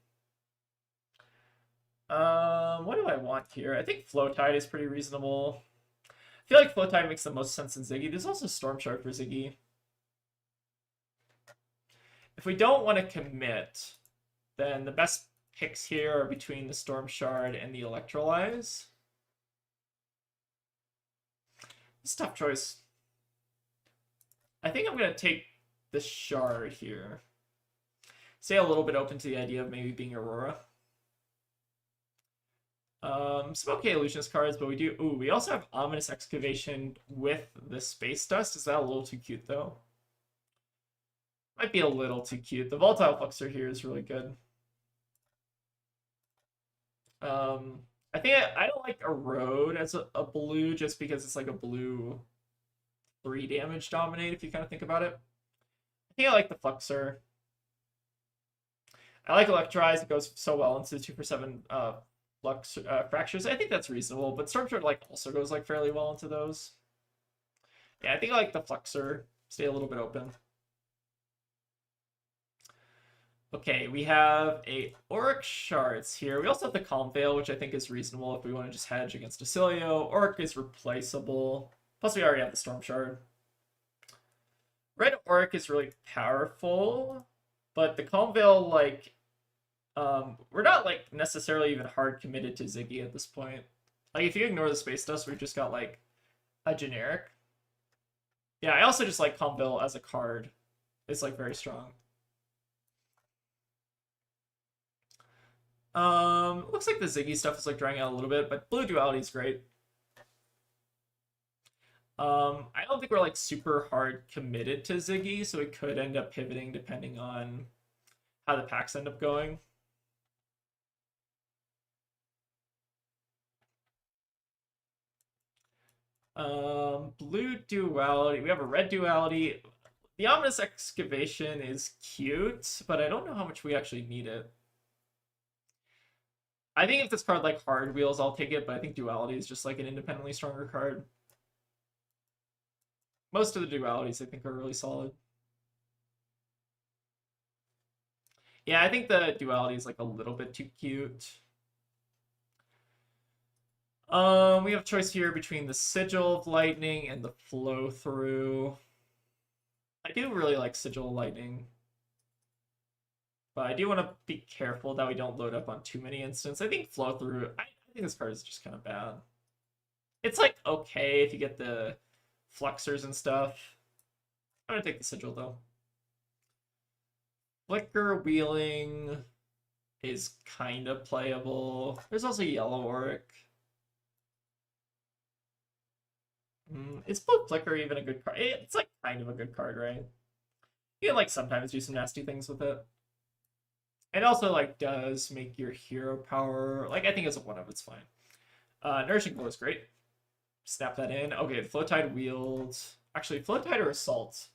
What do I want here? I think Flow Tide is pretty reasonable. I feel like Flow Tide makes the most sense in Ziggy. There's also Storm Shard for Ziggy. If we don't want to commit, then the best picks here are between the Storm Shard and the Electrolyze. It's a tough choice. I think I'm going to take the Shard here. Stay a little bit open to the idea of maybe being Aurora. Some okay Illusionist cards, but we do... Ooh, we also have Ominous Excavation with the Space Dust. Is that a little too cute, though? Might be a little too cute. The Volatile Fluxer here is really good. I think I don't like Erode as a blue just because it's like a blue 3 damage dominate, if you kind of think about it. I think I like the Fluxer. I like Electrize. It goes so well into 2/7 Flux Fractures. I think that's reasonable, but Storm Shard like also goes like fairly well into those. Yeah, I think I like the Fluxer. Stay a little bit open. Okay, we have a Auric Shards here. We also have the Calm Veil, which I think is reasonable if we want to just hedge against Acilio. Auric is replaceable. Plus, we already have the Storm Shard. Red Auric is really powerful, but the Calm Veil, like, we're not like necessarily even hard committed to Ziggy at this point. Like, if you ignore the space dust, we've just got, like, a generic. Yeah, I also just like Comville as a card. It's, like, very strong. Looks like the Ziggy stuff is, like, drying out a little bit, but Blue Duality is great. I don't think we're, like, super hard committed to Ziggy, so it could end up pivoting depending on how the packs end up going. Blue Duality. We have a red Duality. The Ominous Excavation is cute, but I don't know how much we actually need it. I think if this card like Hard Wheels, I'll take it, but I think Duality is just like an independently stronger card. Most of the dualities I think are really solid. Yeah, I think the duality is like a little bit too cute. We have a choice here between the Sigil of Lightning and the Flow Through. I do really like Sigil of Lightning. But I do want to be careful that we don't load up on too many instants. I think Flow Through, I think this card is just kind of bad. It's like okay if you get the Fluxers and stuff. I'm gonna take the Sigil though. Flicker Wheeling is kind of playable. There's also Yellow Auric. Is Blue Flicker even a good card? It's like kind of a good card, right? You can like sometimes do some nasty things with it. It also like does make your hero power, like I think as a 1-of it's fine. Nourishing Glow is great. Snap that in. Okay, Flow Tide Wield. Actually, Flow Tide or Assault?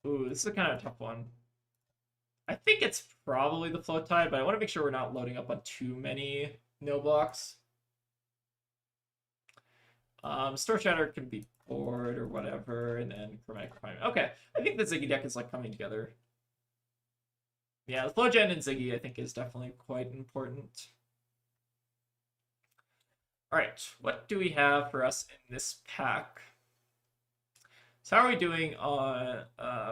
Ooh, this is a kind of tough one. I think it's probably the Flow Tide, but I want to make sure we're not loading up on too many no blocks. Store Shatter can be board or whatever, and then Chromatic Refinement. Okay, I think the Ziggy deck is like coming together. Yeah, the Flow Gen and Ziggy I think is definitely quite important. All right, what do we have for us in this pack? So how are we doing on,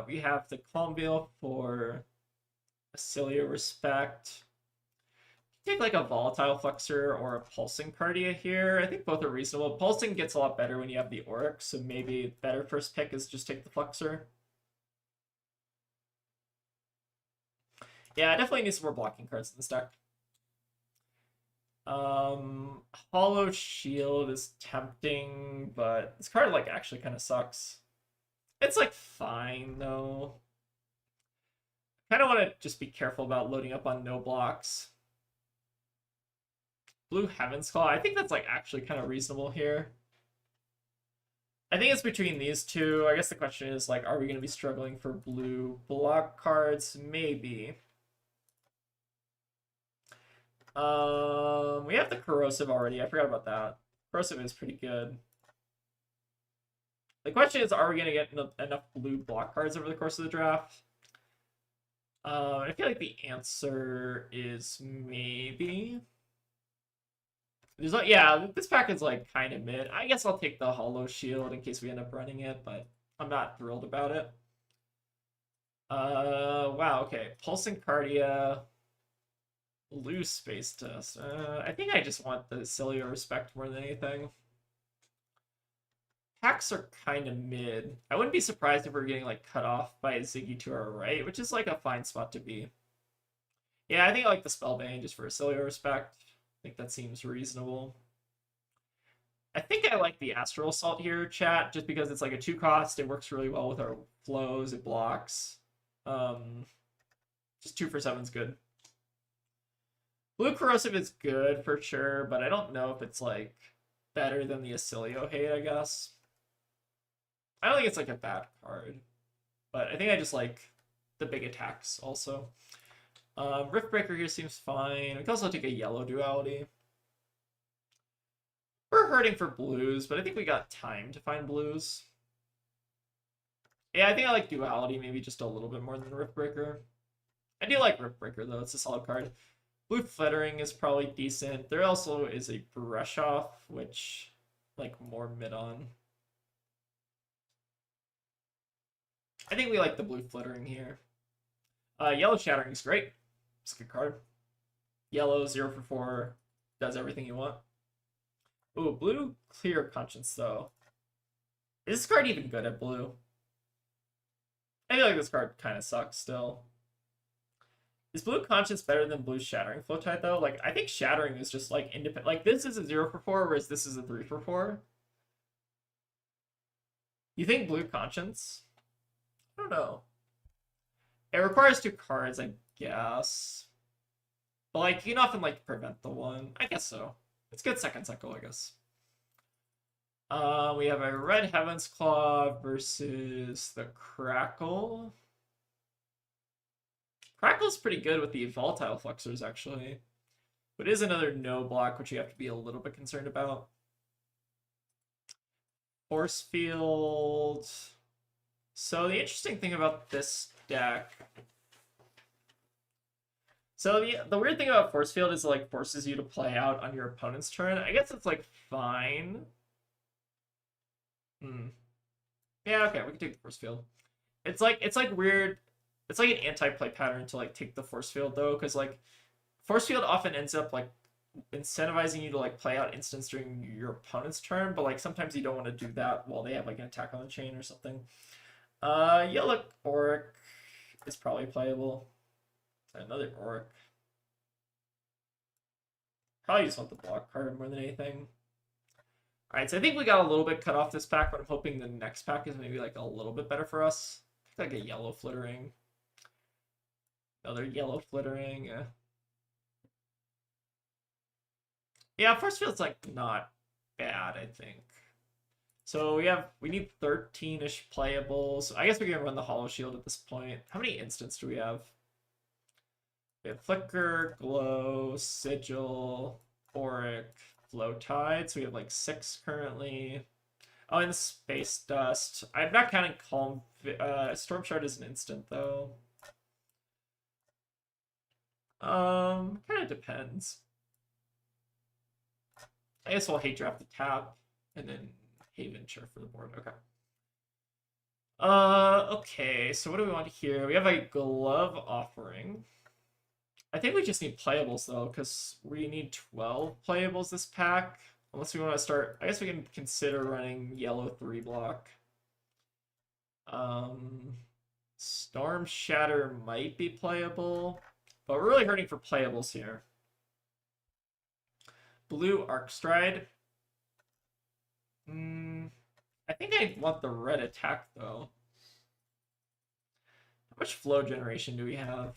we have the Calmville for Acilia Respect. Take like a Volatile Fluxer or a Pulsing Cardia here. I think both are reasonable. Pulsing gets a lot better when you have the Auric, so maybe better first pick is just take the Fluxer. Yeah, I definitely need some more blocking cards in this deck. Hollow Shield is tempting, but this card like actually kind of sucks. It's like fine though. Kind of want to just be careful about loading up on no blocks. Blue Heaven's Call, I think that's like actually kind of reasonable here. I think it's between these two. I guess the question is like, are we going to be struggling for blue block cards? Maybe. We have the Corrosive already. I forgot about that. Corrosive is pretty good. The question is, are we going to get enough blue block cards over the course of the draft? I feel like the answer is maybe. There's like, yeah, this pack is like kind of mid. I guess I'll take the Hollow Shield in case we end up running it, but I'm not thrilled about it. Wow, okay. Pulsing Cardia. Blue Space Dust. I think I just want the Acilia Respect more than anything. Packs are kind of mid. I wouldn't be surprised if we're getting like cut off by a Ziggy to our right, which is like a fine spot to be. Yeah, I think I like the Spellbang just for Acilia Respect. I think that seems reasonable. I think I like the Astral Assault here, chat, just because it's like a 2-cost. It works really well with our flows. It blocks. Just 2 for 7 is good. Blue Corrosive is good for sure, but I don't know if it's like better than the Acilio Hate, I guess. I don't think it's like a bad card, but I think I just like the big attacks also. Riftbreaker here seems fine. We can also take a yellow duality. We're hurting for blues, but I think we got time to find blues. Yeah, I think I like duality maybe just a little bit more than Riftbreaker. I do like Riftbreaker though, it's a solid card. Blue Flittering is probably decent. There also is a Brush Off, which like more mid on. I think we like the Blue Flittering here. Yellow Shattering is great. It's a good card. Yellow, 0 for 4. Does everything you want. Ooh, blue clear conscience though. Is this card even good at blue? I feel like this card kind of sucks still. Is blue conscience better than blue shattering flow tide though? Like I think shattering is just like independent. Like this is a 0 for 4, whereas this is a 3 for 4. You think blue conscience? I don't know. It requires 2 cards, I guess. But like you can often like prevent the one. I guess so. It's good second cycle, I guess. We have a red Heaven's Claw versus the Crackle. Crackle's pretty good with the volatile flexors, actually. But it is another no block, which you have to be a little bit concerned about. Force Field. So the interesting thing about this deck... So the weird thing about Force Field is it like forces you to play out on your opponent's turn. I guess it's like fine. Yeah, okay, we can take the Force Field. It's like weird. It's like an anti-play pattern to like take the Force Field though, because like Force Field often ends up like incentivizing you to like play out instants during your opponent's turn, but like sometimes you don't want to do that while they have like an attack on the chain or something. Yellow Auric is probably playable. Another Auric. Probably just want the block card more than anything. Alright, so I think we got a little bit cut off this pack, but I'm hoping the next pack is maybe like a little bit better for us. Like a yellow flittering. Another yellow flittering. Yeah, Force Field's like not bad, I think. So we need 13-ish playables. I guess we can run the Hollow Shield at this point. How many instants do we have? We have Flicker, Glow, Sigil, Auric, Flow Tide. So we have like 6 currently. Oh, and Space Dust. I'm not counting Calm. Storm Shard is an instant though. Kind of depends. I guess we'll hate draft the tap and then Haven Chair for the board. Okay. Okay, so what do we want here? We have a Glove Offering. I think we just need playables though, because we need 12 playables this pack. Unless we want to start, I guess we can consider running yellow 3 block. Storm Shatter might be playable, but we're really hurting for playables here. Blue Arc Stride. I think I want the red attack though. How much flow generation do we have?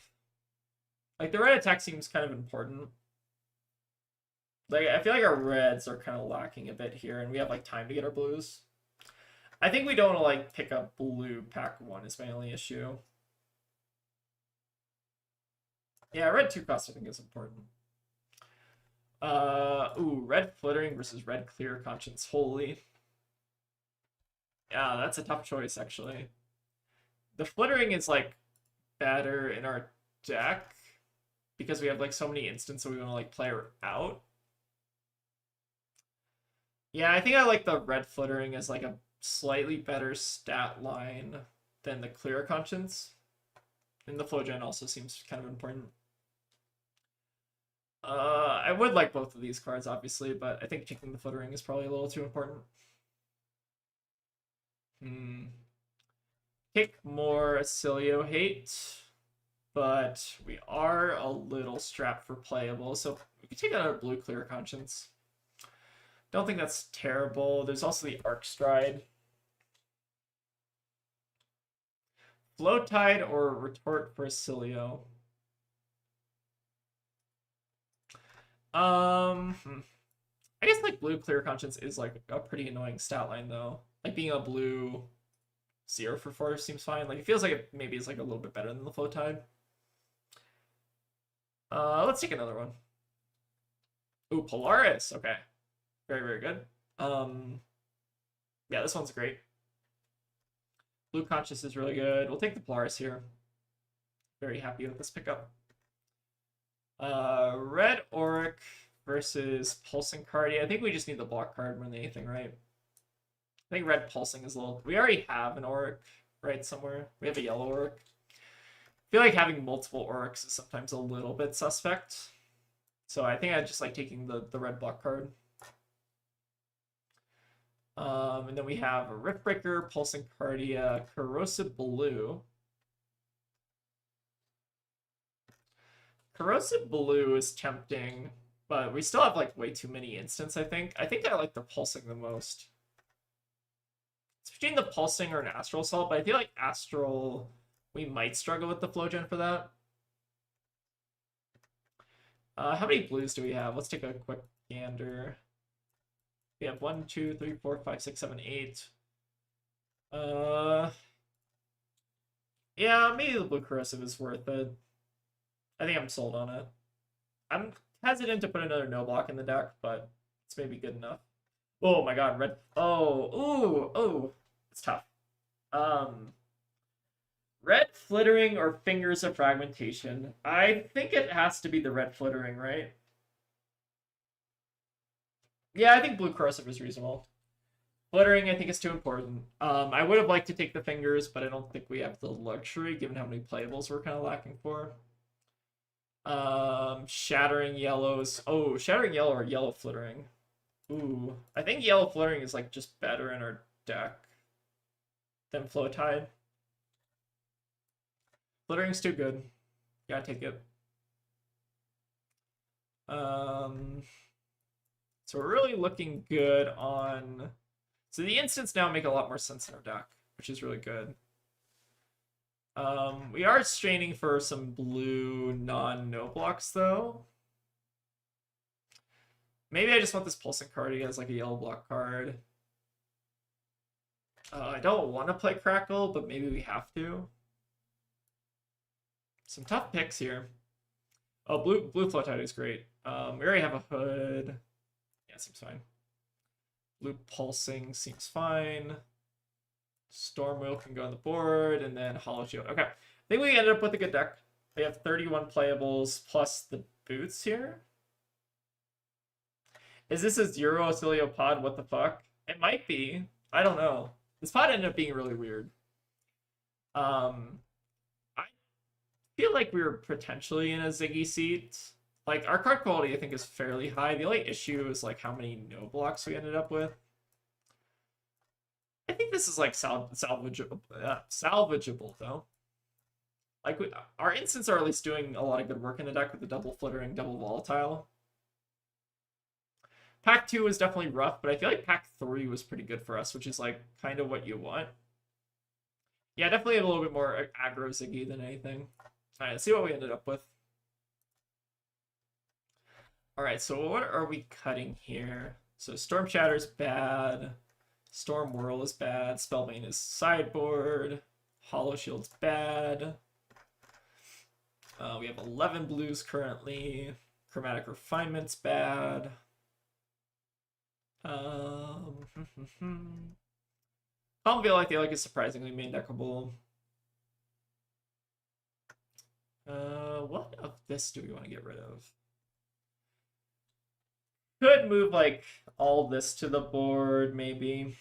Like the red attack seems kind of important. Like I feel like our reds are kind of lacking a bit here, and we have like time to get our blues. I think we don't want to like pick up blue pack 1 is my only issue. Yeah, red 2 cost I think is important. Ooh, red flittering versus red clear conscience. Holy. Yeah, that's a tough choice actually. The flittering is like better in our deck because we have like so many instances, so we want to like play her out. Yeah, I think I like the red flittering as like a slightly better stat line than the clear conscience. And the flow gen also seems kind of important. I would like both of these cards, obviously, but I think taking the flittering is probably a little too important. Kick more Acilio hate, but we are a little strapped for playable, so we can take another blue clear conscience. Don't think that's terrible. There's also the Arc Stride. Flow Tide or Retort for Acilio. I guess like blue clear conscience is like a pretty annoying stat line though. Like being a blue 0 for 4 seems fine. Like it feels like it maybe is like a little bit better than the Flow Tide. Let's take another one. Ooh, Polaris. Okay. Very, very good. Yeah, this one's great. Blue Conscious is really good. We'll take the Polaris here. Very happy with this pickup. Red Auric versus Pulsing Cardi. I think we just need the block card more than anything, right? I think red Pulsing is a little... We already have an Auric, right, somewhere. We have a yellow Auric. I feel like having multiple Aurics is sometimes a little bit suspect. So I think I just like taking the red block card. And then we have a Riftbreaker, Pulsing Cardia, Corrosive Blue. Corrosive Blue is tempting, but we still have like way too many instants, I think. I think I like the Pulsing the most. It's between the Pulsing or an Astral Assault, but I feel like Astral, we might struggle with the flow gen for that. How many blues do we have? Let's take a quick gander. We have 1, 2, 3, 4, 5, 6, 7, 8. Yeah, maybe the blue corrosive is worth it. I think I'm sold on it. I'm hesitant to put another no block in the deck, but it's maybe good enough. Oh my god, red. Oh, it's tough. Red Flittering or Fingers of Fragmentation. I think it has to be the red Flittering, right? Yeah, I think blue corrosive is reasonable. Flittering, I think, is too important. I would have liked to take the Fingers, but I don't think we have the luxury, given how many playables we're kind of lacking for. Shattering Yellows. Oh, Shattering Yellow or Yellow Flittering. Ooh, I think Yellow Flittering is like just better in our deck than Flow Tide. Flittering's too good. Gotta take it. So we're really looking good on... So the instants now make a lot more sense in our deck, which is really good. We are straining for some blue non-no blocks, though. Maybe I just want this Pulsing card as like a yellow block card. I don't want to play Crackle, but maybe we have to. Some tough picks here. Oh, blue Flow Tide is great. We already have a Hood. Yeah, seems fine. Blue Pulsing seems fine. Storm Wheel can go on the board, and then Hollow Shield. Okay, I think we ended up with a good deck. We have 31 playables plus the boots here. Is this a 0 Acilio pod? What the fuck? It might be. I don't know. This pod ended up being really weird. I feel like we were potentially in a Ziggy seat. Like, our card quality, I think, is fairly high. The only issue is, like, how many no blocks we ended up with. I think this is, like, salvageable, though. Like, our instants are at least doing a lot of good work in the deck with the double Flittering, double Volatile. Pack 2 was definitely rough, but I feel like Pack 3 was pretty good for us, which is, like, kind of what you want. Yeah, definitely a little bit more aggro Ziggy than anything. Alright, let's see what we ended up with. Alright, so what are we cutting here? So Storm Shatter's bad. Storm Whirl is bad. Spellbane is sideboard. Hollow Shield's bad. We have 11 blues currently. Chromatic Refinement's bad. Calmville, I feel like, is surprisingly main deckable. What of this do we want to get rid of? Could move, like, all this to the board, maybe.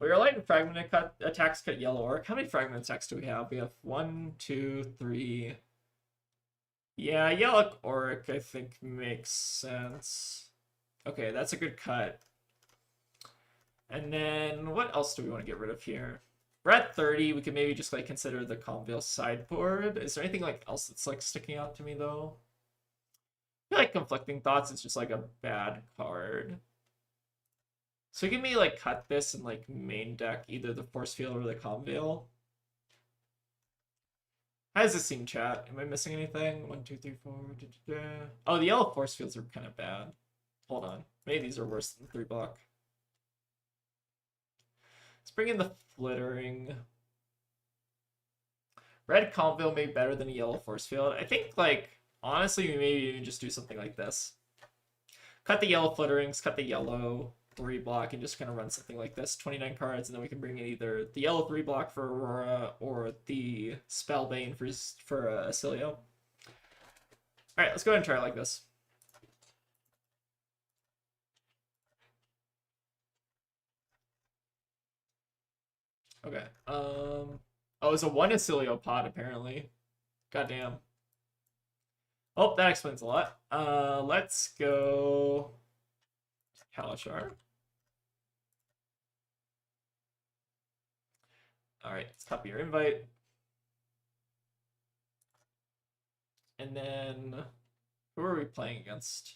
We are light and fragmented attacks cut yellow orc. How many fragment attacks do we have? We have 1, 2, 3. Yeah, yellow orc, I think, makes sense. Okay, that's a good cut. And then what else do we want to get rid of here? We're at 30. We could maybe just like consider the Calmville sideboard. Is there anything like else that's like sticking out to me though? I feel like Conflicting Thoughts is just like a bad card. So can we like cut this and like main deck either the Force Field or the Calmville? How does this seem, chat? Am I missing anything? 1, 2, 3, 4. Oh, the yellow Force Fields are kind of bad. Hold on. Maybe these are worse than 3 block. Let's bring in the Flittering. Red Calmville may be better than a yellow Force Field. I think, like, honestly, we maybe even just do something like this. Cut the yellow Flitterings, cut the yellow 3 block, and just kind of run something like this. 29 cards, and then we can bring in either the yellow 3 block for Aurora or the Spellbane for Acilio. Alright, let's go ahead and try it like this. Okay. Oh, it's a 1 Acilio pod, apparently. Goddamn. Oh, that explains a lot. Let's go Kalashar. All right, let's copy your invite. And then, who are we playing against?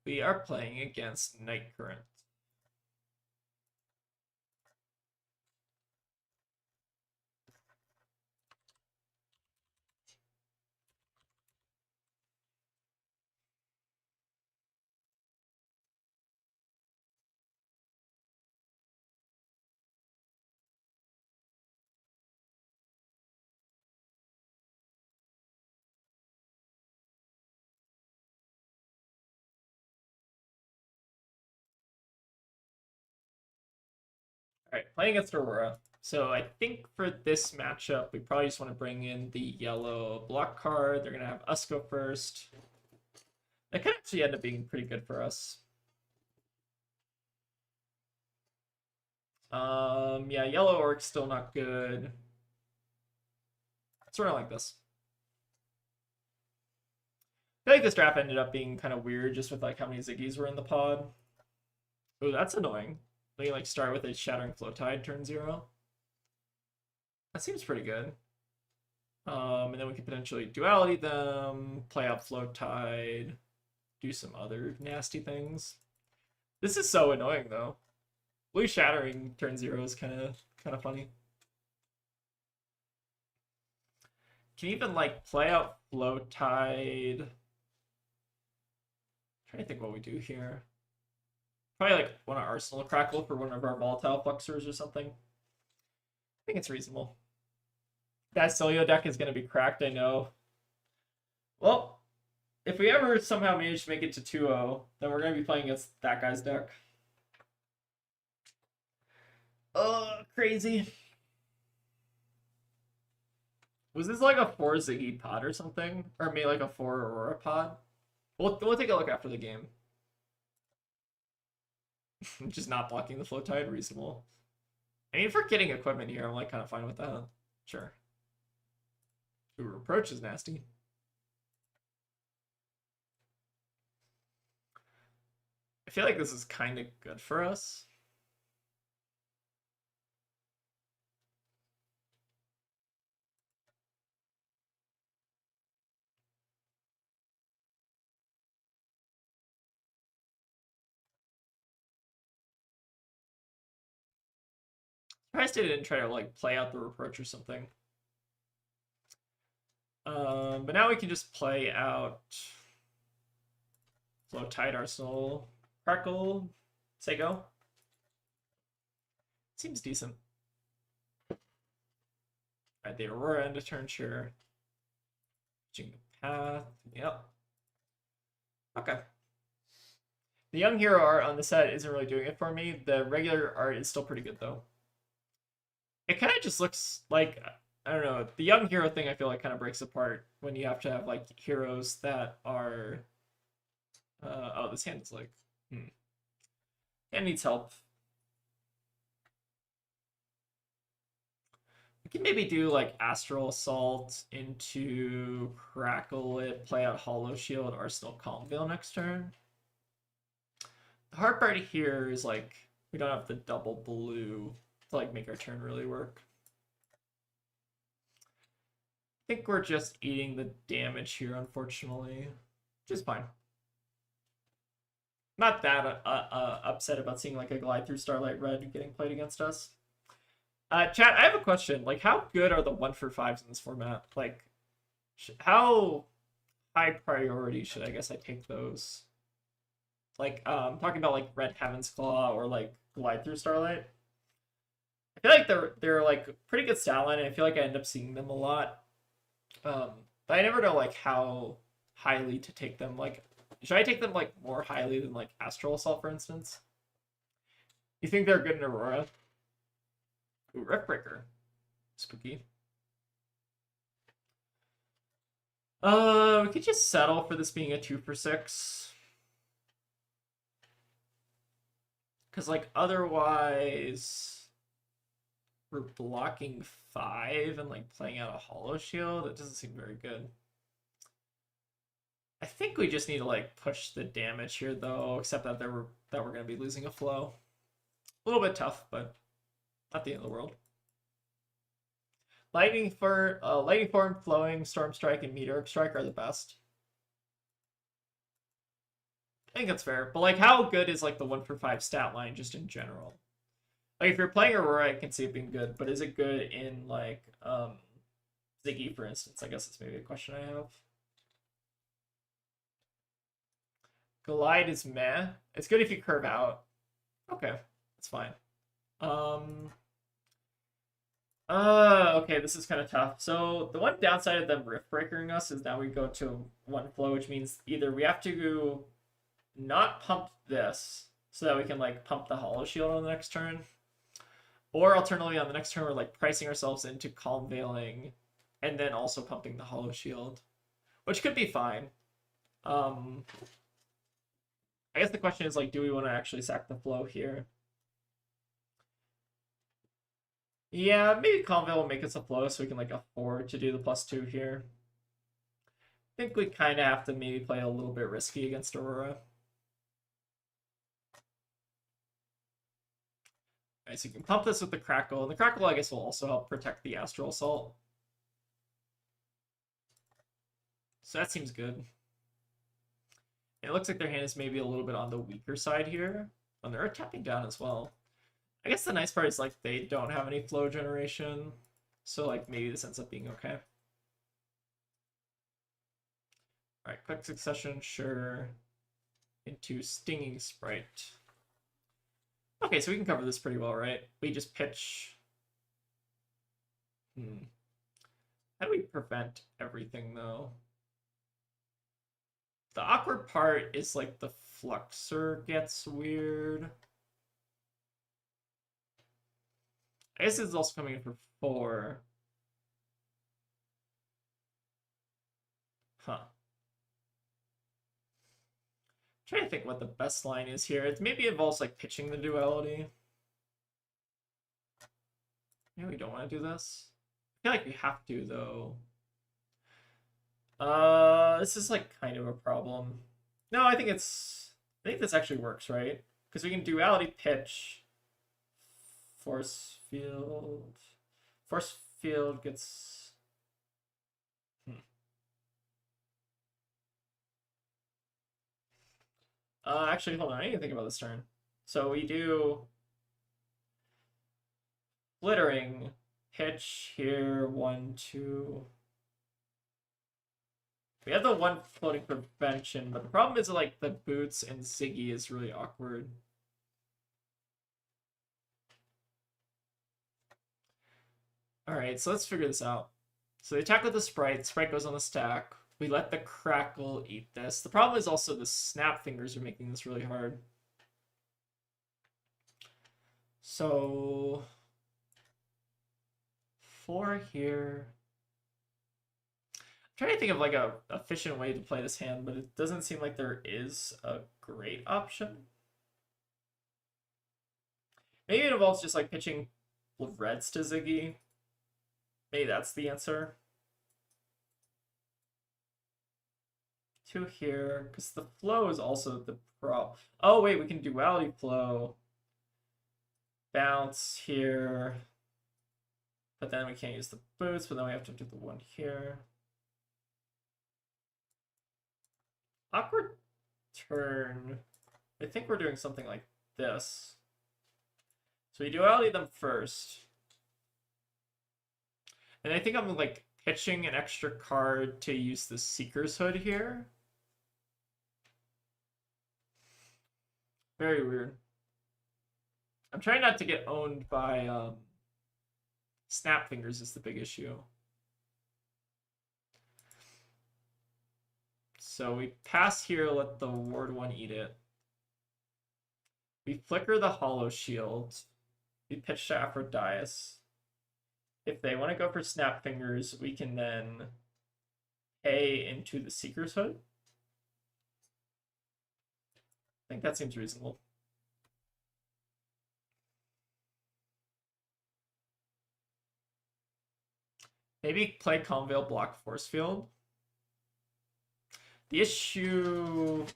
We are playing against Night Current. All right, playing against Aurora. So I think for this matchup, we probably just want to bring in the yellow block card. They're going to have us go first. That could actually end up being pretty good for us. Yeah, yellow orc's still not good. Sort of like this. I feel like this draft ended up being kind of weird just with like how many Ziggies were in the pod. Oh, that's annoying. They like start with a Shattering Flow Tide turn 0. That seems pretty good. And then we could potentially duality them, play out Float Tide, do some other nasty things. This is so annoying though. Blue Shattering turn 0 is kind of funny. Can even like play out Float Tide. Trying to think what we do here. Probably like want to Arsenal Crackle for one of our volatile Fluxers or something. I think it's reasonable. That Celio deck is going to be cracked, I know. Well, if we ever somehow manage to make it to 2-0, then we're going to be playing against that guy's deck. Oh, crazy. Was this like a 4 Ziggy pod or something? Or maybe like a 4 Aurora pod? We'll take a look after the game. Just not blocking the Flow Tide, reasonable. I mean, if we're getting equipment here, I'm like kind of fine with that. Sure. Ooh, Reproach is nasty. I feel like this is kind of good for us. Surprised they didn't try to like play out the Reproach or something. But now we can just play out Flow Tide Arsenal, Crackle, say go. Seems decent. Alright, the Aurora end of turn, sure. Changing the path, yep. Okay. The Young Hero art on the set isn't really doing it for me. The regular art is still pretty good though. It kind of just looks like, I don't know, the Young Hero thing I feel like kind of breaks apart when you have to have like heroes that are oh, this hand is like hand needs help. We can maybe do like Astral Assault into Crackle it, play out Hollow Shield, Arsenal Calmvale next turn. The hard part here is like we don't have the double blue to like make our turn really work. I think we're just eating the damage here, unfortunately, which is fine. Not that upset about seeing like a Glide Through Starlight Red getting played against us. Chat, I have a question. Like, how good are the 1-for-5s in this format? Like, how high priority should I guess I take those? Like, talking about like Red Heaven's Claw or like Glide Through Starlight. I feel like they're like pretty good stat line, and I feel like I end up seeing them a lot. But I never know like how highly to take them. Like, should I take them like more highly than like Astral Assault, for instance? You think they're good in Aurora? Ooh, Riftbreaker. Spooky. We could just settle for this being a 2-for-6. Because, like, otherwise... we're blocking 5 and like playing out a hollow shield. It doesn't seem very good. I think we just need to like push the damage here though, except that we're gonna be losing a flow. A little bit tough, but not the end of the world. Lightning Form, Flowing, Storm Strike, and Meteoric Strike are the best. I think that's fair. But like, how good is like the 1-for-5 stat line just in general? Like, if you're playing Aurora, I can see it being good, but is it good in like Ziggy, for instance? I guess that's maybe a question I have. Glide is meh. It's good if you curve out. Okay, that's fine. Okay, this is kind of tough. So the one downside of them rift breakering us is now we go to 1 flow, which means either we have to not pump this so that we can like pump the hollow shield on the next turn, or alternatively on the next turn we're like pricing ourselves into calm veiling and then also pumping the hollow shield, which could be fine. I guess the question is like, do we want to actually sack the flow here? Yeah, maybe calm veil will make us a flow so we can like afford to do the +2 here. I think we kind of have to maybe play a little bit risky against Aurora. Alright, so you can pump this with the Crackle. And the Crackle, I guess, will also help protect the Astral Assault. So that seems good. It looks like their hand is maybe a little bit on the weaker side here. And they're tapping down as well. I guess the nice part is like they don't have any flow generation. So like maybe this ends up being okay. Alright, quick succession, sure. Into Stinging Sprite. Okay, so we can cover this pretty well, right? We just pitch. How do we prevent everything though? The awkward part is like the Fluxer gets weird. I guess it's also coming in for 4. Huh. I'm trying to think what the best line is here. It maybe involves like pitching the duality. Maybe we don't want to do this. I feel like we have to though. This is like kind of a problem. No, I think this actually works, right? Because we can duality pitch. Force field gets. Actually, hold on. I need to think about this turn. So we do flittering, pitch here, 1, 2. We have the 1 floating prevention, but the problem is like the boots and Ziggy is really awkward. Alright, so let's figure this out. So they attack with the Sprite. Sprite goes on the stack. We let the Crackle eat this. The problem is also the Snap Fingers are making this really hard. So 4 here. I'm trying to think of like a efficient way to play this hand, but it doesn't seem like there is a great option. Maybe it involves just like pitching reds to Ziggy. Maybe that's the answer. 2 here, because the flow is also the problem. Oh wait, we can duality flow. Bounce here. But then we can't use the boots, but then we have to do the 1 here. Awkward turn. I think we're doing something like this. So we duality them first. And I think I'm like pitching an extra card to use the Seeker's Hood here. Very weird. I'm trying not to get owned by Snap Fingers is the big issue. So we pass here, let the Ward 1 eat it. We flicker the Hollow Shield. We pitch to Aphrodite. If they want to go for Snap Fingers, we can then pay into the Seeker's Hood. I think that seems reasonable. Maybe play Conveil, block Force Field. The issue...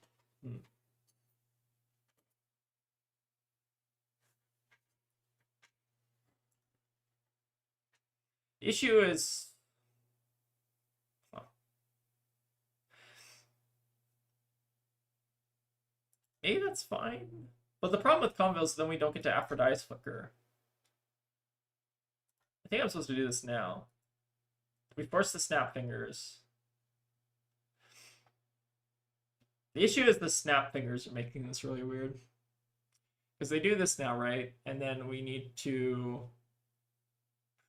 The issue is... Maybe that's fine. But the problem with Conveil is then we don't get to Aphrodite's Flicker. I think I'm supposed to do this now. We force the Snap Fingers. The issue is the Snap Fingers are making this really weird. Because they do this now, right? And then we need to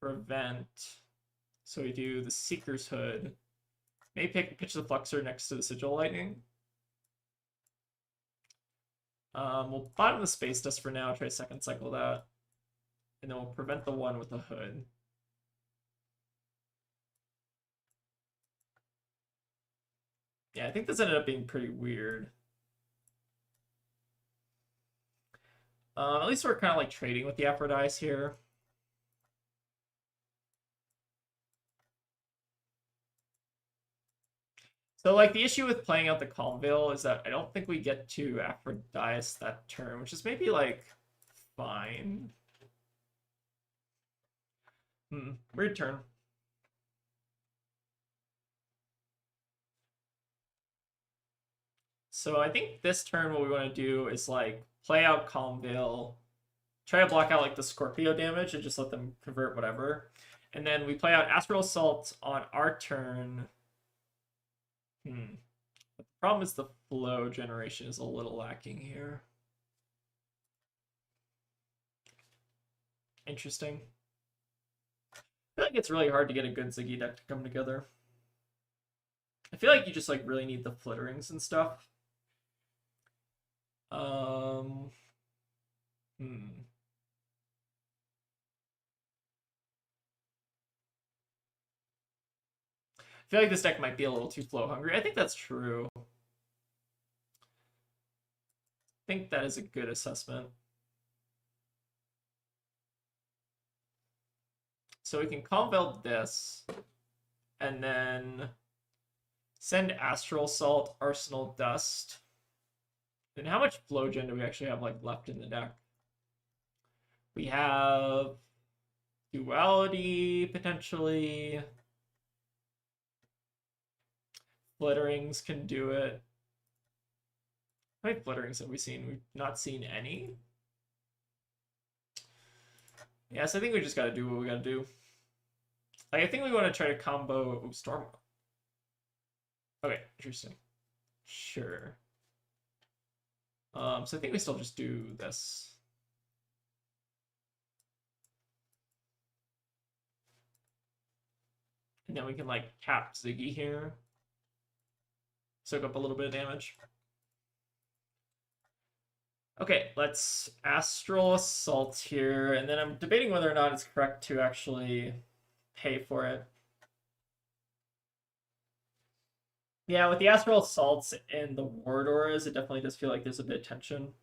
prevent. So we do the Seeker's Hood. Maybe pitch the Fluxer next to the Sigil Lightning. We'll bottom the Space Dust for now, try second cycle that. And then we'll prevent the one with the Hood. Yeah, I think this ended up being pretty weird. At least we're kind of like trading with the Aphrodite here. So, like, the issue with playing out the Calmvale is that I don't think we get to Aphrodite that turn, which is maybe, like, fine. Weird turn. So I think this turn what we want to do is, like, play out Calmvale, try to block out, like, the Scorpio damage and just let them convert whatever. And then we play out Astral Assault on our turn. The problem is the flow generation is a little lacking here. Interesting. I feel like it's really hard to get a good Ziggy deck to come together. I feel like you just like really need the flitterings and stuff. I feel like this deck might be a little too flow hungry. I think that's true. I think that is a good assessment. So we can Conveil this, and then send Astral Assault, Arsenal Dust. And how much flow gen do we actually have like left in the deck? We have Duality, potentially. Flitterings can do it. How many flitterings have we seen? We've not seen any. Yes, I think we just gotta do what we gotta do. Like, I think we want to try to combo Storm. Okay, interesting. Sure. So I think we still just do this. And then we can like cap Ziggy here. Soak up a little bit of damage. Okay, let's Astral Assault here, and then I'm debating whether or not it's correct to actually pay for it. Yeah, with the Astral Assaults and the Ward Auras, it definitely does feel like there's a bit of tension.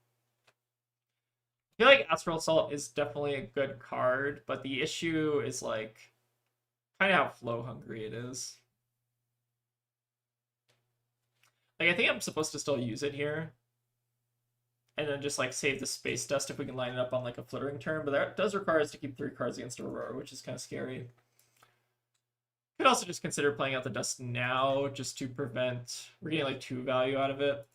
I feel like Astral Assault is definitely a good card, but the issue is like kind of how flow hungry it is. Like, I think I'm supposed to still use it here. And then just like save the Space Dust if we can line it up on like a flittering turn, but that does require us to keep 3 cards against Aurora, which is kind of scary. Could also just consider playing out the Dust now just to prevent, we're getting like 2 value out of it.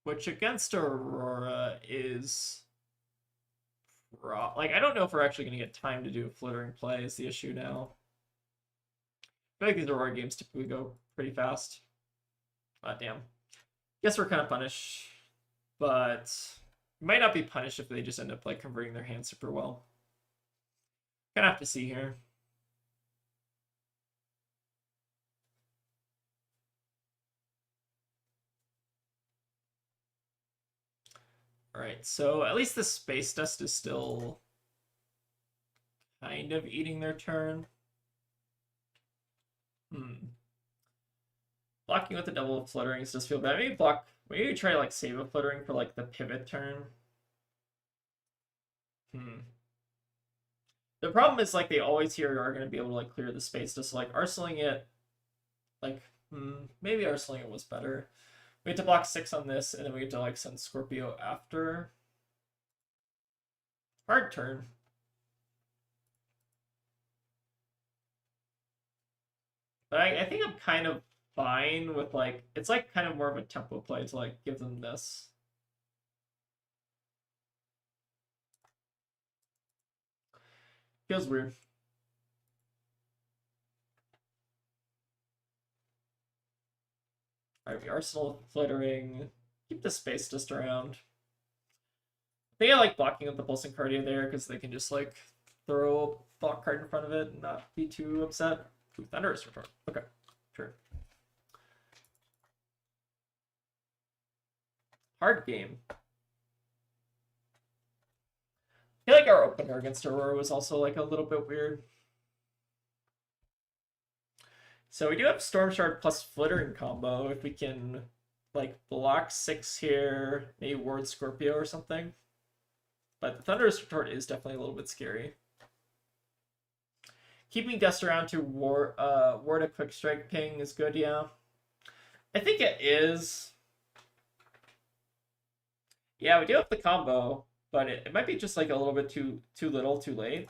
Which against Aurora is, like, I don't know if we're actually going to get time to do a flittering play is the issue now. I feel like these Aurora games typically go pretty fast. Ah, damn. Guess we're kind of punished, but might not be punished if they just end up like converting their hand super well. Gonna have to see here. All right, so at least the Space Dust is still kind of eating their turn. Blocking with the double of flutterings does feel bad. Maybe try to like save a fluttering for like the pivot turn. The problem is like they always here are going to be able to like clear the space, just like arsenaling it. Like maybe arsenaling it was better. We get to block 6 on this, and then we get to like send Scorpio after. Hard turn. But I think I'm kind of fine with like, it's like kind of more of a tempo play to like give them this. Feels weird. Alright, we Arsenal flittering. Keep the space just around. I think I like blocking up the pulsing cardia there because they can just like throw a block card in front of it and not be too upset. Ooh, Thunderous Retort. Okay, sure. Hard game. I feel like our opener against Aurora was also like a little bit weird. So we do have Storm Shard plus Flittering combo if we can like block 6 here, maybe ward Scorpio or something. But the Thunderous Retort is definitely a little bit scary. Keeping Gust around to ward a quick strike ping is good, yeah. I think it is. Yeah, we do have the combo, but it might be just like a little bit too little, too late.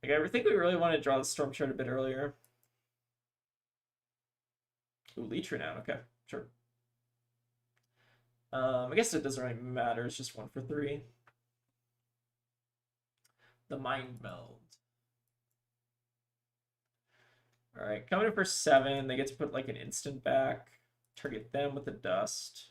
Like I think we really want to draw the Storm Shard a bit earlier. Ooh, Leech Renown, okay, sure. I guess it doesn't really matter, it's just 1 for 3. The Mind Meld. Alright, coming in for 7, they get to put like an instant back. Target them with the Dust.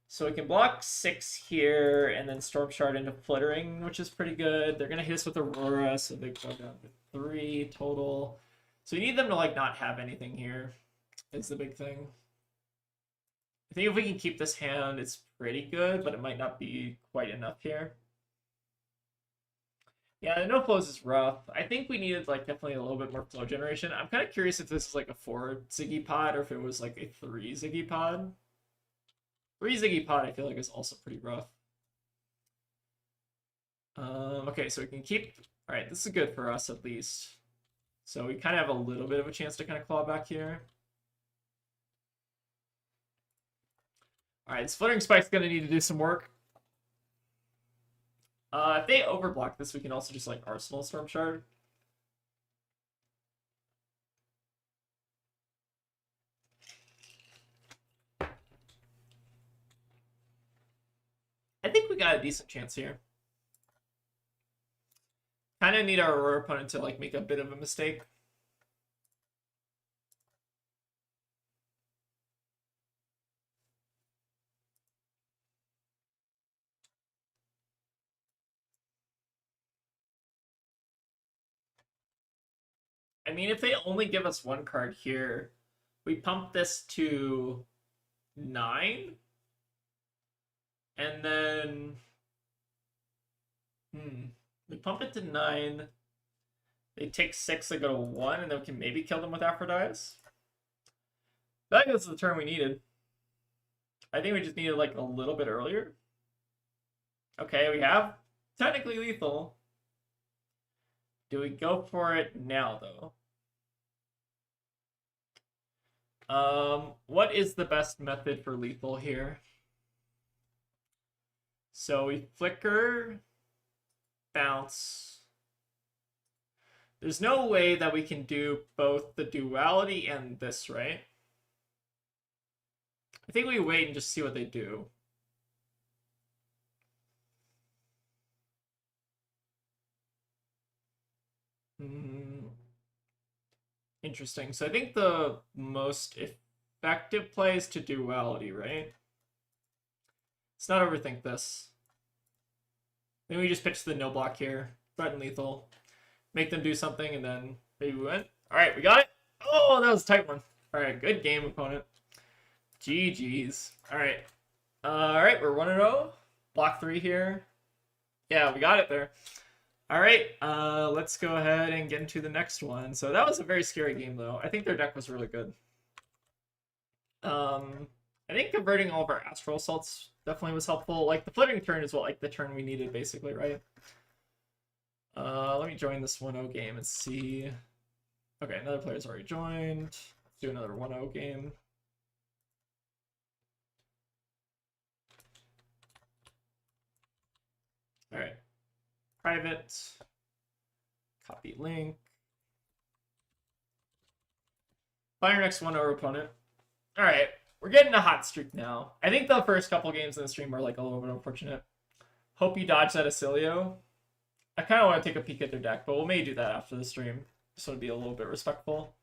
So we can block 6 here, and then Storm Shard into Flittering, which is pretty good. They're going to hit us with Aurora, so they go down to 3 total. So we need them to like not have anything here, is the big thing. I think if we can keep this hand, it's pretty good, but it might not be quite enough here. Yeah, the no flows is rough. I think we needed like definitely a little bit more flow generation. I'm kind of curious if this is like a 4 Ziggy pod or if it was like a 3 Ziggy pod. 3 Ziggy pod I feel like is also pretty rough. Okay, so we can keep... Alright, this is good for us at least. So we kind of have a little bit of a chance to kind of claw back here. Alright, this Flittering Spike's going to need to do some work. If they overblock this, we can also just like Arsenal Storm Shard. I think we got a decent chance here. Kind of need our Aurora opponent to like make a bit of a mistake. I mean, if they only give us 1 card here, we pump this to 9. And then... we pump it to 9. They take 6, they go to 1, and then we can maybe kill them with Aphrodite. I think that's the turn we needed. I think we just needed like a little bit earlier. Okay, we have technically lethal. Do we go for it now, though? What is the best method for lethal here? So we flicker, bounce. There's no way that we can do both the duality and this, right? I think we wait and just see what they do. Interesting. So I think the most effective play is to duality, right? Let's not overthink this. Then we just pitch the no block here, threaten lethal, make them do something, and then maybe we win. All right, we got it. Oh, that was a tight one. All right, good game, opponent. GG's. All right. All right, we're 1-0. Block 3 here. Yeah, we got it there. All right, let's go ahead and get into the next one. So that was a very scary game, though. I think their deck was really good. I think converting all of our Astral Assaults definitely was helpful. Like, the Flittering turn is what, like, the turn we needed, basically, right? Let me join this 1-0 game and see. Okay, another player's already joined. Let's do another 1-0 game. All right. Private. Copy link. Find your next 1-0 opponent. All right. We're getting a hot streak now. I think the first couple games in the stream are like a little bit unfortunate. Hope you dodge that Acilio. I kind of want to take a peek at their deck, but we'll maybe do that after the stream. Just want to be a little bit respectful.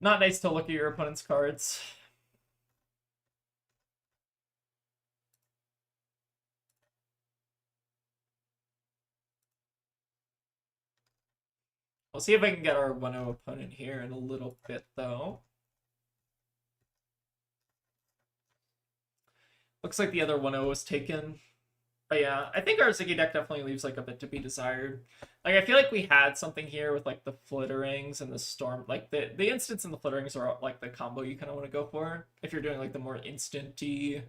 Not nice to look at your opponent's cards. We'll see if I can get our 1-0 opponent here in a little bit, though. Looks like the other 1-0 was taken. But yeah, I think our Ziggy deck definitely leaves like a bit to be desired. Like I feel like we had something here with like the Flitterings and the Storm. Like the instants and the Flitterings are like the combo you kind of want to go for if you're doing like the more instanty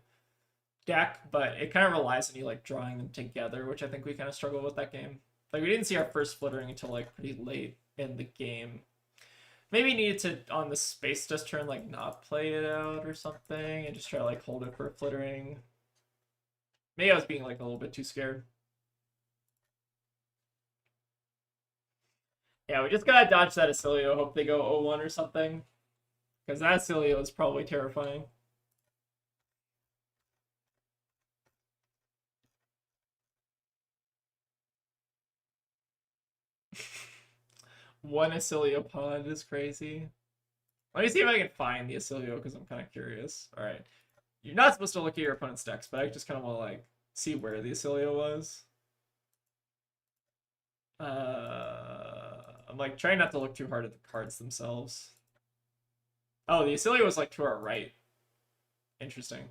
deck. But it kind of relies on you like drawing them together, which I think we kind of struggled with that game. Like we didn't see our first Flittering until like pretty late in the game. Maybe needed to on the Space Dust turn like not play it out or something and just try to like hold it for a Flittering. Maybe I was being like a little bit too scared. Yeah, we just gotta dodge that Acilio. Hope they go 0-1 or something. Because that Acilio is probably terrifying. One Acilio pod is crazy. Let me see if I can find the Acilio because I'm kind of curious. Alright. You're not supposed to look at your opponent's decks, but I just kind of want to like see where the Acilio was. I'm like trying not to look too hard at the cards themselves. Oh, the Acilio was like to our right. Interesting.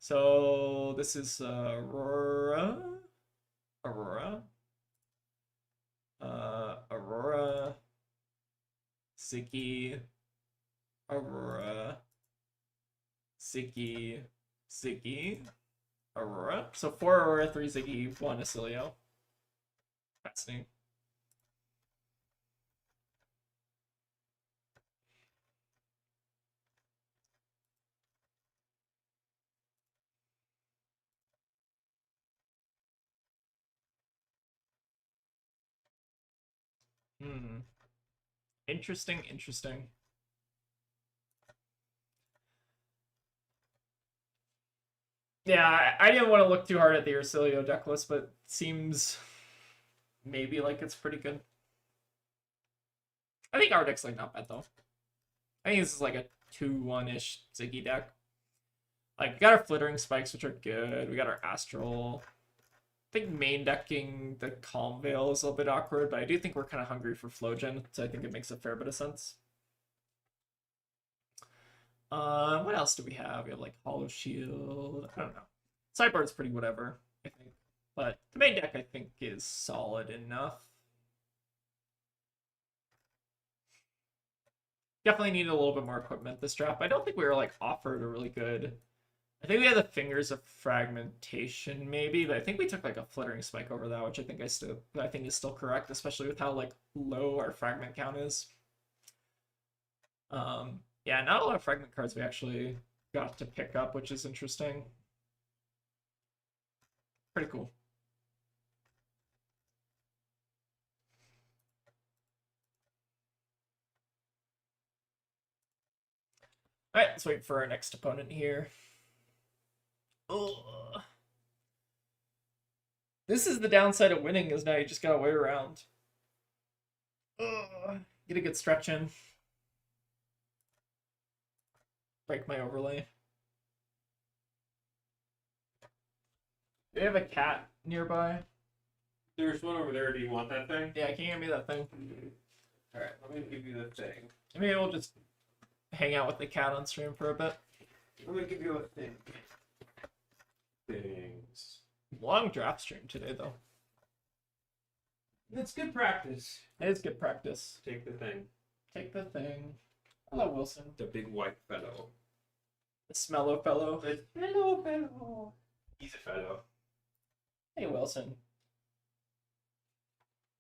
So this is Aurora. Aurora. Aurora. Ziggy. Aurora. Ziggy. Ziggy. Aurora. So 4 Aurora, 3 Ziggy, 1 Acilio. Fascinating. Interesting, interesting. Yeah, I didn't want to look too hard at the Ursilio deck list, but it seems maybe like it's pretty good. I think our deck's like not bad though. I think this is like a 2-1-ish Ziggy deck. Like we got our Flittering Spikes, which are good. We got our Astral. I think main decking the Calm Veil is a little bit awkward, but I do think we're kind of hungry for Flowgen, so I think it makes a fair bit of sense. What else do we have? We have like Hollow Shield. I don't know. Sideboard's pretty whatever, I think. But the main deck I think is solid enough. Definitely need a little bit more equipment this draft. I don't think we were like offered a really good. I think we had the Fingers of Fragmentation maybe, but I think we took like a Flittering Spike over that, which I think is still correct, especially with how like low our fragment count is. Yeah, not a lot of fragment cards we actually got to pick up, which is interesting. Pretty cool. All right, let's wait for our next opponent here. Ugh. This is the downside of winning, is now you just gotta wait around. Ugh. Get a good stretch in. Break my overlay. Do you have a cat nearby? There's one over there. Do you want that thing? Yeah, can you hand me that thing? Alright, let me give you the thing. Maybe we'll just hang out with the cat on stream for a bit. I'm gonna give you a thing. Things. Long draft stream today, though. It's good practice. It is good practice. Take the thing. Take the thing. Hello, Wilson. The big white fellow. The smello fellow. Hello, fellow. He's a fellow. Hey, Wilson.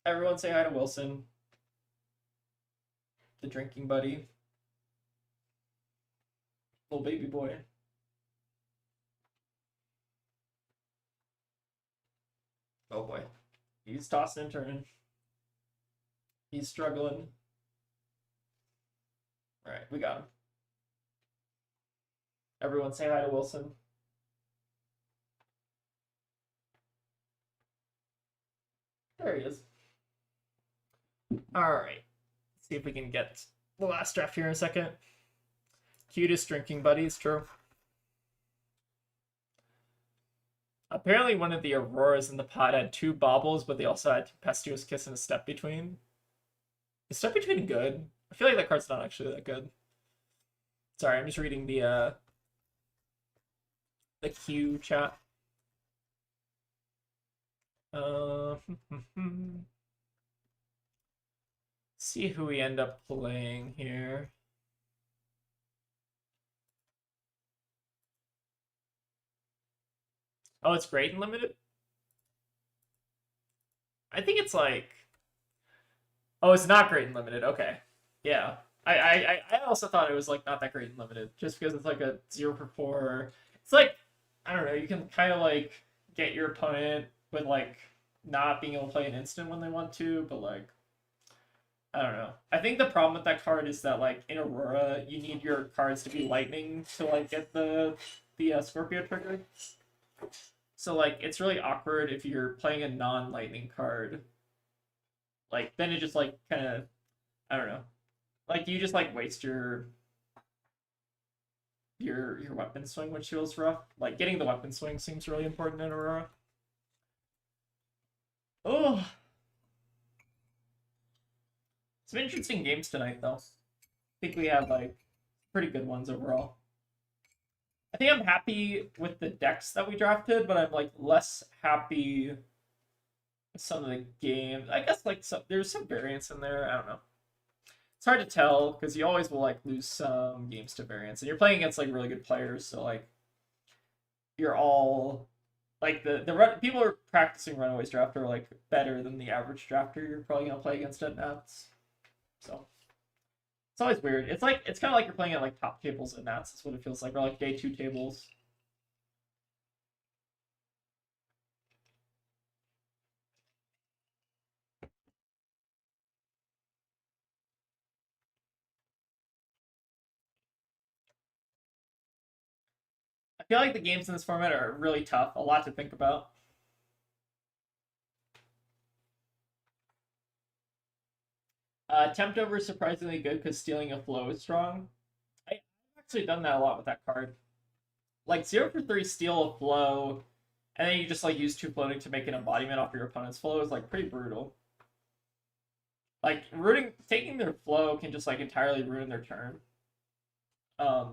Everyone say hi to Wilson, the drinking buddy. Little baby boy. Oh boy. He's tossing and turning. He's struggling. Alright, we got him. Everyone say hi to Wilson. There he is. Alright. See if we can get the last draft here in a second. Cutest drinking buddies, true. Apparently one of the Auroras in the pod had 2 baubles, but they also had Tempestuous Kiss and a Step Between. Is Step Between good? I feel like that card's not actually that good. Sorry, I'm just reading the Q chat. See who we end up playing here. Oh, it's great and limited? I think it's like... Oh, it's not great and limited. Okay. Yeah. I also thought it was like not that great and limited, just because it's like a 0 for 4. It's like, I don't know, you can kind of like get your opponent with like not being able to play an instant when they want to, but like, I don't know. I think the problem with that card is that like in Aurora, you need your cards to be lightning to like get the Scorpio trigger. So like it's really awkward if you're playing a non-lightning card. Like then it just like kind of, I don't know. Like you just like waste your weapon swing, which feels rough. Like getting the weapon swing seems really important in Aurora. Oh, some interesting games tonight though. I think we have like pretty good ones overall. I think I'm happy with the decks that we drafted, but I'm like less happy with some of the games. I guess like there's some variance in there. I don't know. It's hard to tell because you always will like lose some games to variance, and you're playing against like really good players, so like you're all like the people who are practicing Runaways draft are like better than the average drafter you're probably gonna play against at Nats. So it's always weird. It's like it's kind of like you're playing at like top tables at Nats. That's what it feels like, or like day 2 tables. I feel like the games in this format are really tough. A lot to think about. Tempt over is surprisingly good because stealing a flow is strong. I've actually done that a lot with that card. Like 0 for 3 steal a flow, and then you just like use 2 floating to make an embodiment off your opponent's flow is like pretty brutal. Like taking their flow can just like entirely ruin their turn. So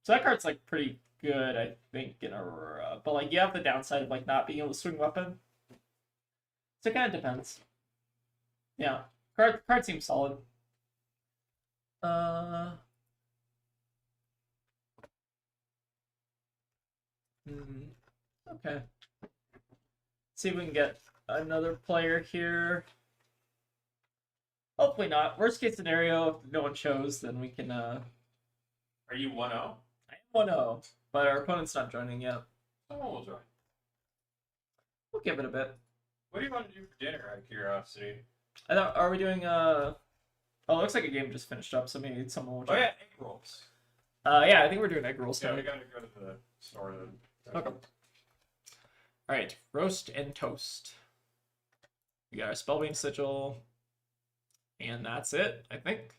that card's like pretty good, I think, in Aurora. But like you have the downside of like not being able to swing weapon. So it kind of depends. Yeah, card seems solid. Okay. See if we can get another player here. Hopefully not. Worst case scenario, if no one chose, then we can. Are you 1-0? I am 1-0, but our opponent's not joining yet. Someone will join. We'll give it a bit. What do you want to do for dinner, out of curiosity? I thought, are we doing Oh, it looks like a game just finished up, so maybe someone will join. Oh yeah, egg rolls. Yeah, I think we're doing egg rolls Yeah, tonight. we gotta go to the store then. Okay. Alright, roast and toast. We got our Spellbane Sigil. And that's it, I think.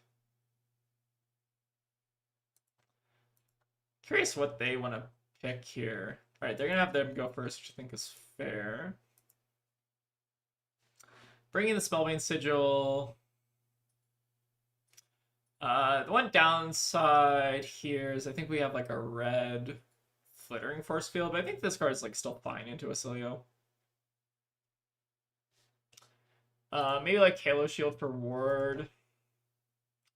Curious what they want to pick here. Alright, they're going to have them go first, which I think is fair. Bringing the Spellbane Sigil. The one downside here is I think we have like a red Flittering Force Field, but I think this card is like still fine into Acilio. Maybe like Halo Shield for Ward.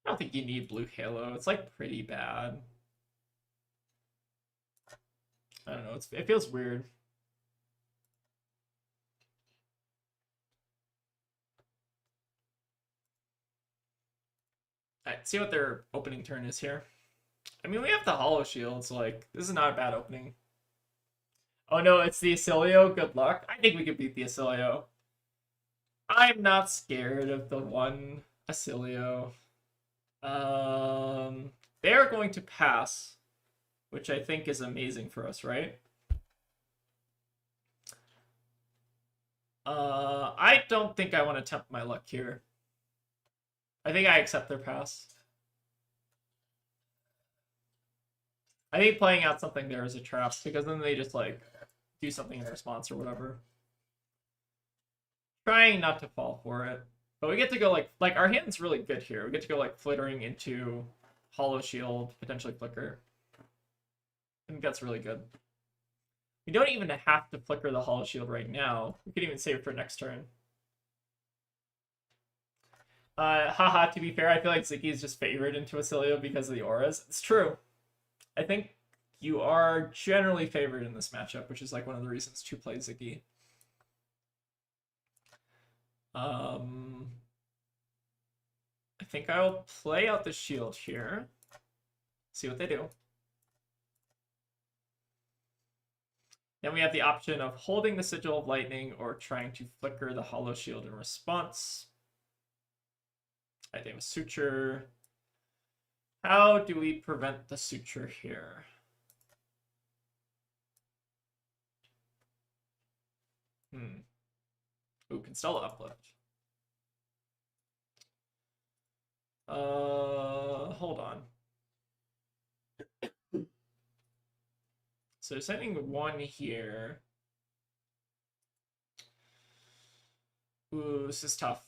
I don't think you need blue Halo. It's like pretty bad. I don't know. It feels weird. see what their opening turn is here. I mean, we have the Hollow Shield, so like this is not a bad opening. Oh no, it's the Acilio. Good luck. I think we could beat the Acilio. I'm not scared of the one Acilio. They are going to pass, which I think is amazing for us, right? I don't think I want to tempt my luck here. I think I accept their pass. I think playing out something there is a trap, because then they just like do something in response or whatever. Trying not to fall for it. But we get to go like our hand's really good here. We get to go like flittering into Hollow Shield, potentially Flicker. I think that's really good. We don't even have to flicker the Hollow Shield right now. We could even save it for next turn. Haha, to be fair, I feel like Ziggy is just favored into Acilio because of the auras. It's true. I think you are generally favored in this matchup, which is like one of the reasons to play Ziggy. I think I'll play out the shield here. See what they do. Then we have the option of holding the Sigil of Lightning or trying to flicker the Hollow Shield in response. I think a Suture. How do we prevent the Suture here? Ooh, Constella Uplift. Hold on. So sending one here. Ooh, this is tough.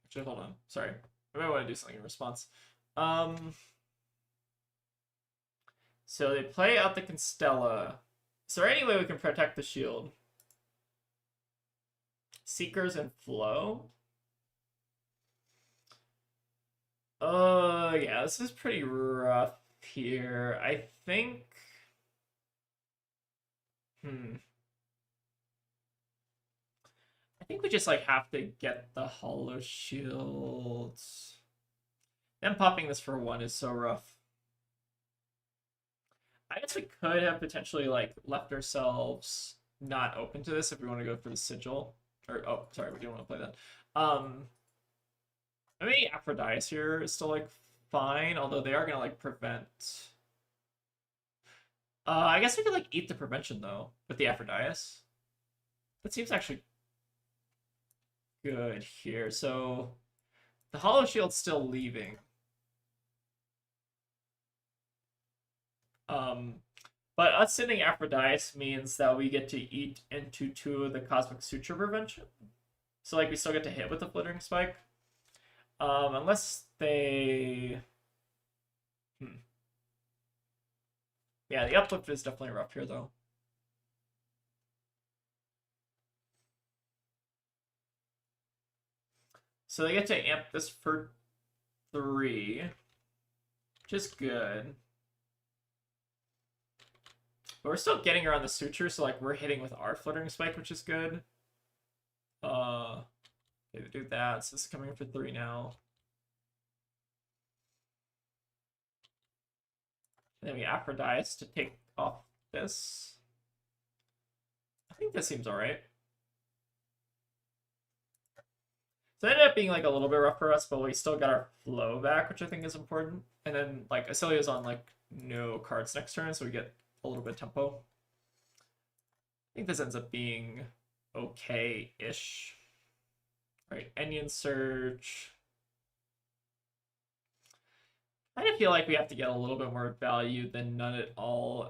Actually, hold on. Sorry. I might want to do something in response. So they play out the Constella. Is there any way we can protect the shield? Seekers and Flow? Yeah, this is pretty rough here. I think... I think we just like have to get the Hollow Shields. Them popping this for one is so rough. I guess we could have potentially like left ourselves not open to this if we want to go for the Sigil. Or oh, sorry, we didn't want to play that. Maybe Aphrodite here is still like fine, although they are gonna like prevent. I guess we could like eat the prevention though with the Aphrodite. That seems actually good here. So the Hollow Shield's still leaving. But us sending Aphrodite means that we get to eat into 2 of the Cosmic Suture prevention. So like we still get to hit with the Flittering Spike. Unless they... Yeah, the uplift is definitely rough here though. So they get to amp this for 3, which is good. But we're still getting around the Suture, so like we're hitting with our Flittering Spike, which is good. They do that, so this is coming in for 3 now. And then we Aphrodite to take off this. I think this seems alright. So it ended up being like a little bit rough for us, but we still got our flow back, which I think is important. And then like Acilio's on like no cards next turn, so we get a little bit of tempo. I think this ends up being okay-ish. Right, Onion Surge. I kind of feel like we have to get a little bit more value than none at all.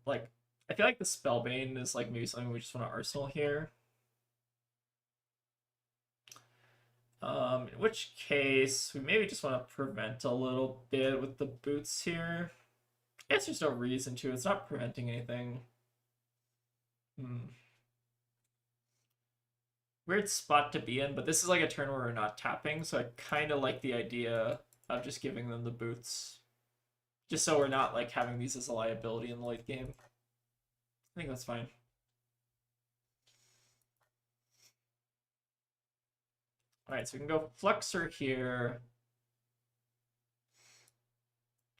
Like, I feel like the Spellbane is like maybe something we just want to arsenal here. In which case, we maybe just want to prevent a little bit with the boots here. I guess there's no reason to. It's not preventing anything. Weird spot to be in, but this is like a turn where we're not tapping, so I kind of like the idea of just giving them the boots. Just so we're not like having these as a liability in the late game. I think that's fine. Alright, so we can go Flexor here.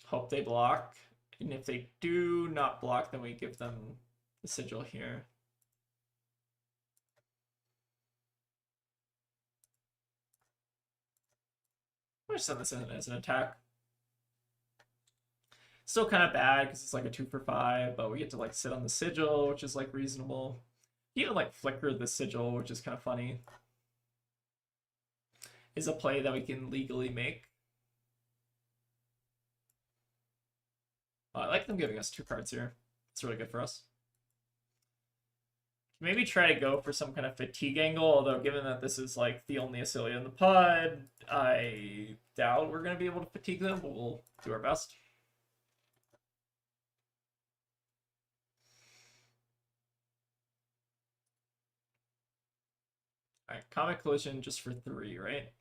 Hope they block. And if they do not block, then we give them the sigil here. I'm gonna send this in as an attack. Still kind of bad because it's like a 2 for 5, but we get to like sit on the sigil, which is like reasonable. You can like flicker the sigil, which is kind of funny. Is a play that we can legally make. I like them giving us 2 cards here. It's really good for us. Maybe try to go for some kind of fatigue angle, although given that this is like the only Acilia in the pod, I doubt we're going to be able to fatigue them, but we'll do our best. Alright, Comic Collision just for 3, right?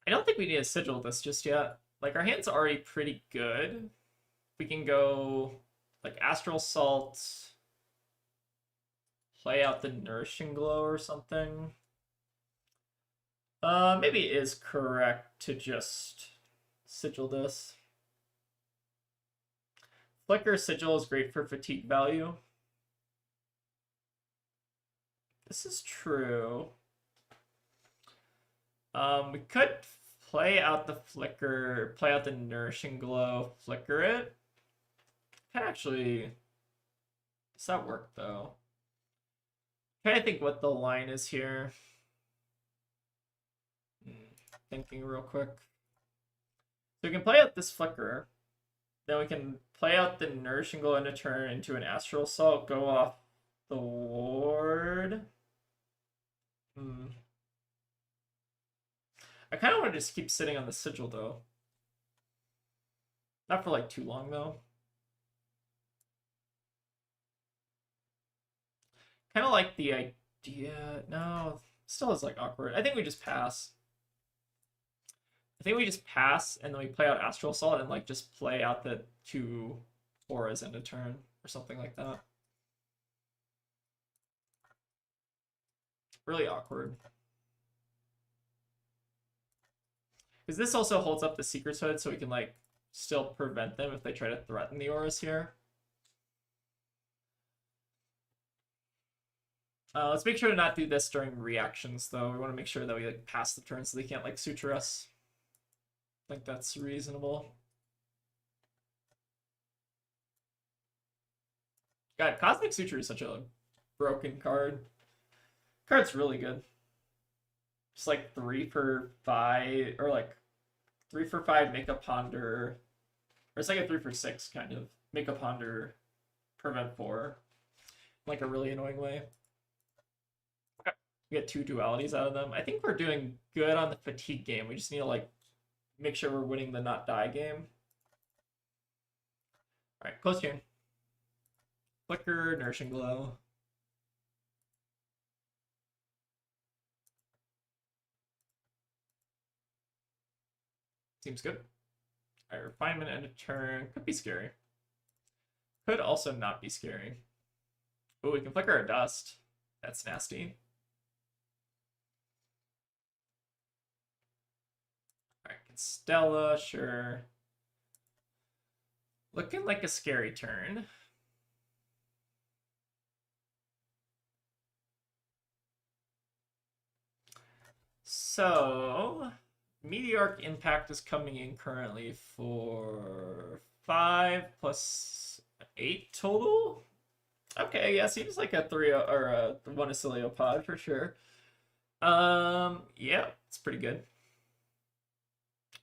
I don't think we need to sigil this just yet. Like, our hand's already pretty good. We can go, like, Astral Salt, play out the Nourishing Glow or something. Maybe it is correct to just sigil this. Flicker Sigil is great for fatigue value. This is true. We could play out the flicker, play out the Nourishing Glow, flicker it. Can actually, does that work though? I'm trying to think what the line is here. Thinking real quick. So we can play out this flicker. Then we can play out the Nourishing Glow in a turn into an Astral Assault, go off the ward. I kind of want to just keep sitting on the sigil though. Not for like too long though. Kind of like the idea. No, still is like awkward. I think we just pass. I think we just pass and then we play out Astral Assault and like just play out the 2 auras in a turn or something like that. Really awkward. Because this also holds up the Secret's Hood, so we can like still prevent them if they try to threaten the auras here. Let's make sure to not do this during reactions, though. We want to make sure that we like pass the turn so they can't like suture us. I think that's reasonable. God, Cosmic Suture is such a broken card. Card's really good. Just like 3 for 5, or like 3 for 5, make a ponder. Or it's like a 3 for 6 kind of. Make a ponder, prevent 4. Like a really annoying way. Okay. We get 2 dualities out of them. I think we're doing good on the fatigue game. We just need to like make sure we're winning the not die game. Alright, close turn. Flicker, Nourishing Glow. Seems good. Alright, Refinement end of turn. Could be scary. Could also not be scary. Oh, we can flicker a Dust. That's nasty. Alright, Stella, sure. Looking like a scary turn. So, Meteoric Impact is coming in currently for 5 plus 8 total. Okay, yeah, seems like a 3 or a 1 Acilio pod for sure. Yeah, it's pretty good.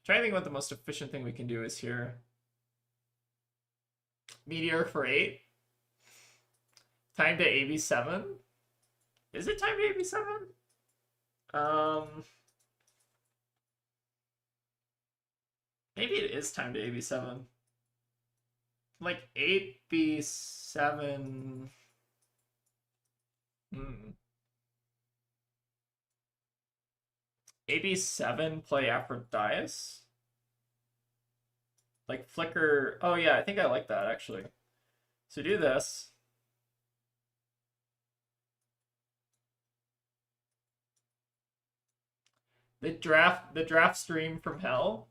Trying to think what the most efficient thing we can do is here. Meteor for 8. Time to AB7. Is it time to AB7? Maybe it is time to AB7. Like 8B7. AB7 play Aphrodite. Like flicker. Oh yeah, I think I like that actually. So do this. The draft stream from hell.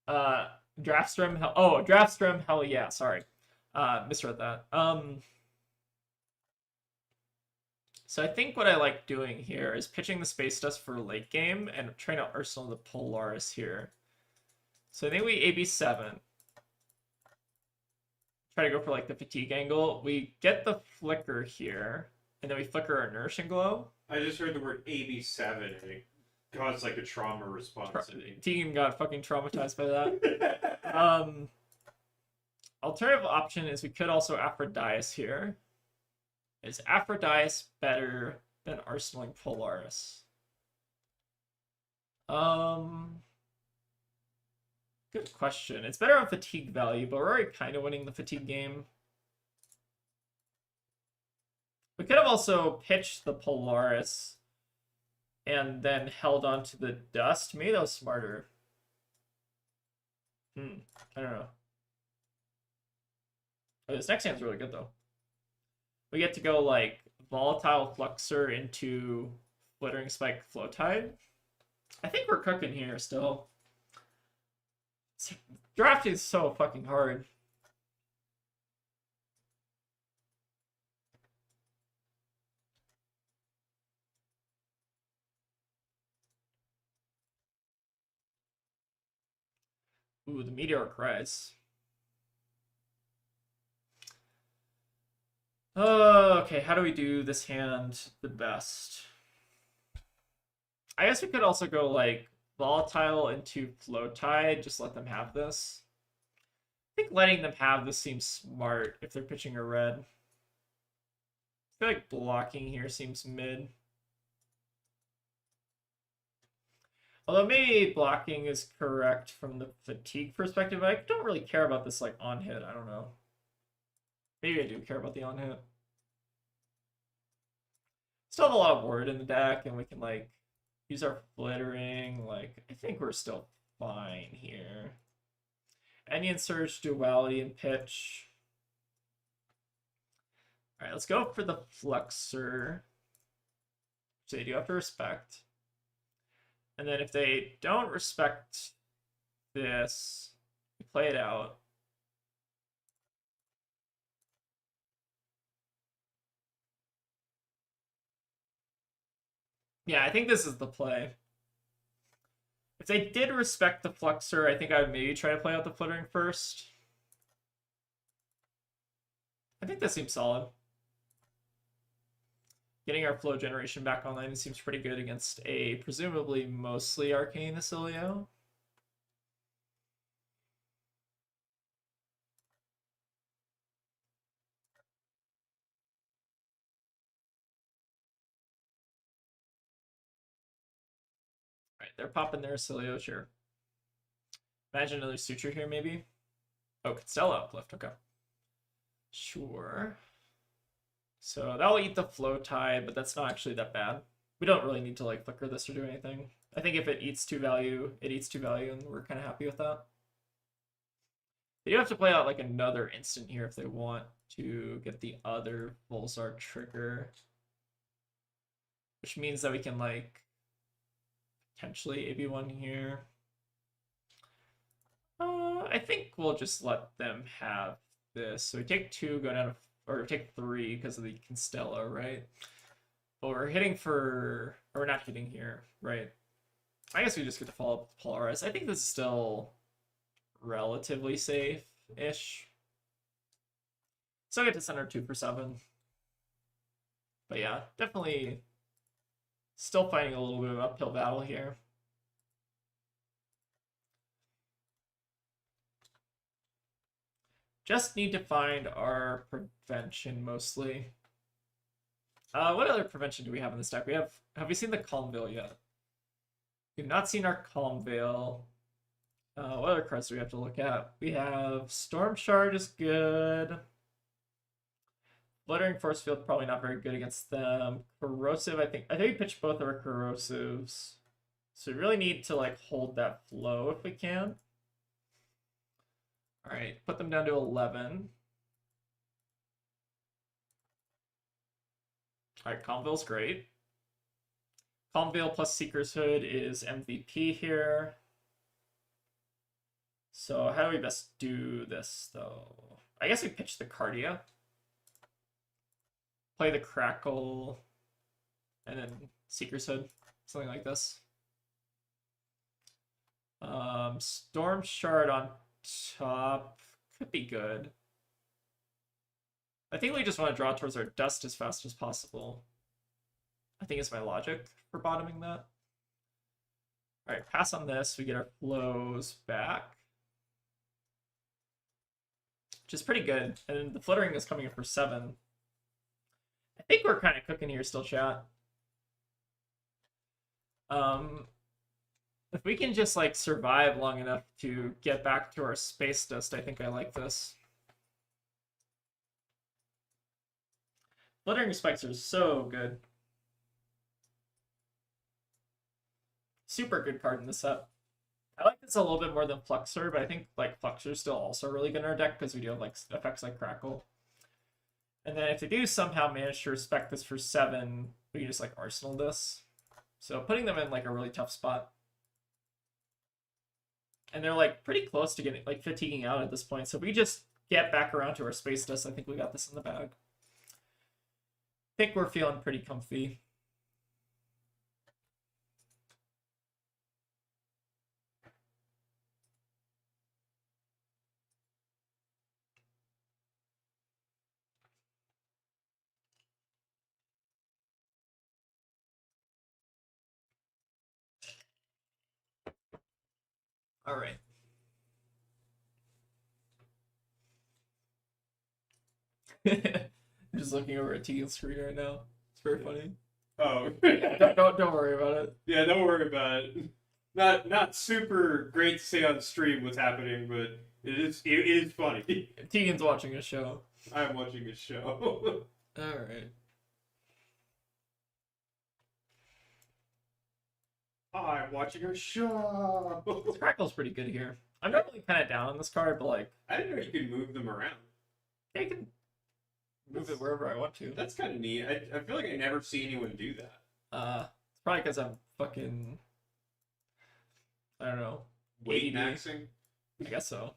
Draft stream hell. Oh, draft stream hell. Yeah, sorry. Misread that. So I think what I like doing here is pitching the Space Dust for late game and trying to Arsenal the Polaris here. So I think we AB7. Try to go for like the fatigue angle. We get the flicker here, and then we flicker our Nourishing Glow. I just heard the word AB7 and it caused like a trauma response. Team got fucking traumatized by that. Alternative option is we could also Aphrodite here. Is Aphrodite better than Arsenaling Polaris? Good question. It's better on fatigue value, but we're already kind of winning the fatigue game. We could have also pitched the Polaris and then held on to the Dust. Maybe that was smarter. I don't know. Oh, this next hand's really good, though. We get to go, like, Volatile Fluxer into Flittering Spike Flowtide. I think we're cooking here still. Drafting is so fucking hard. Ooh, the Meteor Rise. Okay, how do we do this hand the best? I guess we could also go, like, Volatile into Flowtide, just let them have this. I think letting them have this seems smart if they're pitching a red. I feel like blocking here seems mid. Although maybe blocking is correct from the fatigue perspective. I don't really care about this like on hit. I don't know. Maybe I do care about the on hit. Still have a lot of word in the deck, and we can like use our flittering. Like I think we're still fine here. Onion Surge, Duality, and Pitch. All right, let's go for the Flexor. So they do have to respect. And then if they don't respect this, we play it out. Yeah, I think this is the play. If they did respect the Flexor, I think I would maybe try to play out the Flittering first. I think that seems solid. Getting our flow generation back online seems pretty good against a presumably mostly arcane Acilio. Alright, they're popping their Acilio, sure. Imagine another Suture here, maybe? Oh, Constella Uplift, okay. Sure. So that'll eat the flow tide, but that's not actually that bad. We don't really need to like flicker this or do anything. I think if it eats 2 value, it eats 2 value, and we're kind of happy with that. They do have to play out like another instant here if they want to get the other Volzar trigger. Which means that we can like potentially AB1 here. I think we'll just let them have this. So we take 2, go down to, or take 3 because of the Constella, right? But we're hitting for, or we're not hitting here, right? I guess we just get to follow up with Polaris. I think this is still relatively safe-ish. Still get to center 2 for 7. But yeah, definitely still fighting a little bit of an uphill battle here. Just need to find our prevention mostly. What other prevention do we have in this deck? Have we seen the Calm Veil yet? We've not seen our Calm Veil. What other cards do we have to look at? We have Storm Shard is good. Fluttering Force Field probably not very good against them. Corrosive, I think we pitched both of our corrosives. So we really need to like hold that flow if we can. All right, put them down to 11. All right, Calm Veil's great. Calm Veil plus Seeker's Hood is MVP here. So how do we best do this, though? I guess we pitch the Cardia. Play the Crackle. And then Seeker's Hood. Something like this. Storm Shard on top. Could be good. I think we just want to draw towards our dust as fast as possible. I think it's my logic for bottoming that. Alright, pass on this. We get our flows back. Which is pretty good. And the fluttering is coming in for 7. I think we're kind of cooking here still, chat. If we can just like survive long enough to get back to our space dust, I think I like this. Fluttering spikes are so good. Super good card in the set. I like this a little bit more than Fluxor, but I think like Fluxor's still also really good in our deck because we do have like effects like Crackle. And then if they do somehow manage to respect this for 7, we can just like Arsenal this. So putting them in like a really tough spot. And they're like pretty close to getting like fatiguing out at this point. So if we just get back around to our space dust, I think we got this in the bag. I think we're feeling pretty comfy. All right. I'm just looking over at Tegan's screen right now. It's very funny. Oh, Don't worry about it. yeah, don't worry about it. Not super great to say on stream what's happening, but it is funny. Tegan's watching a show. I'm watching a show. All right. I'm watching a show. Crackle's pretty good here. I'm normally kind of down on this card, but like I didn't know you could move them around. I can move it wherever I want to. That's kind of neat. I feel like I never see anyone do that. It's probably because I'm fucking, I don't know, Weight ADD. maxing? I guess so.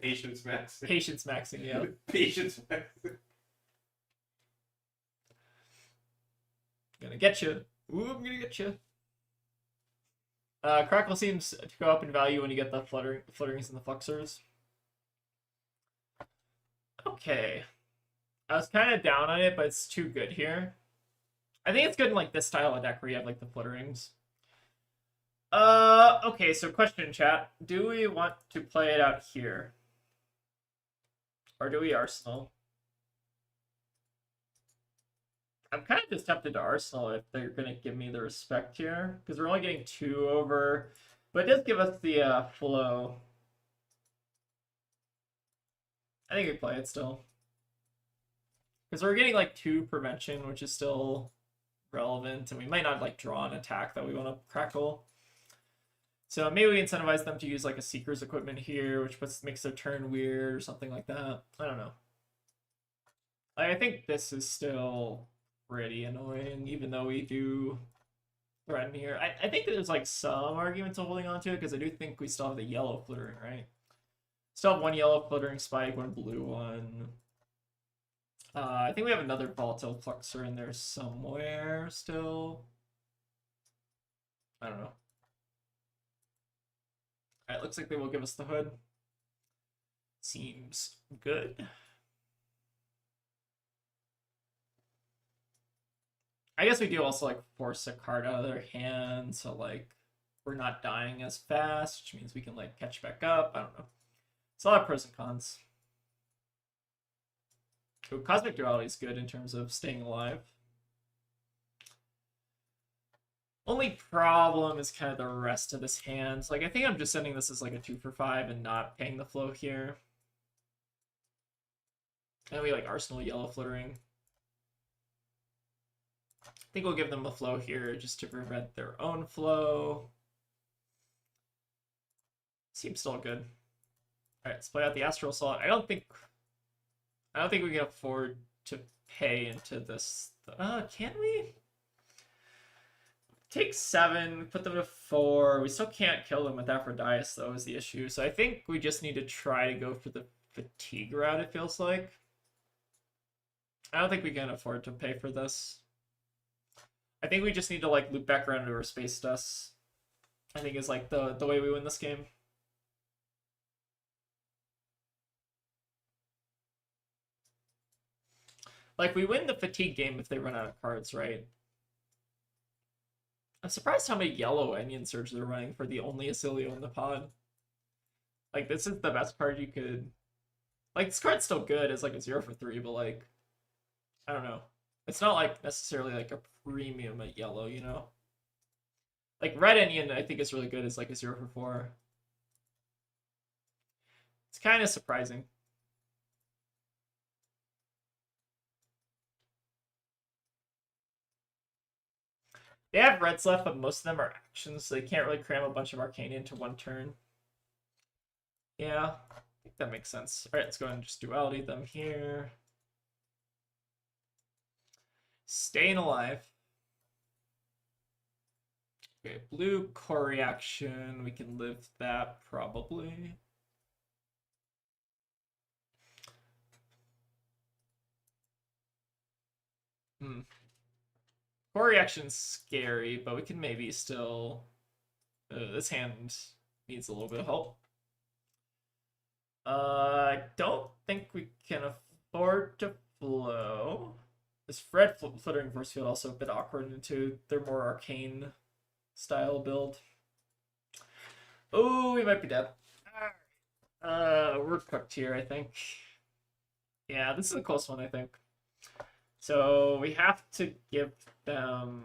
Patience maxing. Patience maxing, yeah. Patience maxing. Gonna get you. Ooh, I'm gonna get you. Crackle seems to go up in value when you get the flutterings and the fluxors. Okay. I was kind of down on it, but it's too good here. I think it's good in like this style of deck where you have like the flutterings. Okay, so question chat. Do we want to play it out here? Or do we Arsenal? I'm kind of just tempted to Arsenal if they're going to give me the respect here. Because we're only getting 2 over. But it does give us the flow. I think we play it still. Because we're getting like 2 prevention, which is still relevant. And we might not like draw an attack that we want to Crackle. So maybe we incentivize them to use like a Seeker's Equipment here, which makes their turn weird or something like that. I don't know. I think this is still pretty annoying, even though we do threaten here. I think there's like some argument to holding on to it, because I do think we still have the yellow flittering, right? Still have 1 yellow flittering spike, 1 blue one. I think we have another volatile fluxor in there somewhere still. I don't know. Alright, looks like they will give us the hood. Seems good. I guess we do also like force a card out of their hand, so like we're not dying as fast, which means we can like catch back up. I don't know. It's a lot of pros and cons. So Cosmic Duality is good in terms of staying alive. Only problem is kind of the rest of this hand. Like I think I'm just sending this as like a 2 for 5 and not paying the flow here. And we like Arsenal yellow flittering. I think we'll give them a flow here just to prevent their own flow. Seems still good. All right, let's play out the Astral Assault. I don't think we can afford to pay into this. Can we? take 7, put them to 4. We still can't kill them with Aphrodite, though, is the issue. So I think we just need to try to go for the fatigue route, it feels like. I don't think we can afford to pay for this. I think we just need to like loop back around to our space dust. I think is like the way we win this game. Like we win the fatigue game if they run out of cards, right? I'm surprised how many yellow Onion Surge they're running for the only Acilio in the pod. Like this is the best card you could. Like this card's still good as like a 0 for 3, but like I don't know. It's not like necessarily like a premium at yellow, you know? Like red Onion I think is really good as like a 0 for 4. It's kind of surprising. They have reds left, but most of them are actions, so they can't really cram a bunch of Arcane into one turn. Yeah, I think that makes sense. Alright, let's go ahead and just duality them here. Staying alive. Okay, blue core reaction. We can live that probably. Core reaction's scary, but we can maybe still. This hand needs a little bit of help. I don't think we can afford to flow. This red flittering force field also a bit awkward into their more arcane style build. Oh, we might be dead. We're cooked here, I think. Yeah, this is a close one, I think. So we have to give them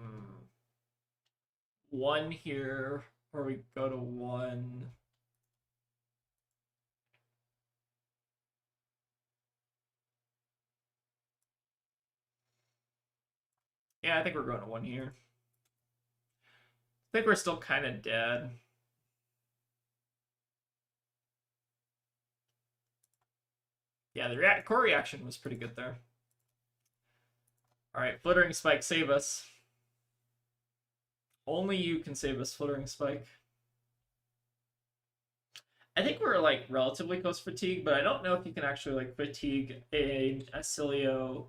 1 here, or we go to 1. Yeah, I think we're going to 1 here. I think we're still kind of dead. Yeah, the core reaction was pretty good there. Alright, Flittering Spike, save us. Only you can save us, Flittering Spike. I think we're like relatively close fatigue, but I don't know if you can actually like fatigue a Acilio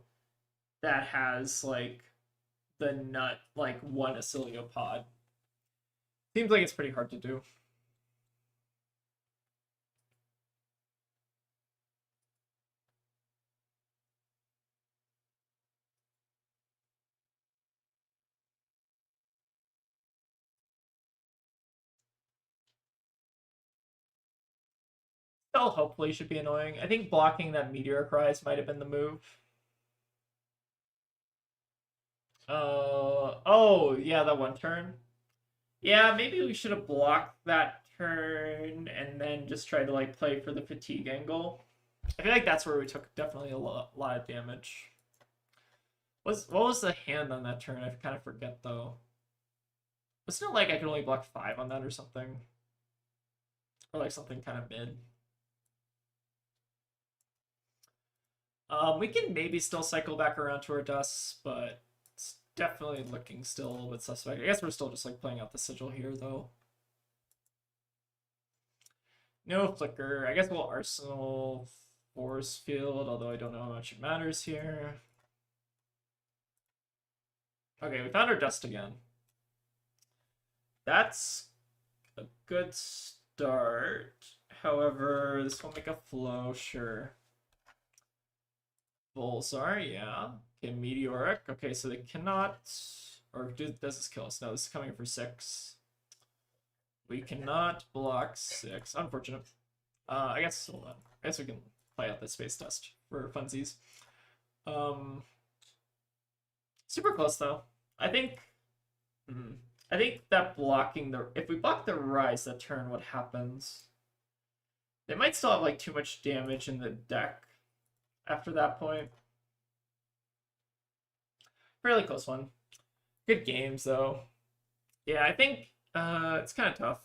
that has like the nut like 1 Acilio pod. Seems like it's pretty hard to do. Still hopefully should be annoying. I think blocking that Meteor Cries might have been the move. Oh, yeah, that 1 turn. Yeah, maybe we should have blocked that turn and then just tried to like play for the fatigue angle. I feel like that's where we took definitely a lot of damage. What was the hand on that turn? I kind of forget though. Wasn't it like I could only block 5 on that or something? Or like something kind of mid. We can maybe still cycle back around to our dusts, but it's definitely looking still a little bit suspect. I guess we're still just like playing out the sigil here though. No flicker. I guess we'll arsenal force field, although I don't know how much it matters here. Okay, we found our dust again. That's a good start. However, this will make a flow, sure. Volzar, yeah. Okay, Meteoric. Okay, so they cannot... Or does this kill us? No, this is coming for 6. We cannot block 6. Unfortunate. I guess, hold on. I guess we can play out the space dust for funsies. Super close, though. I think that blocking the... If we block the Rise that turn, what happens? They might still have, like, too much damage in the deck after that point. Fairly close one. Good games, though. Yeah, I think it's kind of tough.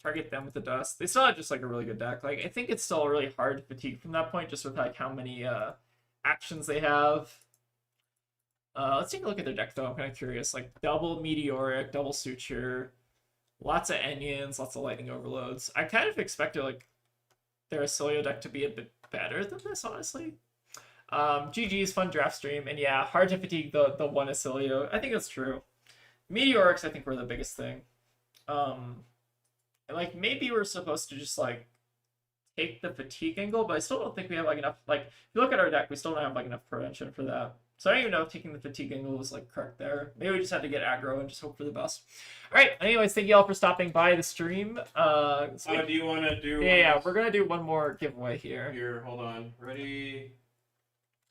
Target them with the dust. They still have just like a really good deck. Like I think it's still really hard to fatigue from that point, just with like how many actions they have. Let's take a look at their deck though. I'm kind of curious. Like double meteoric, double suture, lots of onions, lots of lightning overloads. I kind of expected like their Acilio deck to be a bit better than this, honestly. GG's fun draft stream, and yeah, hard to fatigue the one Acilio. I think that's true. Meteorics, I think, were the biggest thing. And like maybe we're supposed to just like take the fatigue angle, but I still don't think we have like enough. Like if you look at our deck, we still don't have like enough prevention for that. So I don't even know if taking the fatigue angle was like correct there. Maybe we just had to get aggro and just hope for the best. All right. Anyways, thank you all for stopping by the stream. Do you want to do? Yeah, we're gonna do one more giveaway here. Here, hold on. Ready?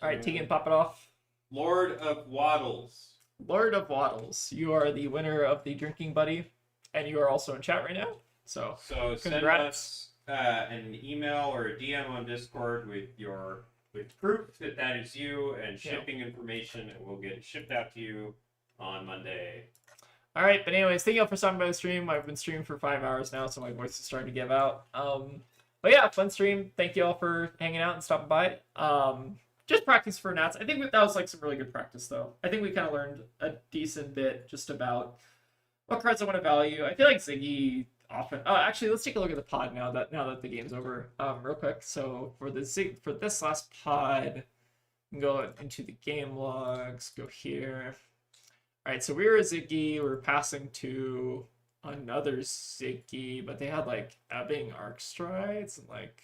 All right, Tegan, pop it off. Lord of Waddles. Lord of Waddles, you are the winner of the drinking buddy, and you are also in chat right now. So send congrats. us an email or a DM on Discord with proof that is you and shipping information, and we'll get it shipped out to you on Monday. All right, but anyways, thank you all for stopping by the stream. I've been streaming for 5 hours now, so my voice is starting to give out. But yeah, fun stream. Thank you all for hanging out and stopping by. Just practice for Nats. I think that was like some really good practice, though. I think we kind of learned a decent bit just about what cards I want to value. I feel like Ziggy often. Oh, actually, let's take a look at the pod now that the game's over, real quick. So for this last pod, go into the game logs. Go here. All right, so we were a Ziggy. We're passing to another Ziggy, but they had like ebbing arc strides and like.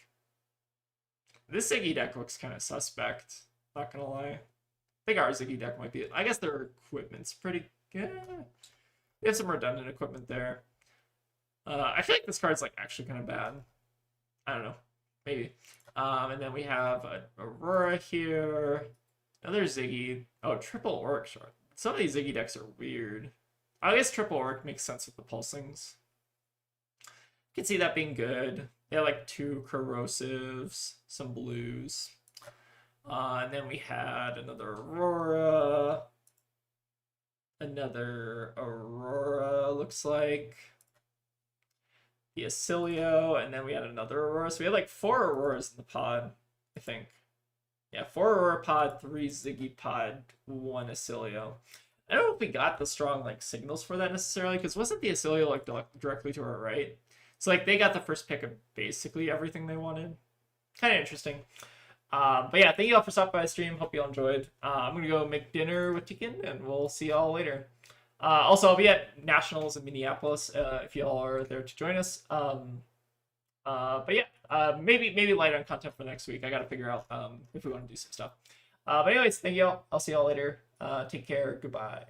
This Ziggy deck looks kind of suspect, not gonna lie. I think our Ziggy deck might be. I guess their equipment's pretty good. We have some redundant equipment there. I feel like this card's like actually kind of bad. I don't know, maybe. And then we have an Aurora here. Another Ziggy. Oh, triple Auric Shard. Some of these Ziggy decks are weird. I guess triple Auric makes sense with the pulsings. You can see that being good. They have like 2 corrosives, some blues. And then we had another Aurora. Another Aurora, looks like. The Acilio, and then we had another Aurora. So we had like 4 Auroras in the pod, I think. Yeah, 4 Aurora pod, 3 Ziggy pod, 1 Acilio. I don't know if we got the strong like signals for that necessarily, because wasn't the Acilio like directly to our right? So like they got the first pick of basically everything they wanted. Kind of interesting. But yeah, thank you all for stopping by the stream. Hope you all enjoyed. I'm gonna go make dinner with Tikin, and we'll see y'all later. Also, I'll be at Nationals in Minneapolis if y'all are there to join us. But yeah, maybe light on content for next week. I gotta figure out if we want to do some stuff. But anyways, thank y'all. I'll see y'all later. Take care. Goodbye.